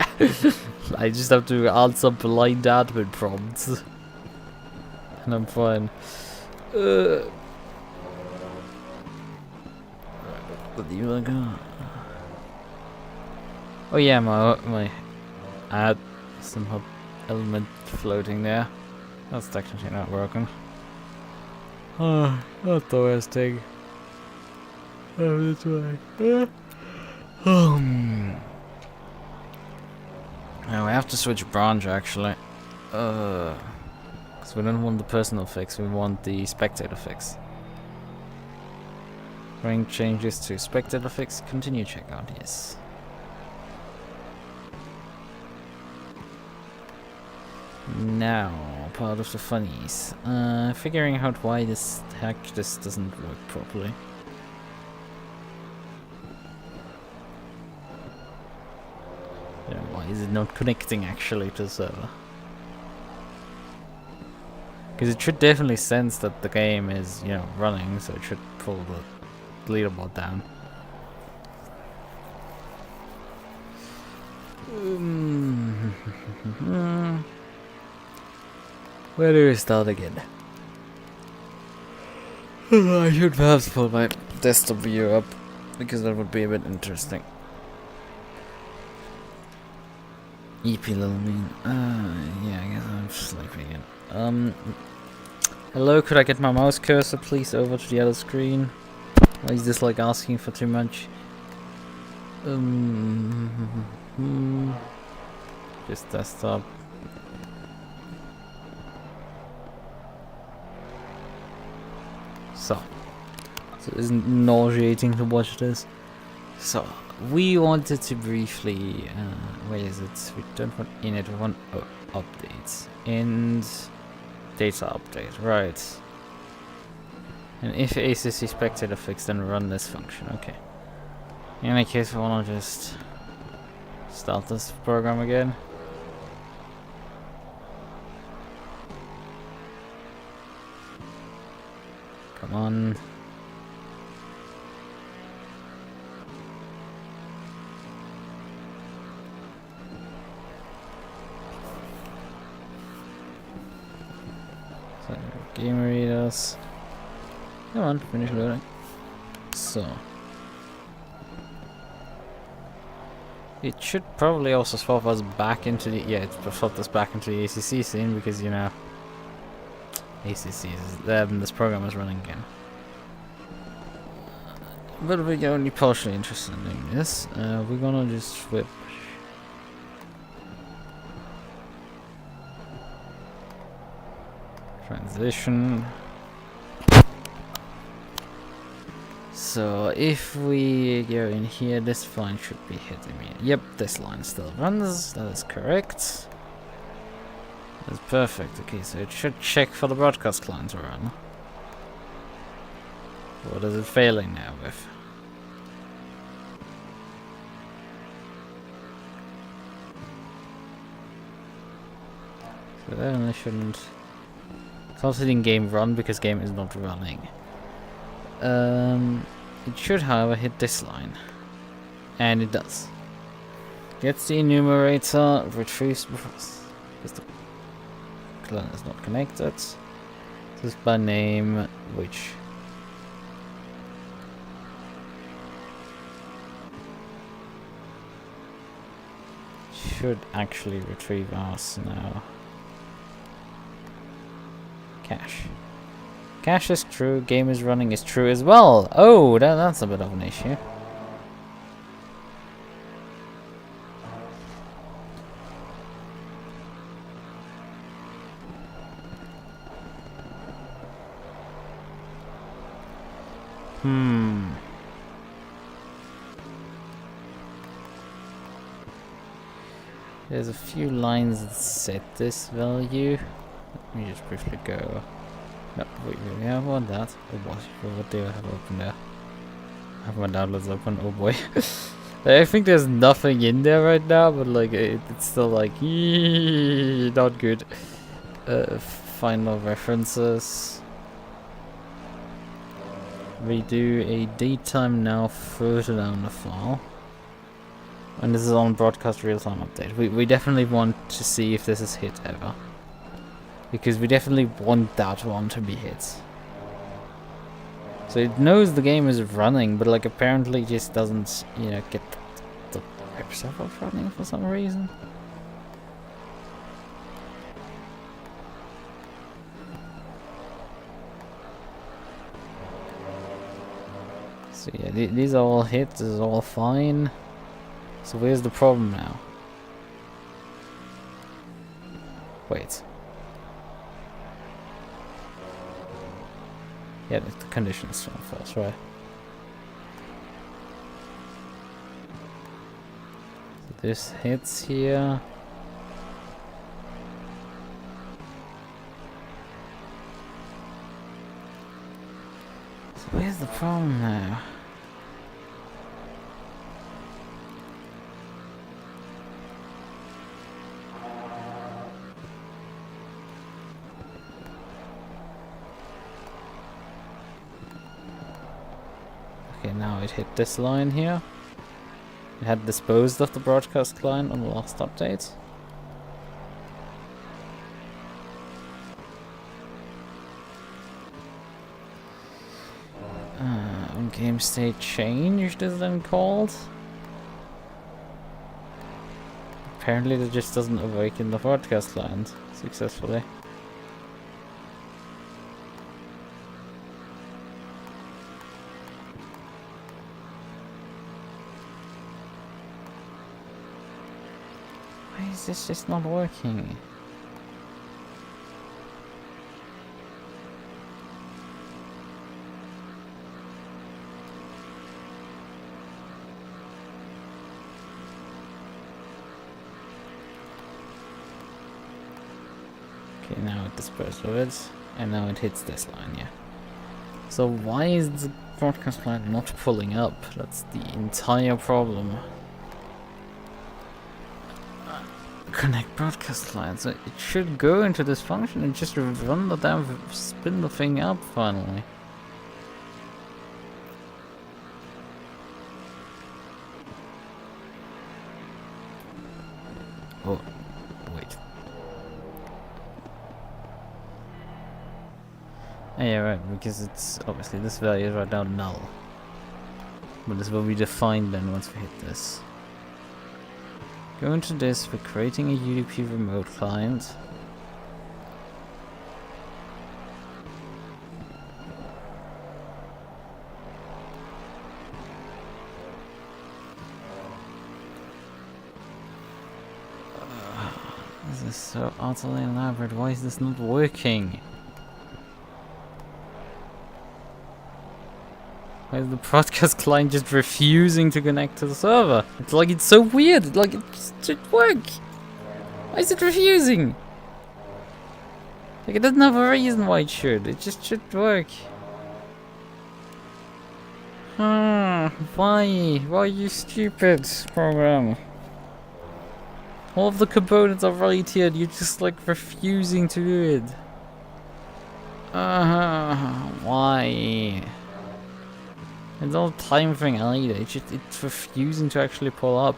I just have to answer blind admin prompts. And I'm fine. The debugger. Oh yeah, my add some hub element floating there. That's technically not working. Oh, not the worst thing. Oh, that's right. Now we have to switch branch actually. Because we don't want the personal fix, we want the spectator fix. Rank changes to expected effects. Continue checkout, yes. Now, part of the funnies. Figuring out why this doesn't work properly. Yeah, why is it not connecting actually to the server? Because it should definitely sense that the game is, you know, running, so it should pull the leaderboard down. Where do we start again? I should perhaps pull my desktop view up, because that would be a bit interesting. EP little mean. Yeah, I guess I'm sleeping again. Hello, could I get my mouse cursor please over to the other screen? Why is this like asking for too much? Just desktop. So it isn't nauseating to watch this. So we wanted to briefly, where is it? We don't want init, we want updates. And data update, right. And if ACC spectator fix, then run this function, okay. In any case, we want to just start this program again. Come on. So, game readers. Come on, finish loading. So. It should probably also swap us back into the, yeah, it swapped us back into the ACC scene because, you know, ACC is there and this program is running again. But we're only partially interested in doing this. We're gonna just switch. Transition. So if we go in here, this line should be hitting me. Yep, this line still runs. That is correct. That's perfect. Okay, so it should check for the broadcast client to run. What is it failing now with? So then I shouldn't. It's not hitting game run because game is not running. It should, however, hit this line, and it does. Gets the enumerator, retrieves because the client is not connected. This by name, which should actually retrieve us now. Cache. Cache is true, game is running is true as well. Oh, that's a bit of an issue. There's a few lines that set this value. Let me just briefly go. No, wait, we have one that. Oh boy, what do I have open there? I have my downloads open, oh boy. I think there's nothing in there right now, but like it's still like not good. Final references. We do a daytime now further down the file. And this is on broadcast real-time update. We definitely want to see if this is hit ever. Because we definitely want that one to be hit. So it knows the game is running, but like apparently just doesn't, you know, get the web server running for some reason. So yeah, these are all hit, this is all fine. So where's the problem now? Wait. Yeah, the condition is still false, right? this hits here. So where's the problem now? Okay, now it hit this line here. It had disposed of the broadcast client on the last update. On-game state changed is then called. Apparently that just doesn't awaken the broadcast client successfully. Why is this just not working? Okay, now it dispersed of it, and now it hits this line, yeah. So why is the broadcast client not pulling up? That's the entire problem. Connect broadcast client, so it should go into this function and just run the damn spin the thing up finally. Oh, wait. Oh, yeah, right, because it's obviously this value is right now null. But this will be defined then once we hit this. Go into this for creating a UDP remote client. This is so utterly elaborate. Why is this not working? Why is the broadcast client just refusing to connect to the server? It's like it's so weird. Like it just should work. Why is it refusing? Like it doesn't have a reason why it should. It just should work. Why? Why you stupid program? All of the components are right here. You're just like refusing to do it. Why? It's not a time thing either. It's refusing to actually pull up.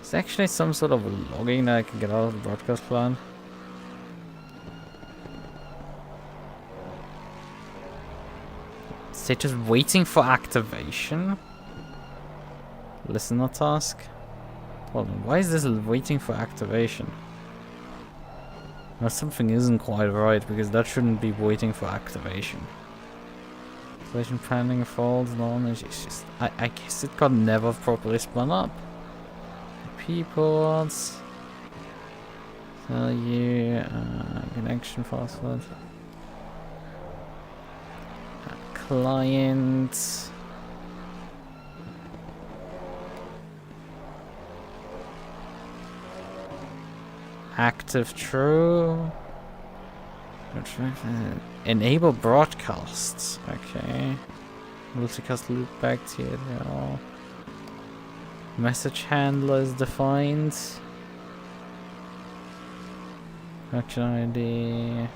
Is actually some sort of logging that I can get out of the broadcast plan? Is it just waiting for activation? Listener task? Hold on, why is this waiting for activation? Now something isn't quite right because that shouldn't be waiting for activation. Installation planning faults, it's just I guess it got never properly spun up. IP ports. Tell you connection password. Client. Active true. Enable broadcasts. Okay. Multicast loopback TLL. Message handler is defined. Action ID.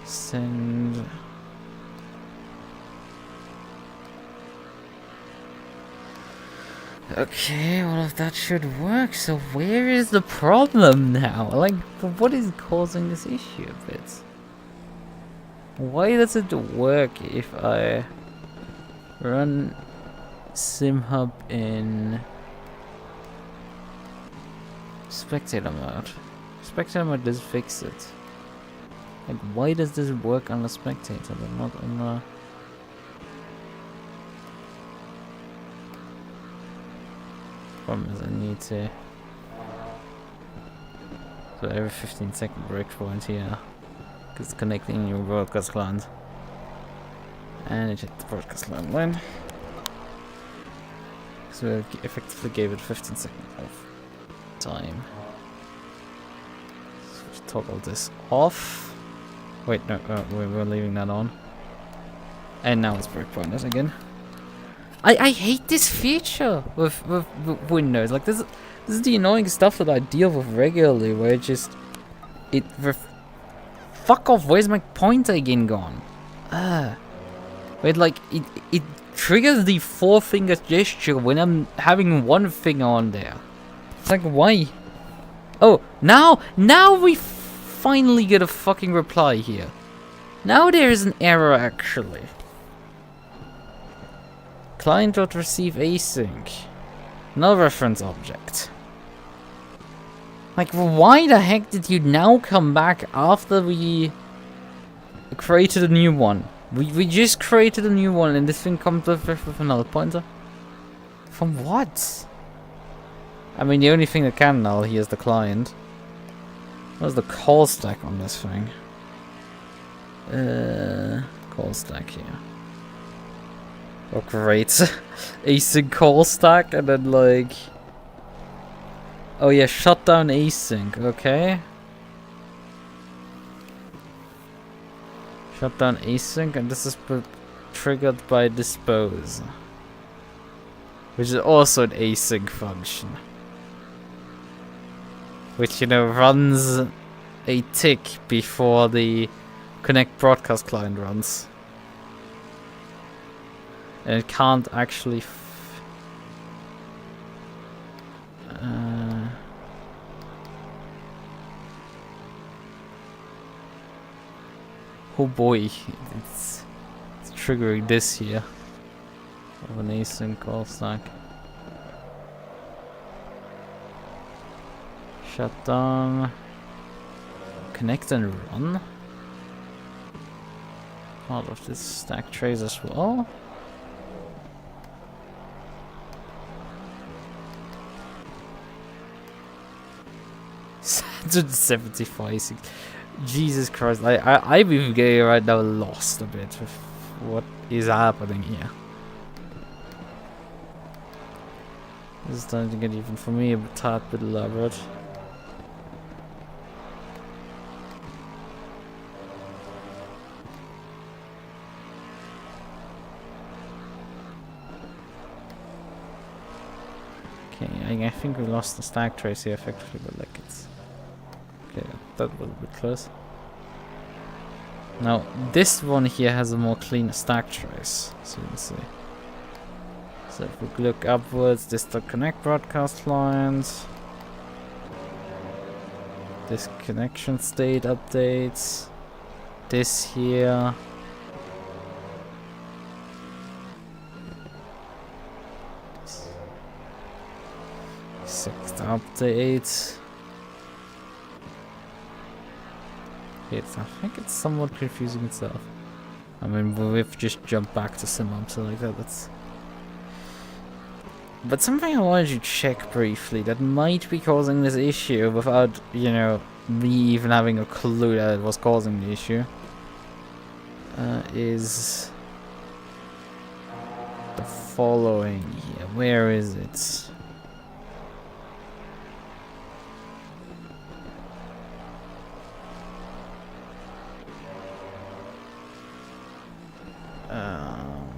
Send. Okay, all of that should work. So where is the problem now? Like, what is causing this issue a bit? Why does it work if I run SimHub in spectator mode? Spectator mode does fix it. Like, why does this work on the spectator but not on the... Problem is I need to... So every 15-second breakpoint here. Because it's connecting your broadcast client. And it hit the broadcast line. So I effectively gave it 15 seconds of time. So just toggle this off. Wait, no, we're leaving that on. And now it's breakpointed again. I hate this feature with Windows. Like this is the annoying stuff that I deal with regularly, where it just fuck off. Where's my pointer again gone? Wait, like it triggers the 4-finger gesture when I'm having one finger on there. It's like, why? Oh, now we finally get a fucking reply here. Now there is an error actually. Client.receive async. Null reference object. Like, why the heck did you now come back after we created a new one? We just created a new one and this thing comes with another pointer? From what? I mean, the only thing that can null here is the client. What's the call stack on this thing? Call stack here. Oh great. Async call stack and then like... Oh yeah, shut down async, okay. Shut down async and this is triggered by dispose. Which is also an async function. Which, you know, runs a tick before the connect broadcast client runs. And it can't actually oh boy, it's triggering this here of an async call stack. Shut down, connect and run. Part of this stack trace as well. 175. Jesus Christ, I'm even getting right now lost a bit with what is happening here. This is starting to get even for me a tad bit elaborate. Okay, I think we lost the stack trace here effectively, but like it's... Okay, that was a bit close. Now, this one here has a more clean stack trace, so you can see. So if we look upwards, this the connect broadcast lines. This connection state updates. This here. Sixth update. I think it's somewhat confusing itself. I mean, we've just jumped back to Simum, so like that's... But something I wanted to check briefly that might be causing this issue without, you know, me even having a clue that it was causing the issue. Is... the following here. Where is it?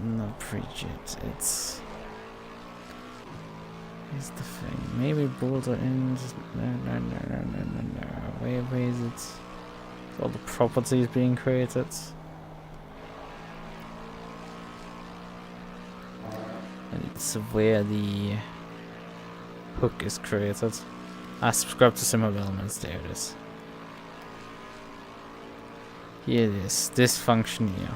Not pre-jit, it's the thing. Maybe boulder in. No. Where is it? All the properties being created. And it's where the hook is created. I subscribe to similar elements. There it is. Here it is. This function here.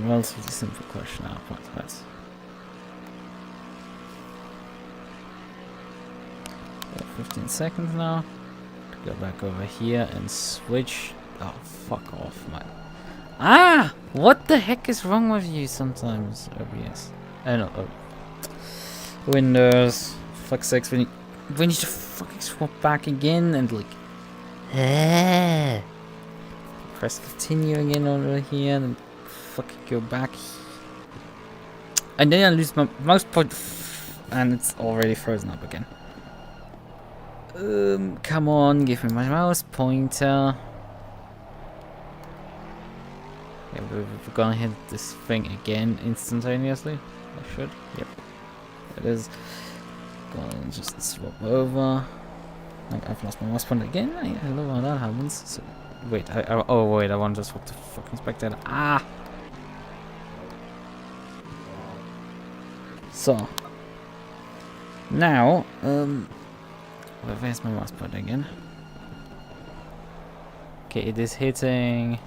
Relatively simple question output, right? 15 seconds now. Go back over here and switch. Oh, fuck off, man. Ah! What the heck is wrong with you sometimes, OBS? No, Windows. Fuck's sakes, we need to fucking swap back again and like press continue again over here and fucking go back. And then I lose my mouse pointer and it's already frozen up again. Come on, give me my mouse pointer. Yeah, we're gonna hit this thing again instantaneously. I should. Yep. It is. Gonna just swap over. I've lost my mouse pointer again. I love how that happens. So, wait, oh wait, I want to swap the fucking spectator. Ah! So. Now, where's my mouse pointer again? Okay, it is hitting.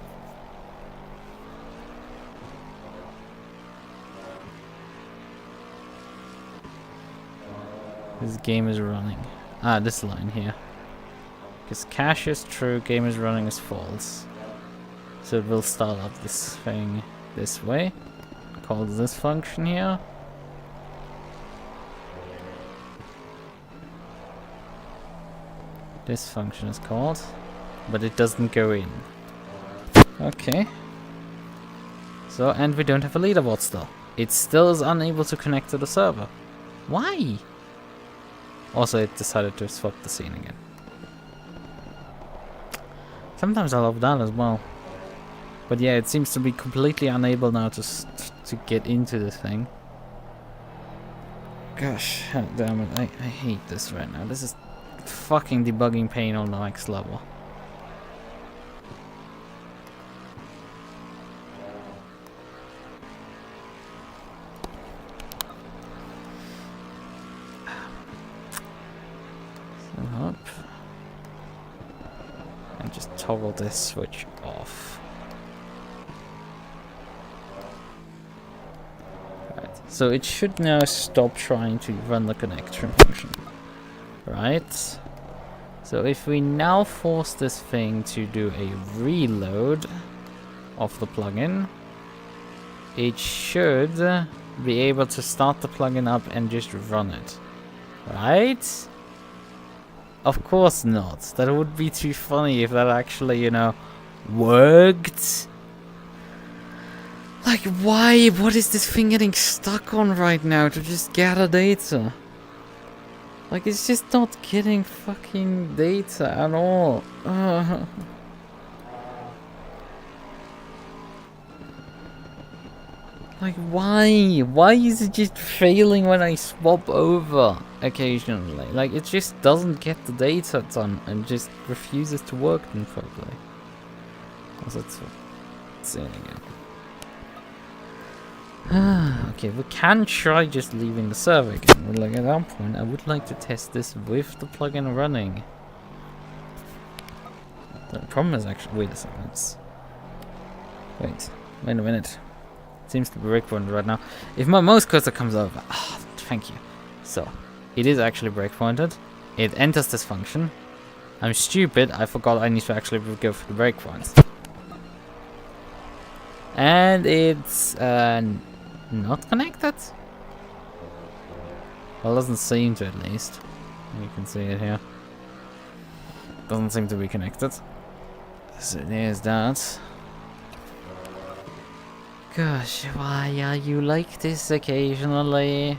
This game is running. Ah, this line here. Because cache is true, game is running is false. So it will start up this thing this way. Call this function here. This function is called, but it doesn't go in. Okay. So, and we don't have a leaderboard still. It still is unable to connect to the server. Why? Also, it decided to swap the scene again. Sometimes I love that as well. But yeah, it seems to be completely unable now to get into this thing. Gosh, damn it, I hate this right now. This is fucking debugging pain on the next level. Up and just toggle this switch off. Right, so it should now stop trying to run the connection function. Right, so if we now force this thing to do a reload of the plugin, it should be able to start the plugin up and just run it. Right? Of course not. That would be too funny if that actually, you know, worked. Like, why? What is this thing getting stuck on right now to just gather data? Like, it's just not getting fucking data at all. Like, why? Why is it just failing when I swap over occasionally? Like, it just doesn't get the data done and just refuses to work then properly. Also, it's insane again. Okay, we can try just leaving the server again. But like, at that point, I would like to test this with the plugin running. The problem is actually... Wait a second. Wait a minute. Seems to be breakpointed right now. If my mouse cursor comes over, thank you. So, it is actually breakpointed. It enters this function. I'm stupid. I forgot I need to actually go for the breakpoints. And it's not connected. Well, it doesn't seem to, at least. You can see it here. Doesn't seem to be connected. So there's that. Gosh, why are you like this occasionally?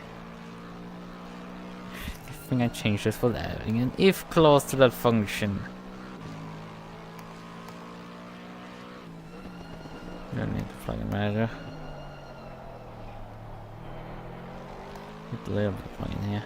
I think I changed it for adding an if clause to that function. Don't need the plugin manager. Hit the little bit plugin here.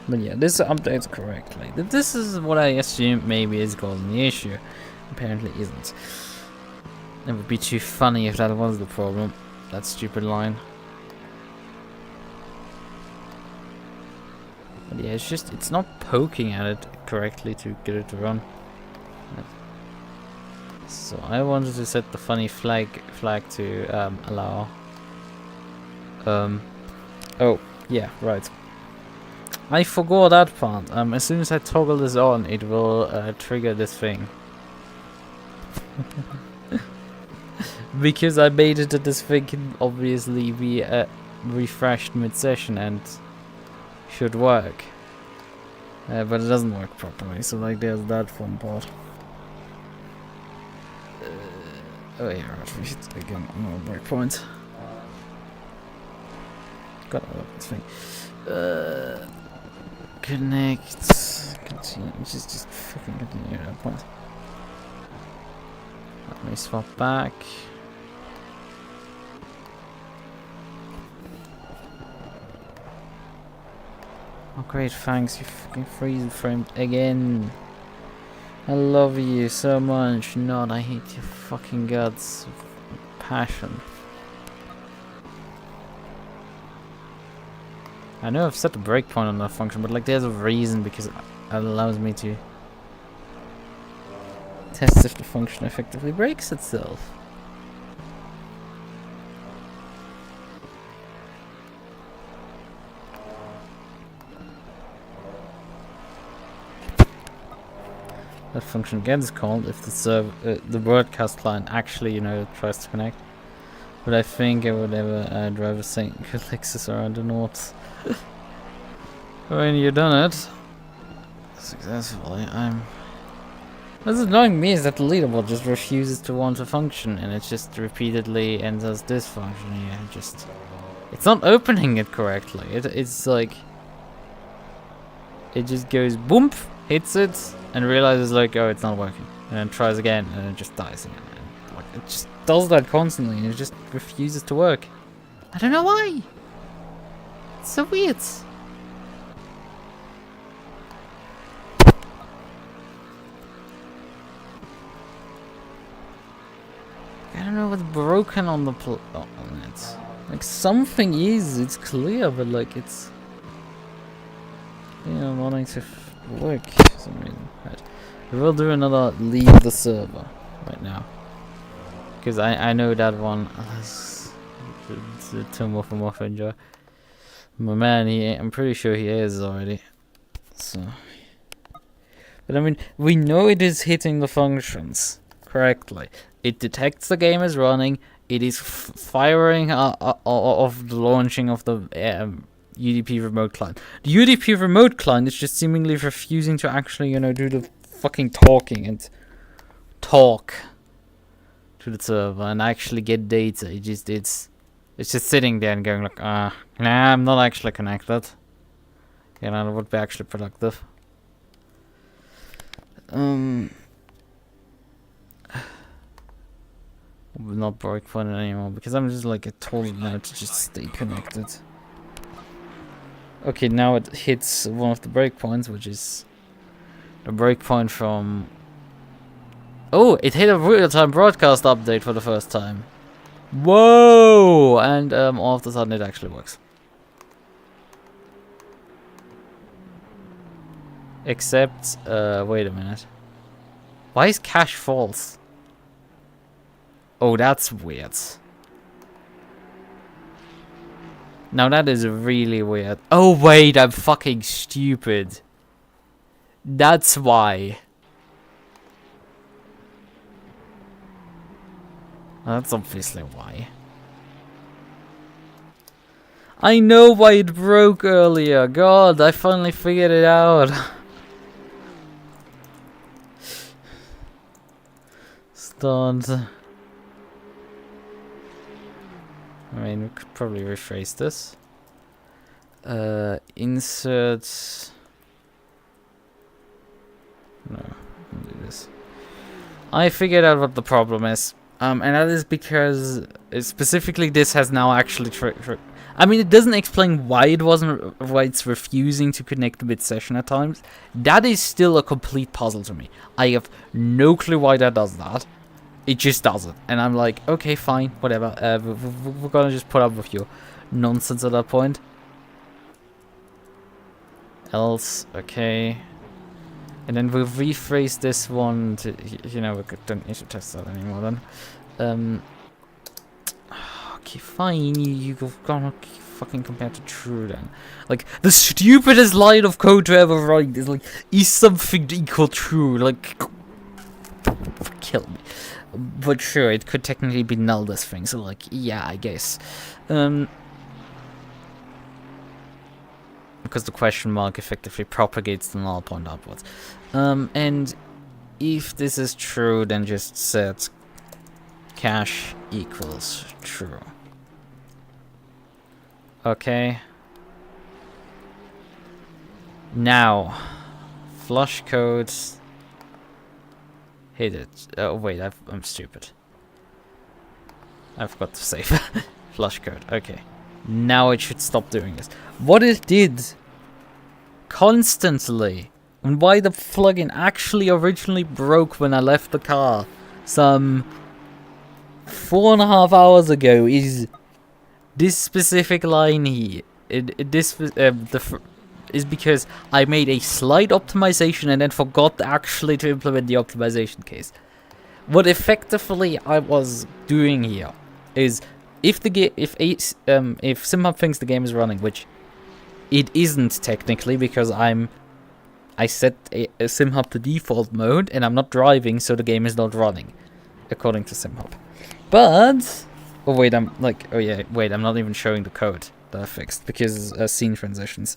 But yeah, this updates correctly. This is what I assume maybe is causing the issue. Apparently isn't. It would be too funny if that was the problem. That stupid line. But yeah, it's not poking at it correctly to get it to run. So I wanted to set the funny flag to allow. Oh yeah, right. I forgot that part. As soon as I toggle this on, it will trigger this thing. Because I made it that this thing can obviously be refreshed mid-session and should work. But it doesn't work properly, so like there's that fun part. Oh yeah, right, we should again more breakpoint. Gotta love this thing. Connect. Continue. Just fucking continue that point. Let me swap back. Oh great, thanks, you fucking freeze framed again. I love you so much. Not, I hate your fucking guts. Passion. I know I've set a breakpoint on that function, but like there's a reason, because it allows me to test if the function effectively breaks itself. That function gets called if the broadcast client actually, you know, tries to connect. But I think I would ever drive a Lexus around the north. When you've done it successfully, what's annoying me is that the leaderboard just refuses to want to function, and it just repeatedly enters this function here. It's not opening it correctly. It's like it just goes boom, hits it, and realizes like, oh, it's not working, and then tries again, and it just dies again. And, like, it just does that constantly, and it just refuses to work. I don't know why. It's so weird. I don't know what's broken on the on it. Like something is, it's clear, but like it's, you know, wanting to work for some reason. Right. We will do another leave the server right now, because I know that one. It's a too Mofu enjoy. My man, I'm pretty sure he is already. So, but I mean, we know it is hitting the functions correctly. It detects the game is running. It is firing of the launching of the UDP remote client. The UDP remote client is just seemingly refusing to actually, you know, do the fucking talking and talk to the server and actually get data. It's just sitting there and going like, nah, I'm not actually connected. You know, it would be actually productive. Not breakpoint anymore, because I'm just like, I told it now to just stay connected. Okay, now it hits one of the breakpoints, which is the breakpoint from... Oh, it hit a real-time broadcast update for the first time. Whoa! And all of a sudden it actually works. Except, wait a minute. Why is cache false? Oh, that's weird. Now that is really weird. Oh wait, I'm fucking stupid. That's why. That's obviously why. I know why it broke earlier. God, I finally figured it out. Start. I mean, we could probably rephrase this. Insert. No, I'll do this. I figured out what the problem is. And that is because specifically this has now actually I mean, it doesn't explain why it's refusing to connect mid-session at times. That is still a complete puzzle to me. I have no clue why that does that. It just does it. And I'm like, okay, fine, whatever. We're gonna just put up with your nonsense at that point. Else, okay. And then we'll rephrase this one to, you know, we don't need to test that anymore then. Okay, fine, you've gone fucking compare to true then? Like, the stupidest line of code to ever write is like, is something equal true? Like, kill me. But sure, it could technically be null, this thing, so like, yeah, I guess. Because the question mark effectively propagates the null point upwards. And if this is true, then just set cache equals true. Okay. Now, flush codes. Hit it. Oh wait, I'm stupid. I forgot to save. Flush code. Okay. Now it should stop doing this. What it did constantly, and why the plugin actually originally broke when I left the car some 4.5 hours ago, is this specific line here. Is because I made a slight optimization and then forgot actually to implement the optimization case. What effectively I was doing here is, if SimHub thinks the game is running, which it isn't technically, because I set a SimHub to default mode and I'm not driving, so the game is not running according to SimHub. But oh wait, I'm not even showing the code that I fixed because scene transitions.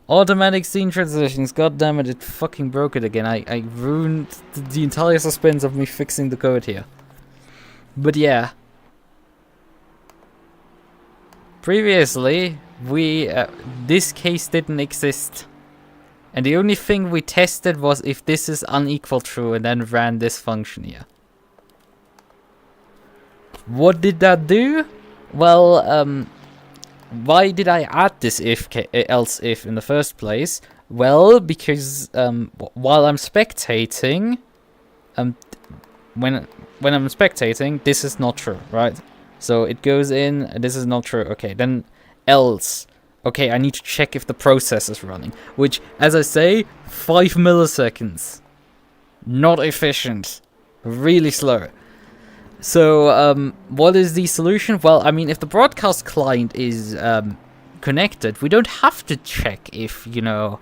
Automatic scene transitions, god damn it, it fucking broke it again. I ruined the entire suspense of me fixing the code here. But yeah. Previously, this case didn't exist. And the only thing we tested was if this is unequal true, and then ran this function here. What did that do? Well, why did I add this else if in the first place? Well, because while I'm spectating, when I'm spectating, this is not true, right? So it goes in, this is not true. Okay, then else. Okay, I need to check if the process is running, which, as I say, 5 milliseconds. Not efficient. Really slow. So, what is the solution? Well, I mean, if the broadcast client is connected, we don't have to check if, you know,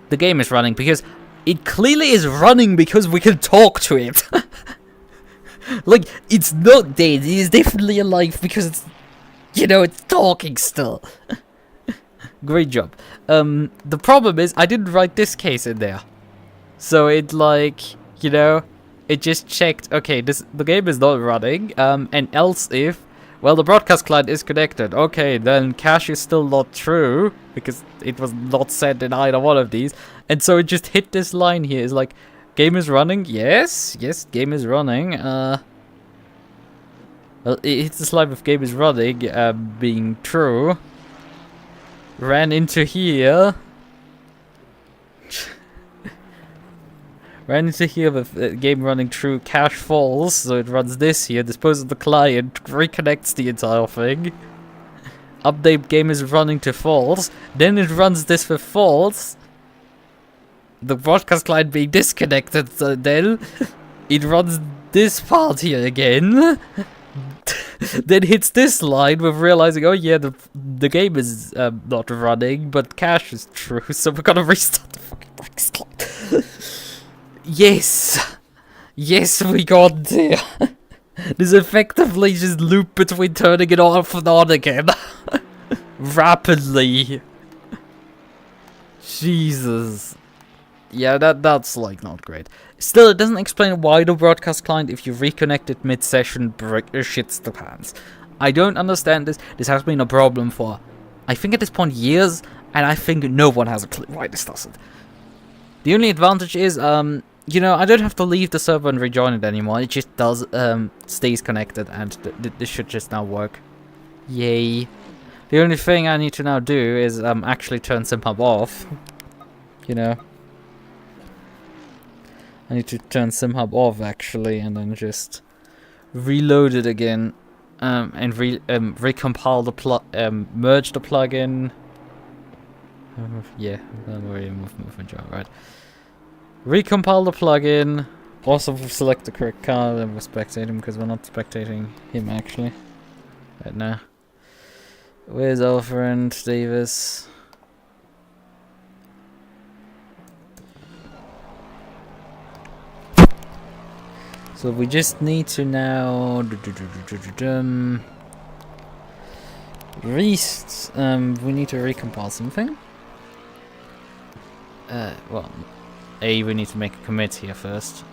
the game is running, because it clearly is running because we can talk to it. Like, it's not dead, it is definitely alive because it's, you know, it's talking still. Great job. The problem is, I didn't write this case in there. So it, like, you know, it just checked, okay, the game is not running, and else if, well, the broadcast client is connected. Okay, then cache is still not true, because it was not set in either one of these. And so it just hit this line here, is like, game is running, yes, game is running, well, it hits this line with game is running, being true. Ran into here. Ran into here with game running true, cache false, so it runs this here, disposes the client, reconnects the entire thing. Update game is running to false, then it runs this with false. The broadcast client being disconnected, so then it runs this part here again. Then hits this line with realizing, oh yeah, the game is not running, but cache is true, so we're gonna restart the fucking broadcast client. Yes! Yes, we got there! This effectively just loop between turning it off and on again. Rapidly. Jesus. Yeah, that's like not great. Still, it doesn't explain why the broadcast client, if you reconnect it mid-session, shits the pants. I don't understand this. This has been a problem for, I think at this point, years, and I think no one has a clue why this doesn't. The only advantage is, you know, I don't have to leave the server and rejoin it anymore. It just does, stays connected, and this should just now work. Yay. The only thing I need to now do is, actually turn SimHub off. You know. I need to turn SimHub off, actually, and then just reload it again, and recompile the merge the plugin. Yeah, don't worry, movement job, right? Recompile the plugin. Also select the correct card, and we're spectating because we're not spectating him actually right now. Where's our friend Davis? So we just need to now we need to recompile something. Well, we need to make a commit here first.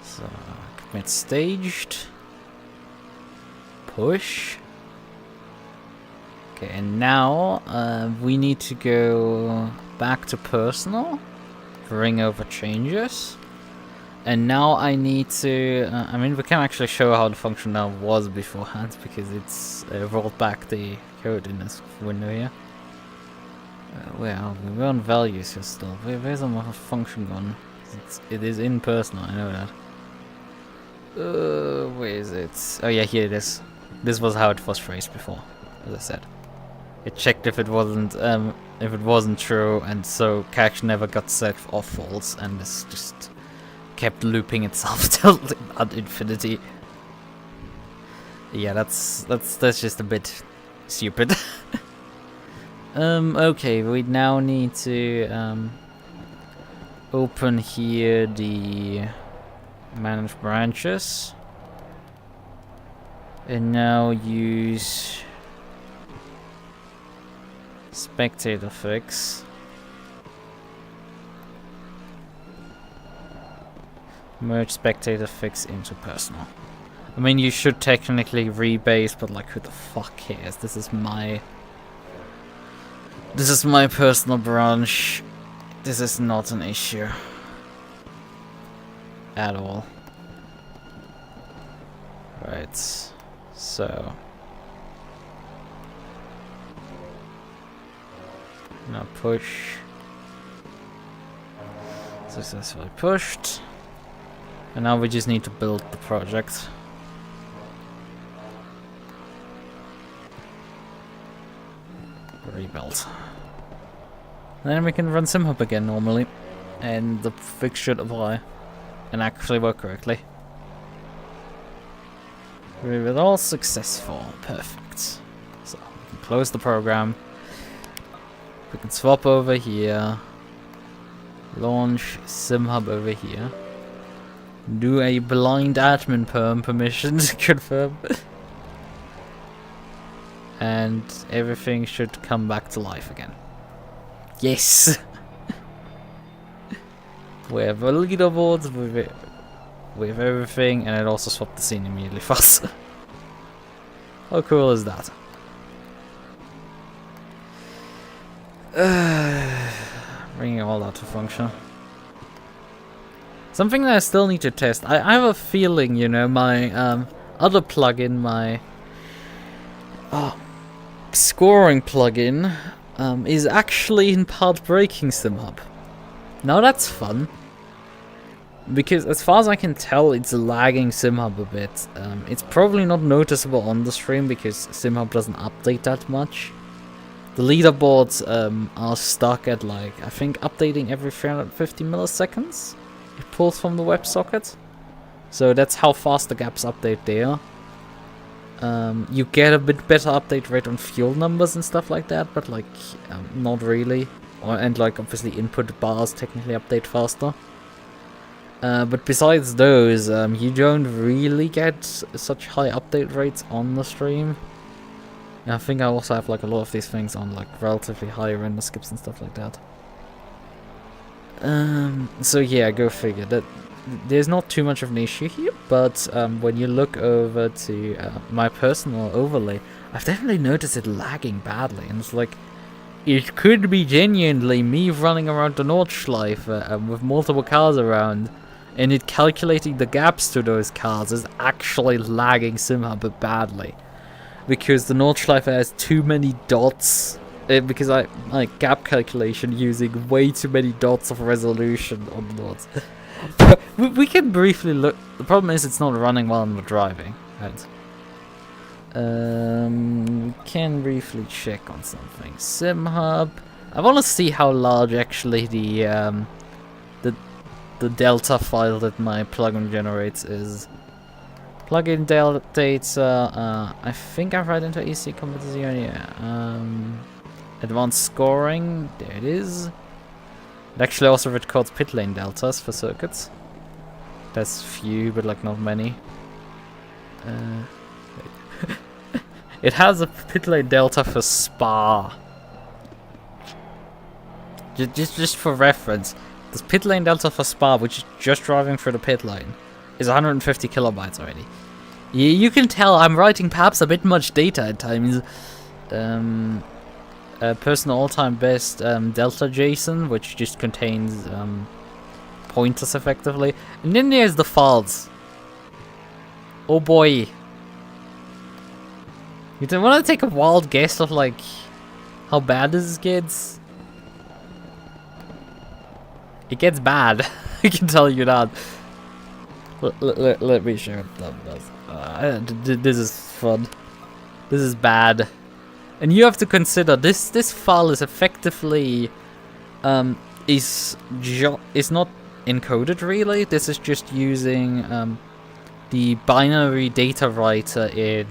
So, commit staged. Push. Okay, and now we need to go back to personal. Bring over changes. And now I need to... I mean, we can actually show how the function now was beforehand, because it's rolled back the code in this window here. Where are we? We're on values here still. Where's our function gone? It is in personal, I know that. Where is it? Oh yeah, here it is. This was how it was phrased before, as I said. It checked if it wasn't true, and so cache never got set off false, and this just kept looping itself till ad infinity. Yeah, that's just a bit stupid. Okay, we now need to open here the manage branches, and now use spectator fix. Merge spectator fix into personal. I mean, you should technically rebase, but like, who the fuck cares? This is my personal branch. This is not an issue at all. Right, so now push. Successfully pushed. And now we just need to build the project. Rebuild. Then we can run SimHub again normally. And the fix should apply. And actually work correctly. Rebuild all successful. Perfect. So we can close the program. We can swap over here. Launch SimHub over here. Do a blind admin permission to confirm. And everything should come back to life again. Yes! We have a leaderboard with everything, and it also swapped the scene immediately fast. How cool is that? Bringing all that to function. Something that I still need to test. I have a feeling, you know, my other plugin, my scoring plugin, is actually in part breaking SimHub. Now that's fun. Because as far as I can tell, it's lagging SimHub a bit. It's probably not noticeable on the stream because SimHub doesn't update that much. The leaderboards are stuck at, like, I think updating every 350 milliseconds. It pulls from the WebSocket. So that's how fast the gaps update there. You get a bit better update rate on fuel numbers and stuff like that, but like not really. And like obviously input bars technically update faster. But besides those, you don't really get such high update rates on the stream. And I think I also have like a lot of these things on like relatively high render skips and stuff like that. So yeah, go figure. there's not too much of an issue here, but when you look over to my personal overlay, I've definitely noticed it lagging badly, and it's like, it could be genuinely me running around the Nordschleife with multiple cars around, and it calculating the gaps to those cars is actually lagging SimHub badly. Because the Nordschleife has too many dots, because I like gap calculation using way too many dots of resolution on the dots. We can briefly look. The problem is it's not running while I'm driving. Right. We can briefly check on something. SimHub. I want to see how large actually the delta file that my plugin generates is. Plugin data. I think I've read into EC Computer Zero. Yeah. Advanced scoring. There it is. It actually also records pit lane deltas for circuits. There's few, but like not many. It has a pit lane delta for Spa. Just for reference, this pit lane delta for Spa, which is just driving through the pit lane, is 150 kilobytes already. You can tell I'm writing perhaps a bit much data at times. Personal all-time best delta JSON, which just contains pointers effectively, and then there's the files. Oh boy. You don't want to take a wild guess of like how bad this gets? It gets bad. I can tell you that. Let me show it. This is fun. This is bad. And you have to consider this file is effectively is not encoded really. This is just using the binary data writer in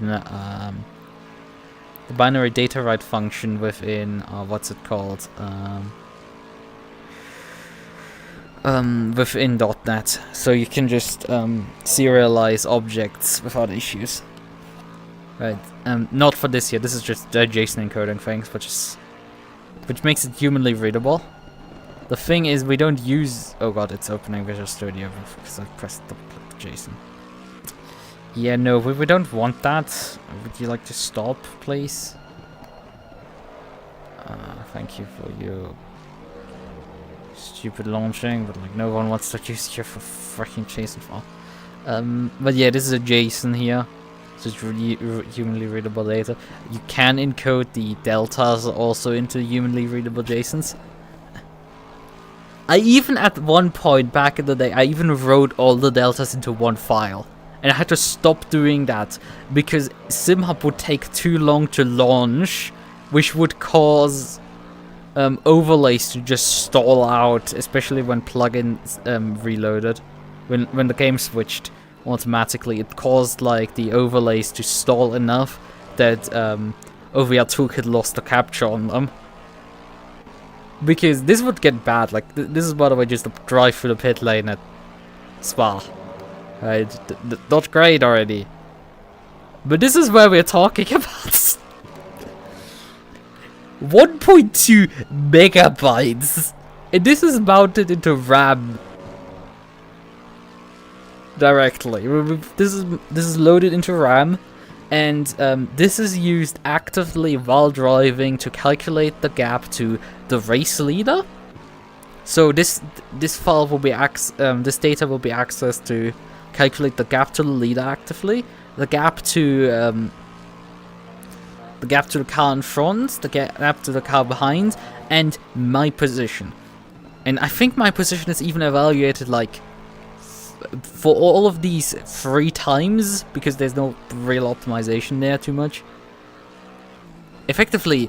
the binary data write function within what's it called? Within .NET, so you can just serialize objects without issues. Right. Not for this here. This is just JSON encoding things, which makes it humanly readable. The thing is, we don't use. Oh god, it's opening Visual Studio because I pressed the JSON. Yeah, no, we don't want that. Would you like to stop, please? Thank you for your stupid launching, but like no one wants to use here for freaking JSON file. But yeah, this is a JSON here. So it's really humanly readable data. You can encode the deltas also into humanly readable JSONs. I even at one point back in the day, I even wrote all the deltas into one file. And I had to stop doing that because SimHub would take too long to launch, which would cause overlays to just stall out, especially when plugins reloaded. When the game switched automatically, it caused like the overlays to stall enough that OVR Toolkit lost the capture on them. Because this would get bad. Like this is, by the way, just a drive through the pit lane at Spa. Right, not great already. But this is where we're talking about 1.2 megabytes, and this is mounted into RAM directly. This is loaded into RAM, and this is used actively while driving to calculate the gap to the race leader. So this file will be this data will be accessed to calculate the gap to the leader actively, the gap to the car in front, the gap to the car behind, and my position. And I think my position is even evaluated like for all of these 3 times, because there's no real optimization there too much. Effectively,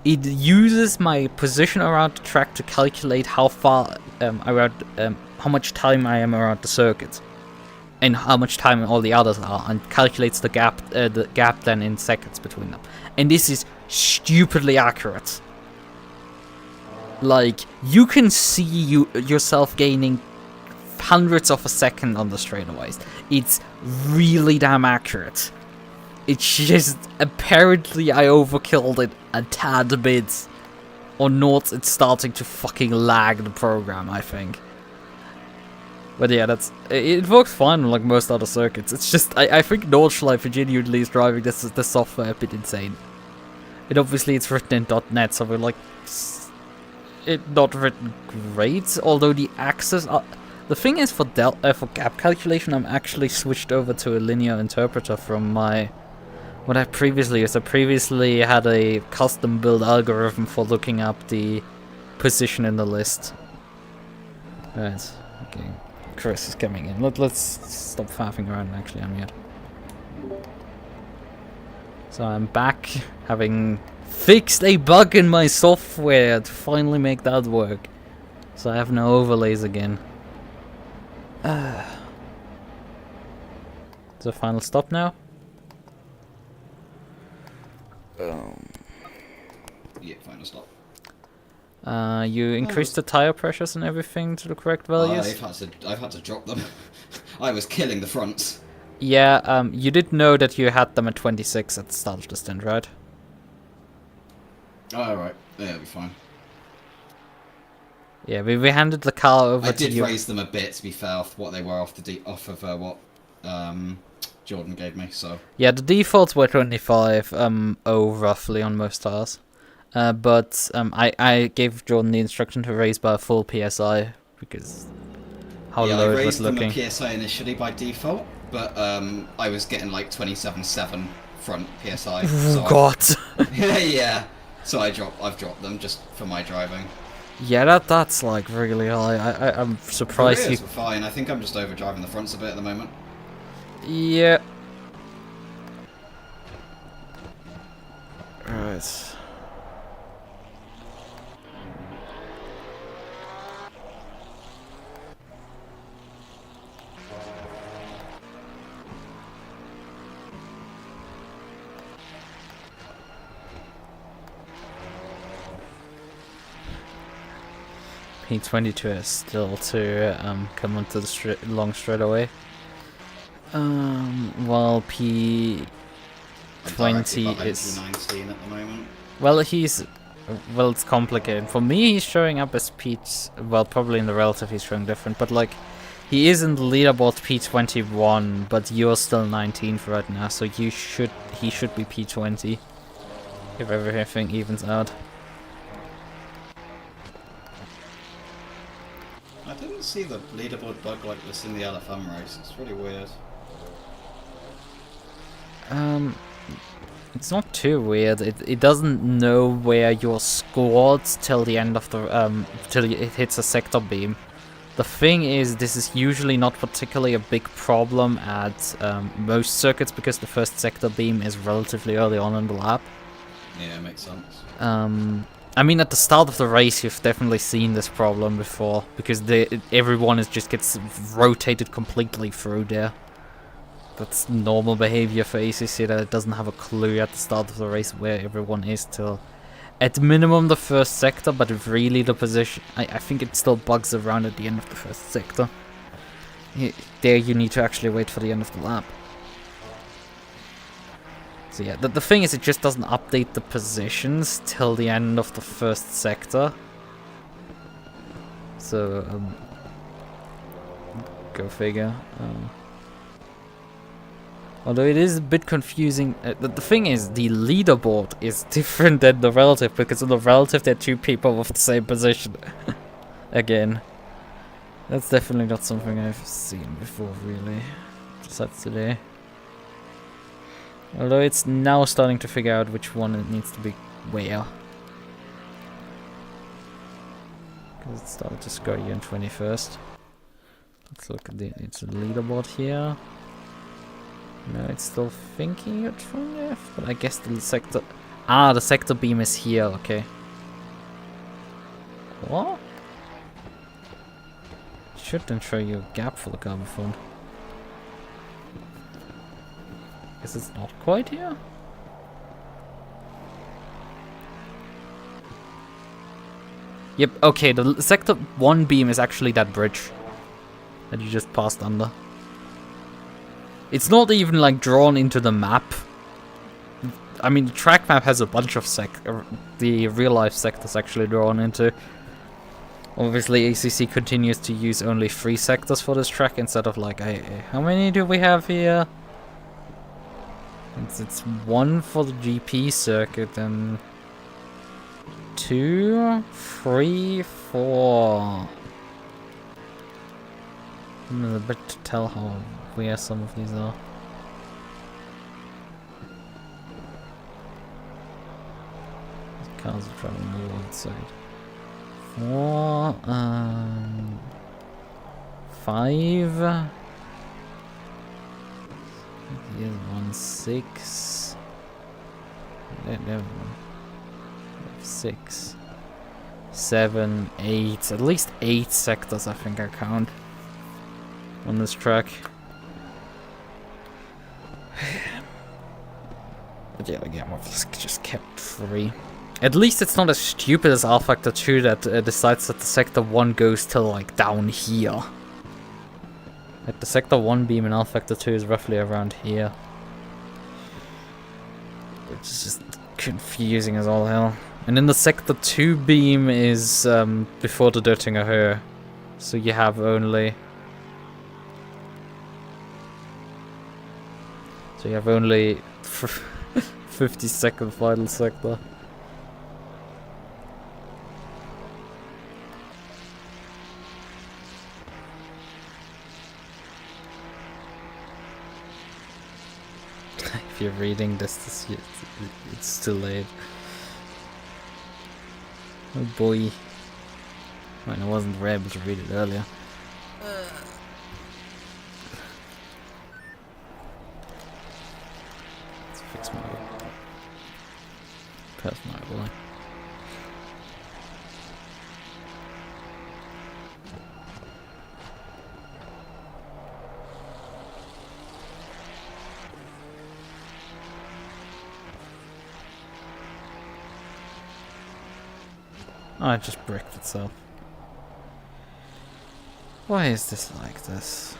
it uses my position around the track to calculate how far how much time I am around the circuit, and how much time all the others are, and calculates the gap then in seconds between them. And this is stupidly accurate. Like, you can see yourself gaining hundredths of a second on the straightaways. It's really damn accurate. It's just, apparently I overkilled it a tad bit. Or not, it's starting to fucking lag the program, I think. But yeah, it works fine on like most other circuits. It's just I think Nordschleife genuinely is driving the software a bit insane. It obviously it's written in .NET, so we're like it not written great. Although the access, the thing is for gap calculation, I'm actually switched over to a linear interpreter from what I previously used. I previously had a custom build algorithm for looking up the position in the list. Right. Okay. Chris is coming in. Let's stop faffing around. Actually, I'm here. So I'm back, having fixed a bug in my software to finally make that work. So I have no overlays again. Is the final stop now? Yeah, final stop. You increased the tire pressures and everything to the correct values? I've had to drop them. I was killing the fronts. Yeah, you did know that you had them at 26 at the start of the stint, right? Oh, right. Yeah, it'll be fine. Yeah, we handed the car over to you. I did raise them a bit, to be fair, off what they were off of what Jordan gave me, so... Yeah, the defaults were 25, roughly on most tires. But I gave Jordan the instruction to raise by a full PSI, because how low it was looking. I raised them a PSI initially by default, but I was getting like 27.7 front PSI. So God! Yeah, so I've dropped them just for my driving. Yeah, that's like really high. I'm surprised The rears were fine. I think I'm just overdriving the fronts a bit at the moment. Yeah. Right. P22 is still to come onto the long straightaway. While P20 is... P19 at the moment. Well, it's complicated. For me, he's showing up as well, probably in the relative he's showing different, but like, he is in the leaderboard P21, but you're still 19th right now, so he should be P20 if everything evens out. I didn't see the leaderboard bug like this in the LFM race. It's really weird. It's not too weird. It doesn't know where you're scored till the end of the till it hits a sector beam. The thing is, this is usually not particularly a big problem at most circuits because the first sector beam is relatively early on in the lap. Yeah, it makes sense. I mean, at the start of the race, you've definitely seen this problem before because everyone just gets rotated completely through there. That's normal behavior for ACC, that it doesn't have a clue at the start of the race where everyone is till at minimum the first sector, but really the position, I think it still bugs around at the end of the first sector. There you need to actually wait for the end of the lap. So yeah, the thing is, it just doesn't update the positions till the end of the first sector. So, go figure. Although it is a bit confusing. The thing is, the leaderboard is different than the relative, because in the relative there are two people with the same position. Again. That's definitely not something I've seen before, really. Besides today. Although it's now starting to figure out which one it needs to be where. Because it started to score you in 21st. Let's look at the leaderboard here. No, it's still thinking it from left, but I guess the sector... Ah, the sector beam is here, okay. What? Should then show you a gap for the carbon phone. Guess it's not quite here? Yep, okay, the sector 1 beam is actually that bridge that you just passed under. It's not even like drawn into the map. I mean, the track map has a bunch of the real life sectors actually drawn into. Obviously, ACC continues to use only 3 sectors for this track instead of like, how many do we have here? It's 1 for the GP circuit and 2, 3, 4. I'm a bit to tell how where some of these are. These cars are traveling all on the side. 4, 5. Here's 1, 6. There 6, 7, 8. At least 8 sectors, I think I count on this track. But yeah, again, we've just kept 3. At least it's not as stupid as Alpha 2 that decides that the sector 1 goes till like down here. Like the sector 1 beam in Alpha 2 is roughly around here. Which is just confusing as all hell. And then the sector 2 beam is before the Döttinger Höhe. So you have only... So you have only 50-second final sector. If you're reading this, it's too late. Oh boy. I mean, I wasn't able to read it earlier. Let's fix my personal life. Oh, it just bricked itself. Why is this like this?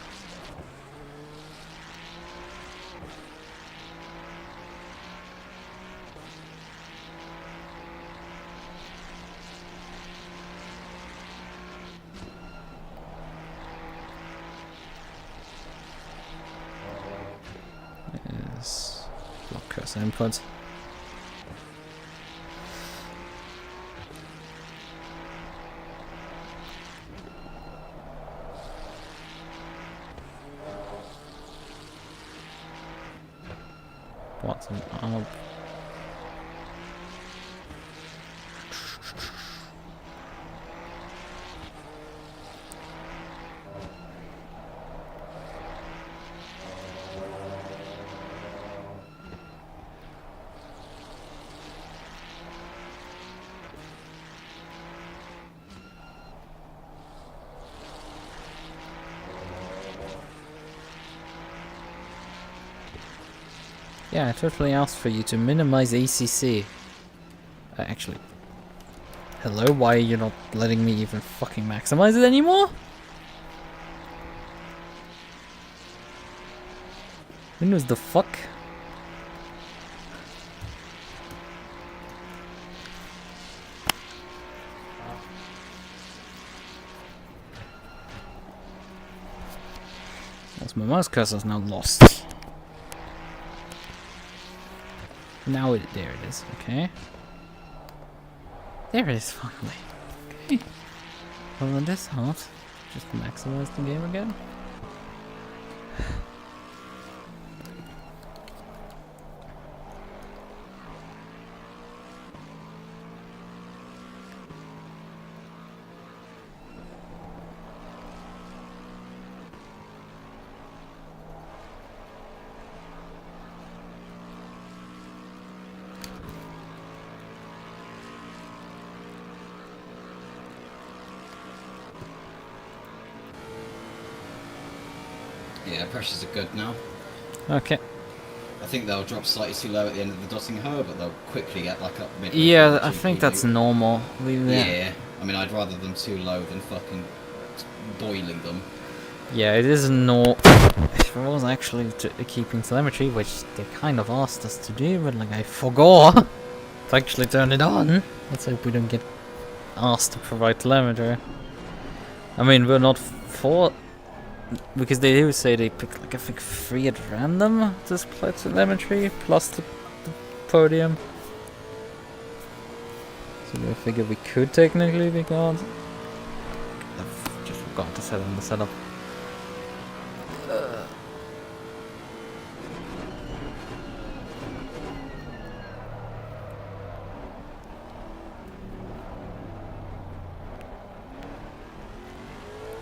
Is block cursor input. What's an up? Yeah, I totally asked for you to minimize ACC. Actually, hello, why are you not letting me even fucking maximize it anymore? Windows the fuck? As my mouse cursor is now lost. Now there it is, okay. There it is, finally. Okay. Well, on this out, just maximize the game again. Yeah, pressures are good now. Okay. I think they'll drop slightly too low at the end of the dotting hoe, but they'll quickly get like up mid. Yeah, I think that's normal. Yeah, I mean, I'd rather them too low than fucking boiling them. Yeah, it is if I was actually keeping telemetry, which they kind of asked us to do, but like I forgot to actually turn it on. Let's hope we don't get asked to provide telemetry. I mean, we're not for... Because they do say they pick, like, I think 3 at random to display telemetry, plus the podium. So I figure we could technically be gone. I've just forgot to set in the setup.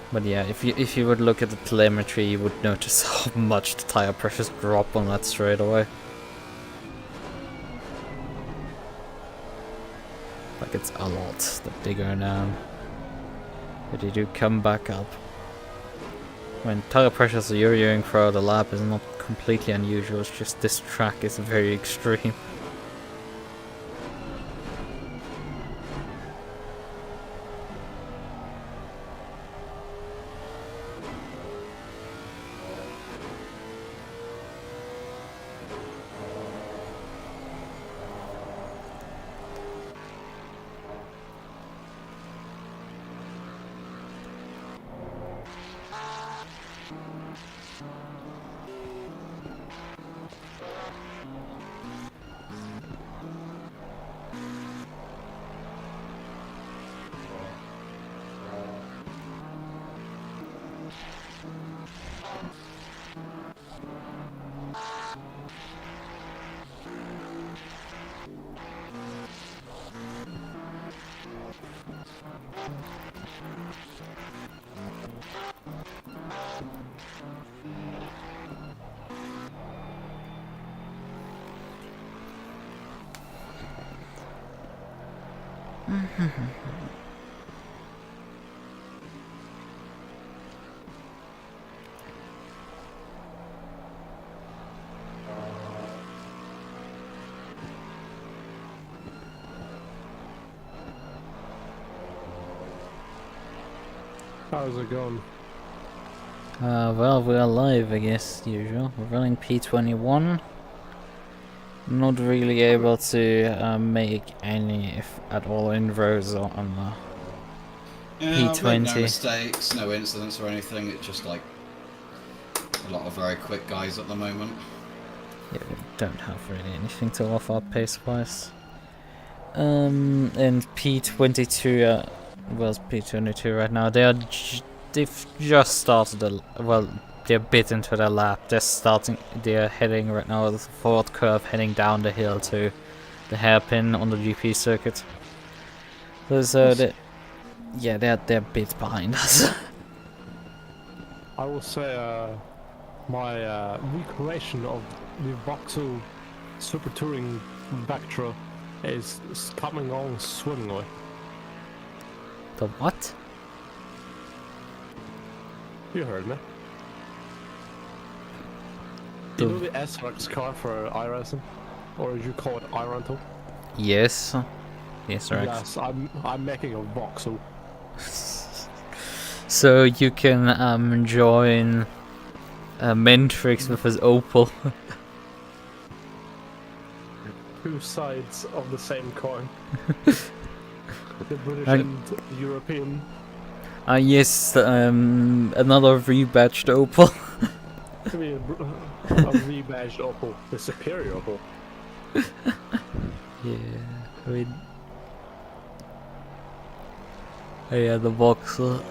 But yeah, if you would look at the telemetry, you would notice how much the tire pressures drop on that straight away. Like it's a lot that they go down. But they do come back up. When tire pressures are yo-yoing throughout the lap is not completely unusual, it's just this track is very extreme. How's it going? Well, we're live, I guess, usual. We're running P21. Not really able to make any, if at all, inroads on the Yeah, I've made no P20. mistakes, no incidents or anything. It's just like a lot of very quick guys at the moment. Yeah, we don't have really anything to offer pace-wise. And P22, well, it's P22 right now. They've just started they're a bit into their lap. They're heading right now the forward curve, heading down the hill to the hairpin on the GP circuit. So they're a bit behind us. I will say my recreation of the Vauxhall Super Touring Vectra is coming on swimmingly. The what? You heard me. You know the SRX car for iRacing? Or as you call it, iRental? Yes. Yes, right. Yes, I'm making a Vauxhall. So you can join Mentrix with his Opel. Two sides of the same coin. The British and the European. Yes, another rebadged Opel. I mean, a rebadged Opel, the superior Opel. Yeah, I mean... Oh yeah, the Vauxhall.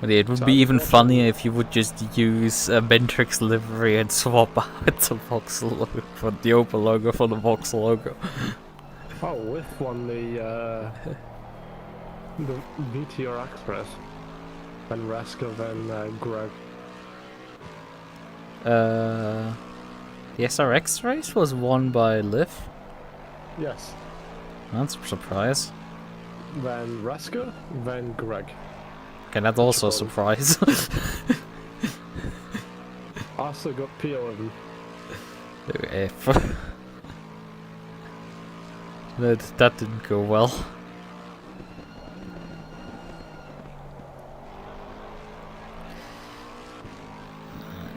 But yeah, it would be even funnier if you would just use a Mentrix livery and swap out the Vauxhall logo for the Opel logo for the Vauxhall logo. Oh, with one the VTR Express, then Raska, then Greg. The SRX race was won by Liv. Yes. That's a surprise. Then Raska, then Greg. Okay, that's also a surprise. Also got P11. F. That didn't go well.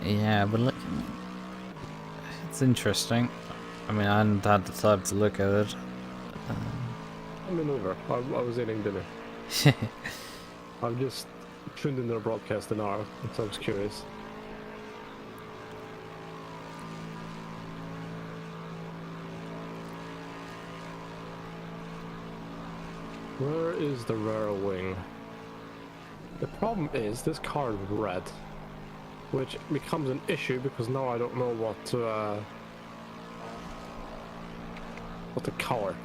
Yeah, but look, it's interesting. I mean, I hadn't had the time to look at it. I mean, over. I was eating dinner. I've just tuned in their broadcast an hour, so I was curious. Where is the rear wing? The problem is this car is red, which becomes an issue because now I don't know what to color.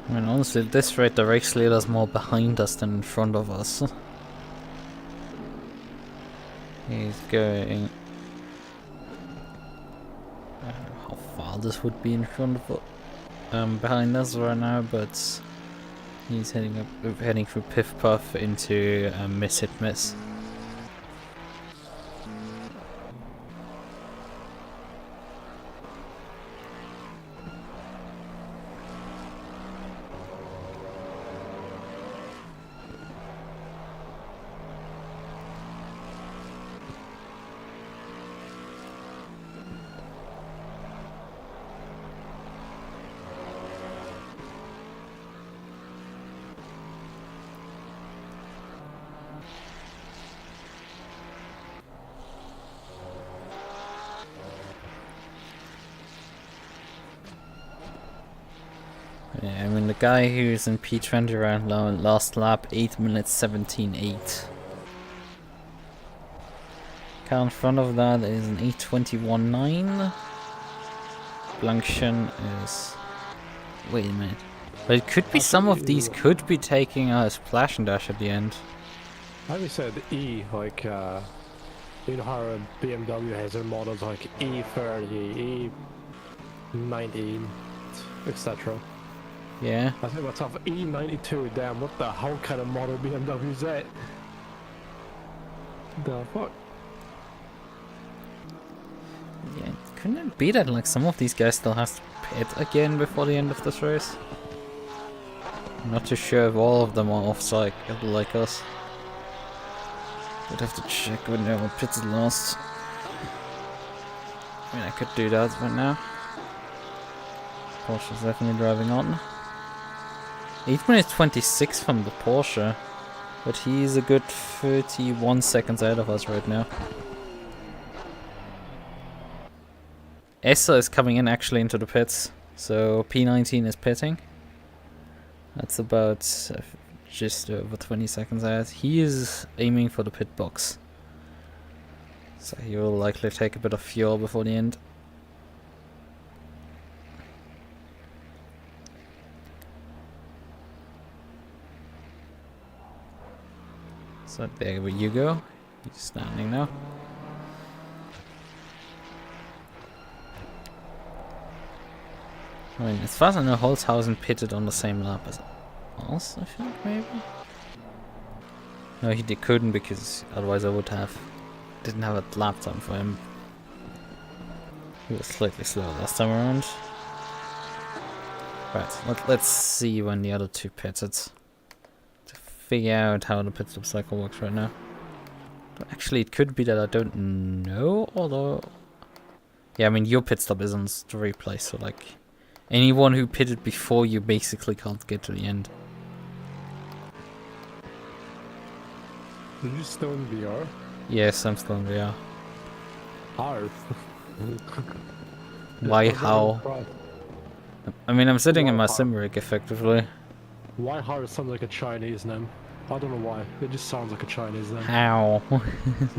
I mean, honestly, at this rate, the race leader's more behind us than in front of us. He's going... I don't know how far this would be in front of behind us right now, but he's heading through Piff Puff into Miss Hit Miss. Yeah, I mean, the guy who's in P20 around last lap, 8 minutes 17.8. Car in front of that is an 8:21.9. Blankshan is... Wait a minute. But it could be some of these could be taking a splash and dash at the end. I always said E, like, you know how a BMW has their models like E30, E90, etc. Yeah. I think myself, E92, damn, what the hell kind of model BMW is that? The fuck? Yeah, couldn't it be that like some of these guys still have to pit again before the end of this race? I'm not too sure if all of them are off-cycle like us. Would have to check when they were pitted last. I mean, I could do that right now. Porsche's definitely driving on. 8 minutes 26 from the Porsche, but he's a good 31 seconds ahead of us right now. Essa is coming in actually into the pits, so P19 is pitting. That's about just over 20 seconds ahead. He is aiming for the pit box, so he will likely take a bit of fuel before the end. So there you go. He's standing now. I mean, as far as I know, Holzhausen pitted on the same lap as us, I think, maybe? No, he couldn't, because otherwise I would have... Didn't have a lap time for him. He was slightly slower last time around. Right, let's see when the other two pitted. To figure out how the pit stop cycle works right now. But actually, it could be that I don't know, although... Yeah, I mean, your pit stop is on the replay, so like... Anyone who pitted before you basically can't get to the end. Are you still in VR? Yes, I'm still in VR. Hard. Why, how? I mean, I'm sitting in my sim rig, effectively. Why hard sounds like a Chinese name? I don't know why. It just sounds like a Chinese name. How?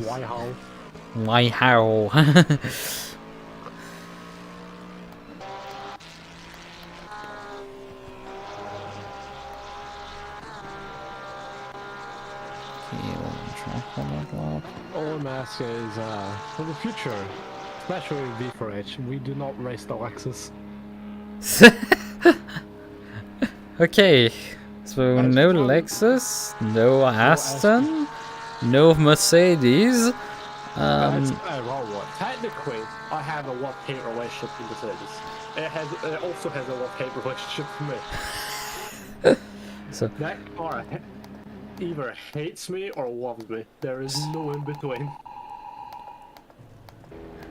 Why how? Why, how? track on that lap? All I'm asking is, for the future, especially V4H, we do not race the Lexus. Okay, so no Lexus, no Aston, no Mercedes. Technically, I have a love-hate relationship with Mercedes. It also has a love-hate relationship for me. So That car either hates me or loves me. There is no in between.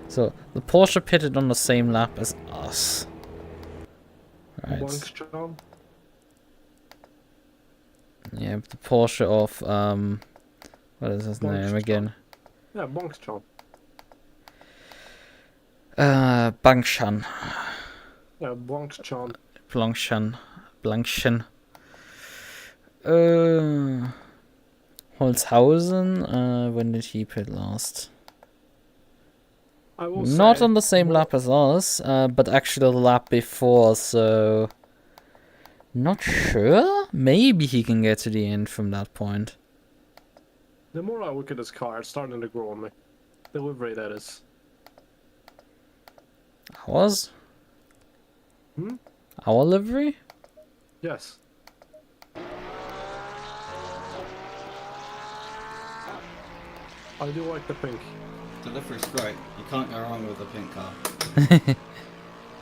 So the Porsche pitted on the same lap as us. Right. Bunkstrom. Yeah, the Porsche of what is his name again? Yeah, Bunkstrom. Bangshan. Yeah, Bunkstrom. Blangshan. Holzhausen. When did he pit last? I will Not say, on the same lap as us, but actually the lap before, so... Not sure? Maybe he can get to the end from that point. The more I look at this car, it's starting to grow on me. Delivery, that is. Ours? Hmm? Our livery? Yes. I do like the pink. Delivery's great. You can't go wrong with a pink car.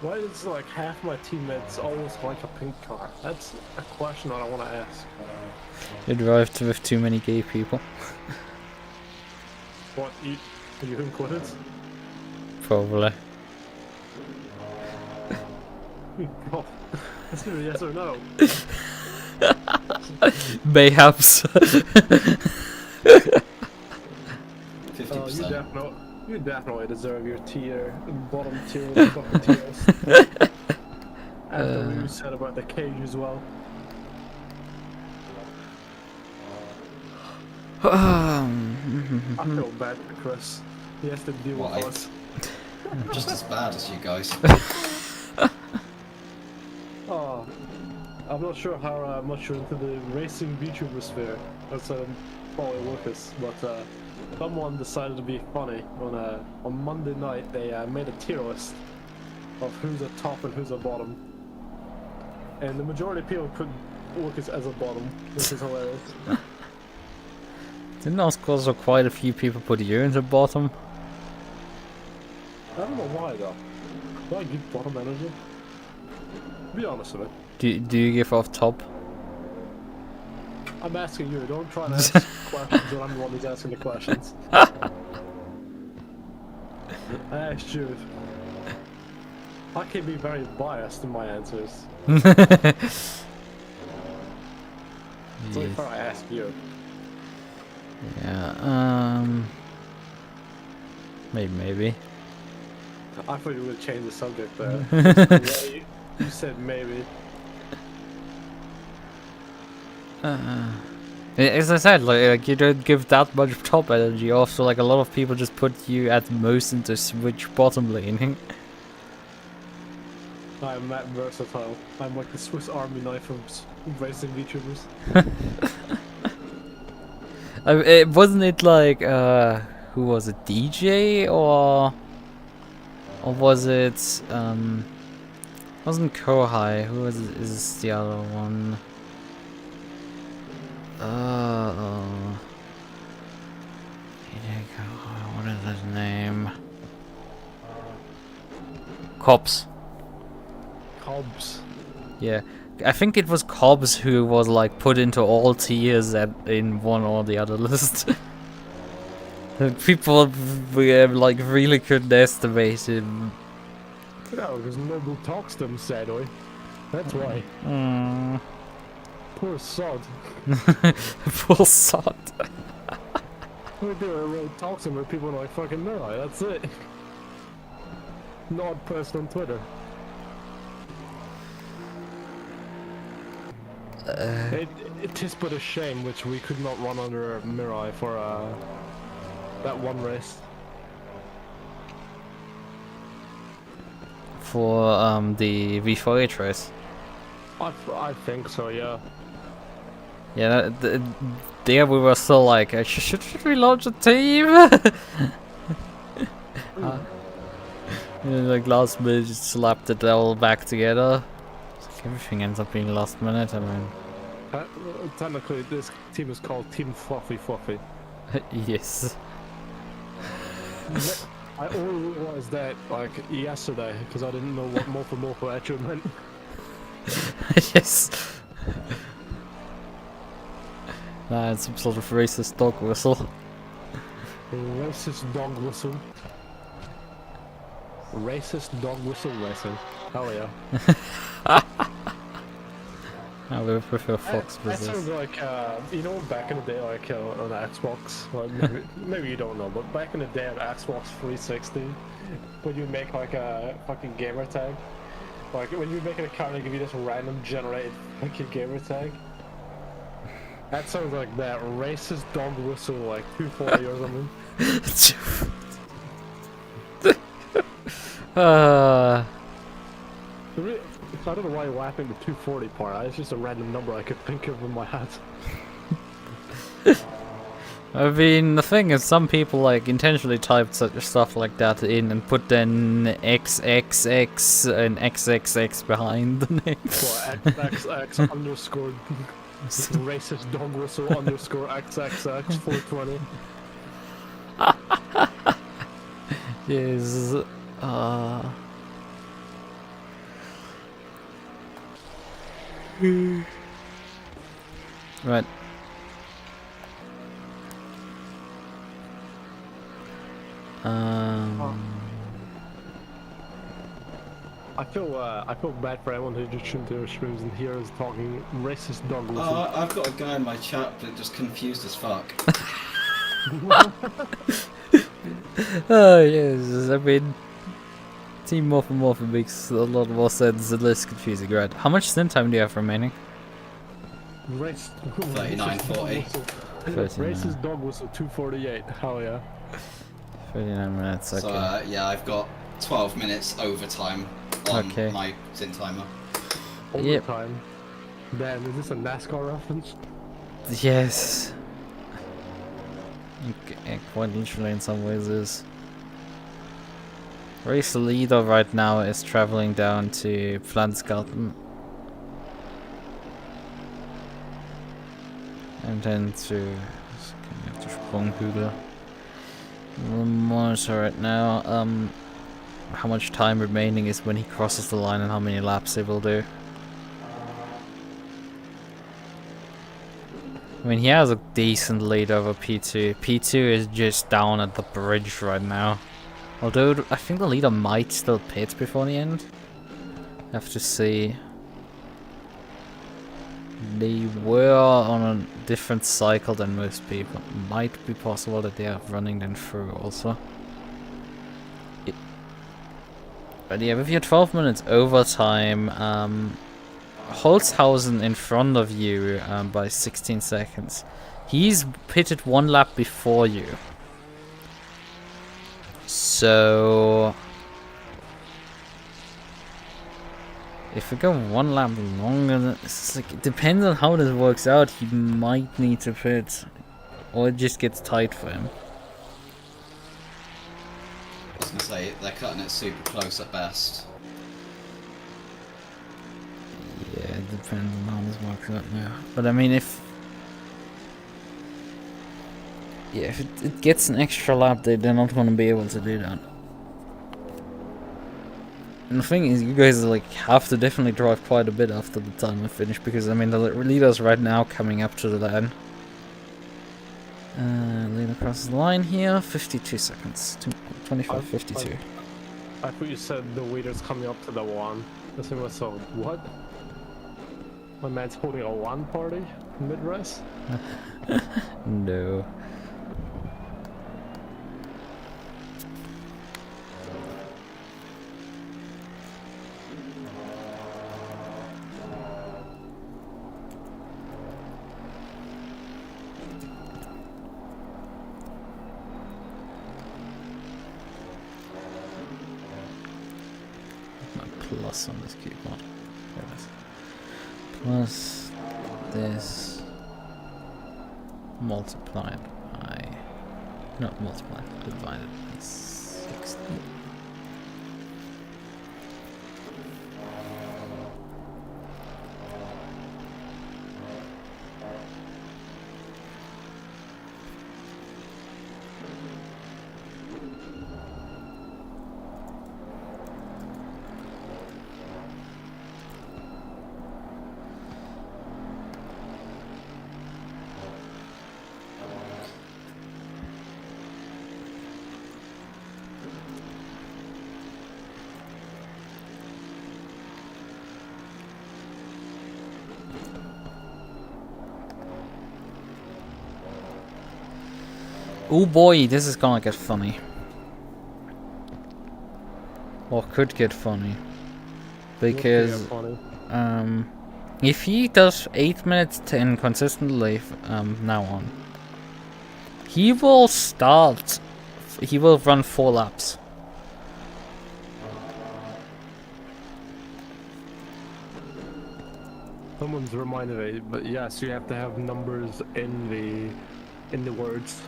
Why is like half my teammates always like a pink car? That's a question I want to ask. You drive with too many gay people. What, you included? Probably. Oh, that's a yes or no. Mayhaps. 50%. You definitely deserve your bottom tier fucking tiers. After what you said about the cage as well. I feel bad for Chris. He has to deal Why? with us. Just as bad as you guys. Oh, I'm not sure how much you're into the racing VTuber sphere. That's probably Lucas, but someone decided to be funny on Monday night. They made a tier list of who's a top and who's a bottom, and the majority of people put Lucas as a bottom, which is hilarious. Didn't also quite a few people put you in the bottom? I don't know why though. Do I give bottom energy? Be honest with me. Do you give off top? I'm asking you, don't try to ask questions when I'm the one who's asking the questions. I asked you. I can be very biased in my answers. So if I ask you. Yeah, maybe. I thought you would change the subject there. You said maybe. As I said, like you don't give that much top energy off, so like a lot of people just put you at most into switch bottom laning. I'm that versatile. I'm like the Swiss Army knife of racing VTubers. Wasn't it like who was it, DJ or was it wasn't Kohai? Who was it, is the other one? What is his name? Cobbs. Cobbs. Yeah, I think it was Cobbs who was like put into all tiers in one or the other list. People like really couldn't estimate him. Yeah, because nobody talks to him, sadly. That's why. Poor sod. Poor sod. We do a real talk to him with people like fucking Mirai, that's it. Not post on Twitter. It is but a shame which we could not run under Mirai for that one race. For the V4H race. I think so, yeah. Yeah, there we were still like, should we launch a team? Like last minute, just slapped it all back together. Like everything ends up being last minute. I mean, technically, this team is called Team Fluffy Fluffy. yes. I only realized that like yesterday because I didn't know what Mofu actually meant. Yes. Nah, it's some sort of racist dog whistle. Racist dog whistle. Racist dog whistle racing. Hell yeah. I would prefer Fox That business. sounds like, you know, back in the day, like on Xbox, like, maybe you don't know, but back in the day on Xbox 360, when you make like a fucking gamer tag, like when you make an account and give you this random generated fucking gamer tag, that sounds like that racist dog whistle, like 240 or something. I don't know why you're laughing at the 240 part. It's just a random number I could think of in my head. I mean, the thing is, some people like intentionally typed such stuff like that in and put then XXX and XXX behind the name. Well, XXX underscore racist dog whistle underscore XXX 420. Yes. Right. I feel bad for anyone who just tuned to their streams and here is talking racist dog whistle. I've got a guy in my chat that just confused as fuck. Oh yes, I mean, Team Mofu makes a lot more sense and less confusing, right? How much stint time do you have remaining? 39:40. Racist dog whistle 248. Hell yeah. 39 minutes. Okay. So yeah, I've got 12 minutes overtime on my stint timer. Overtime. Damn, is this a NASCAR reference? Yes. Quite literally in some ways is. Race leader right now is traveling down to Pflanzgarten. And then to Sprunghügel. Monitor right now, how much time remaining is when he crosses the line and how many laps he will do. I mean, he has a decent lead over P2. P2 is just down at the bridge right now. Although, I think the leader might still pit before the end. Have to see. They were on a different cycle than most people. Might be possible that they are running them through also. But yeah, with your 12 minutes overtime, Holzhausen in front of you by 16 seconds. He's pitted one lap before you. So if we go one lap longer, it's like, it depends on how this works out. He might need to pit, or it just gets tight for him. I was gonna say, they're cutting it super close at best. Yeah, it depends on how this works out now. But I mean, if it gets an extra lap, they're not going to be able to do that. And the thing is, you guys like have to definitely drive quite a bit after the time I finish, because I mean the leader's right now coming up to the line. Leader crosses the line here, 52 seconds, 25:52. I thought you said the leader's coming up to the one. I think myself, what? My man's holding a one party mid-race? No. Plus on this keyboard. There it is. Plus this. multiplied by, not multiplied, divided by 60. Oh boy, this is gonna get funny. Or could get funny. Because, if he does 8 minutes 10 consistently now on, he will run 4 laps. Someone's reminded me, but yes, you have to have numbers in the words.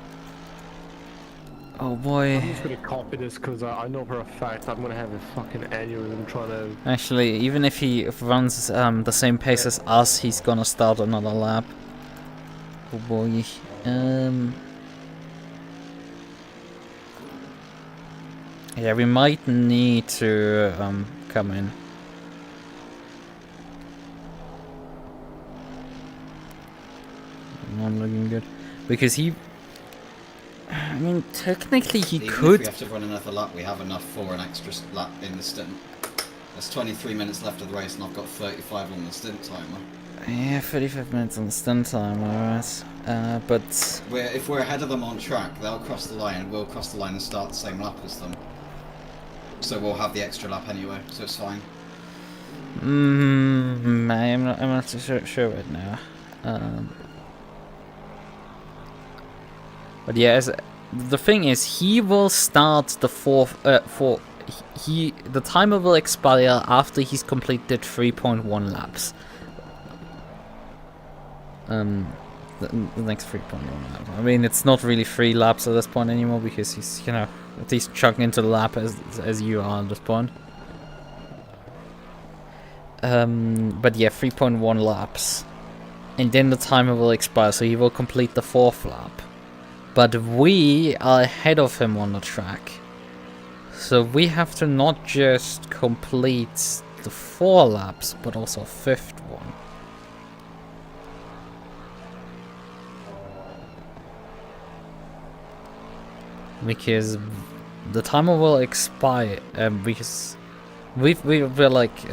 Oh boy. I'm just gonna copy this because I know for a fact I'm gonna have a fucking aneurysm trying to... Actually, even if he runs the same pace as us, he's gonna start another lap. Oh boy. Yeah, we might need to come in. Not looking good. Because he... I mean, technically he Even could... if we have to run another lap, we have enough for an extra lap in the stint. There's 23 minutes left of the race and I've got 35 on the stint timer. Yeah, 35 minutes on the stint time, alright. But... If we're ahead of them on track, they'll cross the line and we'll cross the line and start the same lap as them. So we'll have the extra lap anyway, so it's fine. I'm not sure right now. But yeah, the thing is, he will start the the timer will expire after he's completed 3.1 laps. The next 3.1 lap. I mean, it's not really 3 laps at this point anymore because he's, you know, at least chugging into the lap as you are at this point. But yeah, 3.1 laps. And then the timer will expire, so he will complete the 4th lap. But we are ahead of him on the track. So we have to not just complete the 4 laps, but also a 5th one. Because the timer will expire, because we're like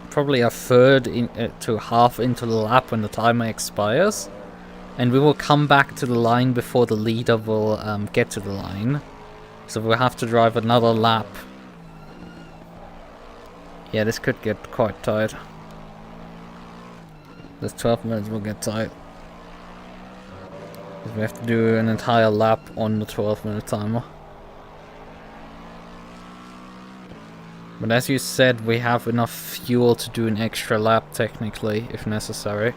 probably a third to half into the lap when the timer expires. And we will come back to the line before the leader will get to the line. So we'll have to drive another lap. Yeah, this could get quite tight. This 12 minutes will get tight. Because we have to do an entire lap on the 12-minute timer. But as you said, we have enough fuel to do an extra lap technically, if necessary.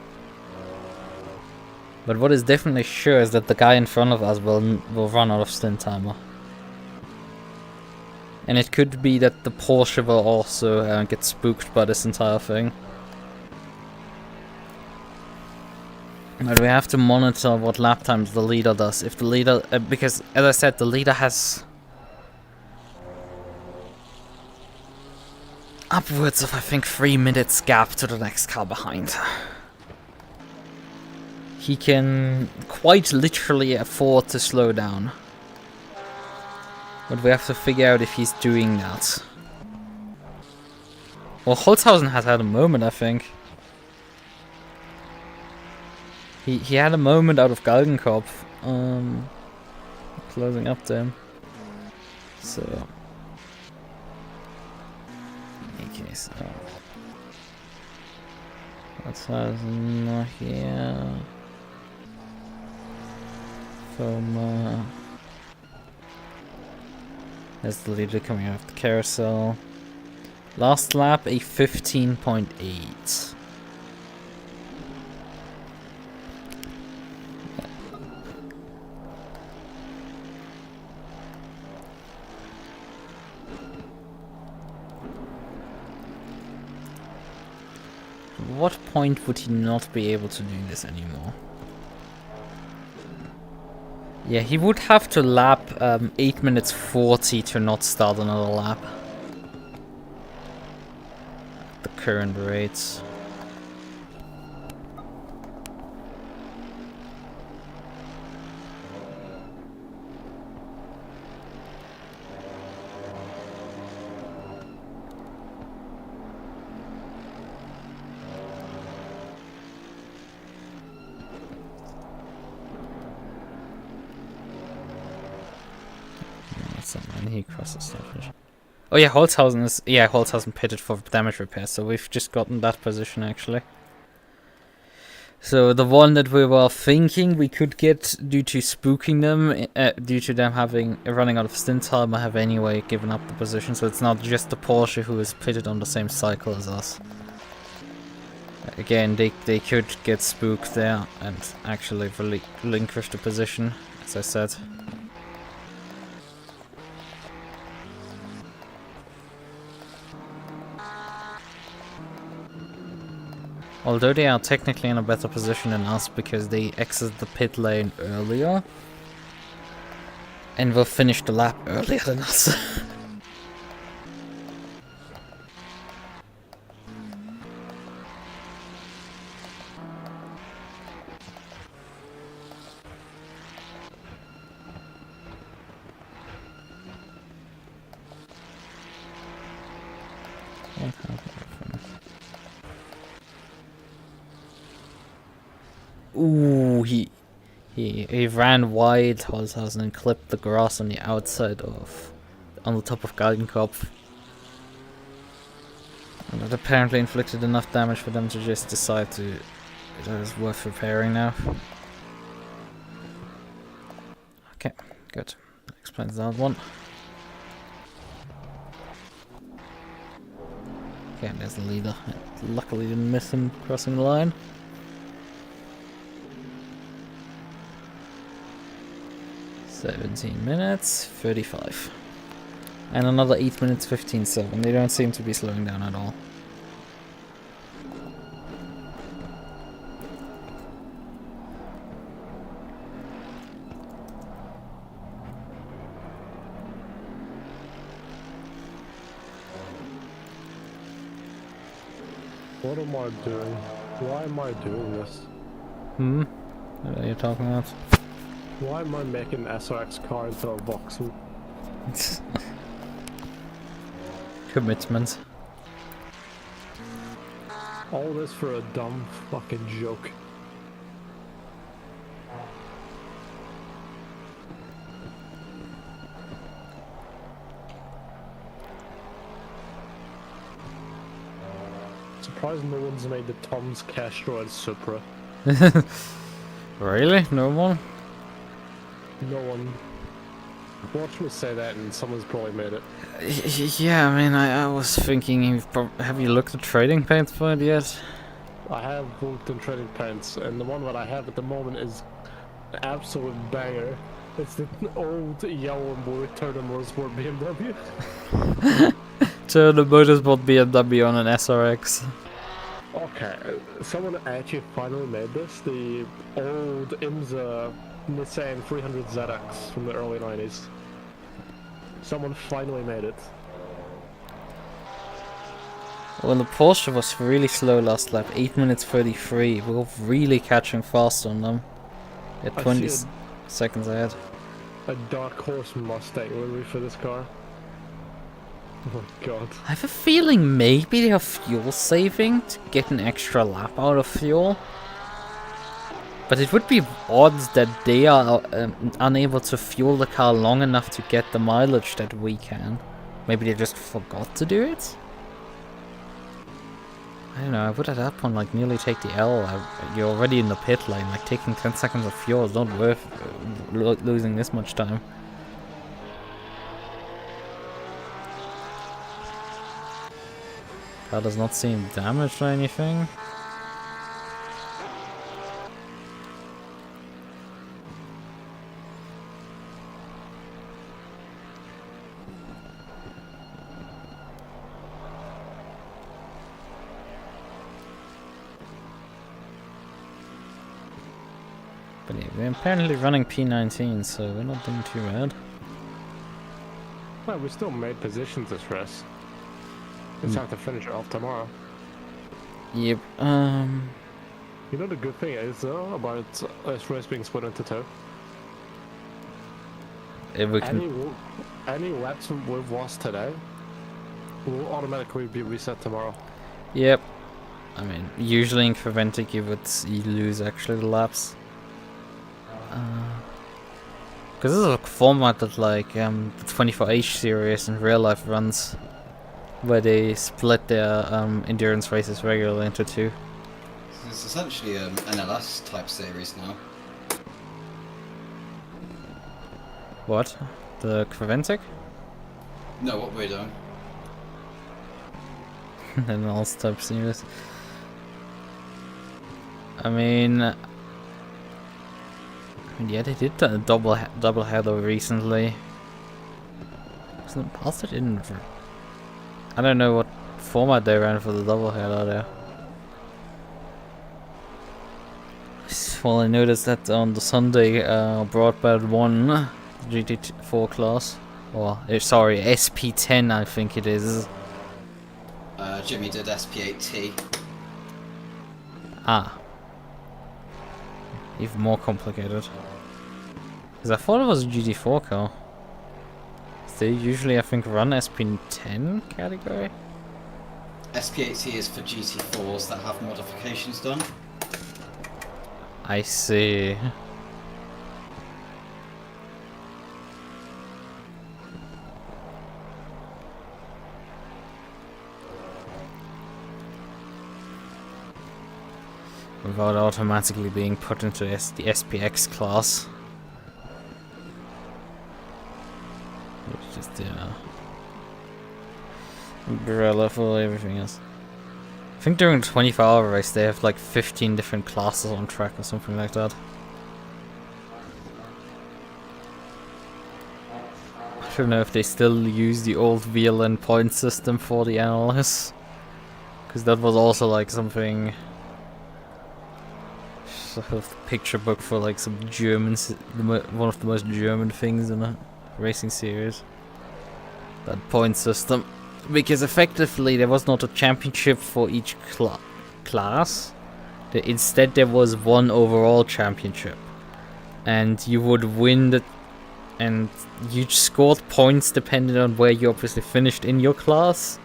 But what is definitely sure is that the guy in front of us will run out of stint timer. And it could be that the Porsche will also get spooked by this entire thing. But we have to monitor what lap times the leader does. If the leader, because as I said, the leader has upwards of, I think, 3 minutes gap to the next car behind. He can quite literally afford to slow down. But we have to figure out if he's doing that. Well, Holzhausen has had a moment, I think. He had a moment out of Galgenkopf. Closing up to him. So... Okay, so... Holzhausen here... From there's the leader coming out of the carousel. Last lap, a 15.8. what point would he not be able to do this anymore? Yeah, he would have to lap 8 minutes 40 to not start another lap. The current rates. He crosses the finish. Oh yeah, Holzhausen pitted for damage repair, so we've just gotten that position actually. So the one that we were thinking we could get due to spooking them, due to them running out of stint time, I have anyway given up the position, so it's not just the Porsche who is pitted on the same cycle as us. Again, they could get spooked there and actually relinquish the position, as I said. Although they are technically in a better position than us because they exited the pit lane earlier and will finish the lap earlier than us. Ooh, he ran wide, Holzhausen, and clipped the grass on the outside on the top of Galgenkopf. And that apparently inflicted enough damage for them to just decide that it was worth repairing now. Okay, good. That explains that one. Okay, there's the leader. Luckily didn't miss him crossing the line. (17 minutes 35). And another 8 minutes 15.7. They don't seem to be slowing down at all. What am I doing? Why am I doing this? What are you talking about? Why am I making an SRX car into a Vauxhall? Commitment. All this for a dumb fucking joke. Surprised no one's made the Tom's Castro and Supra. Really? No one? No one. Watch me say that and someone's probably made it. Yeah, I mean, I was thinking, have you looked at trading paints for it yet? I have looked in trading paints, and the one that I have at the moment is an absolute banger. It's the old yellow and blue Turner Motorsport BMW. Turner Motorsport BMW on an SRX. Okay, someone actually finally made this. The old IMSA Nissan 300 ZX from the early 90s. Someone finally made it. Well, the Porsche was really slow last lap, 8 minutes 33. We were really catching fast on them. At 20 seconds ahead. A dark horse Mustang livery for this car. Oh my god. I have a feeling maybe they are fuel saving to get an extra lap out of fuel. But it would be odd that they are unable to fuel the car long enough to get the mileage that we can. Maybe they just forgot to do it? I don't know, I would at that point like nearly take the L. You're already in the pit lane, like taking 10 seconds of fuel is not worth losing this much time. Car does not seem damaged or anything. see. We're apparently running P19, so we're not doing too bad. Well, we still made positions this race. Just have to finish it off tomorrow. Yep. You know the good thing is though about this race being split into two. If we can... Any laps we've lost today will automatically be reset tomorrow. Yep. I mean, usually in Preventic you lose actually the laps. Because this is a format that like the 24H series in real life runs, where they split their endurance races regularly into two. It's essentially an NLS type series now. What? The Preventic? No, what we're doing. An NLS type series. I mean, yeah, they did a double header recently. So in the past, they didn't. I don't know what format they ran for the double header there. Well, I noticed that on the Sunday, Broadband won GT4 class, or sorry, SP10, I think it is. Jimmy did SP8T. Ah. Even more complicated. Because I thought it was a GT4 car. They usually, I think, run SP10 category? SP8T is for GT4s that have modifications done. I see. Without automatically being put into the SPX class. Which is the umbrella for everything else. I think during the 24-hour race they have like 15 different classes on track or something like that. I don't know if they still use the old VLN point system for the analysts. Because that was also like something... sort of picture book for like some Germans, one of the most German things in a racing series. That point system. Because effectively there was not a championship for each class. Instead there was one overall championship. And you would win the... and you scored points depending on where you obviously finished in your class.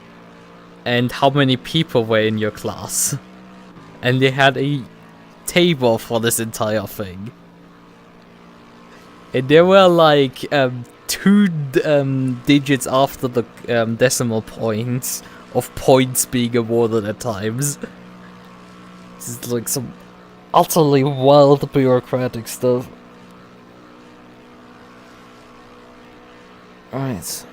And how many people were in your class. And they had a table for this entire thing. And there were like 2 digits after the decimal points of points being awarded at times. This is like some utterly wild bureaucratic stuff. Right.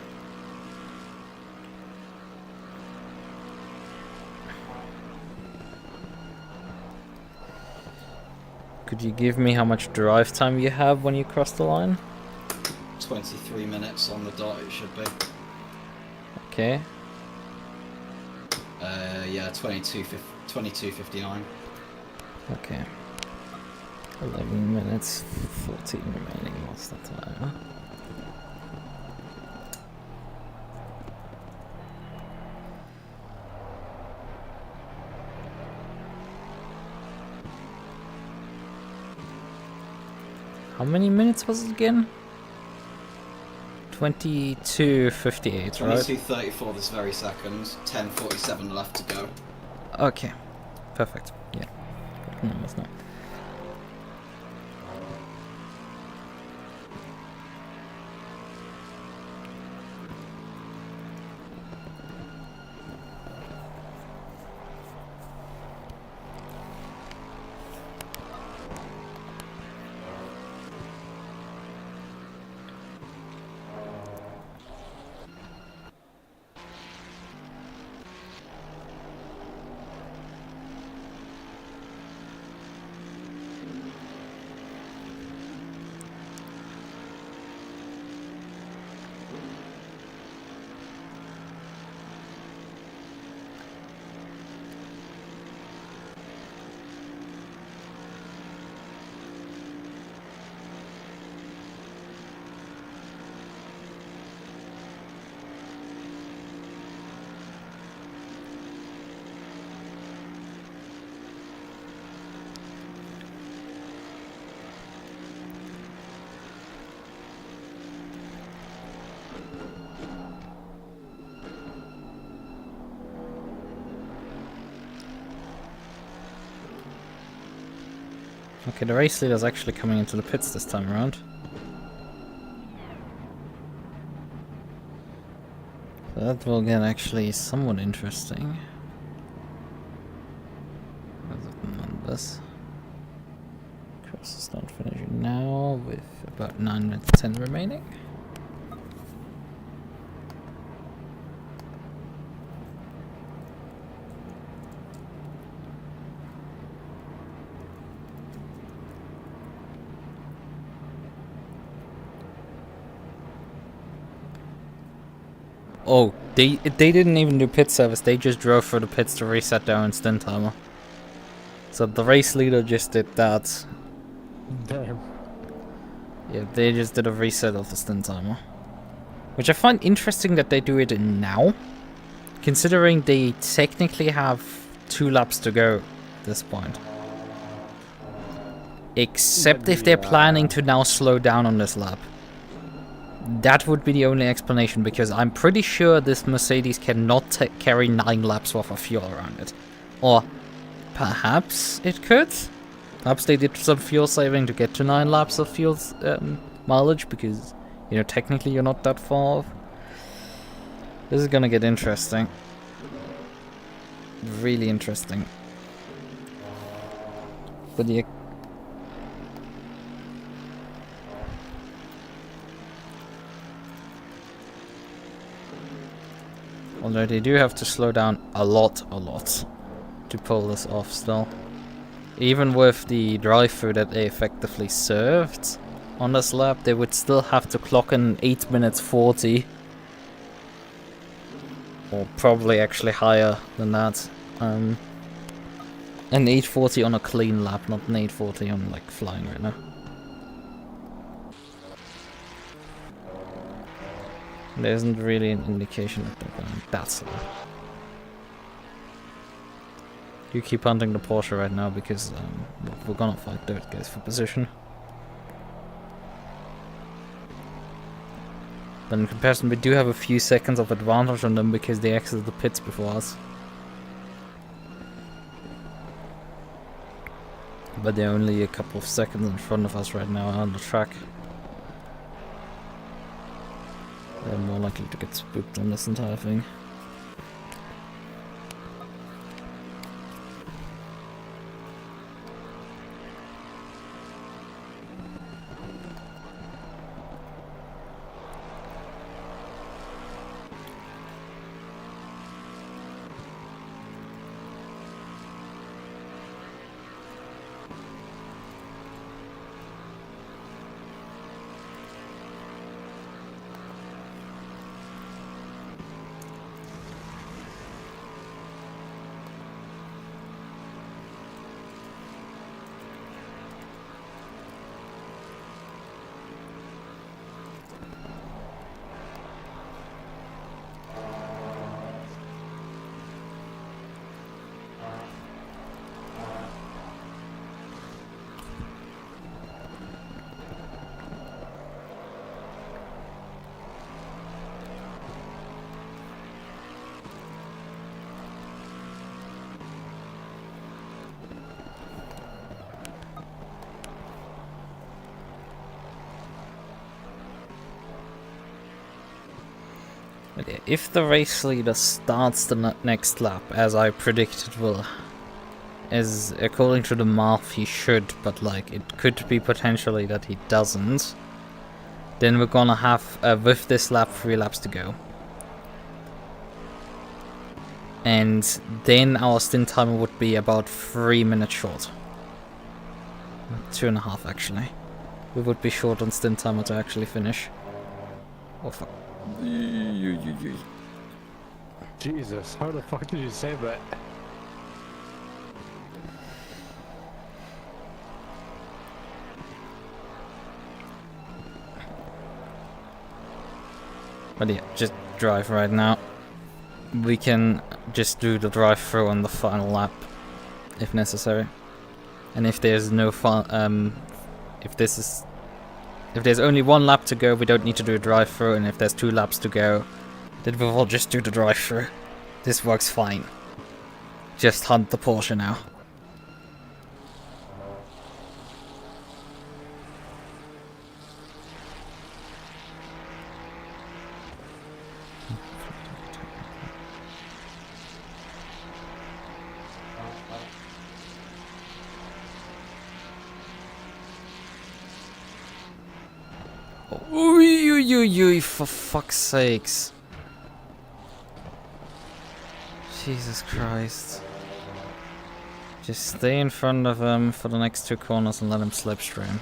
Could you give me how much drive time you have when you cross the line? 23 minutes on the dot it should be. Okay. Yeah, 22:59. Okay. 11 minutes, 14 remaining. What's the time? How many minutes was it again? 22:58, right? 22:34 this very second. 10:47 left to go. Okay. Perfect. Yeah. Good numbers now. Okay, the race leader's actually coming into the pits this time around. So that will get actually somewhat interesting. Numbers. Course is not finishing now with about 9 minutes 10 remaining. Oh, they didn't even do pit service, they just drove through the pits to reset their own stint timer. So the race leader just did that. Damn. Yeah, they just did a reset of the stint timer. Which I find interesting that they do it now, considering they technically have 2 laps to go at this point. Except if they're planning to now slow down on this lap. That would be the only explanation, because I'm pretty sure this Mercedes cannot carry 9 laps worth of fuel around it. Or perhaps it could? Perhaps they did some fuel saving to get to 9 laps of fuel mileage, because, you know, technically you're not that far off. This is gonna get interesting. Really interesting. But the although they do have to slow down a lot to pull this off still. Even with the drive-through that they effectively served on this lap, they would still have to clock in 8 minutes 40. Or probably actually higher than that. An 840 on a clean lap, not an 840 on like flying right now. There isn't really an indication that they're going that slow. You keep hunting the Porsche right now because we're gonna fight third guys for position. But in comparison, we do have a few seconds of advantage on them because they exited the pits before us. But they're only a couple of seconds in front of us right now on the track. They're more likely to get spooked on this entire thing. If the race leader starts the next lap, as I predicted will, as according to the math he should, but like it could be potentially that he doesn't, then we're gonna have, with this lap, 3 laps to go. And then our stint timer would be about 3 minutes short. 2.5 actually. We would be short on stint timer to actually finish. Oh fuck. Jesus, how the fuck did you say that? But yeah, just drive right now. We can just do the drive-through on the final lap, if necessary. And if there's no if there's only 1 lap to go, we don't need to do a drive-through, and if there's 2 laps to go, then we will just do the drive-through. This works fine. Just hunt the Porsche now. Ooh, for fuck's sakes. Jesus Christ. Just stay in front of him for the next 2 corners and let him slipstream.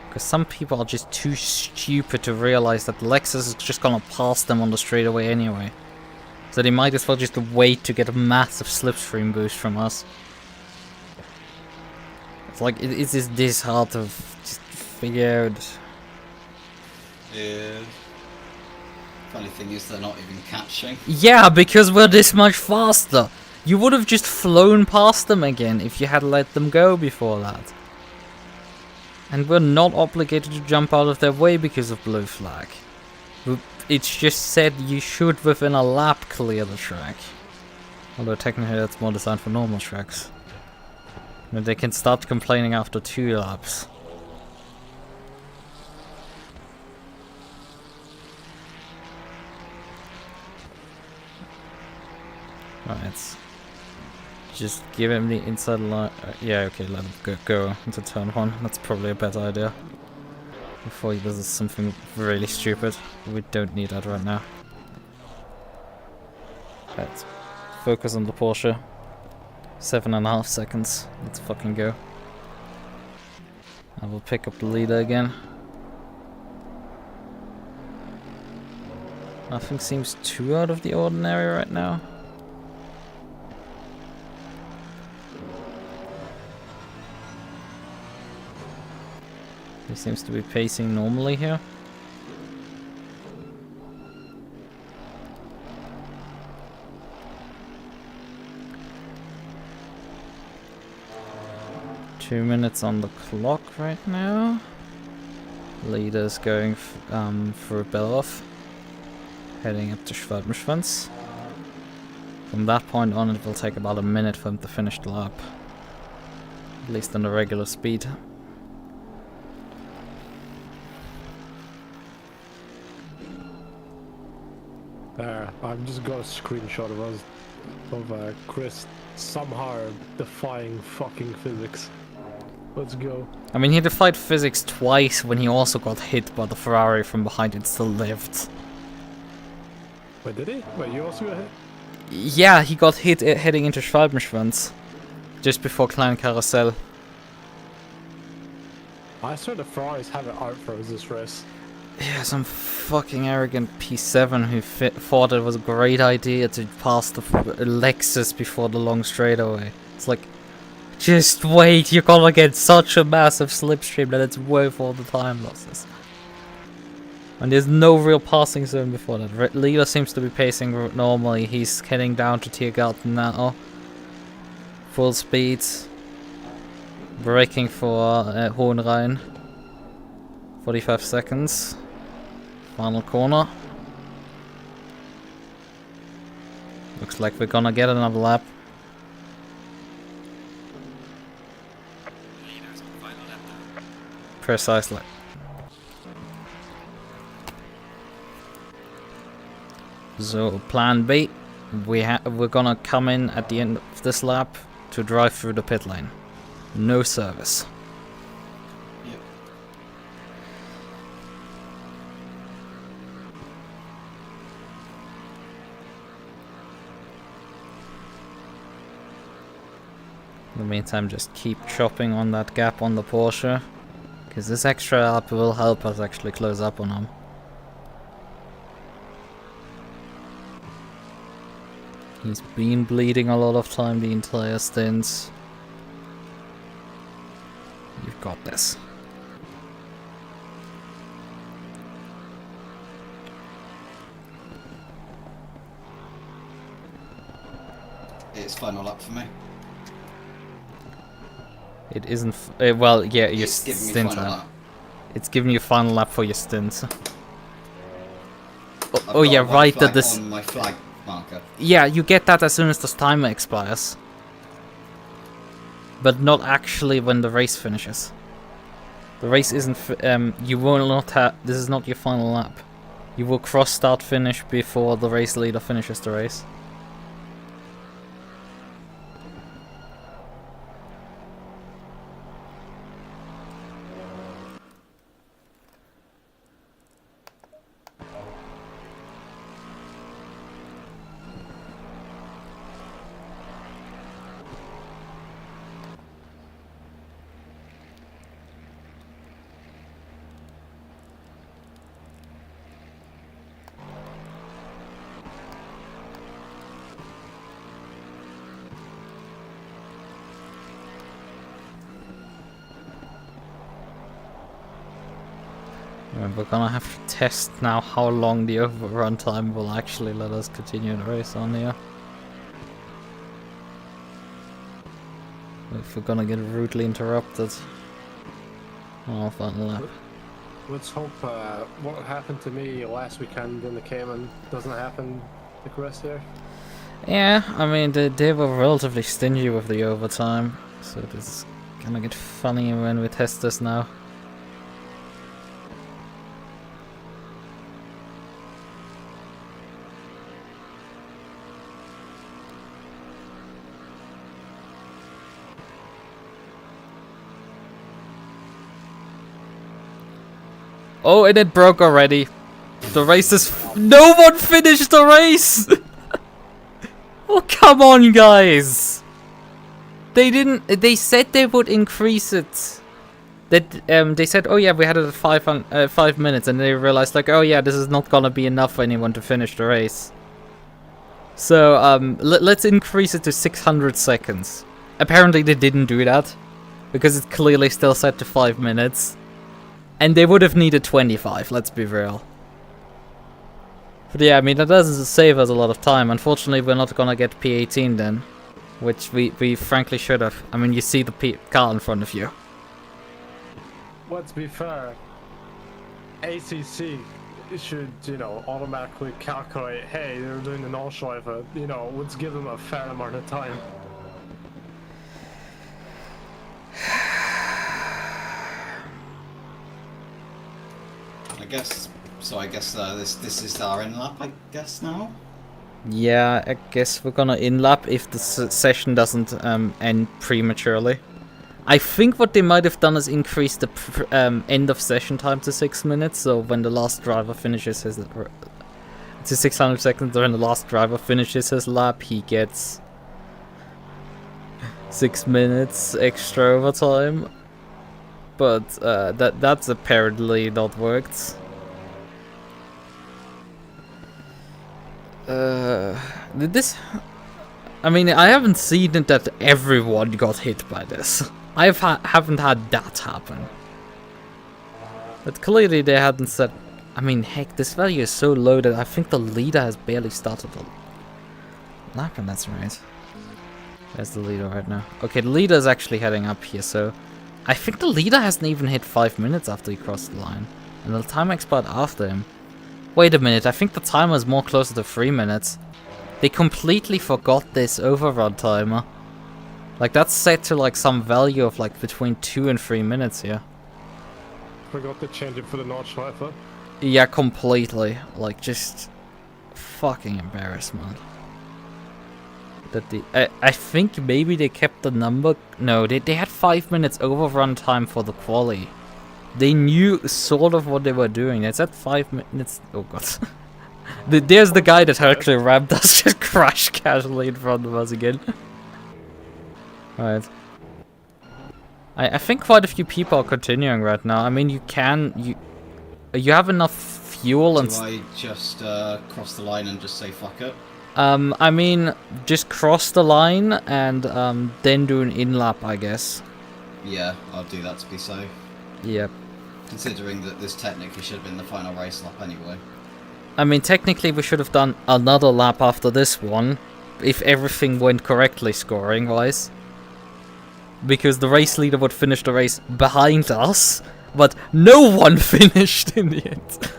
Because some people are just too stupid to realize that Lexus is just gonna pass them on the straightaway anyway. So they might as well just wait to get a massive slipstream boost from us. It's like, it's just this hard to just figure out. Yeah. Funny thing is they're not even catching. Yeah, because we're this much faster. You would have just flown past them again if you had let them go before that. And we're not obligated to jump out of their way because of blue flag. It's just said you should within a lap clear the track. Although technically that's more designed for normal tracks. And they can start complaining after 2 laps. Right. Just give him the inside line. Yeah, okay, let him go into turn 1. That's probably a better idea. Before he does something really stupid. We don't need that right now. Right. Focus on the Porsche. 7.5 seconds. Let's fucking go. I will pick up the leader again. Nothing seems too out of the ordinary right now. He seems to be pacing normally here. Two minutes on the clock right now. Leader's going for a Belloff, heading up to Schwarzenschwanz. From that point on, it will take about a minute for him to finish the lap, at least on the regular speed. There, I've just got a screenshot of us, of Chris somehow defying fucking physics. Let's go. I mean, he defied physics twice when he also got hit by the Ferrari from behind and still lived. Wait, did he? Wait, you also got hit? Yeah, he got hit heading into Schwalbenschwanz, just before Klein Carousel. I swear the Ferraris have it out for us this race. Yeah, some fucking arrogant P7 who thought it was a great idea to pass the Lexus before the long straightaway. It's like, just wait, you're gonna get such a massive slipstream that it's worth all the time losses. And there's no real passing zone before that. Leader seems to be pacing normally. He's heading down to Tiergarten now. Full speed. Braking for Hohenrhein. 45 seconds. Final corner. Looks like we're gonna get another lap. Precisely. So plan B, we're gonna come in at the end of this lap to drive through the pit lane. No service. Yep. In the meantime, just keep chopping on that gap on the Porsche, because this extra lap will help us actually close up on him. He's been bleeding a lot of time the entire stint. You've got this. It's final lap for me. It isn't. Well, yeah, your It's giving me stint final lap. lap. It's giving you a final lap for your stint. I've Oh got yeah, a white right. That flag this. on my flag marker. Yeah, you get that as soon as this timer expires. But not actually when the race finishes. The race isn't. You will not have. This is not your final lap. You will cross start finish before the race leader finishes the race. We're gonna have to test now how long the overrun time will actually let us continue the race on here. If we're gonna get rudely interrupted on our final lap. Let's hope what happened to me last weekend in the Cayman doesn't happen the rest here. Yeah, I mean they were relatively stingy with the overtime, so this is gonna get funny when we test this now. Oh, and it broke already. The race is... No one finished the race! Oh, come on, guys! They didn't... They said they would increase it. That they said, oh yeah, we had it at 5 minutes, and they realized, like, oh yeah, this is not gonna be enough for anyone to finish the race. So, let's increase it to 600 seconds. Apparently they didn't do that, because it's clearly still set to 5 minutes. And they would have needed 25, let's be real. But yeah, I mean, that doesn't save us a lot of time. Unfortunately, we're not gonna get P18 then. Which we frankly should have. I mean, you see the car in front of you. Let's be fair. ACC should, you know, automatically calculate, hey, they're doing the Nordschleife, you know, let's give them a fair amount of time. I guess this is our in lap, I guess now. Yeah, I guess we're gonna in-lap if the session doesn't end prematurely. I think what they might have done is increase the end of session time to 6 minutes, so when the last driver finishes his... to 600 seconds, when the last driver finishes his lap, he gets 6 minutes extra overtime. But that's apparently not worked. This... I mean, I haven't seen it that everyone got hit by this. I haven't had that happen. But clearly they hadn't said... I mean, heck, this value is so low that I think the leader has barely started the lap, and that's right. There's the leader right now. Okay, the leader is actually heading up here, so... I think the leader hasn't even hit 5 minutes after he crossed the line. And the timer expired after him. Wait a minute, I think the timer is more closer to 3 minutes. They completely forgot this overrun timer. Like, that's set to like some value of like between 2 and 3 minutes here. Forgot to change it for the Nordschleife. Yeah, completely. Like, just fucking embarrassment. That I think maybe they kept the number. No, they had 5 minutes overrun time for the Qualy. They knew sort of what they were doing. They said 5 minutes. Oh god. There's the guy that actually rammed us, just crashed casually in front of us again. Right. I think quite a few people are continuing right now. I mean, you have enough fuel and... Do I just cross the line and just say fuck it? I mean, just cross the line and then do an in-lap, I guess. Yeah, I'll do that to be safe. Yep. Considering that this technically should have been the final race lap anyway. I mean, technically we should have done another lap after this one, if everything went correctly scoring-wise. Because the race leader would finish the race behind us, but no one finished in the end.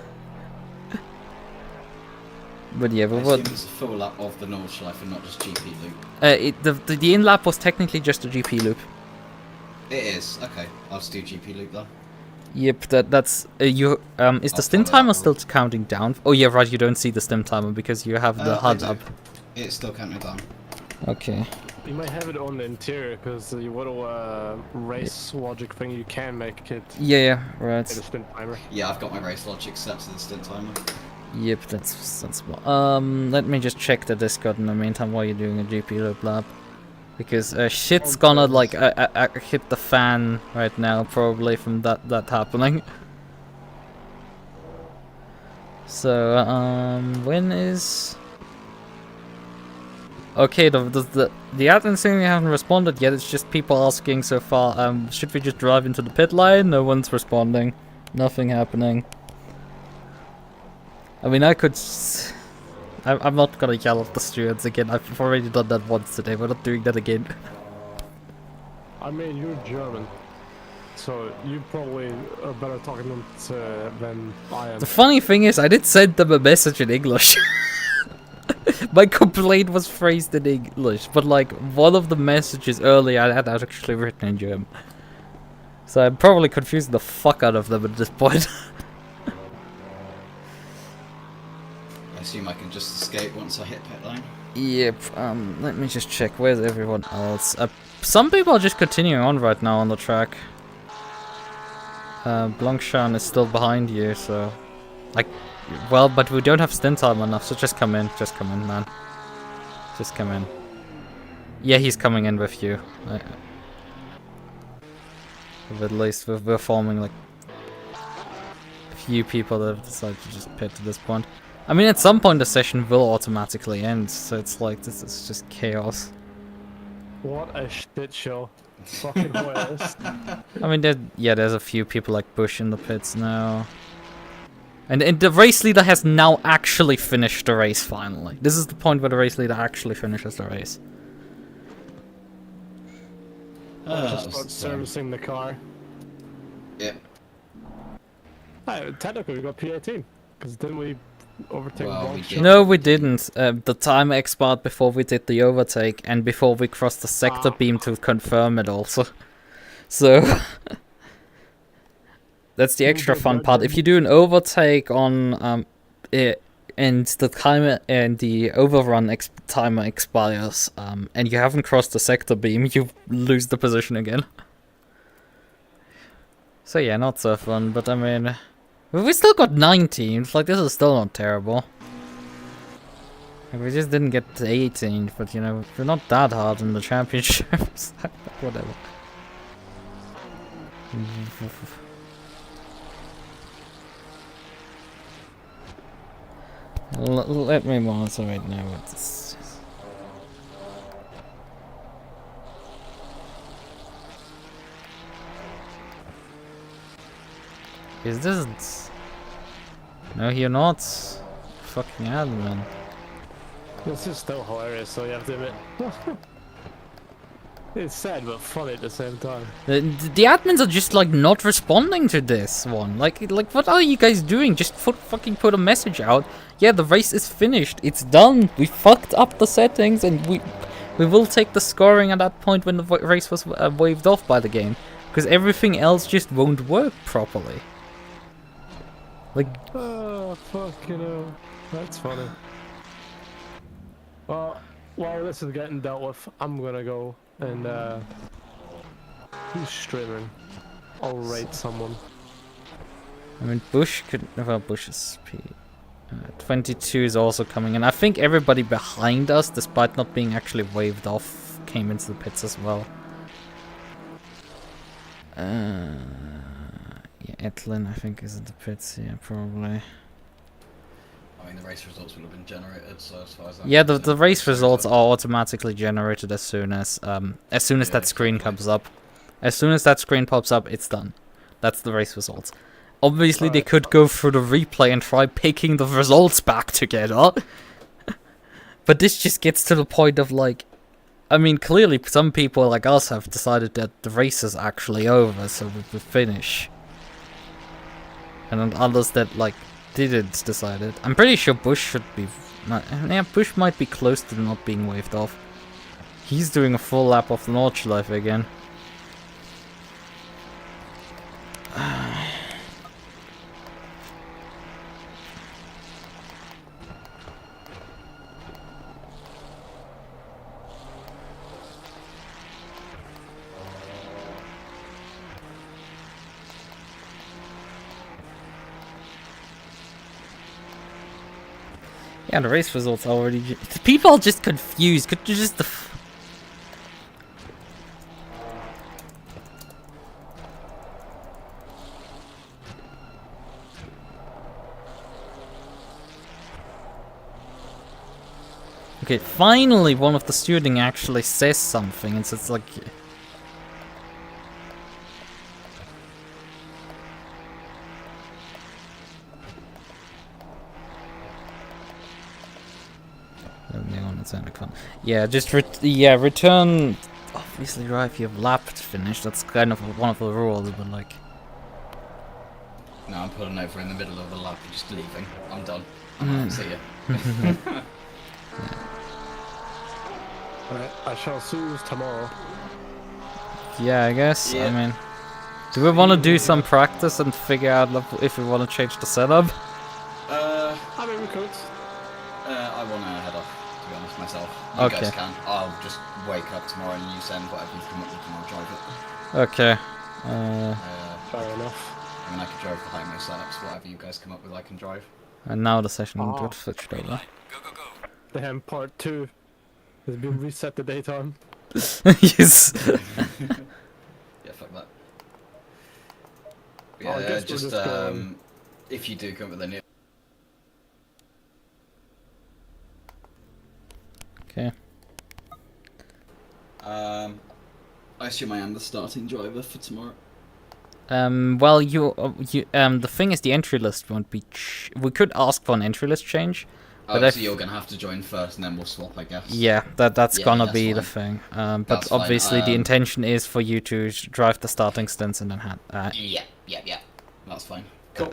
But yeah, but what? It's a full lap of the Nordschleife and not just GP loop. The in-lap was technically just a GP loop. It is. Okay, I'll just do GP loop though. Yep, that's you. Is the stim timer still counting down? Oh yeah, right. You don't see the stim timer because you have the HUD up. It's still counting down. Okay. You might have it on the interior because the little race logic thing you can make it. Yeah, right. The stint timer. Yeah, I've got my race logic set to the stint timer. Yep, that's sensible. Let me just check the Discord in the meantime while you're doing a GP loop lap. Because shit's gonna like hit the fan right now, probably from that happening. So when is? Okay, the admin saying they haven't responded yet. It's just people asking so far. Should we just drive into the pit lane? No one's responding. Nothing happening. I mean, I could... I'm not gonna yell at the stewards again. I've already done that once today. We're not doing that again. I mean, you're German, so you probably are better talking them than I am. The funny thing is, I did send them a message in English. My complaint was phrased in English, but like one of the messages earlier I had actually written in German. So I'm probably confusing the fuck out of them at this point. I assume I can just escape once I hit pit lane. Yep, let me just check. Where's everyone else? Some people are just continuing on right now on the track. Blanchan is still behind you, so... Like, well, but we don't have stint time enough, so just come in. Just come in, man. Just come in. Yeah, he's coming in with you. At least we're forming, like... a few people that have decided to just pit at this point. I mean, at some point the session will automatically end, so it's like, this is just chaos. What a shit show. Fucking hilarious. I mean, there's a few people like Bush in the pits now. And the race leader has now actually finished the race, finally. This is the point where the race leader actually finishes the race. I'll just start servicing the car. Yeah. Hey, technically we got P18, because didn't we overtake Blanchan? No, we didn't. The time expired before we did the overtake and before we crossed the sector beam to confirm it also. So... That's the extra fun part. If you do an overtake on and the timer and the overrun timer expires, and you haven't crossed the sector beam, you lose the position again. So yeah, not so fun. But I mean, we still got 9 teams. Like, this is still not terrible. We just didn't get to 18, but you know, we're not that hard in the championships. Whatever. Let me monitor right now what this is. This? No, you're not. Fucking admin. This is still hilarious, so you have to admit. It's sad but funny at the same time. The admins are just like not responding to this one. Like what are you guys doing? Just fucking put a message out. Yeah, the race is finished. It's done. We fucked up the settings, and we will take the scoring at that point when the race was waved off by the game, because everything else just won't work properly. Like, oh fucking hell, that's funny. Well, while this is getting dealt with, I'm gonna go and who's streaming? I'll raid someone. I mean, Bush could. Well, Bush is P. 22 is also coming in. I think everybody behind us, despite not being actually waved off, came into the pits as well. Yeah, Etlin, I think, is in the pits. Yeah, probably. I mean, the race results will have been generated, so as far as yeah, the race results are automatically generated as soon as that screen comes up. As soon as that screen pops up, it's done. That's the race results. Obviously, they could go through the replay and try picking the results back together. But this just gets to the point of, like... I mean, clearly, some people like us have decided that the race is actually over, so we finish. And then others that, like, didn't decide it. I'm pretty sure Bush should be... yeah, Bush might be close to not being waved off. He's doing a full lap of the Nordschleife again. Yeah, the race results already... People are just confused. Could you just... Okay, finally one of the stewarding actually says something, and so it's like... That sounded fun. Yeah, just return. Obviously, right, if you have lapped finished, that's kind of one of the rules, but like... No, I'm pulling over in the middle of the lap and just leaving. I'm done. I'm out. See ya. Alright, I shall see you tomorrow. Yeah, I guess. Yeah. I mean... Do we want to do some practice and figure out if we want to change the setup? I mean, we could. I want to head off, to be honest, myself. You Okay. guys can. I'll just wake up tomorrow and you send whatever you come up with and I'll drive it. Okay. Fair enough. I mean, I could drive the highway setups, whatever you guys come up with, I can drive. And now the session Oh. got switched over. Go, go, go. Damn, part 2 has been reset the daytime. Yes. Yeah, fuck that. Oh, I Yeah, guess we're just, just going- if you do come up with any... Okay. I assume I am the starting driver for tomorrow. Well, the thing is, the entry list won't be. We could ask for an entry list change, but Oh, so you're gonna have to join first and then we'll swap, I guess. yeah, that's Yeah, gonna that's be the fine. thing. But That's fine, obviously, the intention is for you to drive the starting stints and then Yeah. That's fine. Cool.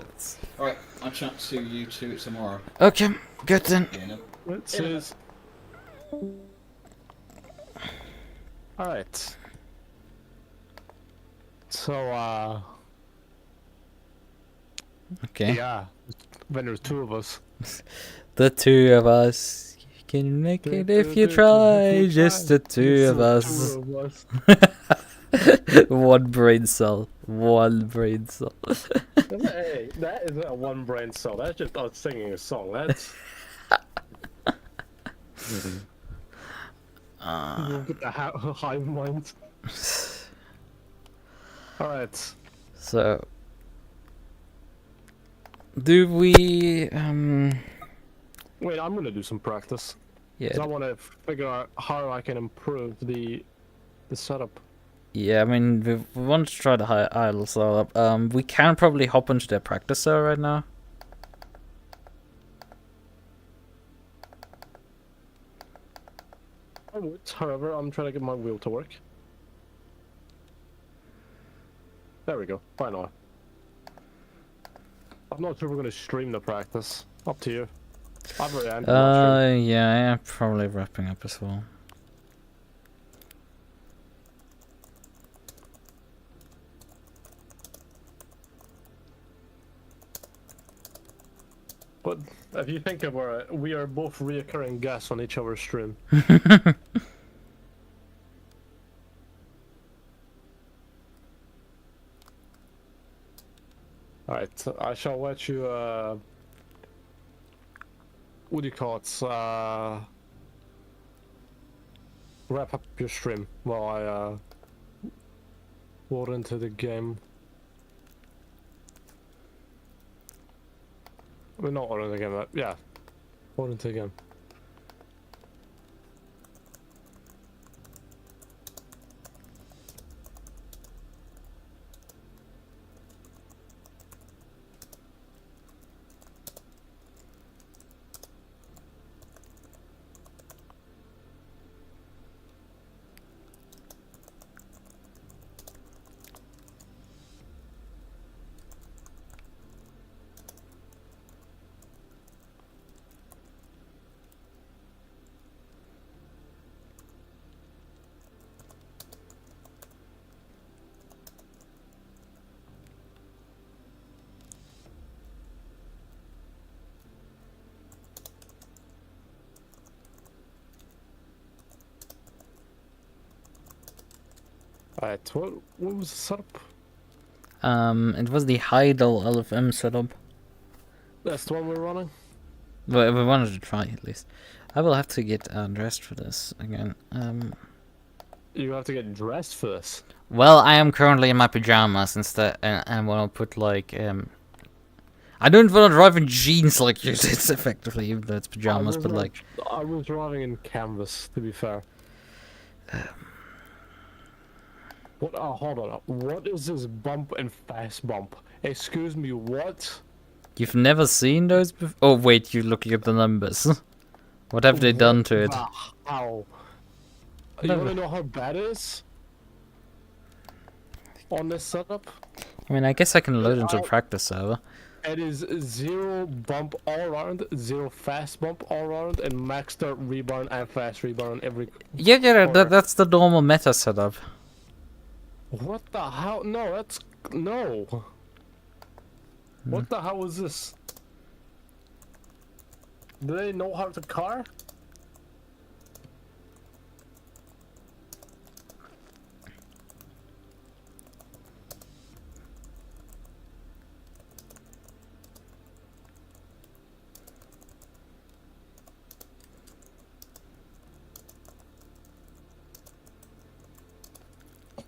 Alright, I'll chat to you two tomorrow. Okay, good then. You know? Let's see. Alright. So, Okay. yeah. When there's 2 of us. The 2 of us. You can make it if you try. Just the 2 of us. 2 of us. One brain cell. One brain cell. Hey, that isn't a one brain cell. That's just us singing a song. That's. You'll get the hive mind. Alright. So, do we? Wait, I'm gonna do some practice. Yeah. 'Cause I want to figure out how I can improve the setup. Yeah, I mean, we want to try the high idle setup. We can probably hop into their practice server right now. I would, however, I'm trying to get my wheel to work. There we go. Why not? I'm not sure we're gonna stream the practice. Up to you. I've already ended my stream. Yeah, probably wrapping up as well. But if you think about it, we are both reoccurring guests on each other's stream. Alright, I shall let you, what do you call it, wrap up your stream while I, load into the game. We're not loading the game, but yeah, load into the game. Alright, what was the setup? It was the Heidel LFM setup. That's the one we're running? Well, we wanted to try at least. I will have to get dressed for this again. You have to get dressed for this. Well, I am currently in my pajamas instead, and I want to put like I don't want to drive in jeans like you did, effectively, even though it's pajamas, but like. I was driving in canvas, to be fair. What? Oh, hold on. What is this bump and fast bump? Excuse me, what? You've never seen those before? Oh, wait, you're looking at the numbers. What have they done to it? How? You wanna know how bad it is? On this setup? I mean, I guess I can load into a practice server. It is 0 bump all around, 0 fast bump all around, and maxed out rebound and fast rebound every Yeah, that's the normal meta setup. What the hell? No, that's... No. What the hell is this? Do they know how to car?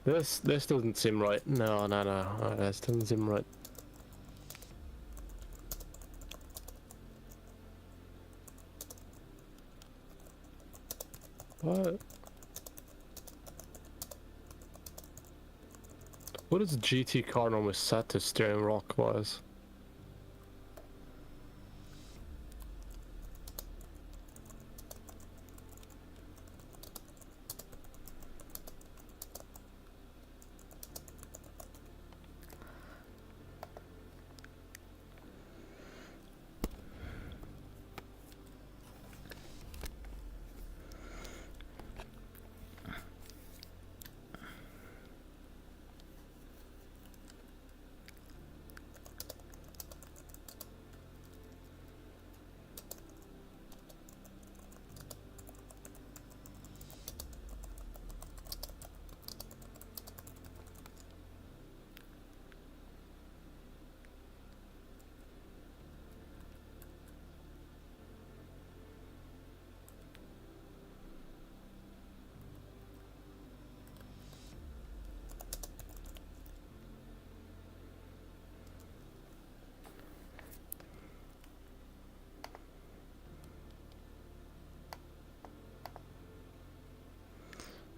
This doesn't seem right. No, this doesn't seem right. What is GT car normally set to steering rock wise?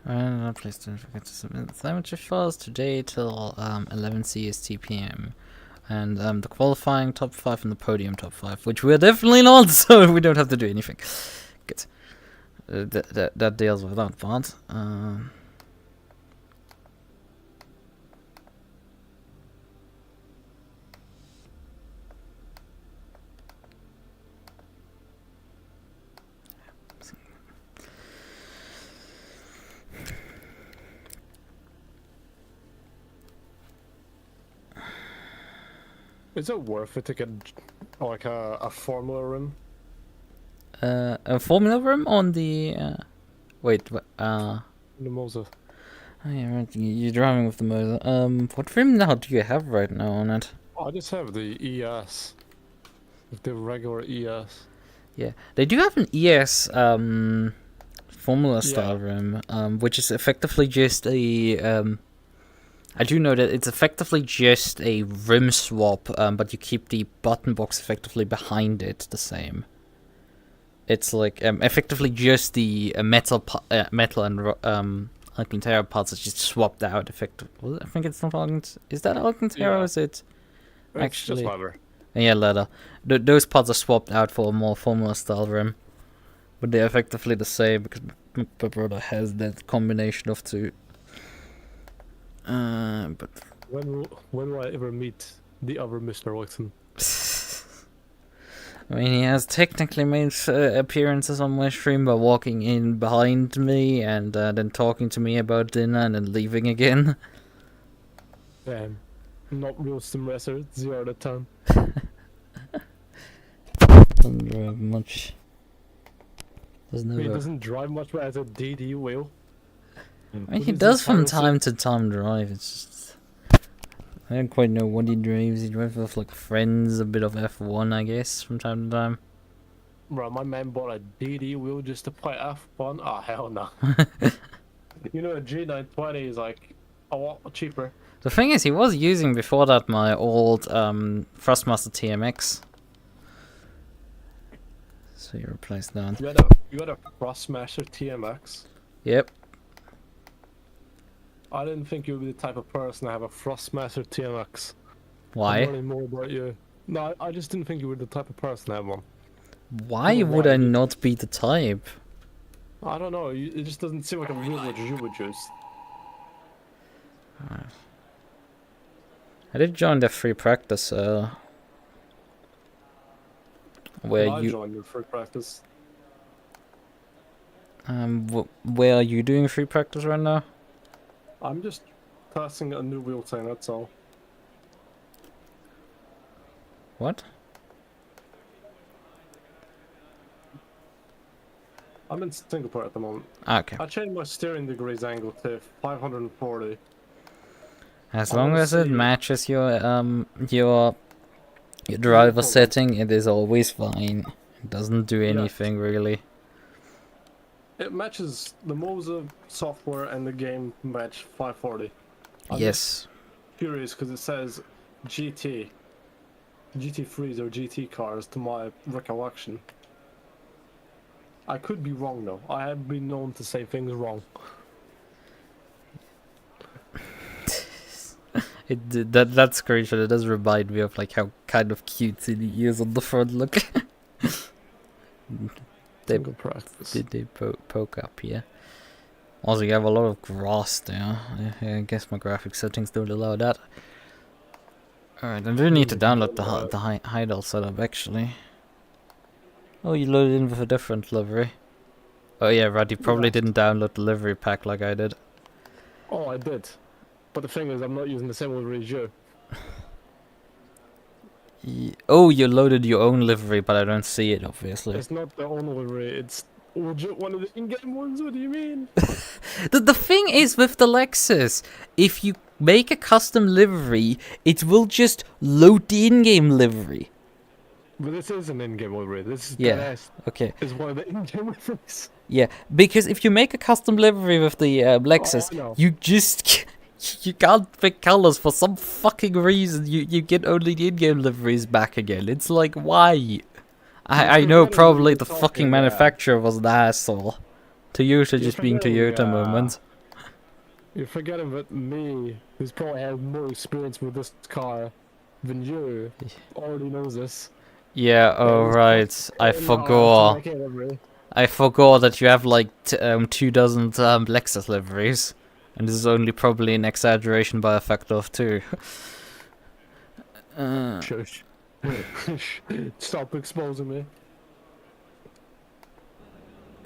And please don't forget to submit the telemetry files today till 11 CST PM. And the qualifying top 5 and the podium top 5, which we're definitely not, so we don't have to do anything. Good. That deals with that part. Is it worth it to get like a Formula rim? A Formula rim on the wait, what? The Moza. Oh yeah, right. You're driving with the Moza. What rim now do you have right now on it? I just have the ES, the regular ES. Yeah, they do have an ES Formula style rim, which is effectively just a I do know that it's effectively just a rim swap, but you keep the button box effectively behind it the same. It's like effectively just the metal and Alcantara parts are just swapped out. Effectively, I think it's not Alcantara. Is that Alcantara? Or is it actually? Just leather. Yeah, leather. Those parts are swapped out for a more Formula style rim, but they're effectively the same because my brother has that combination of two. But when will I ever meet the other Mr. Lichten? I mean, he has technically made appearances on my stream by walking in behind me and then talking to me about dinner and then leaving again. Damn, not real sim racer, 0 out of 10. Doesn't drive much. He doesn't drive much, but has a DD wheel. I mean, he does from time to time drive. It's just I don't quite know what he drives. He drives with like friends, a bit of F1, I guess, from time to time. Bro, my man bought a DD wheel just to play F1. Oh hell no! You know, a G920 is like a lot cheaper. The thing is, he was using before that my old Thrustmaster TMX. So you replaced that. You got a Thrustmaster TMX? Yep. I didn't think you would be the type of person to have a Thrustmaster TMX. Why? I'm learning more about you. No, I just didn't think you were the type of person to have one. Why would I not be the type? I don't know. It just doesn't seem like a real what you would choose. I did join the free practice, where I you joined your free practice. where are you doing free practice right now? I'm just testing a new wheel thing, that's all. What? I'm in Singapore at the moment. Okay. I changed my steering degrees angle to 540. As long as it matches your driver setting, it is always fine. It doesn't do anything really. It matches the Mofu software and the game match 540. I'm Yes. curious because it says GT3s or GT cars to my recollection. I could be wrong though. I have been known to say things wrong. That screenshot, it does remind me of like how kind of cutesy the ears on the front look. they poke up here. Also, you have a lot of grass there. I guess my graphic settings don't allow that. Alright, I do need to download the hideout setup actually. Oh, you loaded in with a different livery. Oh yeah, Rad, you probably didn't download the livery pack like I did. Oh, I did. But the thing is, I'm not using the same livery as you. Oh, you loaded your own livery, but I don't see it, obviously. It's not the own livery, it's one of the in-game ones, what do you mean? The thing is with the Lexus, if you make a custom livery, it will just load the in-game livery. But this is an in-game livery, this is okay. Is one of the in-game liveries. Yeah, because if you make a custom livery with the Lexus, you just... You can't pick colors for some fucking reason. You get only the in-game liveries back again. It's like, why? I know probably the fucking manufacturer was an asshole. Toyota just being Toyota moment. You're forgetting that me, who's probably had more experience with this car than you, already knows this. Yeah, oh right. I forgot. I forgot that you have like 24 Lexus liveries. And this is only probably an exaggeration by a factor of 2. Shush. Stop exposing me.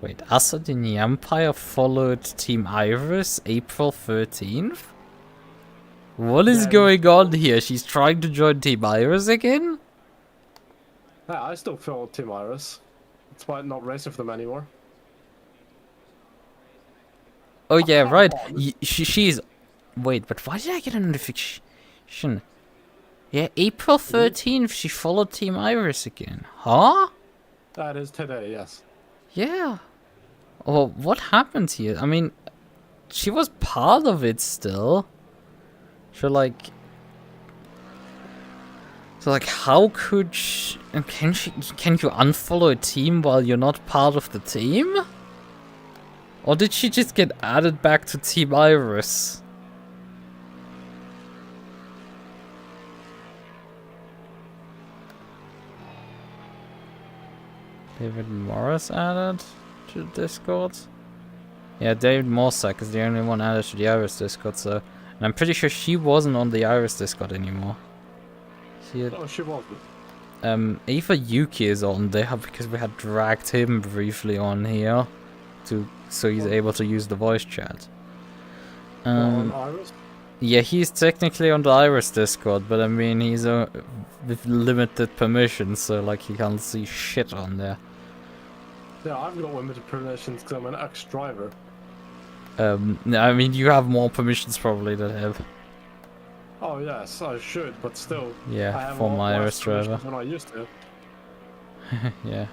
Wait, Assad in the Empire followed Team Iris April 13th? What is going on here? She's trying to join Team Iris again? Yeah, I still follow Team Iris. That's why I'm not racing for them anymore. Oh yeah, right. She's... Wait, but why did I get a notification? Yeah, April 13th she followed Team Iris again. Huh? That is today, yes. Yeah. Oh, what happened here? I mean, she was part of it still. So like... how could she... Can you unfollow a team while you're not part of the team? Or did she just get added back to Team Iris? David Morris added to Discord? Yeah, David Morsak is the only one added to the Iris Discord, so... And I'm pretty sure she wasn't on the Iris Discord anymore. No, she wasn't. Eva Yuki is on there because we had dragged him briefly on here. So he's able to use the voice chat. On Iris? Yeah, he's technically on the Iris Discord, but I mean he's with limited permissions, so like he can't see shit on there. Yeah, I've got limited permissions because I'm an ex-driver. I mean you have more permissions probably than him. Oh yes, I should, but still. Yeah, I have for my Iris permissions driver. than I used to. Yeah.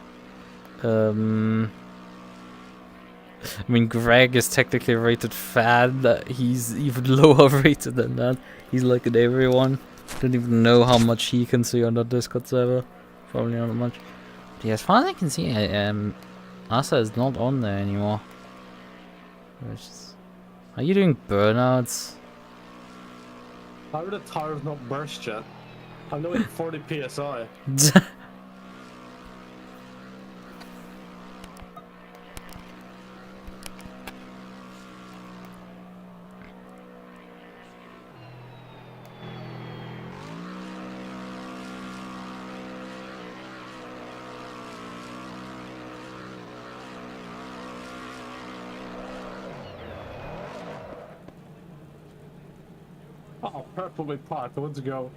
I mean, Greg is technically rated fan. He's even lower rated than that. He's like an everyone. Don't even know how much he can see on the Discord server. Probably not much. But yeah, as far as I can see, Asa is not on there anymore. Are you doing burnouts? How are the tires not burst yet? I'm doing 40 psi. perfectly parked. I want to go.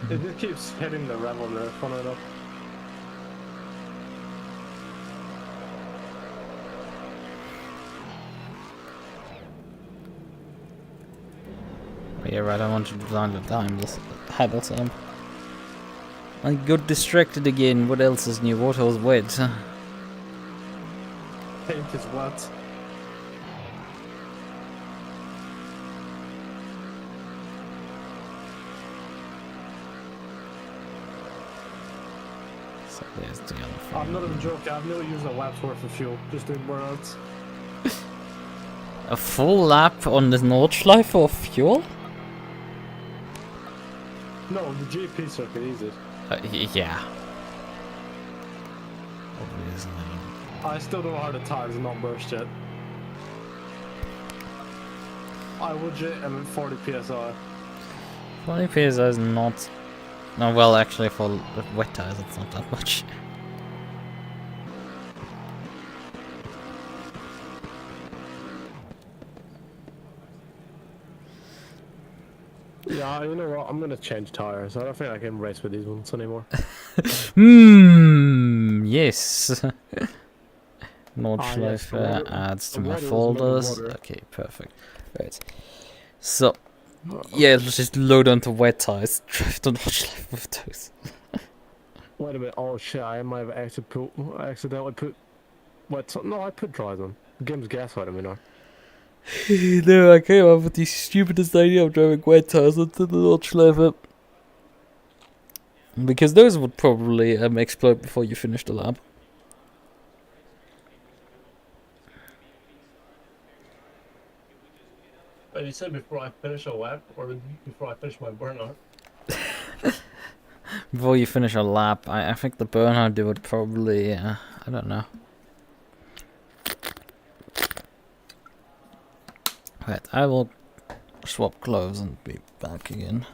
It just keeps hitting the rev on there, funny enough. Yeah, right, I want you to design the time, this habits. I got distracted again. What else is new? Water's wet. Paint is wet. So there's the other I'm not even joking, I've nearly used a lap's worth of fuel just doing burnouts. A full lap on the Nordschleife for fuel? No, the GP circuit, easy. Yeah. Obviously. I still don't know how the tires are not burst yet. I legit am at 40 psi. 40 psi is not... No, well, actually for wet tires it's not that much. Yeah, you know what? I'm gonna change tires. I don't think I can race with these ones anymore. Yes. Nordschleife adds to my folders. Okay, perfect. Right. So, yeah, let's just load onto wet tires. Drive to Nordschleife with those. Wait a minute. Oh shit! I might have accidentally put wet. No, I put dries on. The game's gaslighting me now. No, I came up with the stupidest idea of driving wet tires onto the Nordschleife. Because those would probably explode before you finish the lap. But you said before I finish a lap, or before I finish my burnout? Before you finish a lap, I think the burnout would probably, I don't know. Right, I will swap clothes and be back again.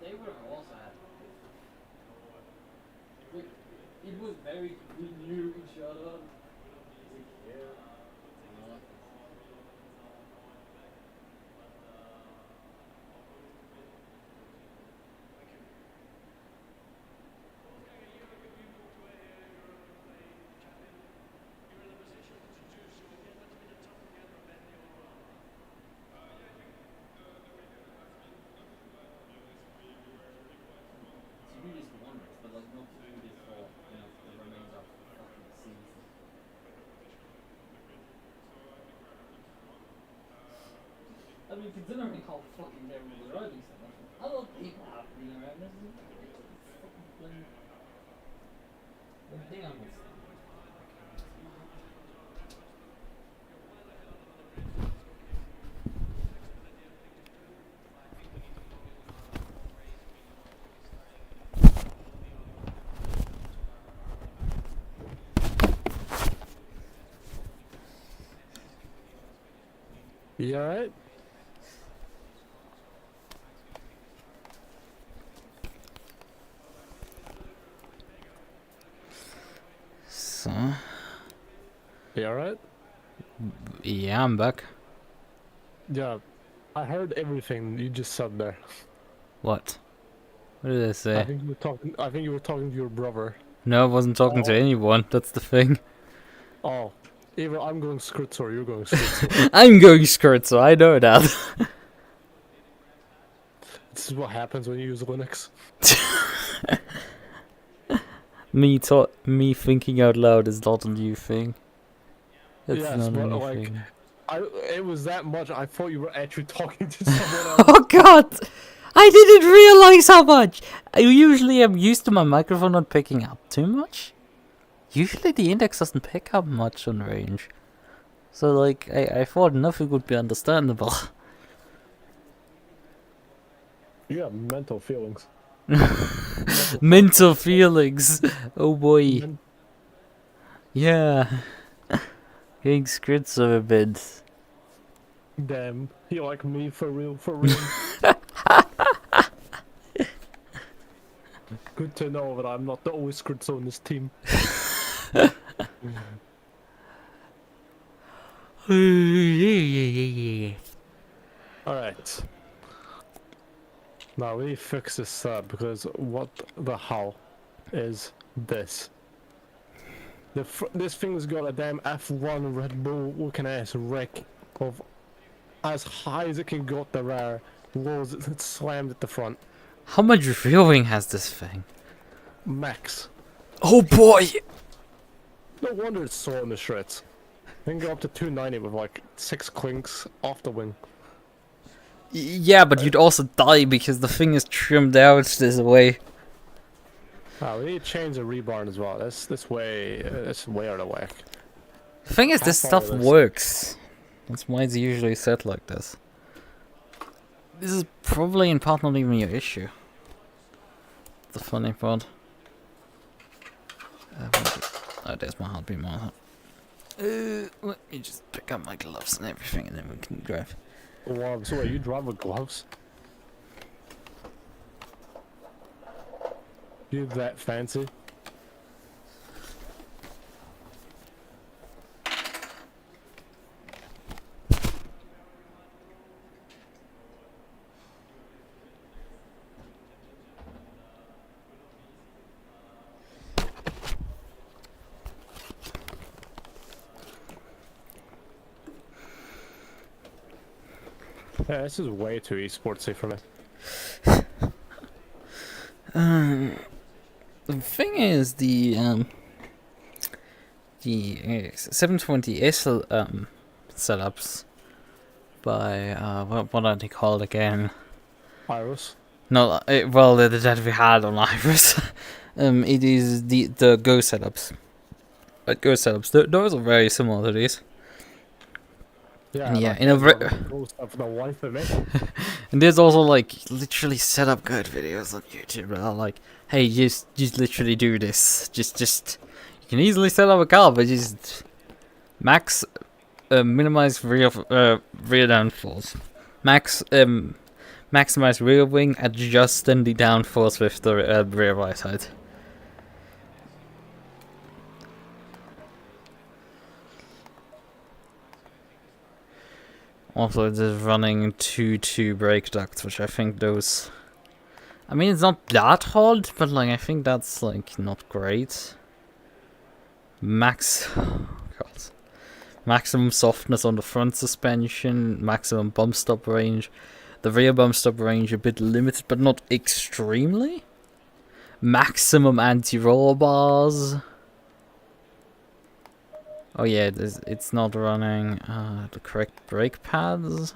They would have also had. It was very. We knew each other. To do this once, but like not to do this for the remains of fucking mean, considering how fucking everyone's riding so much, a lot of people have been around this. Hang on. You alright? So, You alright? yeah, I'm back. Yeah, I heard everything you just said there. What? What did I say? I think you were talking to your brother. No, I wasn't talking to anyone. That's the thing. Oh, either I'm going schizo or you're going schizo. I'm going skirt, so I know that. This is what happens when you use Linux. Me thinking out loud is not a new thing. It's Yes, not a but new like, thing. it was that much. I thought you were actually talking to someone else. Oh god! I didn't realize how much! Usually I'm used to my microphone not picking up too much. Usually the index doesn't pick up much on range. So like, I thought nothing would be understandable. You have mental feelings. Mental feelings! Oh boy. Yeah. Getting schizo a bit. Damn, you like me for real, for real. Good to know that I'm not the only schizo on this team. Alright. Now we need to fix this up because what the hell is this? This thing's got a damn F1 Red Bull looking ass wreck of as high as it can go at the rear. Lows it's slammed at the front. How much viewing has this thing? Max. Oh boy! No wonder it's so in the shreds. It can go up to 290 with like 6 clinks off the wing. Yeah, but you'd also die because the thing is trimmed out this way. Ah, we need to change the rebar as well. That's way out of whack. The thing is, this Half all stuff of this. works. That's why it's usually set like this. This is probably in part not even your issue. The funny part. Oh, there's my heartbeat monitor. Let me just pick up my gloves and everything, and then we can drive. Wow, so wait, you drive with gloves? You that fancy? Yeah, this is way too esportsy for me. The thing is, the 720S setups by what are they called again? Iris? No, well, that we had on Iris. It is the Go setups. But Go setups, those are very similar to these. Yeah, And yeah, like, in a for the life of me. and there's also like literally setup guide videos on YouTube that are like, hey, just literally do this. Just you can easily set up a car, but just minimize rear downforce. Maximize rear wing, adjust then the downforce with the rear right side. Also, it is running 2 brake ducts, which I think those... I mean, it's not that hard, but like I think that's like not great. God. Maximum softness on the front suspension, maximum bump stop range. The rear bump stop range a bit limited, but not extremely. Maximum anti-roll bars. Oh yeah, it's not running the correct brake pads.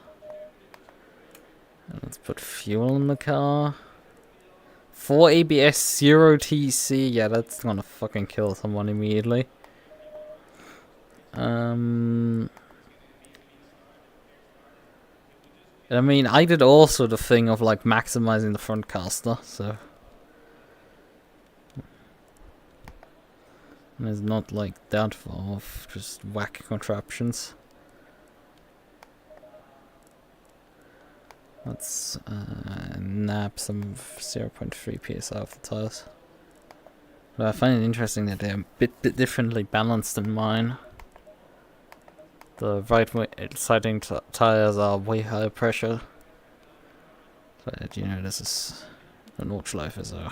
Let's put fuel in the car. 4 ABS, 0 TC. Yeah, that's gonna fucking kill someone immediately. I mean, I did also the thing of like maximizing the front caster, so and it's not like that far off, just whack contraptions. Let's nab some 0.3 psi off the tires. But I find it interesting that they're a bit differently balanced than mine. The right siding tires are way higher pressure. But you know, this is the Nordschleife, so.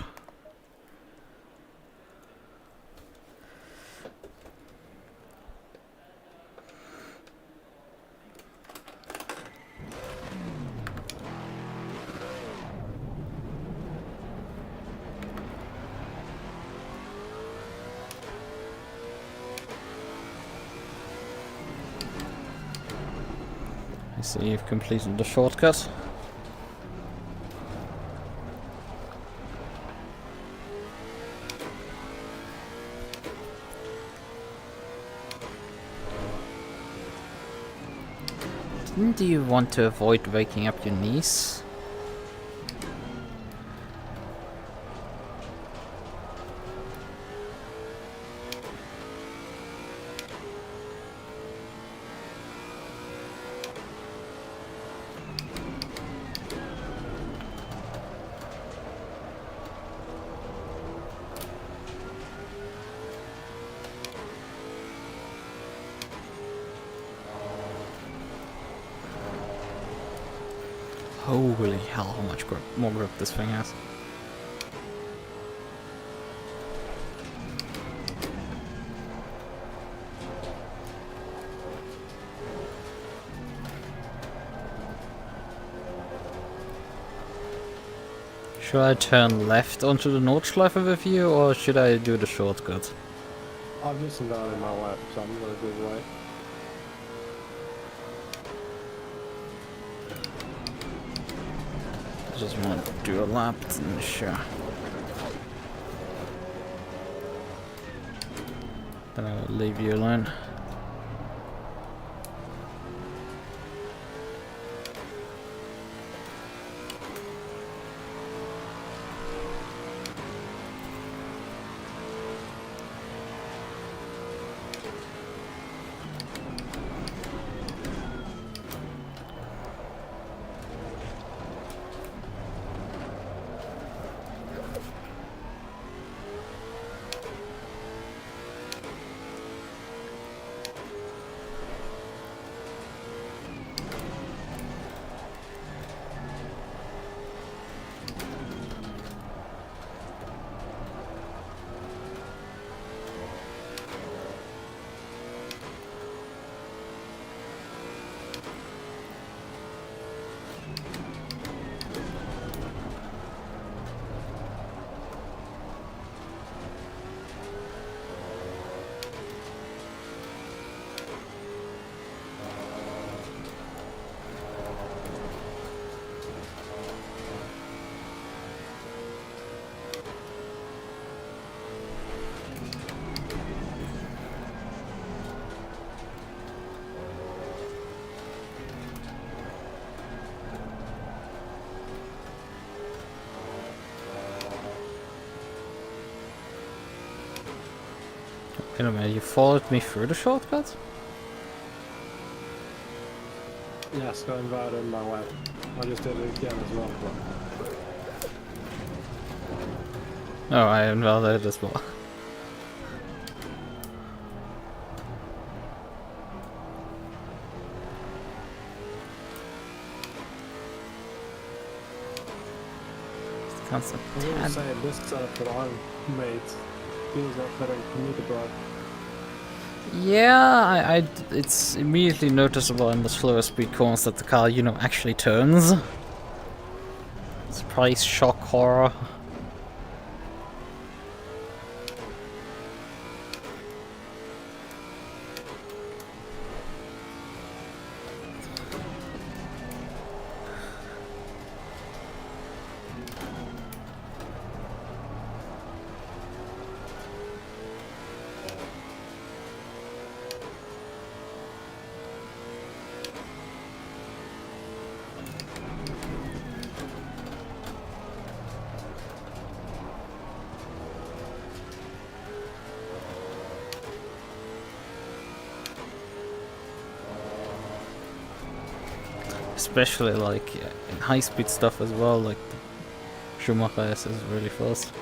I see you've completed the shortcut. Didn't you want to avoid waking up your niece? Holy hell, how much more grip this thing has. Should I turn left onto the Nordschleife with you, or should I do the shortcut? I'm just down in my left, so I'm gonna do right. I just want to do a lap, and sure. Then I will leave you alone. Wait a minute, you followed me through the shortcut? Yes, going right in my way. I just did it again as well. Oh, I invalidated as well. Constant I was saying this setup that I made feels like better for me to drive. Yeah, it's immediately noticeable in the slower speed corners that the car, you know, actually turns. Surprise, shock, horror. especially like in high-speed stuff as well. Like the Schumacher S is really fast.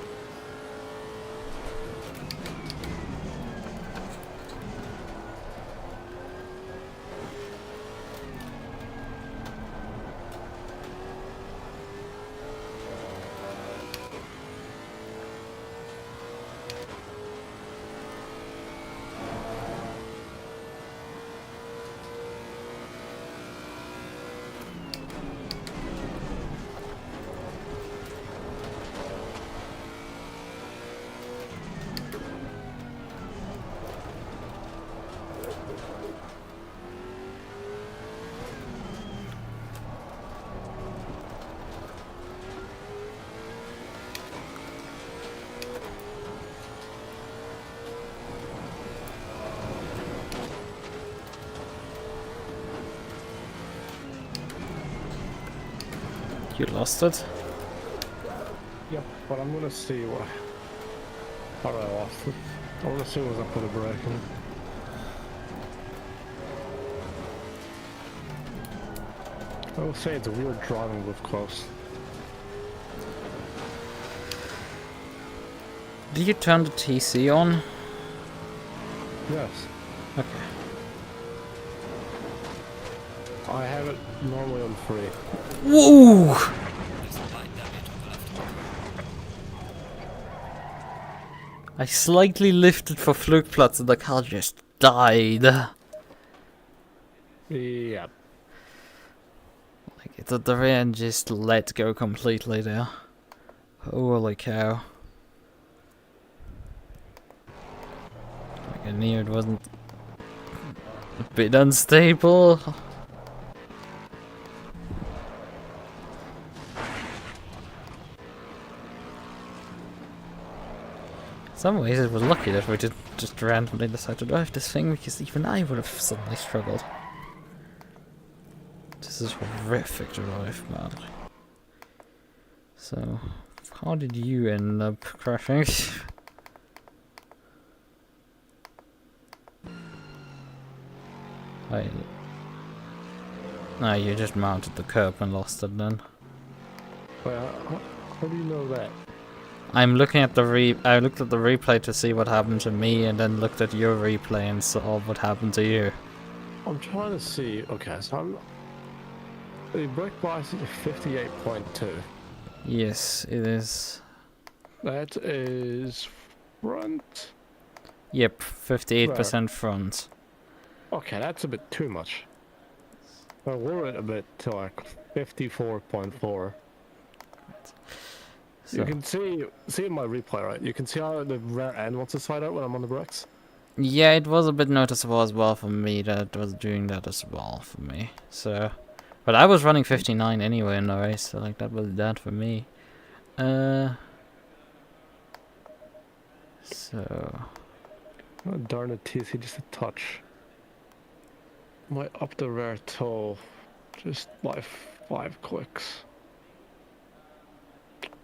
You lost it? Yep, but I'm gonna see what... How I lost it. I wanna see what I put a brake in. I will say it's weird driving with close. Did you turn the TC on? Yes. Okay. I have it normally on 3. Whoa! There's a light damage on the left. I slightly lifted for Flugplatz and the car just died. Yeah. Like the rear end just let go completely there. Holy cow. Like I knew it wasn't a bit unstable. In some ways it was lucky that we did just randomly decide to drive this thing, because even I would have suddenly struggled. This is horrific to drive, man. So, how did you end up crashing? No, you just mounted the curb and lost it then. Well, how do you know that? I'm looking at I looked at the replay to see what happened to me, and then looked at your replay and saw what happened to you. I'm trying to see. Okay, so I'm. The brake bias is 58.2. Yes, it is. That is front. Yep, 58% front. Okay, that's a bit too much. I'll lower it a bit to like 54.4. So, You can see in my replay, right? You can see how the rear end wants to slide out when I'm on the brakes. yeah, it was a bit noticeable as well for me that it was doing that as well for me. So, but I was running 59 anyway in the race, so like that was that for me. So, Oh, darn it, TC, just a touch. My up the rear toe, just like 5 clicks.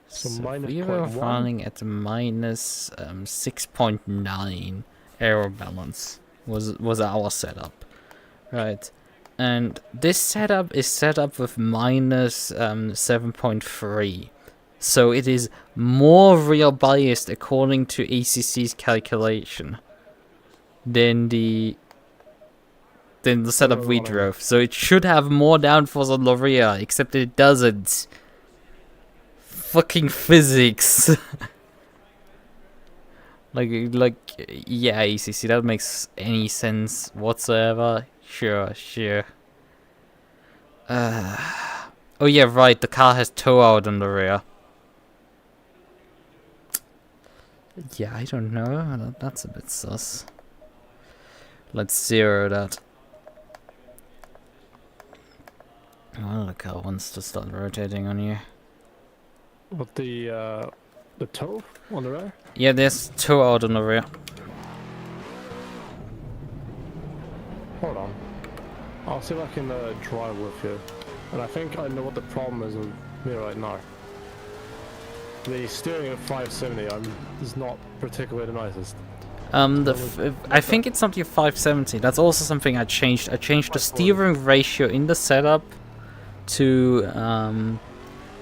So minus we were 0.1. running at minus 6.9 aero balance was our setup, right? And this setup is set up with minus 7.3, so it is more rear biased according to ACC's calculation than the setup we drove. So it should have more downforce on the rear, except it doesn't. Fucking physics. like yeah, ACC, that makes any sense whatsoever. Sure. Oh yeah, right, the car has tow out on the rear. Yeah, I don't know, that's a bit sus. Let's zero that. Well, the car wants to start rotating on you. What, the toe on the rear? Yeah, there's tow out on the rear. Hold on. I'll see if I can drive with you. And I think I know what the problem is with me right now. The steering at 570 is not particularly the nicest. I think it's something 570. That's also something I changed. I changed the steering ratio in the setup to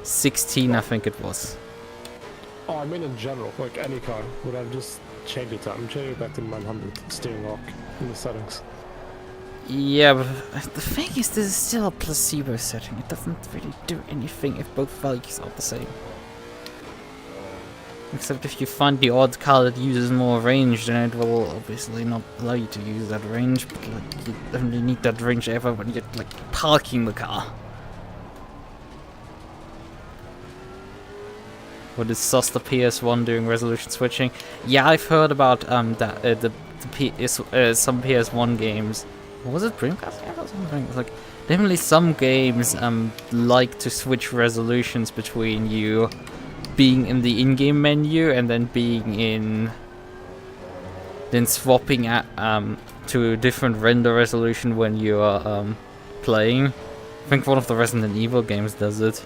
16, I think it was. Oh, I mean in general, like any car, would I just change it to? I'm changing it back to 900 steering lock in the settings. Yeah, but the thing is, this is still a placebo setting. It doesn't really do anything if both values are the same. Except if you find the odd car that uses more range, then it will obviously not allow you to use that range, but like, you only need that range ever when you're like parking the car. What is sus the PS1 doing resolution switching? Yeah, I've heard about that some PS1 games. What was it, Dreamcast? Yeah, that's something. It's like definitely some games like to switch resolutions between you being in the in-game menu and then swapping at to a different render resolution when you are playing. I think one of the Resident Evil games does it.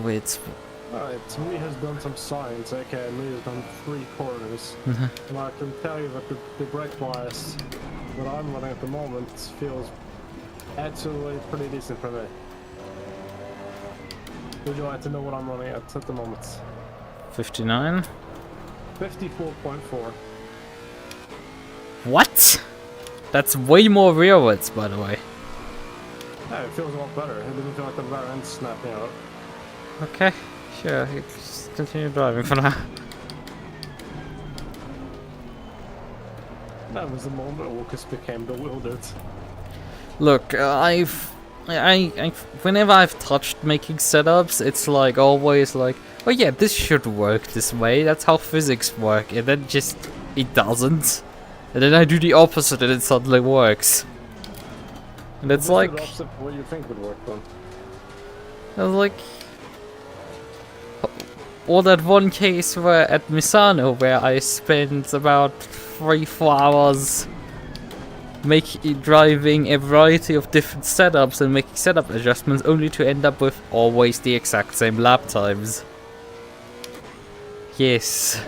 Wait. Alright, Lee has done some science, aka Lee has done 3 corners. And I can tell you that the brake bias that I'm running at the moment feels actually pretty decent for me. Would you like to know what I'm running at the moment? 59? 54.4. What? That's way more rearwards, by the way. Yeah, it feels a lot better. It doesn't feel like the rear end's snapping out. Okay, sure, you just continue driving for now. That was the moment Lucas became bewildered. Look, whenever I've touched making setups, it's like always like, oh yeah, this should work this way, that's how physics work, and then just, it doesn't. And then I do the opposite and it suddenly works. And it's like... the opposite of what you think would work then? I was like... Or that one case where at Misano where I spent about 3-4 hours driving a variety of different setups and making setup adjustments only to end up with always the exact same lap times. Yes.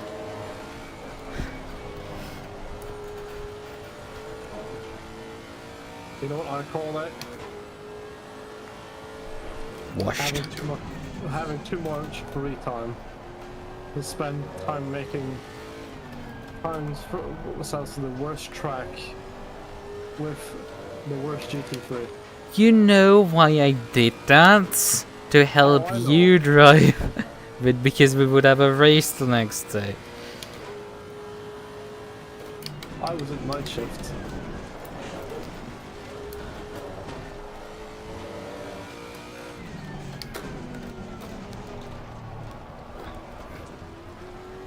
You know what I call that? Washed. Having too much free time. To spend time making times for myself to the worst track with the worst GT3. You know why I did that? To help you drive. But because we would have a race the next day. I was at night shift.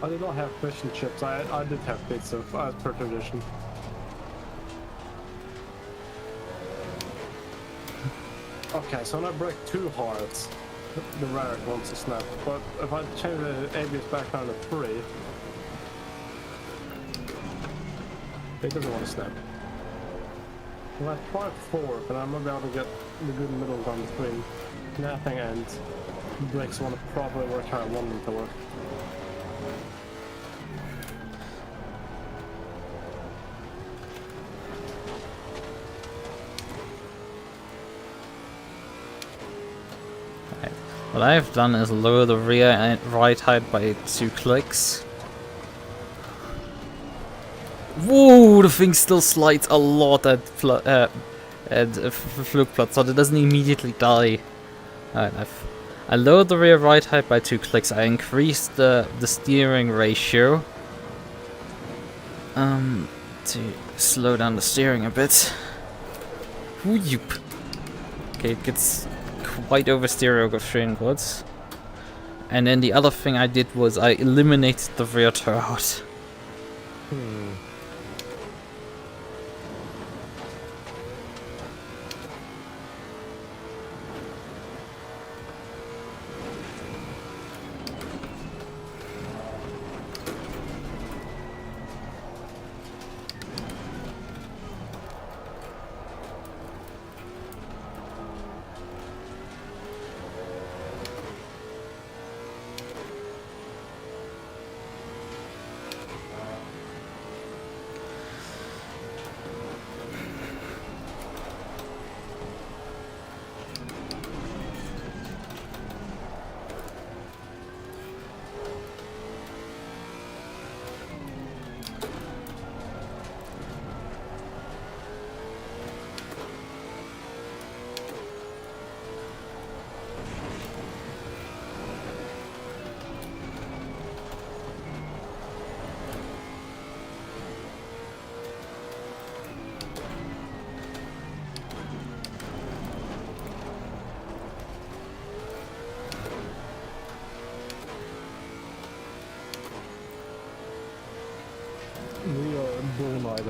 I did not have fish and chips. I did have pizza, as per tradition. Okay, so when I brake too hard, the rear wants to snap. But if I change the ABS back down to 3, it doesn't want to snap. If I try 4, then I might be able to get the good middle ground between snapping and the brakes want to probably work how I want them to work. What I've done is lower the rear and right height by 2 clicks. Whoa, the thing still slides a lot at Flugplatz, so it doesn't immediately die. Alright, I lowered the rear right height by 2 clicks. I increased the steering ratio to slow down the steering a bit. Whoop. Okay, it gets quite oversteering with train quads. And then the other thing I did was I eliminated the rear turret.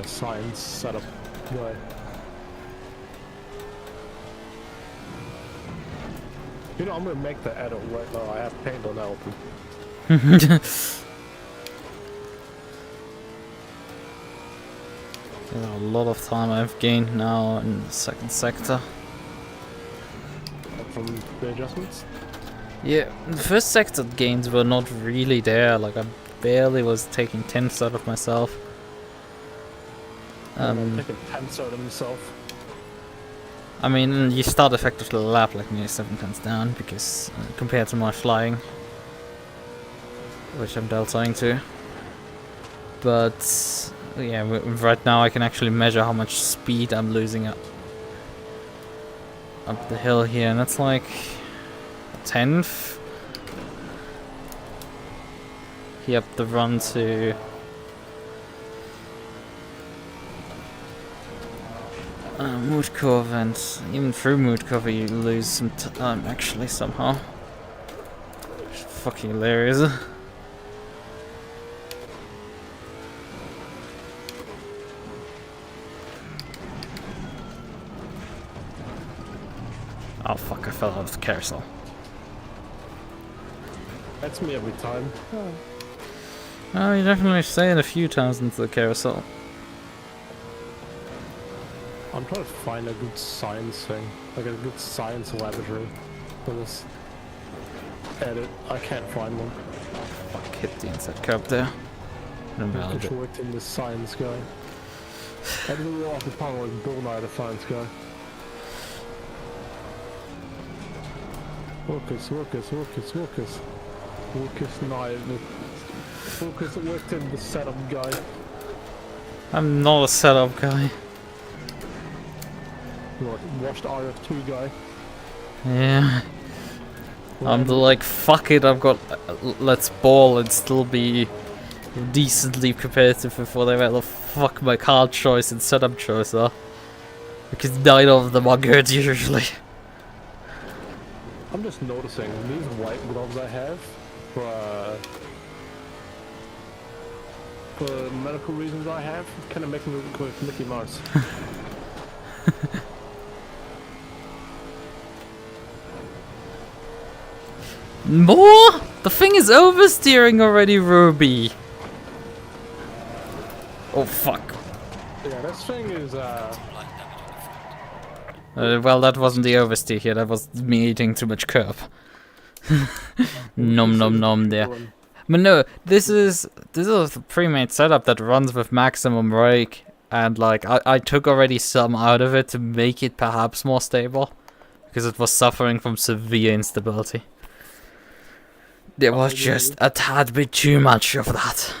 a science setup guy. You know, I'm gonna make the edit right now. I have paint on open. A lot of time I've gained now in the second sector. From the adjustments? Yeah, the first sector gains were not really there. Like I barely was taking 10s out of myself. Taking 10s out of himself. I mean, you start effectively the lap like nearly 7 tenths down because compared to my flying, which I'm deltaing to. But yeah, right now I can actually measure how much speed I'm losing up the hill here, and that's like a 10th. He upped the run to mood curve, and even through mood cover you lose some time actually somehow. It's fucking hilarious. Oh fuck, I fell out of the carousel. That's me every time. Oh, you definitely stayed a few times into the carousel. I'm trying to find a good science thing, like a good science laboratory for this edit. I can't find one. Fuck, hit the inside curb there. I just worked in this science guy. I didn't walk the panel like Bill Nye, the science guy. Lucas Nye, Lucas worked in the setup guy. I'm not a setup guy. Washed RF2 guy. Yeah. I'm the like, fuck it, I've got let's ball and still be decently competitive with whatever the fuck my card choice and setup choice are. Because neither of them are good usually. I'm just noticing these white gloves I have for medical reasons I have kind of make me look like Mickey Mouse. More? The thing is oversteering already, Ruby. Oh fuck. Yeah, this thing is well, that wasn't the oversteer here, that was me eating too much curb. Nom nom nom there. But no, this is a pre-made setup that runs with maximum rake, and like I took already some out of it to make it perhaps more stable, because it was suffering from severe instability. There was just a tad bit too much of that.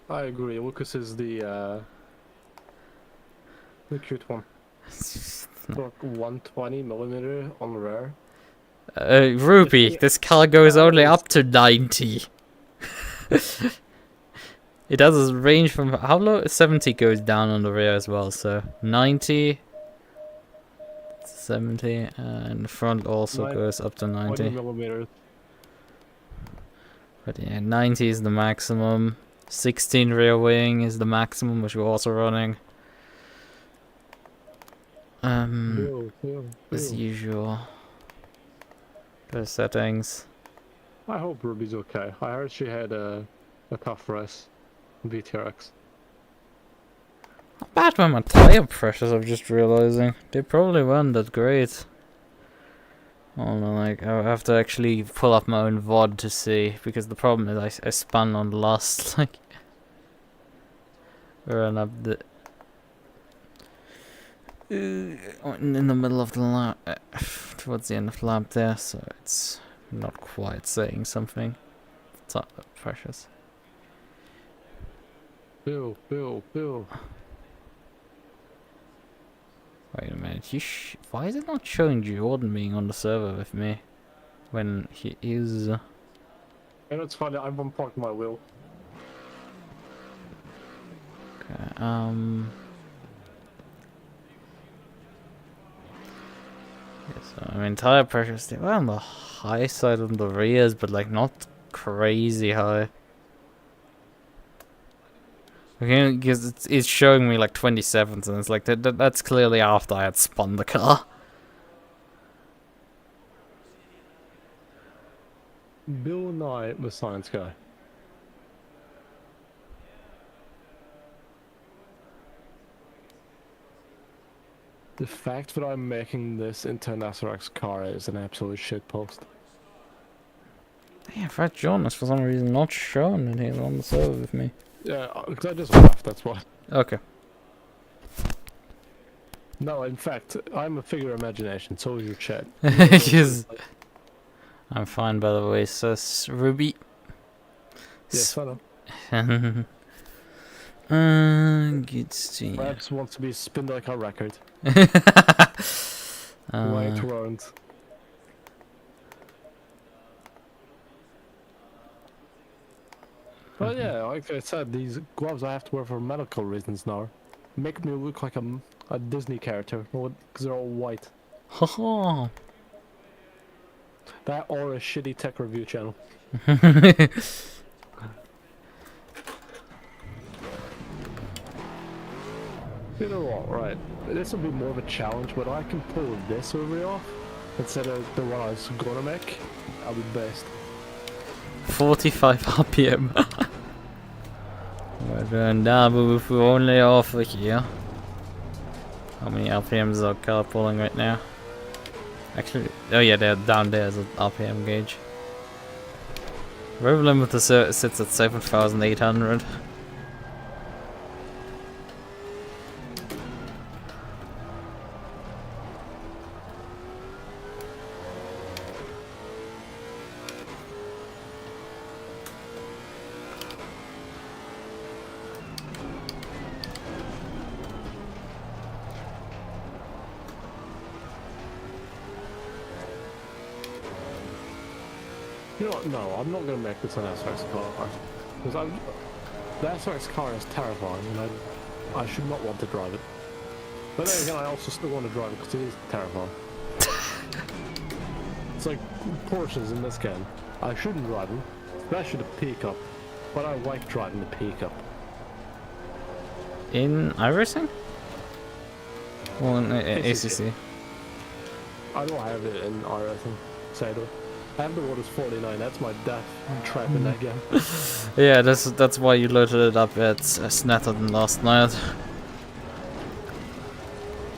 I agree. Lucas is the cute one. Like 120mm on rare. Ruby, this car goes only up to 90. It has a range from how low? 70 goes down on the rear as well, so 90, 70, and the front also goes up to 90. 20mm. But yeah, 90 is the maximum. 16 rear wing is the maximum, which we're also running. As usual. The settings. I hope Ruby's okay. I heard she had a tough race. VTRX. Not bad with my tire pressures, I'm just realizing. They probably weren't that great. Oh no, like, I have to actually pull up my own VOD to see, because the problem is I spun on the last, like, run up the... in the middle of the lap, towards the end of the lap there, so it's not quite saying something. Tire pressures. Bill. Wait a minute, why is it not showing Jordan being on the server with me? When he is... You know, it's funny, I'm unparked my wheel. Okay, yes, I mean, tire pressures, they were on the high side on the rears, but like not crazy high. Okay, because it's showing me like 27s, and it's like that's clearly after I had spun the car. Bill Nye, the science guy. The fact that I'm making this into an SRX car is an absolute shitpost. Yeah, Fat John is for some reason not shown in here on the server with me. Yeah, because I just left, that's why. Okay. No, in fact, I'm a figure of imagination, so is your chat. Yes. I'm fine, by the way, says Ruby. Yes, I know. Good to Perhaps wants to be spinned like a record. Right Round. But yeah, like I said, these gloves I have to wear for medical reasons now. Make me look like a Disney character, because they're all white. Haha. That or a shitty tech review channel. You know what, right, this will be more of a challenge, but I can pull this over off instead of the one I was gonna make. I'll be best. 45 RPM. We're going down, but if we're only over here. How many RPMs is our car pulling right now? Actually, oh yeah, they're down there as an RPM gauge. Rev limiter sits at 7,800. You know what, no, I'm not gonna make this an SRX car. Because the SRX car is terrifying, and I should not want to drive it. But then again, I also still want to drive it because it is terrifying. It's like Porsches in this game. I shouldn't drive them, especially the pickup, but I like driving the pickup. In iRacing? Well, in ACC. I don't have it in iRacing, sadly. I have the Waters 49, that's my death trap in that game. Yeah, that's why you loaded it up at Snatterton last night.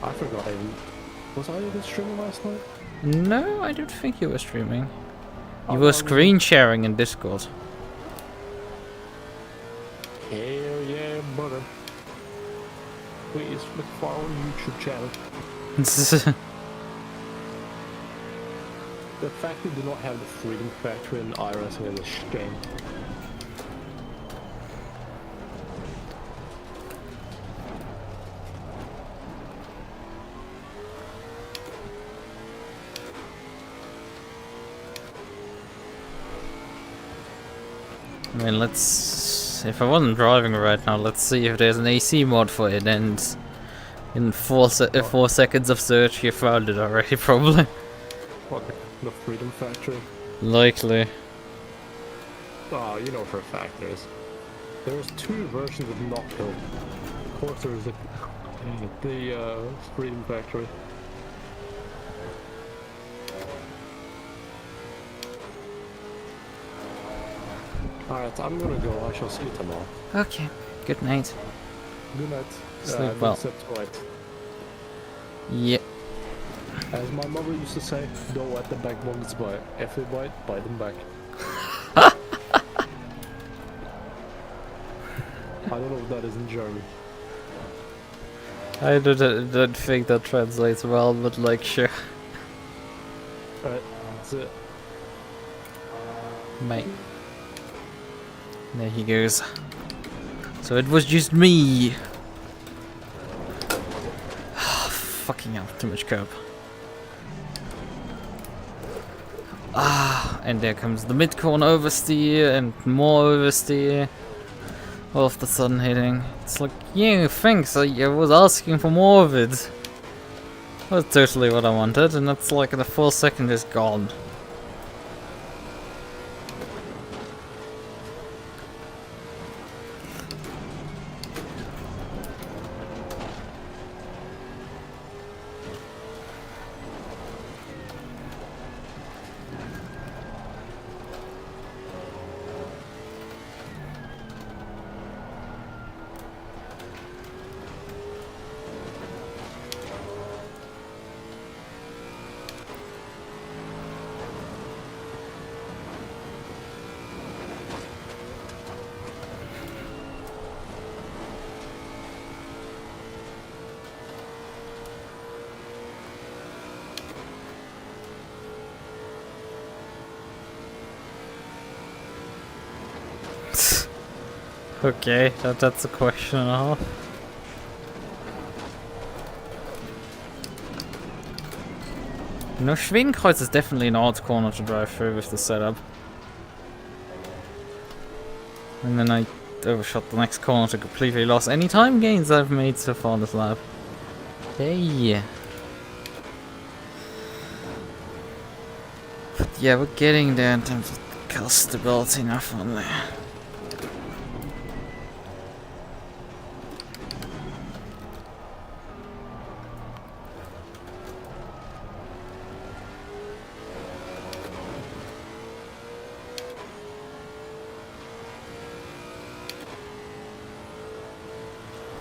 I forgot was I even streaming last night? No, I don't think you were streaming. You Oh, were no, screen sharing in Discord. Hell yeah, brother. Please look for our YouTube channel. The fact we do not have the Freedom Factory in iRacing is a shame. I mean, let's... If I wasn't driving right now, let's see if there's an AC mod for it, and in 4 seconds of search you found it already, probably. What, the Freedom Factory? Likely. Oh, you know for a fact there's 2 versions of Knockhill. Of course there's the Freedom Factory. Alright, I'm gonna go. I shall see you tomorrow. Okay, good night. Good night. Sleep well. Right. Yep. As my mother used to say, don't let the backboners bite. If they bite them back. I don't know what that is in German. I don't think that translates well, but like, sure. Alright, that's it. Mate. There he goes. So it was just me. Fucking hell, too much curb. And there comes the mid-corner oversteer and more oversteer. All of the sudden hitting. It's like, yeah, thanks, I was asking for more of it. That's totally what I wanted, and that's like in a full second just gone. Okay, that's a question and a half. No, Schwedenkreuz is definitely an odd corner to drive through with the setup. And then I overshot the next corner to completely lost any time gains I've made so far this lap. Hey! But yeah, we're getting there in terms of car stability now finally.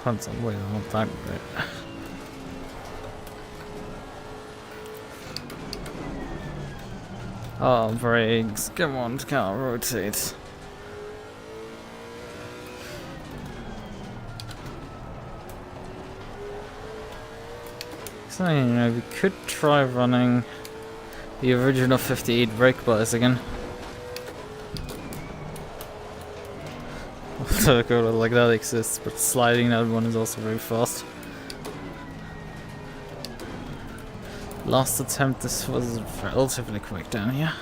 Punts on way on that bit. Oh, brakes. Come on, can't rotate. So, you know, we could try running the original 58 brake bars again. Like that exists, but sliding that one is also very fast. Last attempt, this was relatively quick down here.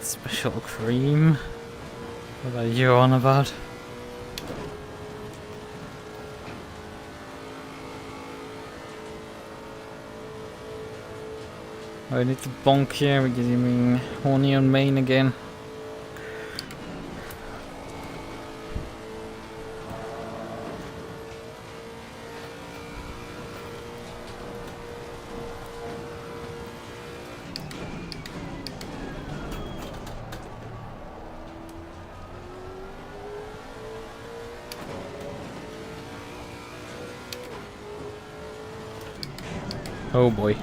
Special cream? What are you on about? Oh, I need to bonk here because you mean horny on main again. Oh boy.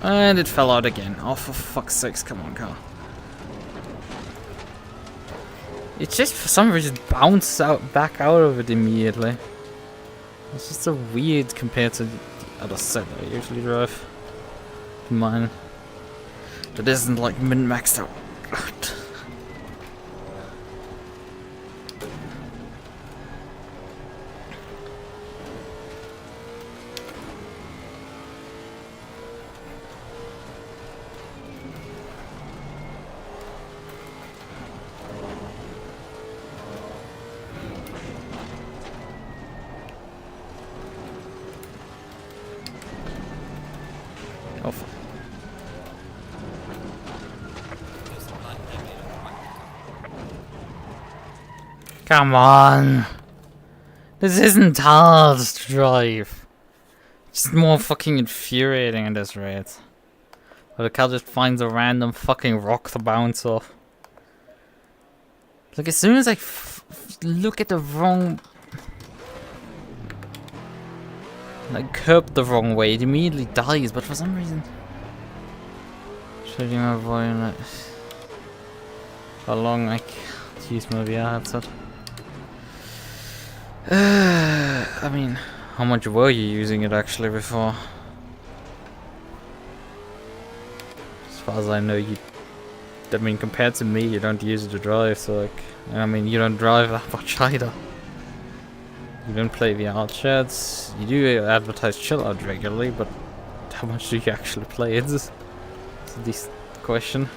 And it fell out again. Oh, for fuck's sakes, come on, car. It just, for some reason, bounced back out of it immediately. It's just so weird compared to the other set I usually drive. Mine. That isn't like min-maxed out. Come on! This isn't hard to drive. It's more fucking infuriating at this rate. But the car just finds a random fucking rock to bounce off. Like as soon as I look at the wrong... like curb the wrong way, it immediately dies, but for some reason... Should you my volume it? How long I can't use my VR headset? I mean, how much were you using it actually before? As far as I know, I mean, compared to me, you don't use it to drive, so like, I mean, you don't drive that much either. You don't play VR chats, you do advertise chill out regularly, but how much do you actually play? It's a decent question.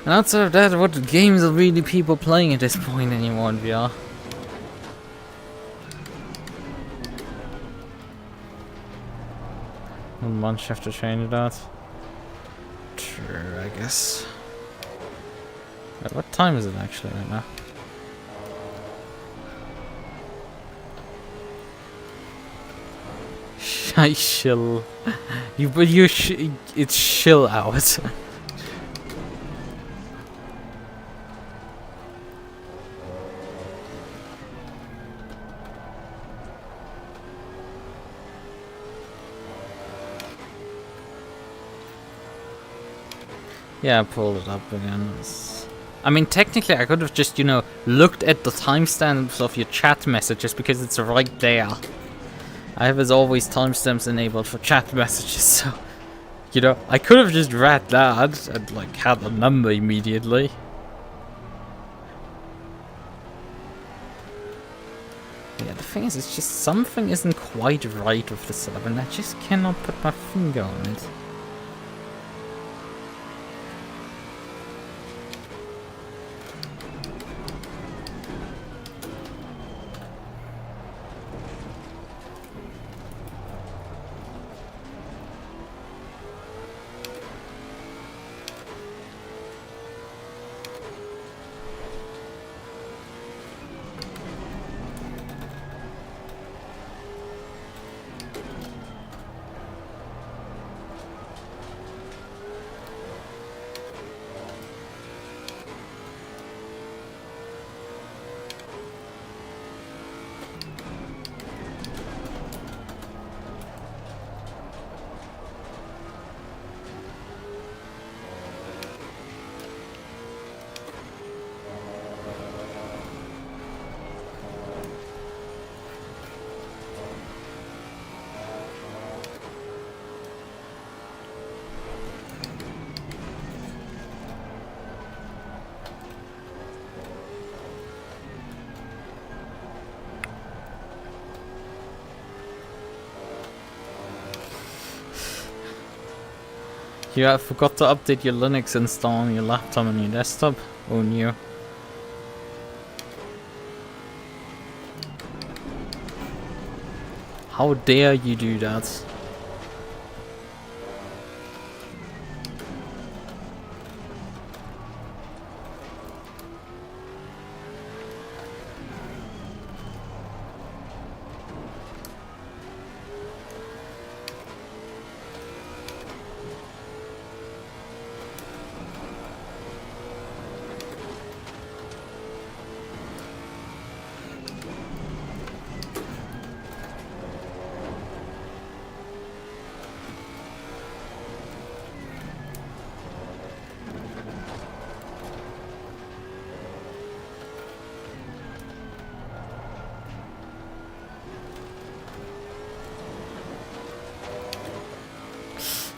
And outside of that, what games are really people playing at this point anymore in VR? One month have to change that. Sure, I guess. Wait, what time is it actually right now? I chill. It's chill out. Yeah, I pulled it up again. I mean, technically, I could have just, you know, looked at the timestamps of your chat messages because it's right there. I have, as always, timestamps enabled for chat messages, so, you know, I could have just read that and, like, had the number immediately. Yeah, the thing is, it's just something isn't quite right with the setup, and I just cannot put my finger on it. You forgot to update your Linux install on your laptop and your desktop? Oh no. How dare you do that?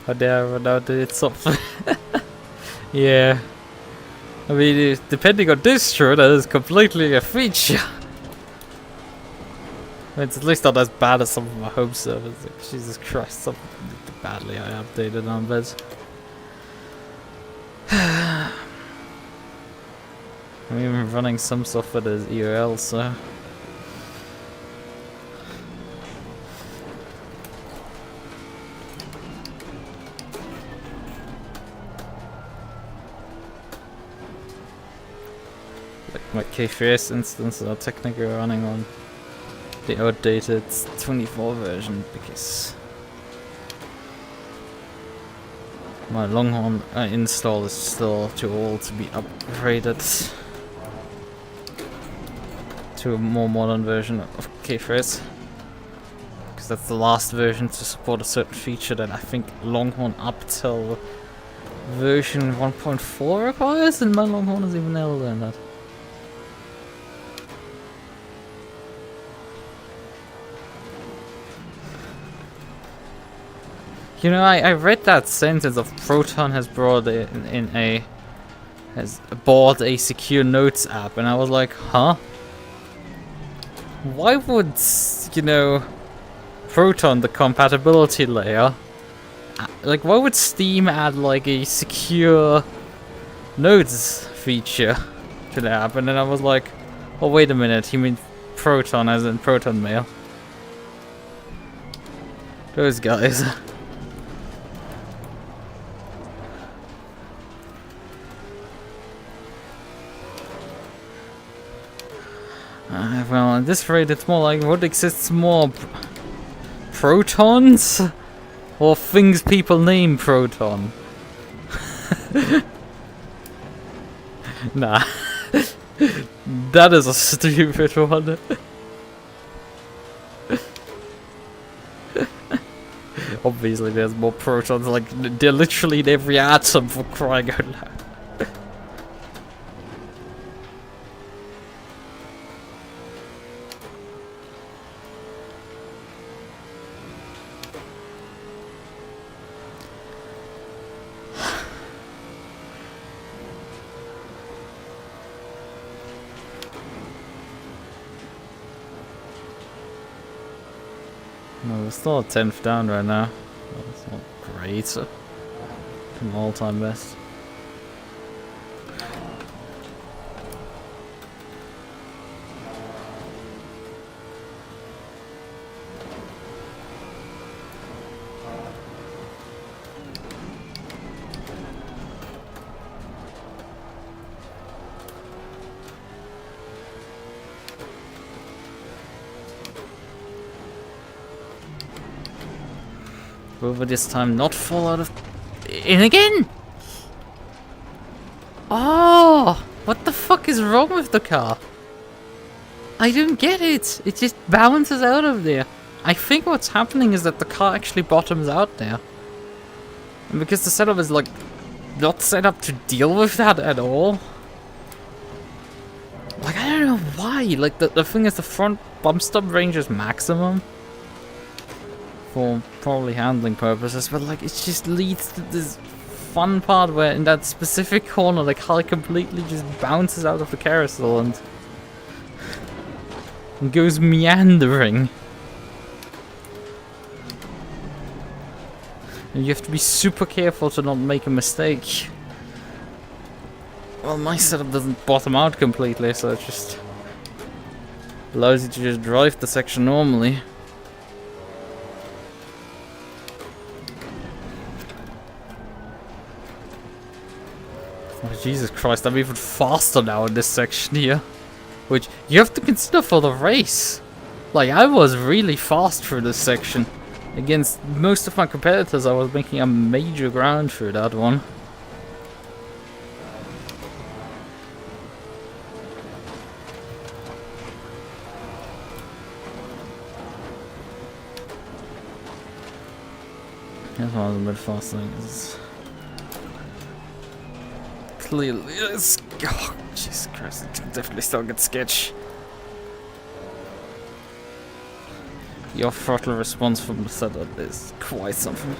How dare I run out of something? Yeah. I mean, depending on distro, that is completely a feature. It's at least not as bad as some of my home servers. Like, Jesus Christ, something badly I updated on, but I'm even running some software that is EOL, so my K3S instances are technically running on the outdated 24 version because my Longhorn install is still too old to be upgraded to a more modern version of K3S, because that's the last version to support a certain feature that I think Longhorn up till version 1.4 requires, and my Longhorn is even older than that. You know, I read that sentence of Proton has brought has bought a secure notes app, and I was like, huh? Why would, you know, Proton, the compatibility layer, like, why would Steam add like a secure notes feature to the app? And then I was like, oh wait a minute, you mean Proton as in Proton Mail? Those guys. Well, at this rate, it's more like what exists more Protons? Or things people name Proton? Nah. That is a stupid one. Obviously there's more protons, like they're literally in every atom, for crying out loud. No, we're still at 10th down right now. Well, it's not great. An all-time best. Over this time, not fall out of... In again! Oh! What the fuck is wrong with the car? I don't get it! It just bounces out of there. I think what's happening is that the car actually bottoms out there. And because the setup is like not set up to deal with that at all. Like, I don't know why. Like, the thing is the front bump stop range is maximum. For probably handling purposes, but like it just leads to this fun part where in that specific corner the car completely just bounces out of the carousel and goes meandering. And you have to be super careful to not make a mistake. Well, my setup doesn't bottom out completely, so it just allows you to just drive the section normally. Oh, Jesus Christ, I'm even faster now in this section here. Which you have to consider for the race. Like, I was really fast through this section. Against most of my competitors, I was making a major ground through that one. That's why I was a bit faster. Clearly, oh, Jesus Christ, it can definitely still get sketch. Your throttle response from the setup is quite something.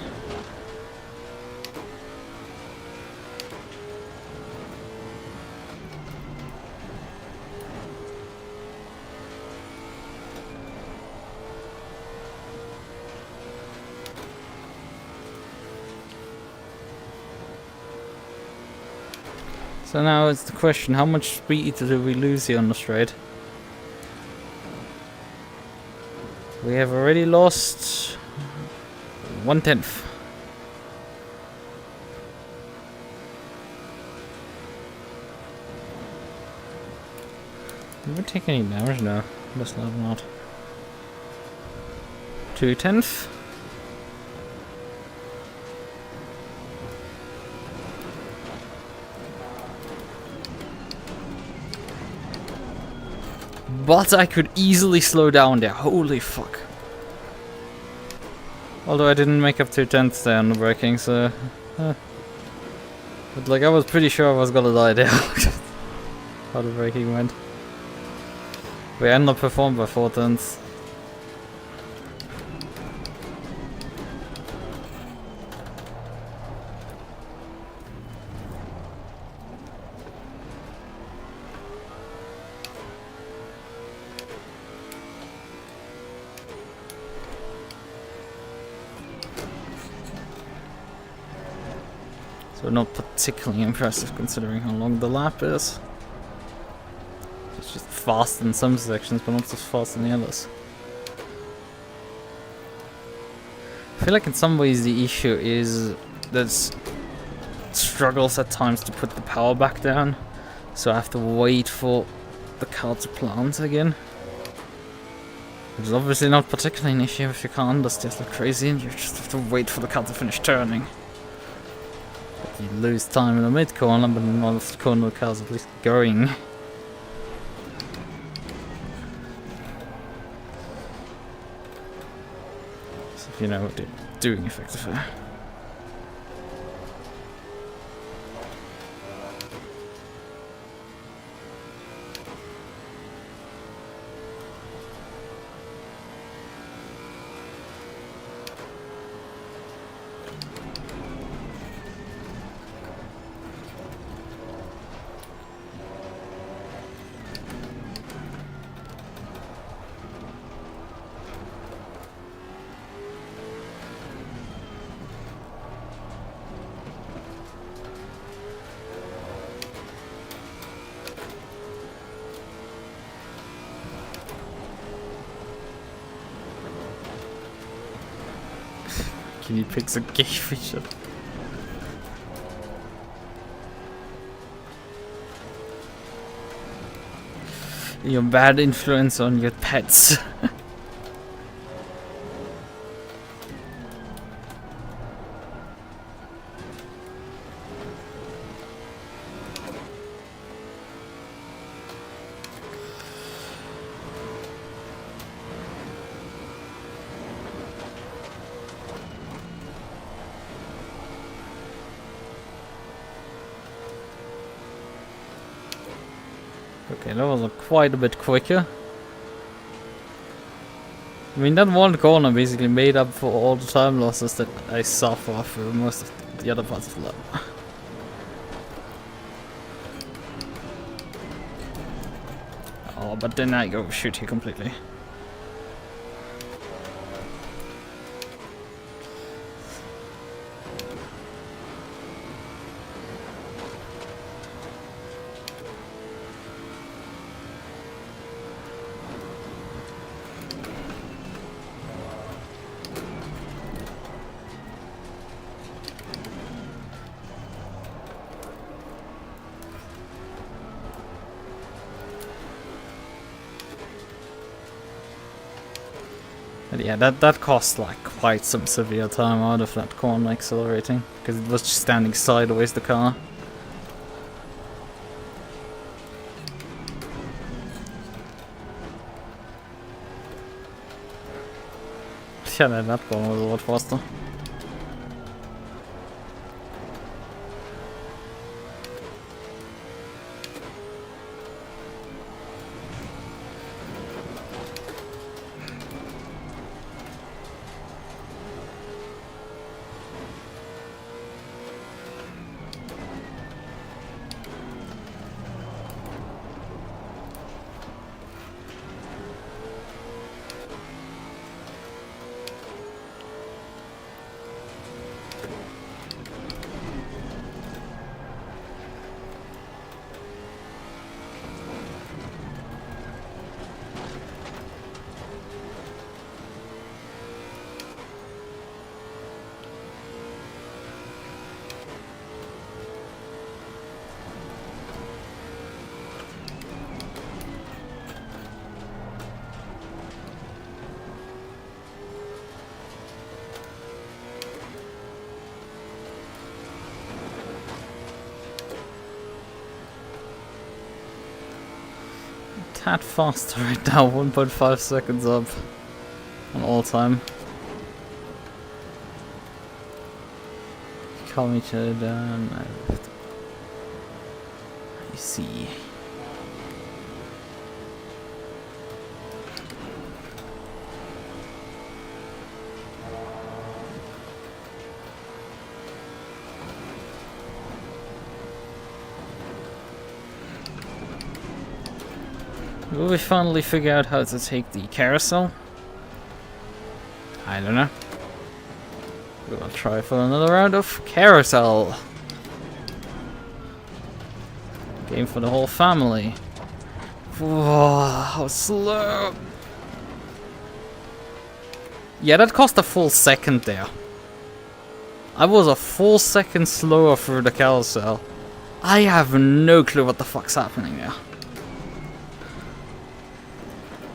So now it's the question, how much speed do we lose here on the straight? We have already lost 1/10. Did we take any damage? No, let's not. 2/10. But I could easily slow down there. Holy fuck. Although I didn't make up 2/10 there on the braking, so... But like, I was pretty sure I was gonna die there. How the braking went. We underperformed by 4/10. So not particularly impressive considering how long the lap is. It's just fast in some sections, but not so fast in the others. I feel like in some ways the issue is that it struggles at times to put the power back down, so I have to wait for the car to plant again. It's obviously not particularly an issue if you can't understeer like crazy and you just have to wait for the car to finish turning. But you lose time in the mid corner, but in the corner the car's at least going. So if you know what you're doing effectively. Can you pick a gay feature? Your bad influence on your pets. Okay, that was quite a bit quicker. I mean, that one corner basically made up for all the time losses that I suffer through most of the other parts of the level. Oh, but then I go shoot you completely. But yeah, that cost like quite some severe time out of that corner accelerating, because it was just standing sideways the car. Yeah, that corner was a lot faster. Tad faster right now, 1.5 seconds up on all time. Calm each other down. I see. Will we finally figure out how to take the carousel? I don't know. We will try for another round of carousel. Game for the whole family. Whoa, how slow. Yeah, that cost a full second there. I was a full second slower through the carousel. I have no clue what the fuck's happening there.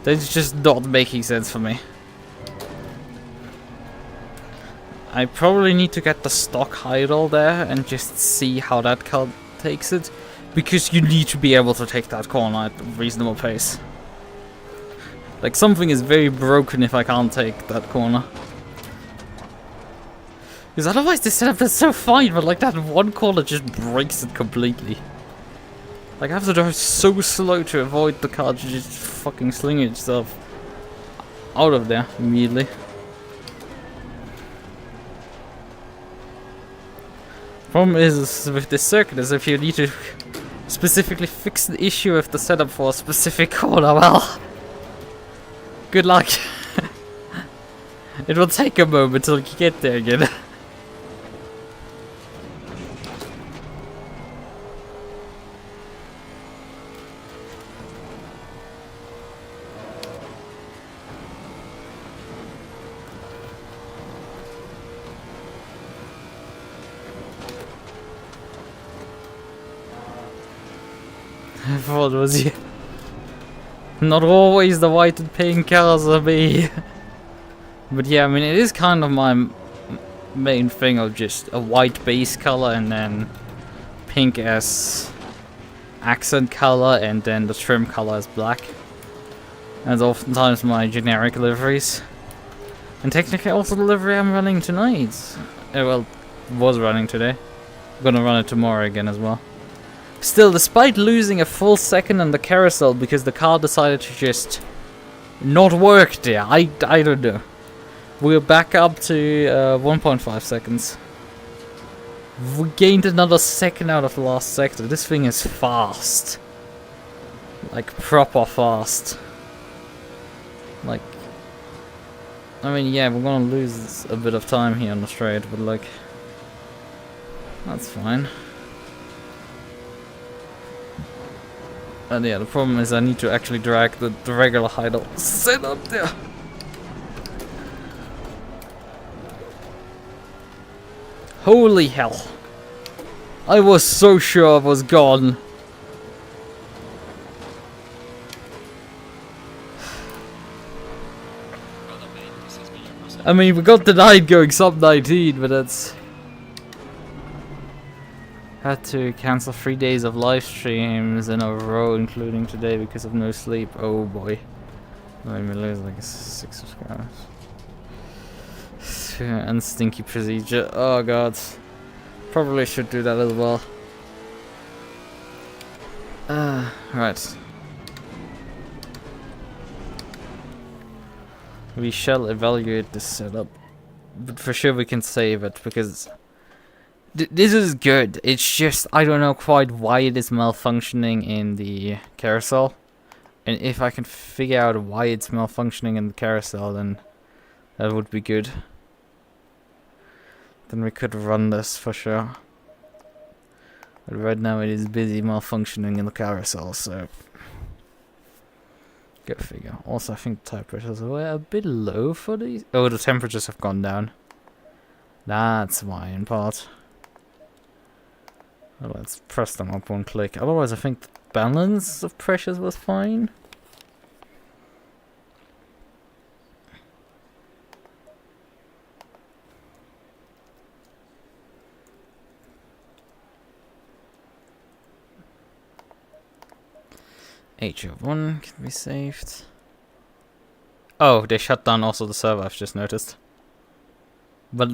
That's just not making sense for me. I probably need to get the stock idle there and just see how that car takes it. Because you need to be able to take that corner at a reasonable pace. Like, something is very broken if I can't take that corner. Because otherwise this setup is so fine, but like that one corner just breaks it completely. Like, I have to drive so slow to avoid the car to just fucking sling itself out of there immediately. Problem is with this circuit is if you need to specifically fix the issue of the setup for a specific corner, well, good luck. It will take a moment till you get there again. I thought it was you. Not always the white and pink cars are me. But yeah, I mean, it is kind of my main thing of just a white base color and then pink as accent color and then the trim color is black. That's oftentimes my generic liveries. And technically also the livery I'm running tonight. Well, was running today. I'm gonna run it tomorrow again as well. Still, despite losing a full second on the carousel because the car decided to just not work there, I don't know. We're back up to 1.5 seconds. We gained another second out of the last sector. This thing is fast. Like, proper fast. Like, I mean, yeah, we're gonna lose a bit of time here on the straight, but like, that's fine. And yeah, the problem is I need to actually drag the regular idle set up there. Holy hell. I was so sure I was gone. I mean, we got denied going sub 19, but that's... Had to cancel 3 days of live streams in a row, including today, because of no sleep. Oh boy. Made me lose like 6 subscribers. And stinky procedure. Oh god. Probably should do that as well. Right. We shall evaluate this setup. But for sure we can save it, because... this is good. It's just, I don't know quite why it is malfunctioning in the carousel. And if I can figure out why it's malfunctioning in the carousel, then that would be good. Then we could run this for sure. But right now it is busy malfunctioning in the carousel, so... Go figure. Also, I think the tire pressures were a bit low for these. Oh, the temperatures have gone down. That's why, in part. Well, let's press them up one click. Otherwise, I think the balance of pressures was fine. H1 can be saved. Oh, they shut down also the server, I've just noticed. But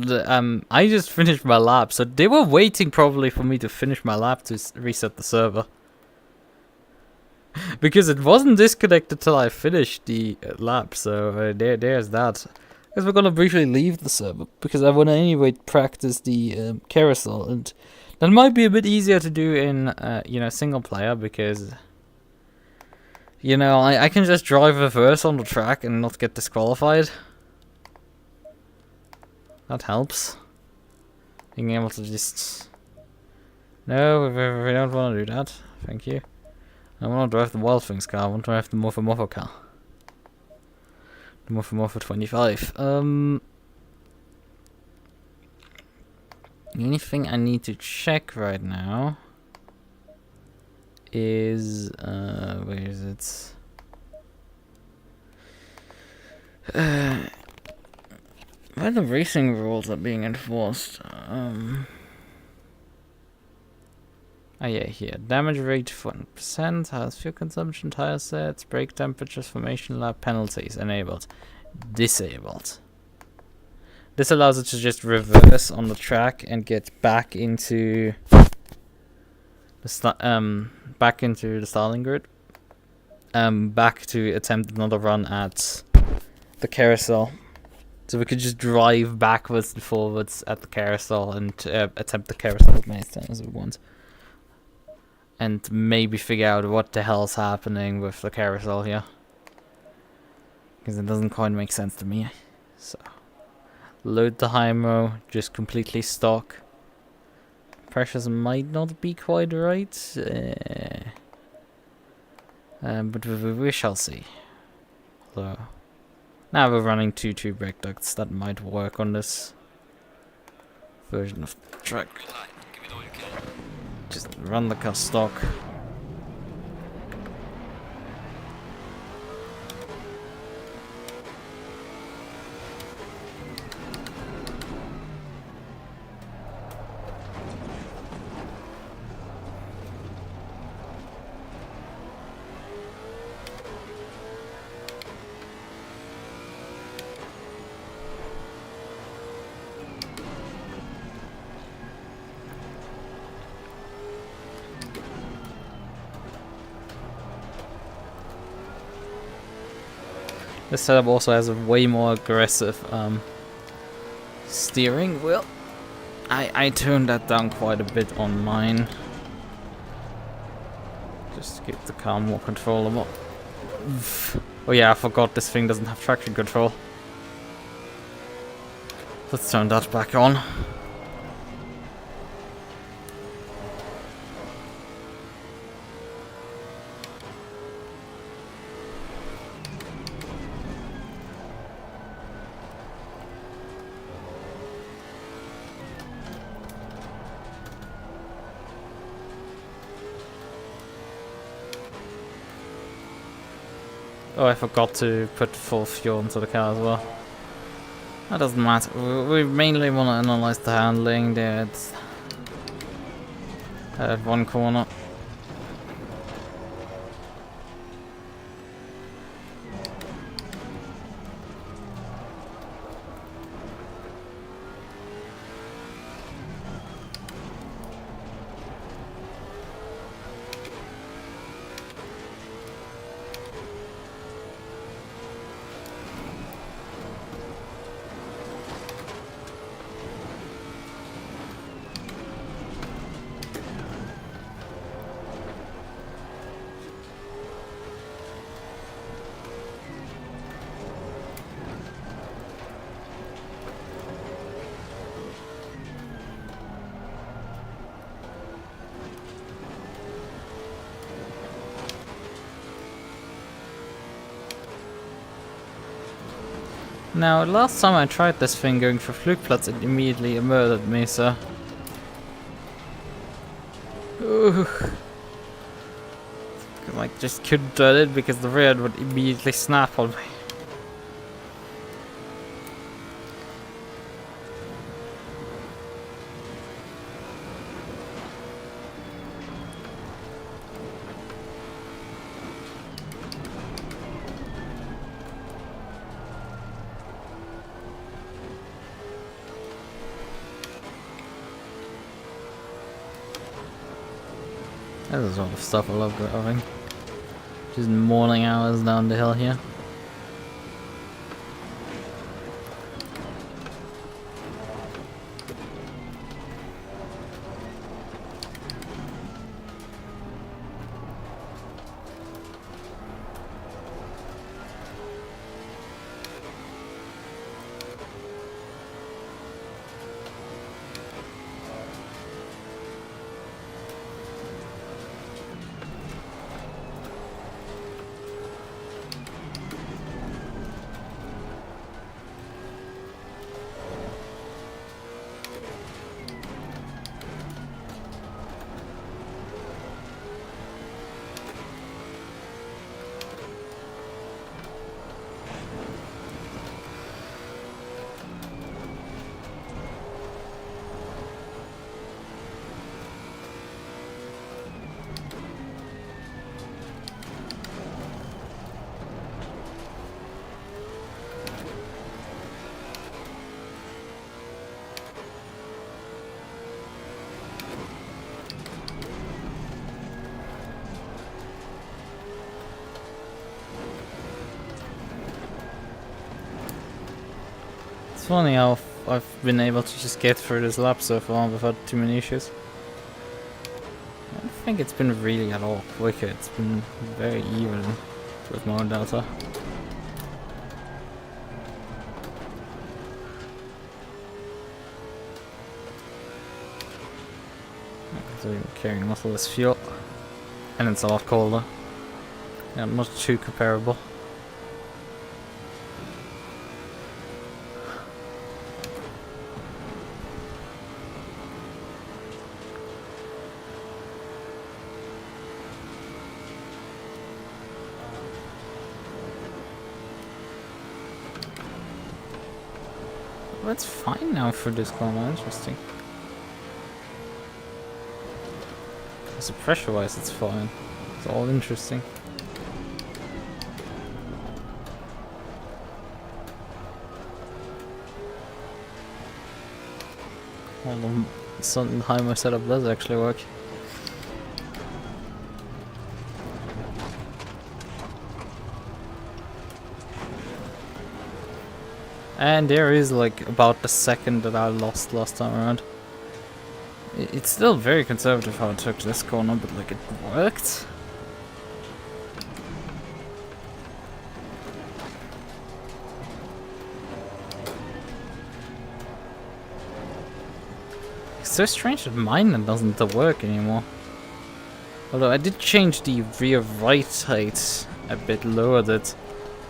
I just finished my lap, so they were waiting probably for me to finish my lap to reset the server. Because it wasn't disconnected till I finished the lap, so there's that. Because we're gonna briefly leave the server, because I wanna anyway practice the carousel, and that might be a bit easier to do in you know, single player, because you know, I can just drive reverse on the track and not get disqualified. That helps. Being able to just... No, we don't want to do that. Thank you. I want to drive the Wild Things car. I want to drive the Mofu car. The Mofu 25. The only thing I need to check right now is... where is it? Where the racing rules are being enforced. Oh yeah, here. Damage rate 1%, highest fuel consumption, tire sets, brake temperatures, formation lap, penalties enabled. Disabled. This allows it to just reverse on the track and get back into the starting grid. Back to attempt another run at the carousel. So we could just drive backwards and forwards at the carousel and attempt the carousel as many times as we want. And maybe figure out what the hell's happening with the carousel here. Because it doesn't quite make sense to me. So, load the Hymo, just completely stock. Pressures might not be quite right. But we shall see. So, now we're running 2 brake ducts. That might work on this version of the track. Give it all you can. Just run the car stock. This setup also has a way more aggressive steering wheel. I turned that down quite a bit on mine. Just to keep the car more controllable. Oh yeah, I forgot this thing doesn't have traction control. Let's turn that back on. Oh, I forgot to put full fuel into the car as well. That doesn't matter. We mainly want to analyze the handling there. It's at one corner. Now, last time I tried this thing going for Flugplatz, it immediately murdered me, so... Ooh. Like, just couldn't do it because the rear would immediately snap on me. That's the sort of stuff I love driving. Just morning hours down the hill here. funny how I've been able to just get through this lap so far without too many issues. I don't think it's been really at all quicker. It's been very even with more delta. So you're carrying much less fuel, and it's a lot colder. Yeah, not too comparable. Well, it's fine now for this corner. Interesting. So pressure-wise, it's fine. It's all interesting. Although Sondenheimer setup does actually work. And there is like about the second that I lost last time around. It's still very conservative how I took this corner, but like it worked. It's so strange that mine doesn't work anymore. Although I did change the rear right height a bit, lowered it.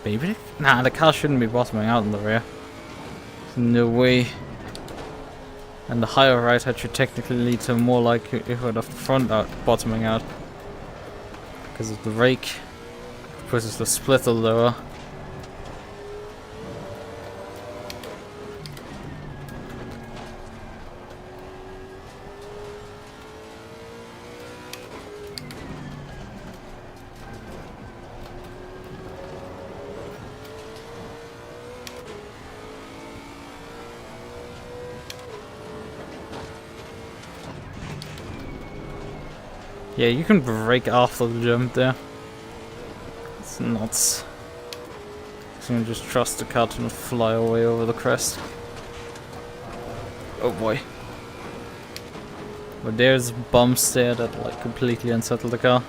Maybe? Nah, the car shouldn't be bottoming out in the rear. No way. And the higher right height should technically lead to more likelihood of the front out bottoming out. Because of the rake pushes the splitter lower. Yeah, you can brake after the jump there. It's nuts. So you can just trust the car to not fly away over the crest. Oh boy. But there's bumps there that like completely unsettle the car.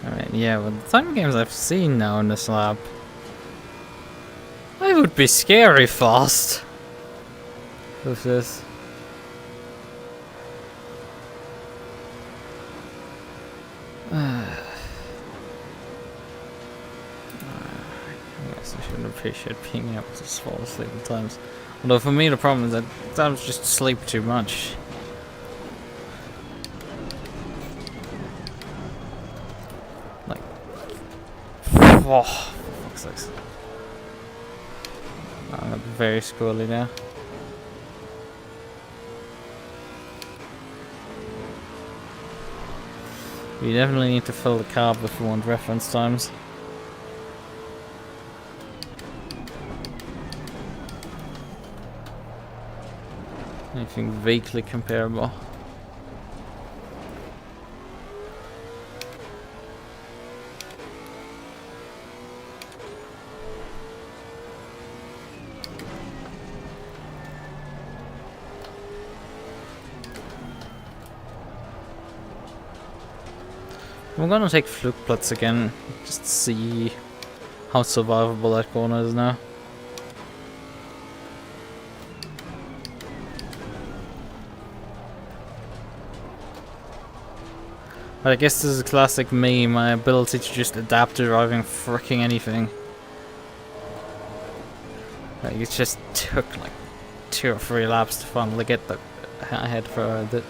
Alright, yeah, well, the time games I've seen now in this lab, I would be scary fast with this. I guess I shouldn't appreciate being able to fall asleep at times. Although for me the problem is that sometimes just sleep too much. Oh, for fuck's sakes. I'm very squirrely now. We definitely need to fill the carb if we want reference times. Anything vaguely comparable. I'm gonna take Flugplatz again, just to see how survivable that corner is now. But I guess this is classic me, my ability to just adapt to driving fricking anything. Like, it just took like 2 or 3 laps to finally get the ahead for it.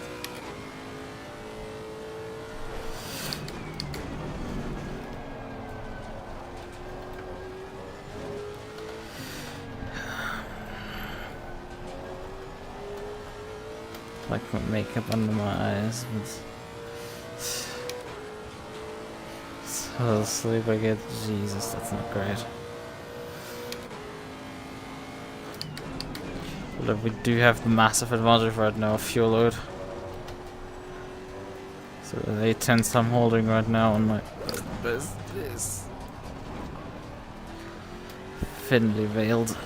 like my makeup under my eyes, but so sleep I get. Jesus, that's not great. But we do have the massive advantage right now of fuel load. So the A10s I'm holding right now on my best is thinly veiled.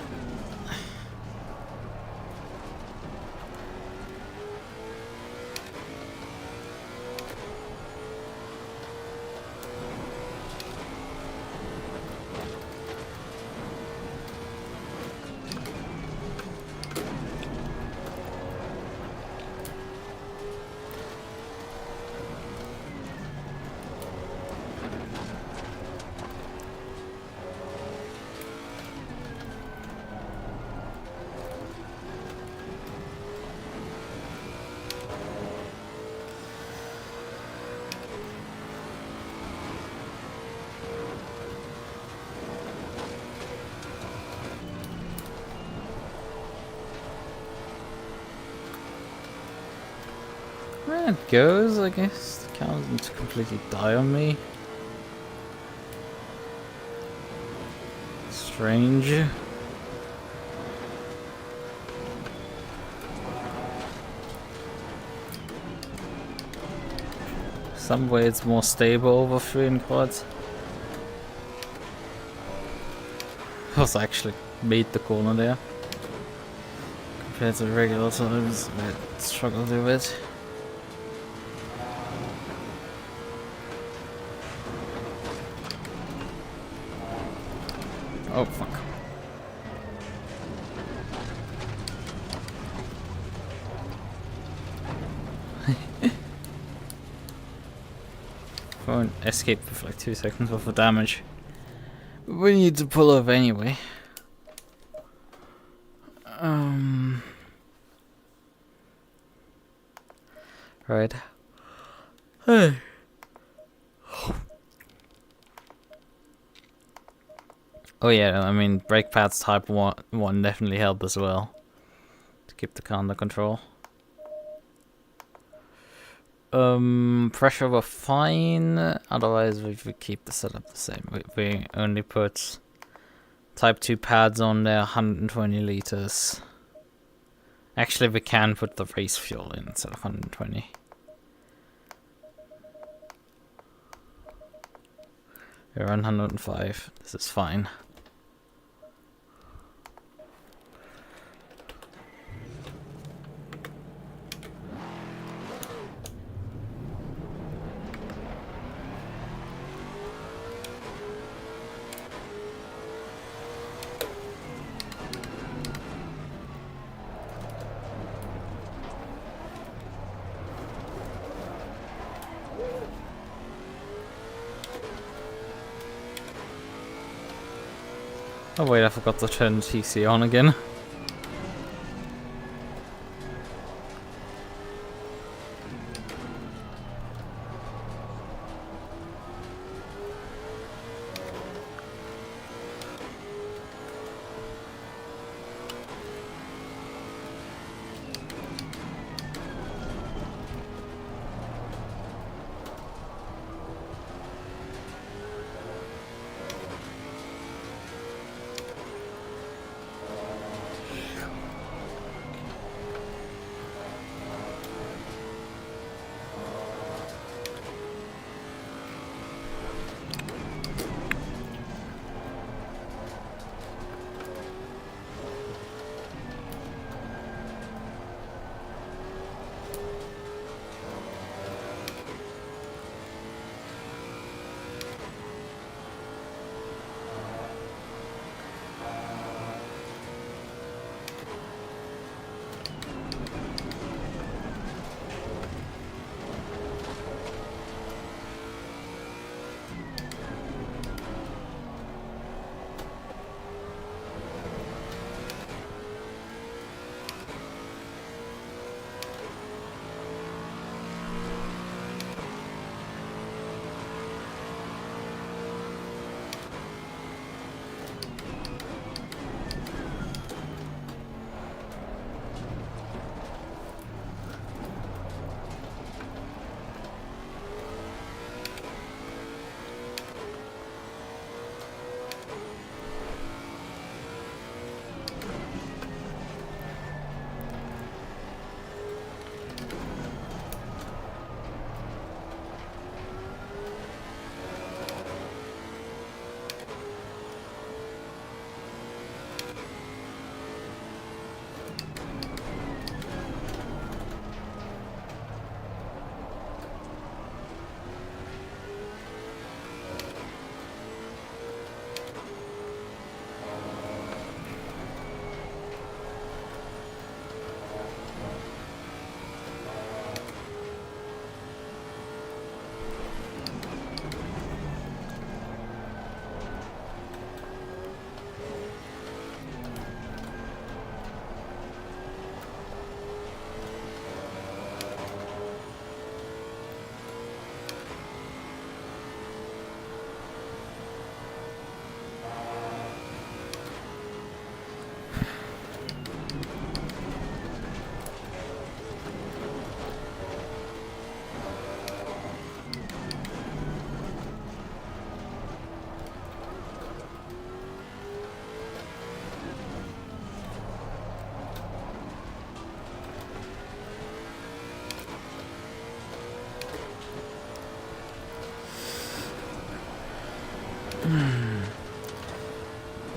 There it goes, I guess. The car doesn't completely die on me. Strange. Some way it's more stable over 3 and quads. I was actually made the corner there. Compared to regular times, I struggled a bit. Oh fuck. Phone escaped with like 2 seconds worth of damage. We need to pull off anyway. Right. Hey. Oh yeah, I mean brake pads type 1 definitely help as well to keep the car under control. Pressure were fine, otherwise we keep the setup the same. We only put type 2 pads on there, 120 liters. Actually we can put the race fuel in instead of 120. We're on 105, this is fine. Oh wait, I forgot to turn TC on again.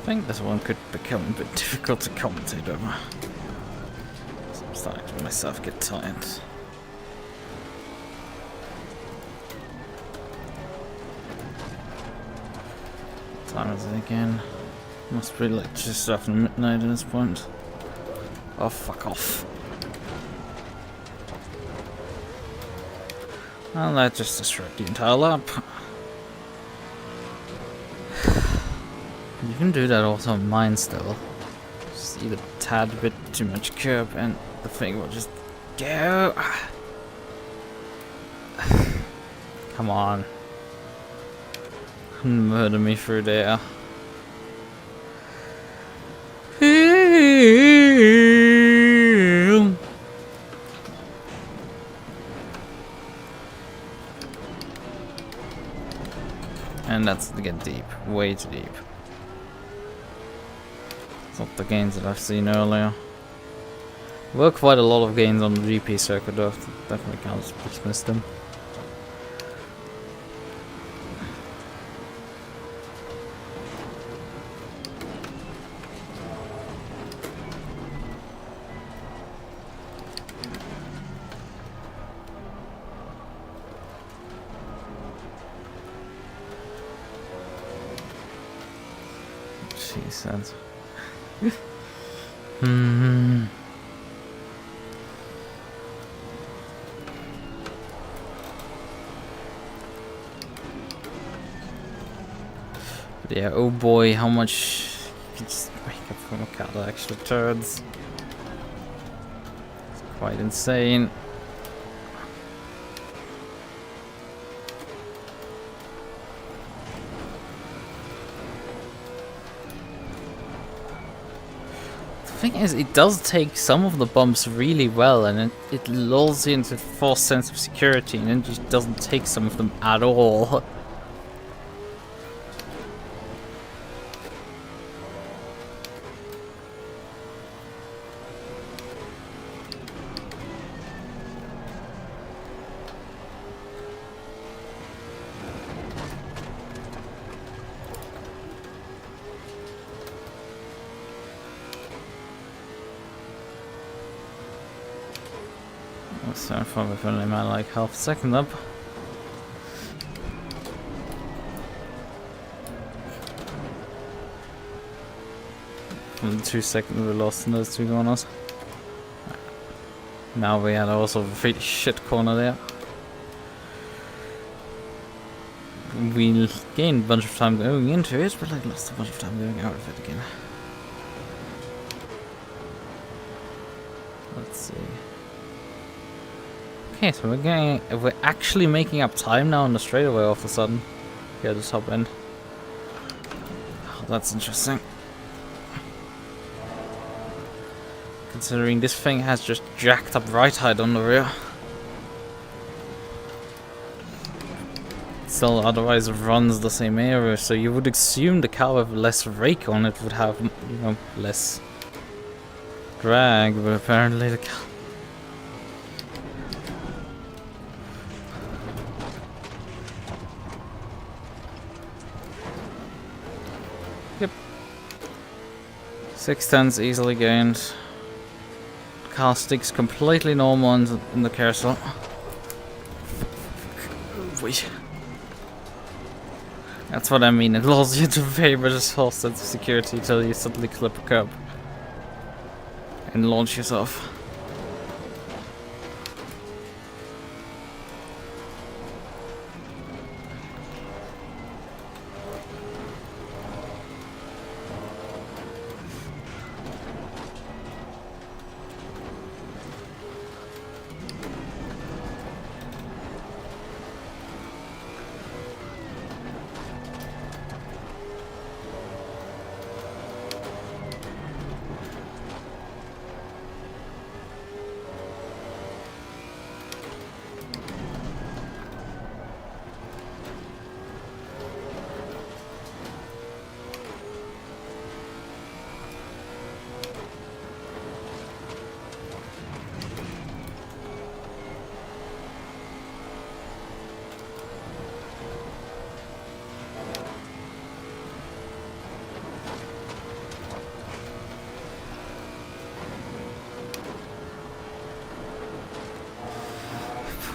think this one could become a bit difficult to commentate over. So I'm starting to myself get tired. What time is it again? Must be like just after midnight at this point. Oh, fuck off. Well, that just destroyed the entire lap. You can do that also on mine still. Just either a tad bit too much curb and the thing will just go. Come on. Murder me through there. And that's to get deep, way too deep. It's not the gains that I've seen earlier. There were quite a lot of gains on the GP circuit though, definitely can't dismiss them. She says. But yeah, oh boy, how much you can just make up from a couple of extra turds. It's quite insane. The thing is, it does take some of the bumps really well, and it lulls you into a false sense of security, and then just doesn't take some of them at all. So I'm probably only man like half a second up. From the 2 seconds we lost in those two corners. Now we had also a pretty shit corner there. We gained a bunch of time going into it, but like lost a bunch of time going out of it again. Let's see. Okay, so we're actually making up time now on the straightaway all of a sudden. Here, the top end. Oh, that's interesting. Considering this thing has just jacked up right height on the rear. Still otherwise runs the same area, so you would assume the car with less rake on it would have, you know, less drag, but apparently the car... Yep. 6 tons easily gained. Car sticks completely normal in the carousel. Wait. That's what I mean, it lulls you to favor this false sense of security until you suddenly clip a curb and launch yourself.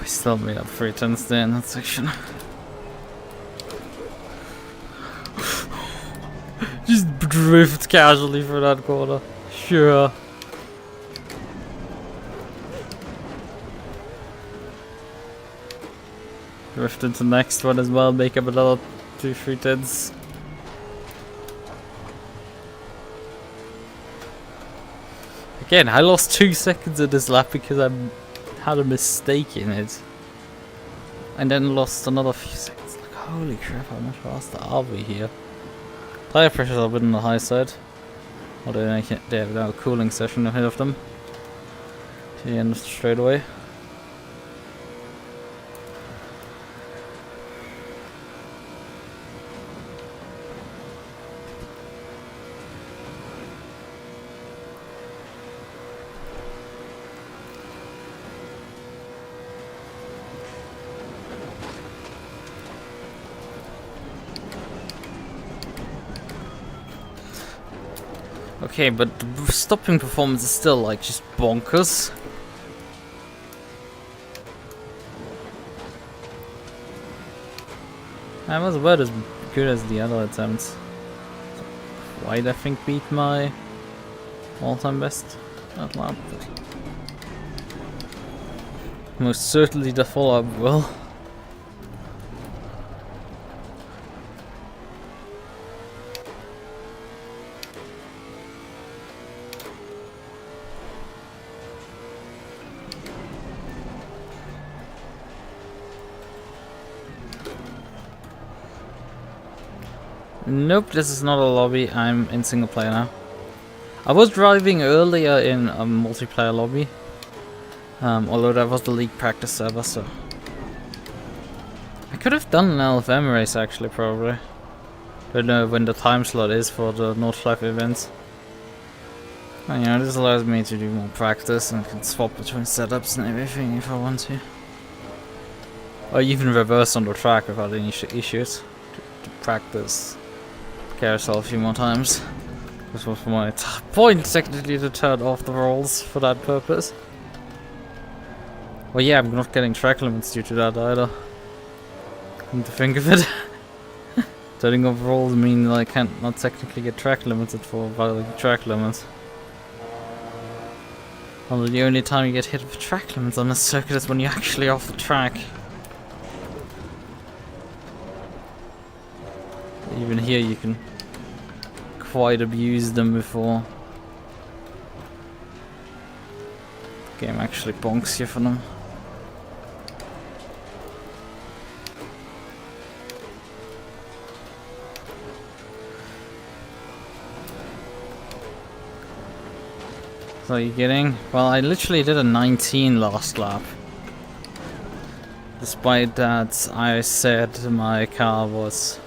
still made up 310s there in that section. Just drift casually for that corner. Sure. Drift into the next one as well, make up another 2 310s. Again, I lost 2 seconds in this lap because I had a mistake in it. And then lost another few seconds. Like, holy crap, how much faster are we here? Tire pressures are a bit on the high side. Although they have now a cooling session ahead of them. To the end of the straightaway. Okay, but the stopping performance is still like just bonkers. I was about as good as the other attempts. Quite, I think, beat my all-time best that lap. Most certainly the follow-up will. Nope, this is not a lobby. I'm in single player now. I was driving earlier in a multiplayer lobby, although that was the league practice server, so I could have done an LFM race actually, probably. Don't know when the time slot is for the Nordschleife events. And, you know, this allows me to do more practice and can swap between setups and everything if I want to, or even reverse on the track without any issues to practice carousel a few more times. This was my point technically to turn off the rolls for that purpose. Well, yeah, I'm not getting track limits due to that either. Come to think of it. Turning off rolls mean I can't not technically get track limited for violating track limits. Although the only time you get hit with track limits on this circuit is when you're actually off the track. Even here you can quite abuse them before the game actually bonks you for them. So you're getting? Well, I literally did a 19 last lap. Despite that, I said my car was,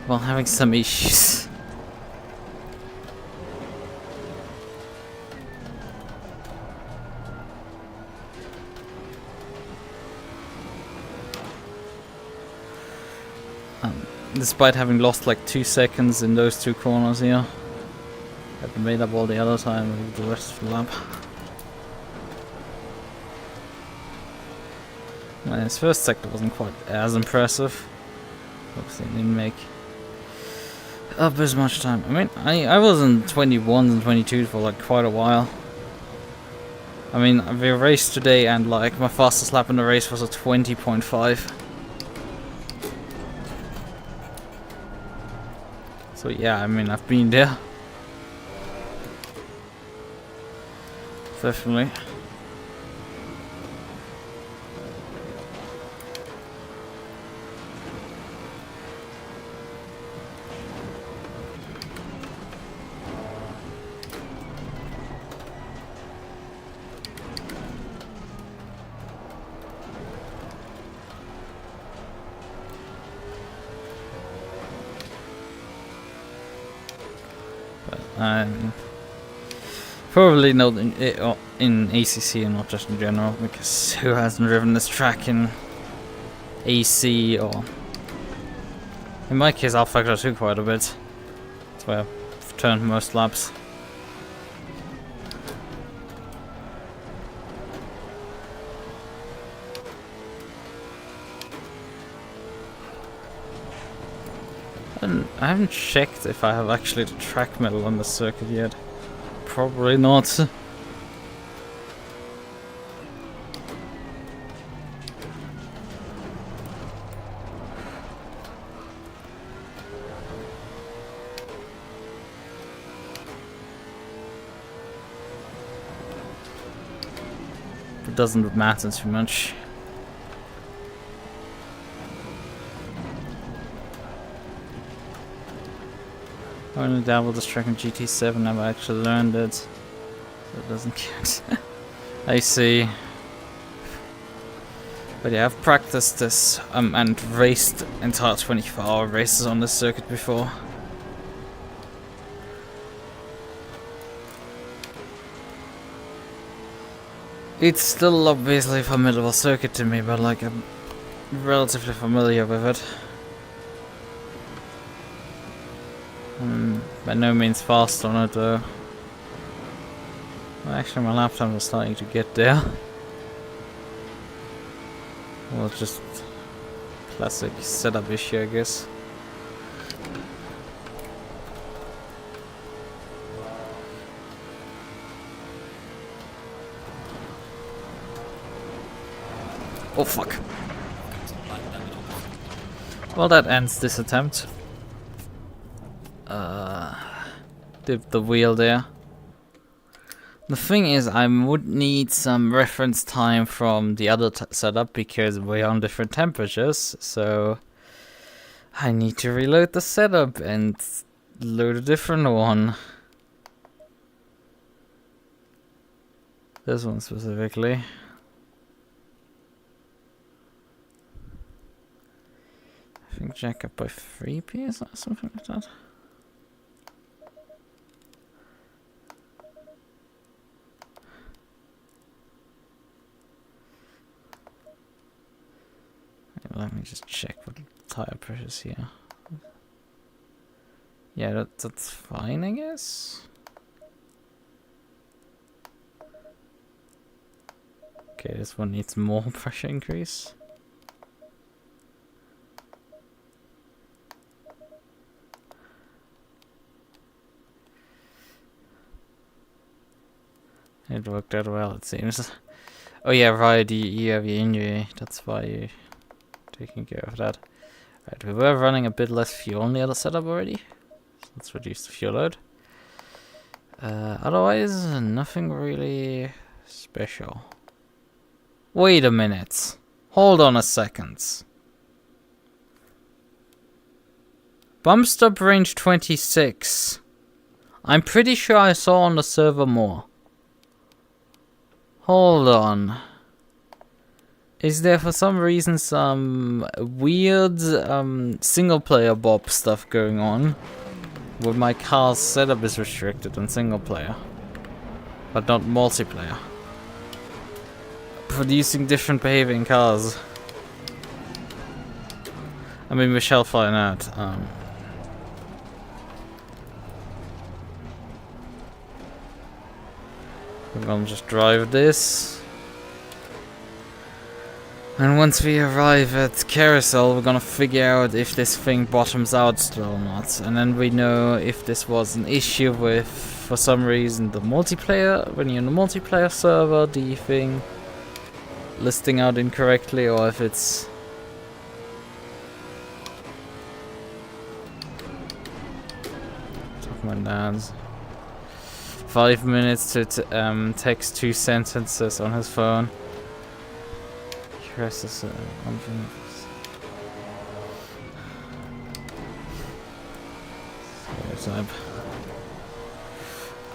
well, having some issues. Despite having lost like 2 seconds in those 2 corners here. I've made up all the other time with the rest of the lap. Well, his first sector wasn't quite as impressive. Obviously didn't make up as much time. I mean, I was in 21s and 22s for like quite a while. I mean, we raced today and like my fastest lap in the race was a 20.5. So yeah, I mean, I've been there. Definitely. Probably not in ACC and not just in general, because who hasn't driven this track in AC, or in my case I'll factor 2 quite a bit. That's where I've turned most laps. And I haven't checked if I have actually the track metal on the circuit yet. Probably not. It doesn't matter too much. I only dabbled this track in GT7, never actually learned it. So it doesn't count. I see. But yeah, I've practiced this and raced entire 24-hour races on this circuit before. It's still obviously a formidable circuit to me, but like I'm relatively familiar with it. By no means fast on it though. Well, actually my lap time was starting to get there. Well, it's just classic setup issue, I guess. Oh fuck. Well, that ends this attempt. Dip the wheel there. The thing is, I would need some reference time from the other setup because we're on different temperatures, so I need to reload the setup and load a different one. This one specifically. I think jack up by 3 PS or something like that. Let me just check what tire pressure is here. Yeah, that's fine, I guess. Okay, this one needs more pressure increase. It worked out well, it seems. Oh yeah, right, you have your injury. That's why you're taking care of that. Right, we were running a bit less fuel on the other setup already. So let's reduce the fuel load. Otherwise, nothing really special. Wait a minute. Hold on a second. Bump stop range 26. I'm pretty sure I saw on the server more. Hold on. Is there for some reason some weird single player Bob stuff going on? Where my car's setup is restricted on single player, but not multiplayer. Producing different behaving cars. I mean, we shall find out. We're gonna just drive this. And once we arrive at Carousel, we're gonna figure out if this thing bottoms out still or not. And then we know if this was an issue with, for some reason, the multiplayer, when you're in the multiplayer server, the thing listing out incorrectly, or if it's... Took my dad's 5 minutes to text 2 sentences on his phone. Press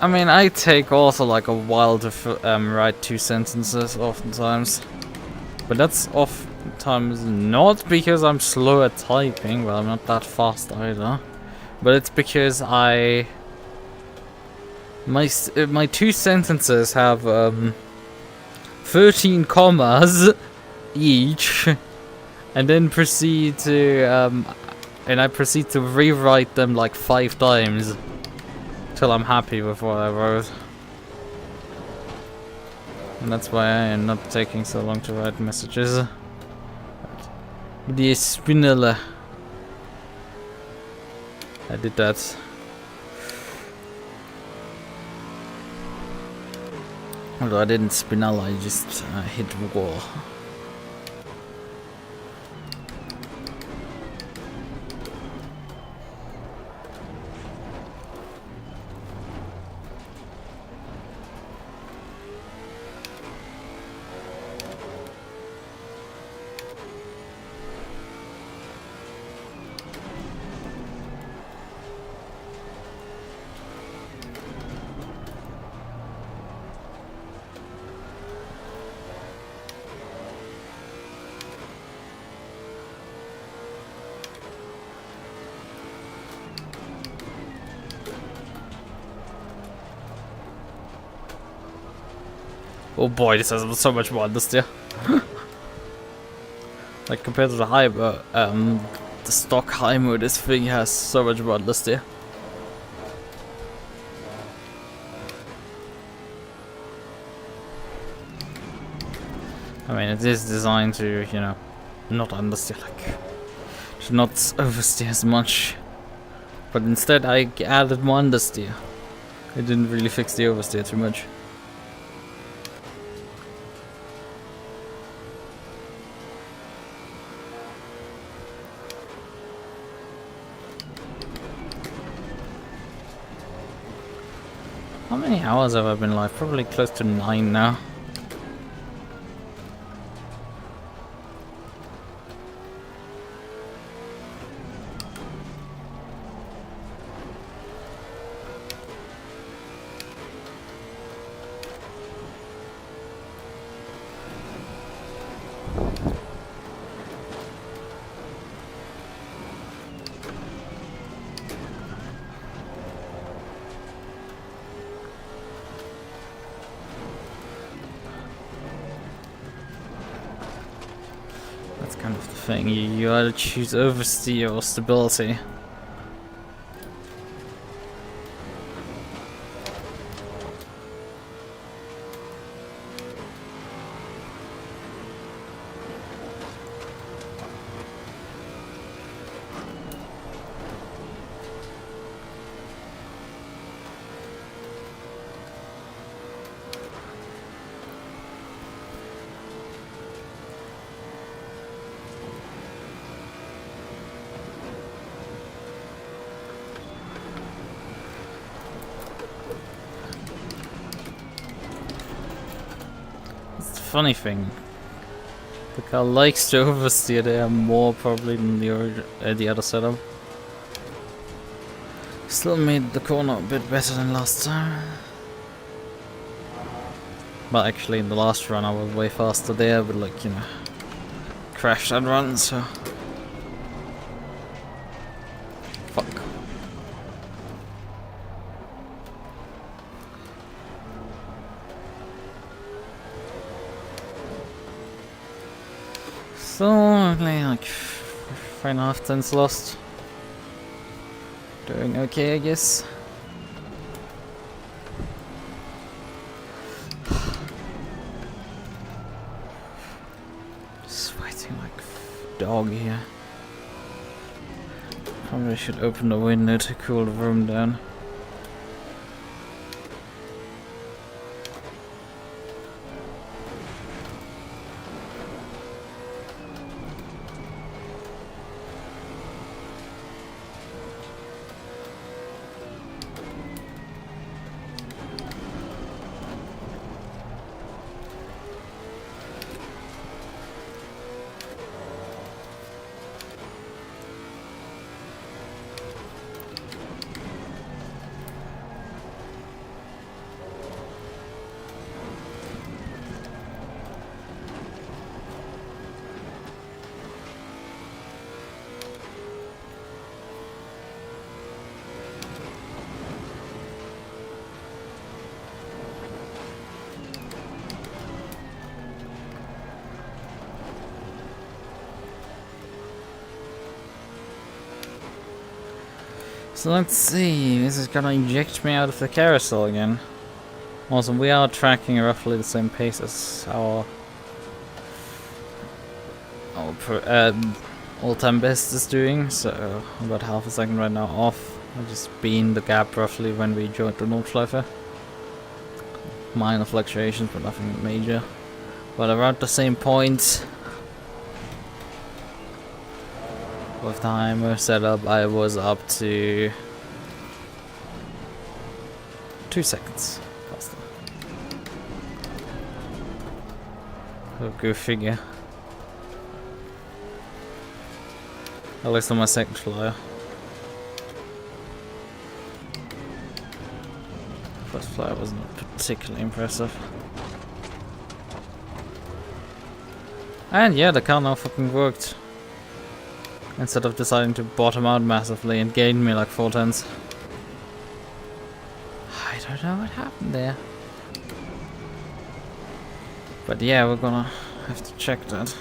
I mean, I take also like a while to write 2 sentences oftentimes, but that's oftentimes not because I'm slow at typing. Well, I'm not that fast either, but it's because my 2 sentences have 13 commas each, and then proceed to I proceed to rewrite them like 5 times till I'm happy with what I wrote. And that's why I am not taking so long to write messages. The spinella. I did that. Although I didn't spinel, I just hit the wall. Oh boy, this has so much more understeer. Like compared to the high, the stock high mode, this thing has so much more understeer. I mean, it is designed to, you know, not understeer, like, to not oversteer as much. But instead, I added more understeer. It didn't really fix the oversteer too much. How many hours have I been live? Probably close to 9 now. That's kind of the thing, you either choose oversteer or stability. Funny thing, the car likes to oversteer there more probably than the other setup. Still made the corner a bit better than last time. But actually in the last run I was way faster there, but like, you know, crashed that run, so fuck. So, only like 3.5 tenths lost. Doing okay, I guess. Sweating like a dog here. Probably should open the window to cool the room down. So let's see, this is gonna eject me out of the carousel again. Also, we are tracking roughly the same pace as our all-time best is doing, so about half a second right now off. I'll just be in the gap roughly when we joined the Nordschleife. Minor fluctuations, but nothing major. But around the same point with the timer setup, I was up to 2 seconds faster. So go figure. At least on my second flyer. First flyer wasn't particularly impressive. And yeah, the car now fucking worked. Instead of deciding to bottom out massively and gain me like 4 tenths. I don't know what happened there. But yeah, we're gonna have to check that.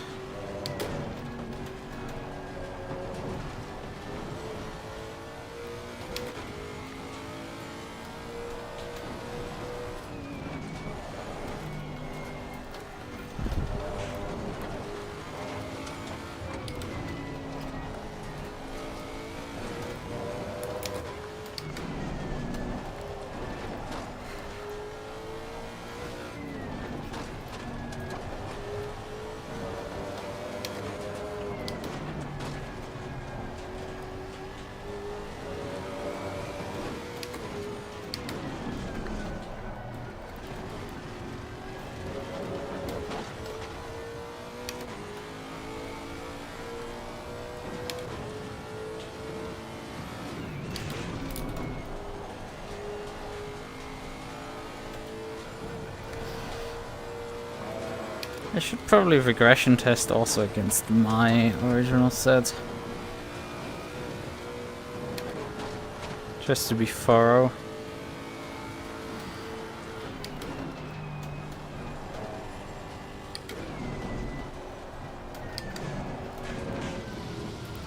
I should probably regression test also against my original set. Just to be thorough.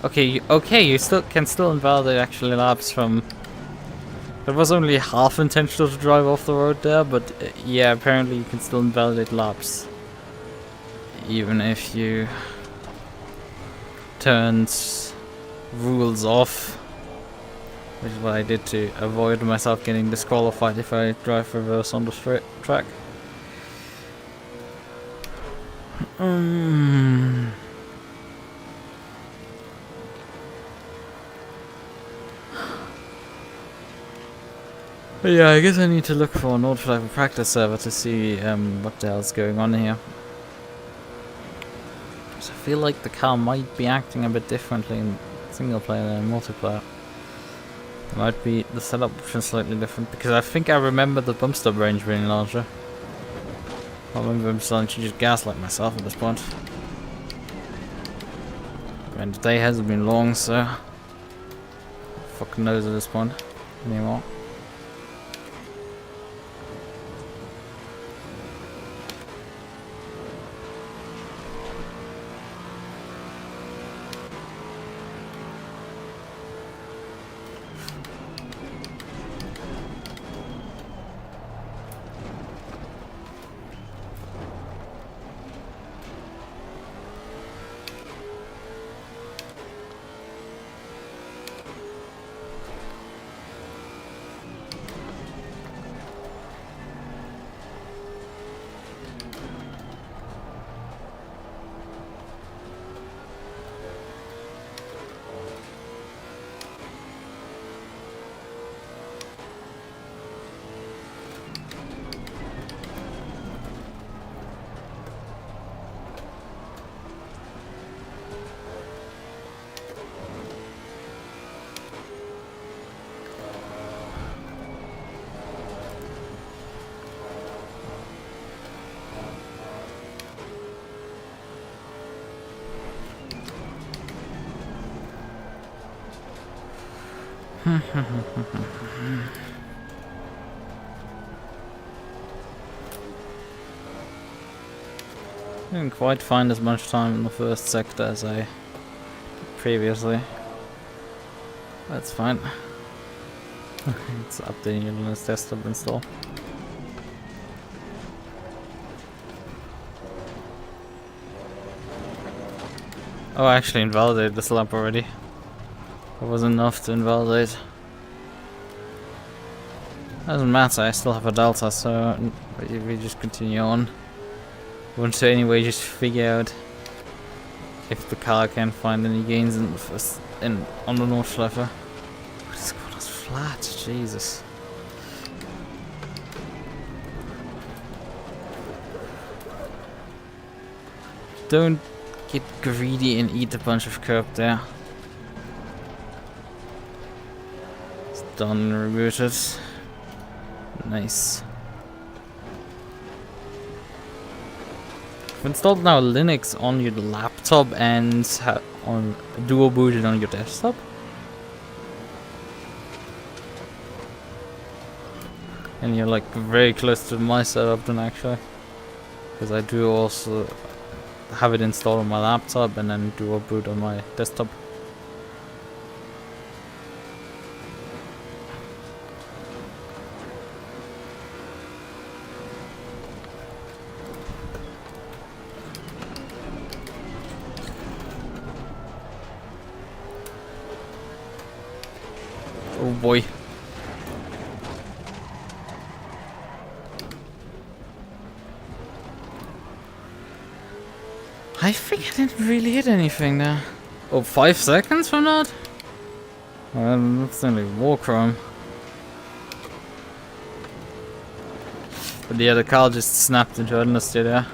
Okay, you can still invalidate actually laps from. It was only half intentional to drive off the road there, but yeah, apparently you can still invalidate laps. Even if you turned rules off, which is what I did to avoid myself getting disqualified if I drive reverse on the straight track. But yeah, I guess I need to look for a Nordschleife practice server to see what the hell's going on here. I feel like the car might be acting a bit differently in single player than in multiplayer. It might be the setup option slightly different, because I think I remember the bump stop range being larger. I remember I'm starting to just gaslight myself at this point. And the day hasn't been long, so who fucking knows at this point anymore. Didn't quite find as much time in the first sector as I did previously. That's fine. It's updating it on this desktop install. Oh, I actually invalidated the slap already. It wasn't enough to invalidate. Doesn't matter, I still have a delta, so we just continue on. Want to anyway just figure out if the car can find any gains in the first on the Nordschleife. This car is flat, Jesus. Don't get greedy and eat a bunch of curb there. It's done, rebooted. Nice. I've installed now Linux on your laptop and on dual booted on your desktop. And you're like very close to my setup then actually. Because I do also have it installed on my laptop and then dual boot on my desktop. Oh boy. I think I didn't really hit anything there. Oh, 5 seconds from that? That's only war crime. But yeah, the car just snapped into understeer there.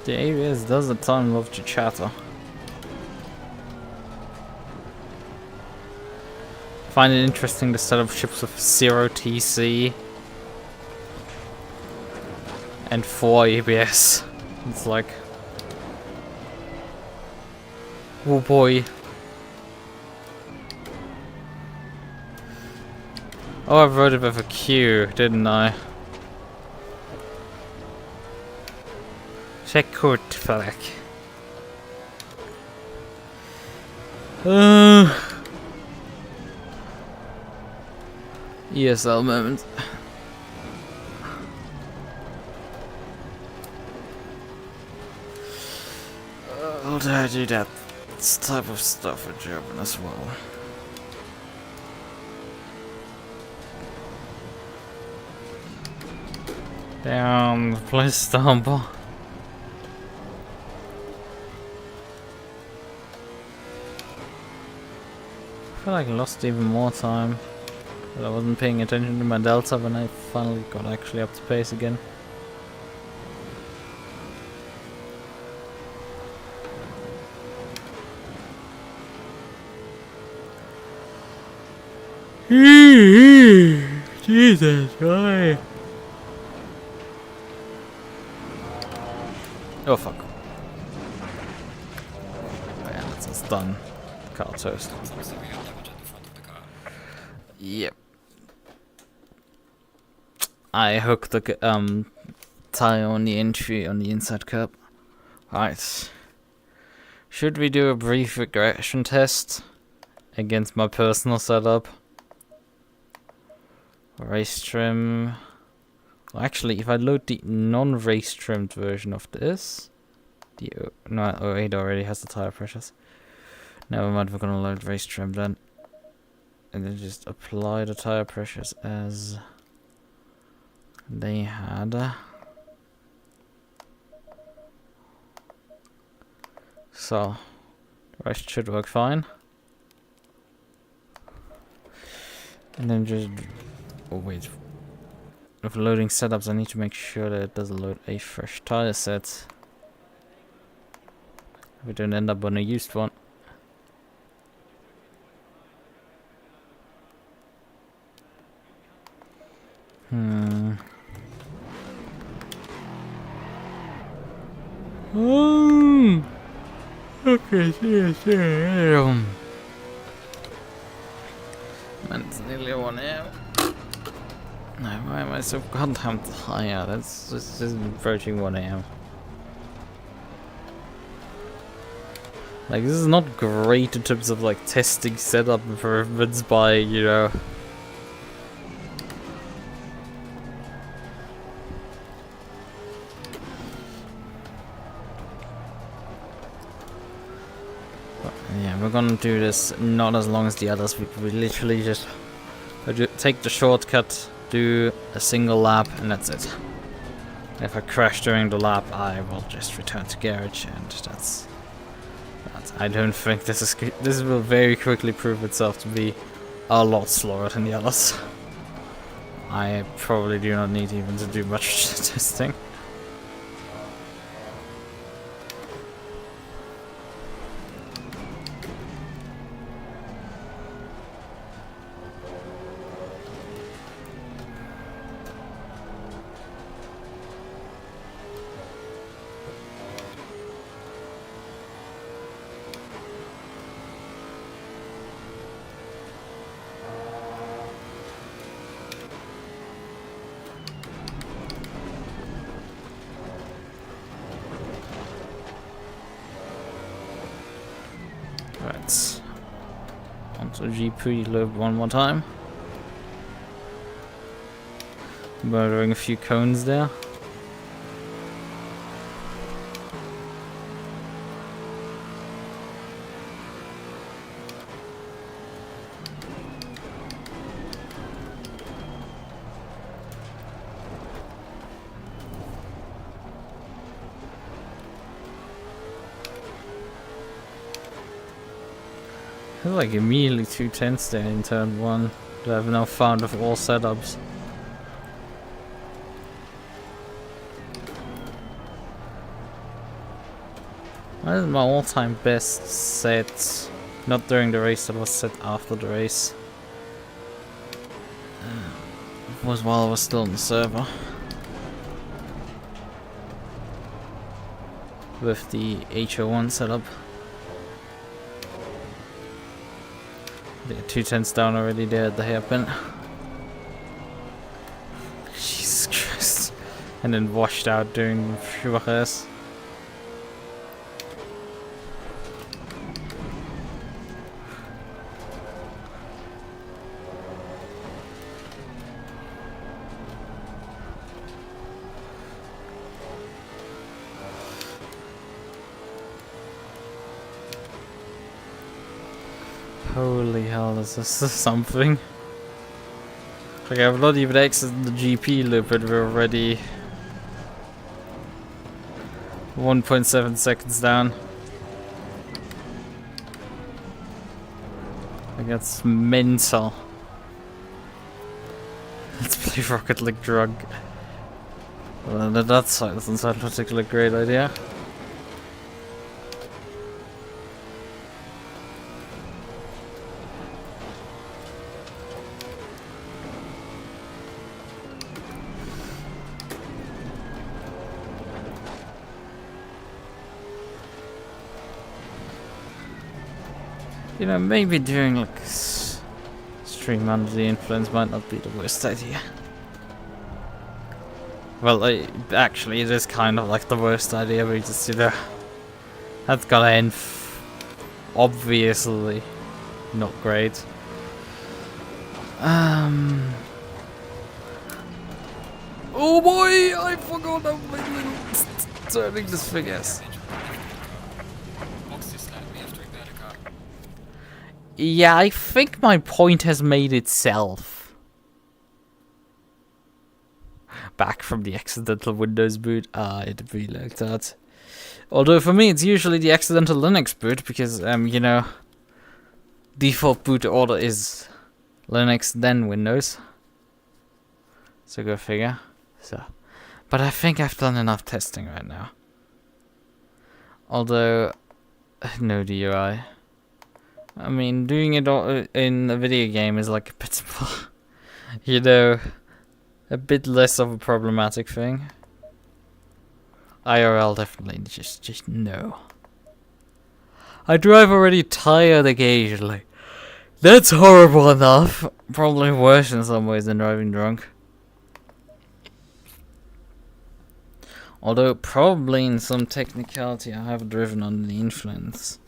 The ABS does at times love to chatter. Find it interesting to set up ships with 0 TC and 4 ABS. It's like, oh boy. Oh, I wrote it with a Q, didn't I? CequeredFlag. ESL moment. How do I do that type of stuff in German as well? Damn, please stumble. I feel like I lost even more time, but I wasn't paying attention to my delta when I finally got actually up to pace again. Jesus, why? Oh fuck. Yeah, that's us done. Car toast. Yep. I hooked the tire on the entry on the inside curb. Right. Should we do a brief regression test against my personal setup? Race trim. Well, actually, if I load the non-race trimmed version of this, no, 08 already has the tire pressures. Never mind, we're gonna load race trim then. And then just apply the tire pressures as they had. So, the rest should work fine. And then just, oh wait, with loading setups I need to make sure that it doesn't load a fresh tire set. We don't end up on a used one. Okay, It's nearly 1 AM. No, why am I so goddamn tired? It's just approaching 1 AM. Like, this is not great in terms of, like, testing setup improvements by, you know... Yeah, we're gonna do this not as long as the others. We literally just take the shortcut, do a single lap, and that's it. If I crash during the lap, I will just return to garage, and that's... I don't think this will very quickly prove itself to be a lot slower than the others. I probably do not need even to do much testing. Right, onto GP loop one more time. Murdering a few cones there. There's like immediately 2 tenths there in turn 1 that I've now found with all setups. That is my all-time best set, not during the race, that was set after the race. It was while I was still on the server. With the HO1 setup. Yeah, 2 tenths down already there at the hairpin. Jesus Christ. And then washed out during Ferraris. Holy hell, is this something? Like, I've not even exited the GP loop and we're already 1.7 seconds down. Like, that's mental. Let's play Rocket League drunk. Well, that doesn't sound a particularly great idea. You know, maybe doing like stream under the influence might not be the worst idea. Well, actually, it is kind of like the worst idea, but just, you know, that's gonna end obviously not great. Oh boy, I forgot how my little turning this thing is. Yeah, I think my point has made itself. Back from the accidental Windows boot. It'd be like that. Although for me it's usually the accidental Linux boot because, you know, default boot order is Linux then Windows. So go figure. So, but I think I've done enough testing right now. Although, no DUI. I mean, doing it all in a video game is like a bit more, you know, a bit less of a problematic thing. IRL definitely just no. I drive already tired occasionally. That's horrible enough. Probably worse in some ways than driving drunk. Although probably in some technicality I have driven under the influence.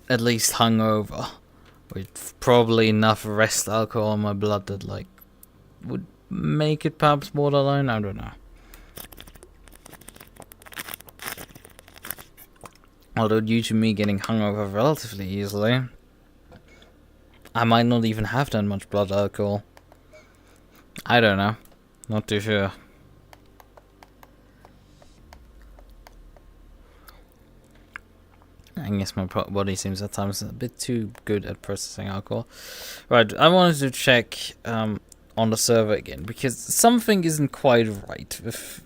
At least hungover. With probably enough rest alcohol in my blood that like would make it perhaps borderline, I don't know. Although due to me getting hungover relatively easily, I might not even have that much blood alcohol. I don't know. Not too sure. I guess my body seems at times a bit too good at processing alcohol. Right, I wanted to check on the server again, because something isn't quite right with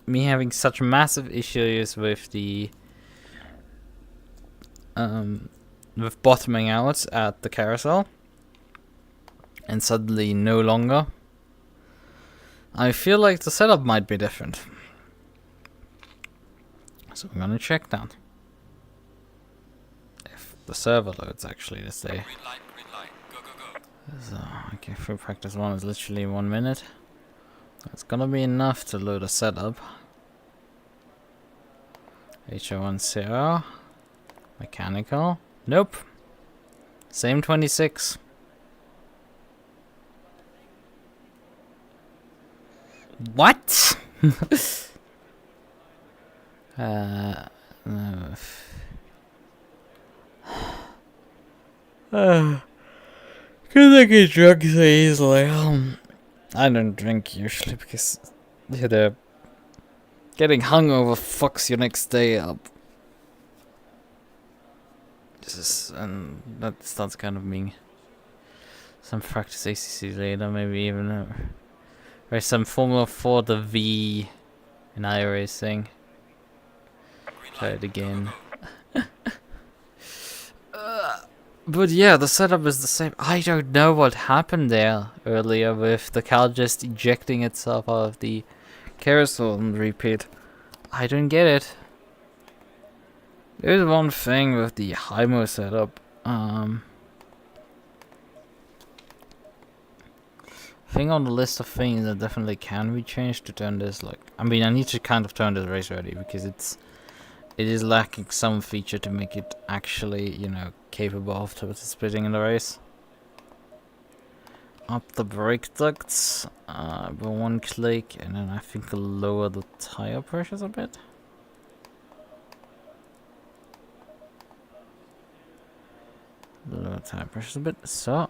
me having such massive issues with the with bottoming out at the carousel, and suddenly no longer. I feel like the setup might be different, so I'm gonna check that. If the server loads actually this day. Green light, go, go, go. So, okay, free practice 1 is literally 1 minute. That's gonna be enough to load a setup. HO10. Mechanical. Nope. Same 26. What? No. Cause I get drunk so easily. I don't drink usually because the getting hungover fucks your next day up. And that starts kind of being some practice ACC later, maybe even there's some Formula 4 the V in iRacing. Try it again. But yeah, the setup is the same. I don't know what happened there earlier with the car just ejecting itself out of the carousel and repeat. I don't get it. There's one thing with the HIMO setup. Thing on the list of things that definitely can be changed to turn this like. I mean, I need to kind of turn this race ready because it is lacking some feature to make it actually, you know, capable of participating in the race. Up the brake ducts by 1 click, and then I think lower the tire pressures a bit. Lower tire pressures a bit. So,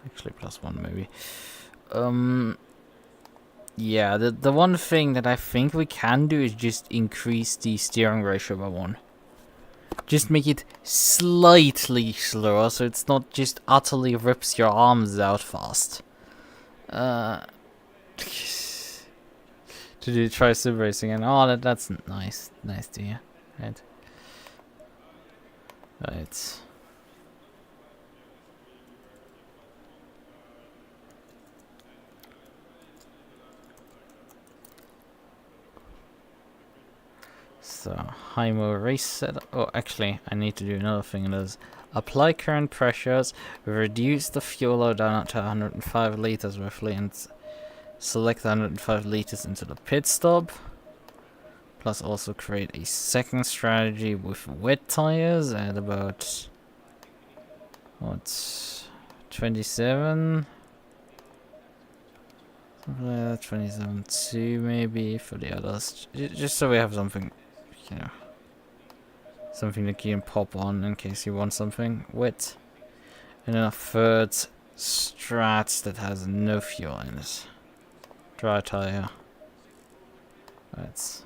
actually +1 maybe. Yeah, the one thing that I think we can do is just increase the steering ratio by 1. Just make it slightly slower, so it's not just utterly rips your arms out fast. To try sim racing, and oh, that's nice to hear. Right. Right. So, HIMO race setup. Oh, actually, I need to do another thing. It is apply current pressures, reduce the fuel load down to 105 liters roughly, and select 105 liters into the pit stop. Plus, also create a second strategy with wet tires at about what 27. 27.2 maybe for the others, just so we have something. You know, something that you can pop on in case you want something wet. And then a third strat that has no fuel in it. Dry tire. That's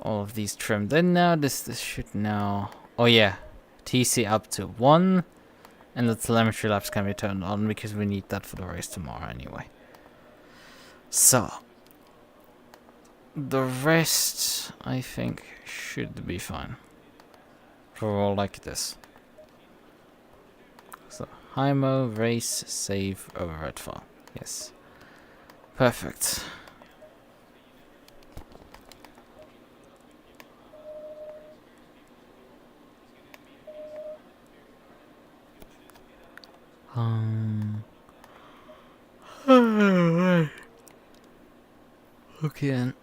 all of these trimmed in now. This should now. Oh yeah, TC up to 1, and the telemetry laps can be turned on because we need that for the race tomorrow anyway. So. The rest, I think, should be fine. For all like this. So, HIMO, race, save, override file. Yes. Perfect. Okay then.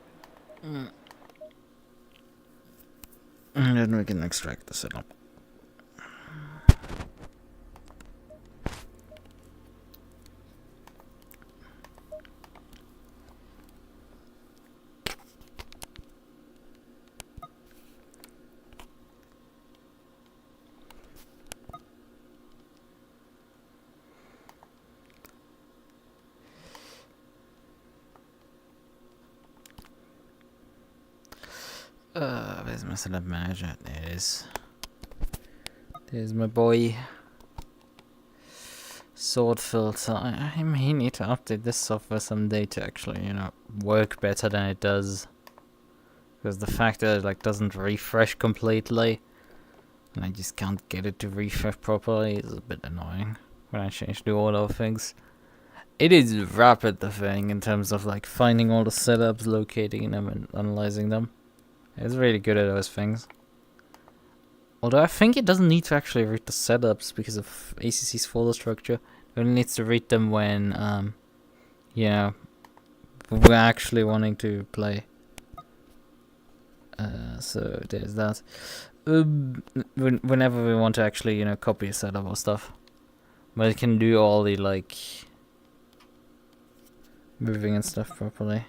And then we can extract the setup. Where's my setup manager? There it is. There's my boy. Sword filter. I may need to update this software someday to actually, you know, work better than it does. Because the fact that it like doesn't refresh completely, and I just can't get it to refresh properly, is a bit annoying when I change the order of things. It is rapid, the thing, in terms of like finding all the setups, locating them, and analyzing them. It's really good at those things. Although I think it doesn't need to actually read the setups because of ACC's folder structure. It only needs to read them when, you know, we're actually wanting to play. So there's that. Whenever we want to actually, you know, copy a setup or stuff. But it can do all the, like, moving and stuff properly.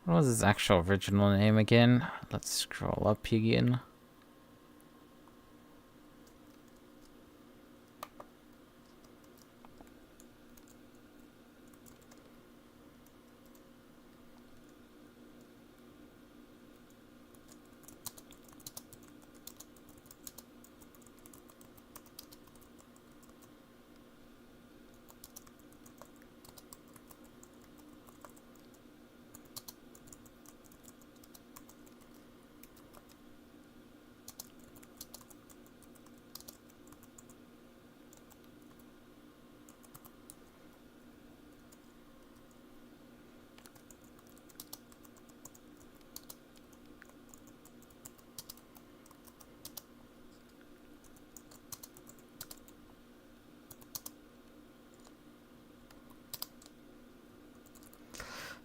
What was his actual original name again? Let's scroll up again.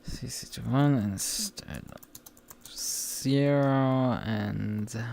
CC1 instead of 0 and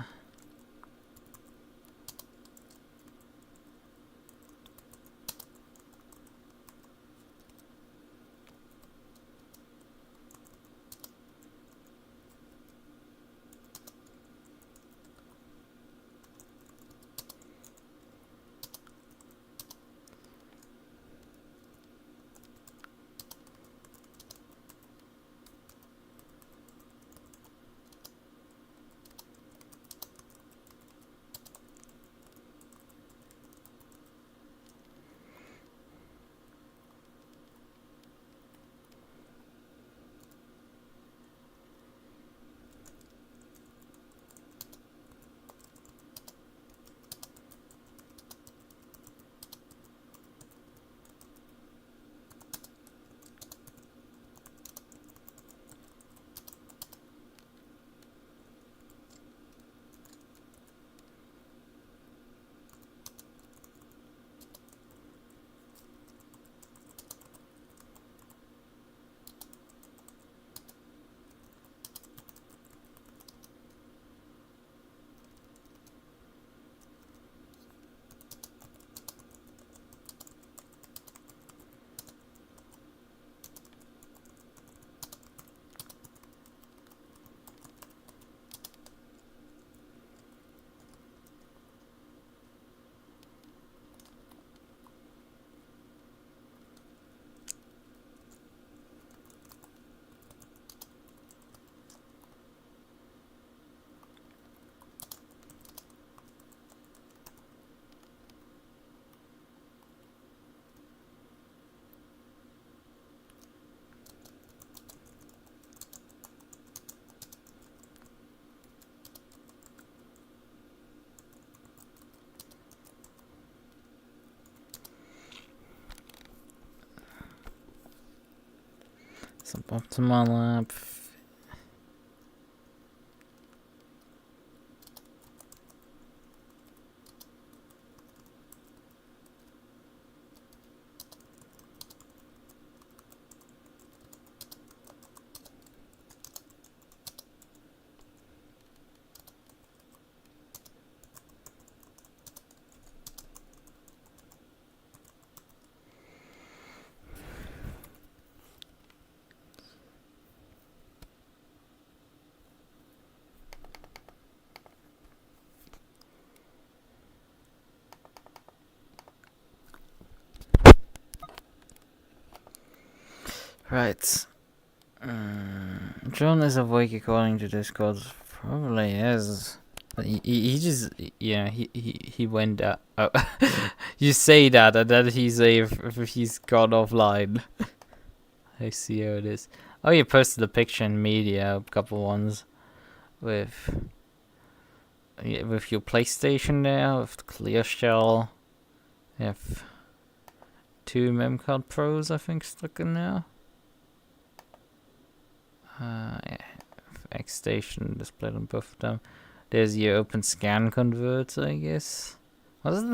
Suboptimal lap. Right. John is awake according to Discord. Probably is. But he just, yeah, he went out. Oh. You say that, and then he's gone offline. I see how it is. Oh, you posted a picture in media, a couple ones with your PlayStation there, with the clear shell. You have 2 memcard pros, I think, stuck in there. Yeah, X station displayed on both of them. There's your open scan converter, I guess. What is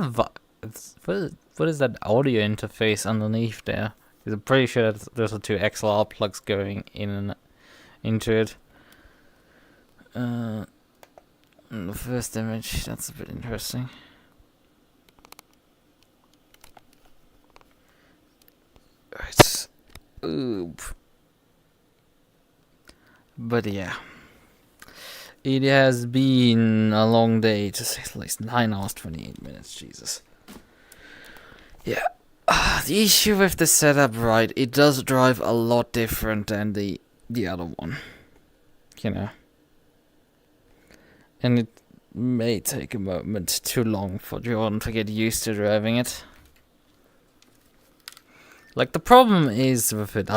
that audio interface underneath there? Because I'm pretty sure there's the 2 XLR plugs going in and into it. The first image, that's a bit interesting. Right. Oop. But yeah, it has been a long day, to say the least. 9 hours, 28 minutes, Jesus. Yeah, the issue with the setup, right, it does drive a lot different than the other one, you know. And it may take a moment too long for Jordan to get used to driving it. Like, the problem is with it,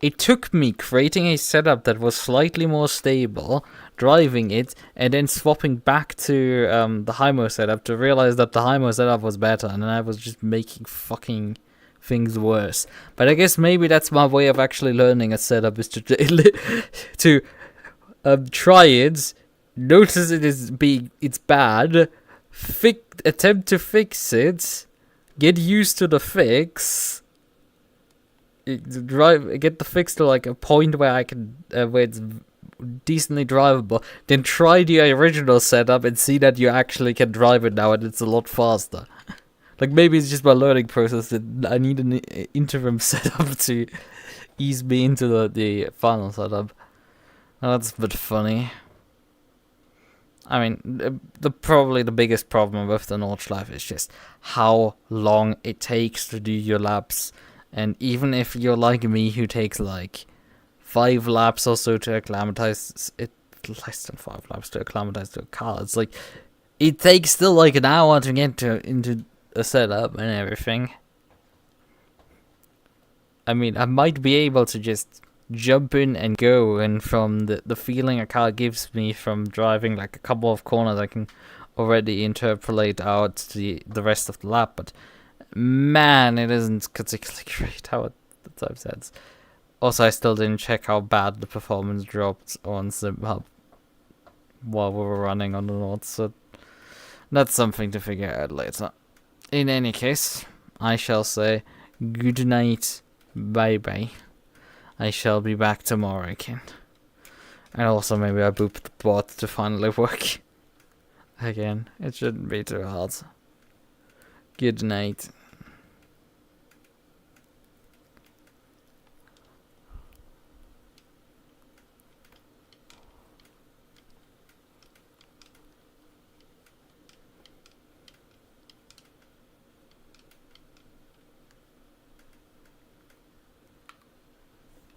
it took me creating a setup that was slightly more stable, driving it, and then swapping back to the Hymo setup to realize that the Hymo setup was better, and then I was just making fucking things worse. But I guess maybe that's my way of actually learning a setup, is to try it, notice it's bad, attempt to fix it, get used to the fix. Get the fix to like a point where I can where it's decently drivable, then try the original setup and see that you actually can drive it now and it's a lot faster. Like, maybe it's just my learning process that I need an interim setup to ease me into the final setup. Now, that's a bit funny. I mean, probably the biggest problem with the Nordschleife is just how long it takes to do your laps. And even if you're like me, who takes like 5 laps or so to acclimatize it, less than 5 laps to acclimatize to a car, it's like, it takes still like an hour to get into a setup and everything. I mean, I might be able to just jump in and go, and from the feeling a car gives me from driving like a couple of corners, I can already interpolate out the rest of the lap, but man, it isn't particularly great how the time sets. Also, I still didn't check how bad the performance dropped on SimHub while we were running on the Nord, so that's something to figure out later. In any case, I shall say good night, bye bye. I shall be back tomorrow again. And also maybe I boop the bot to finally work again. It shouldn't be too hard. Good night.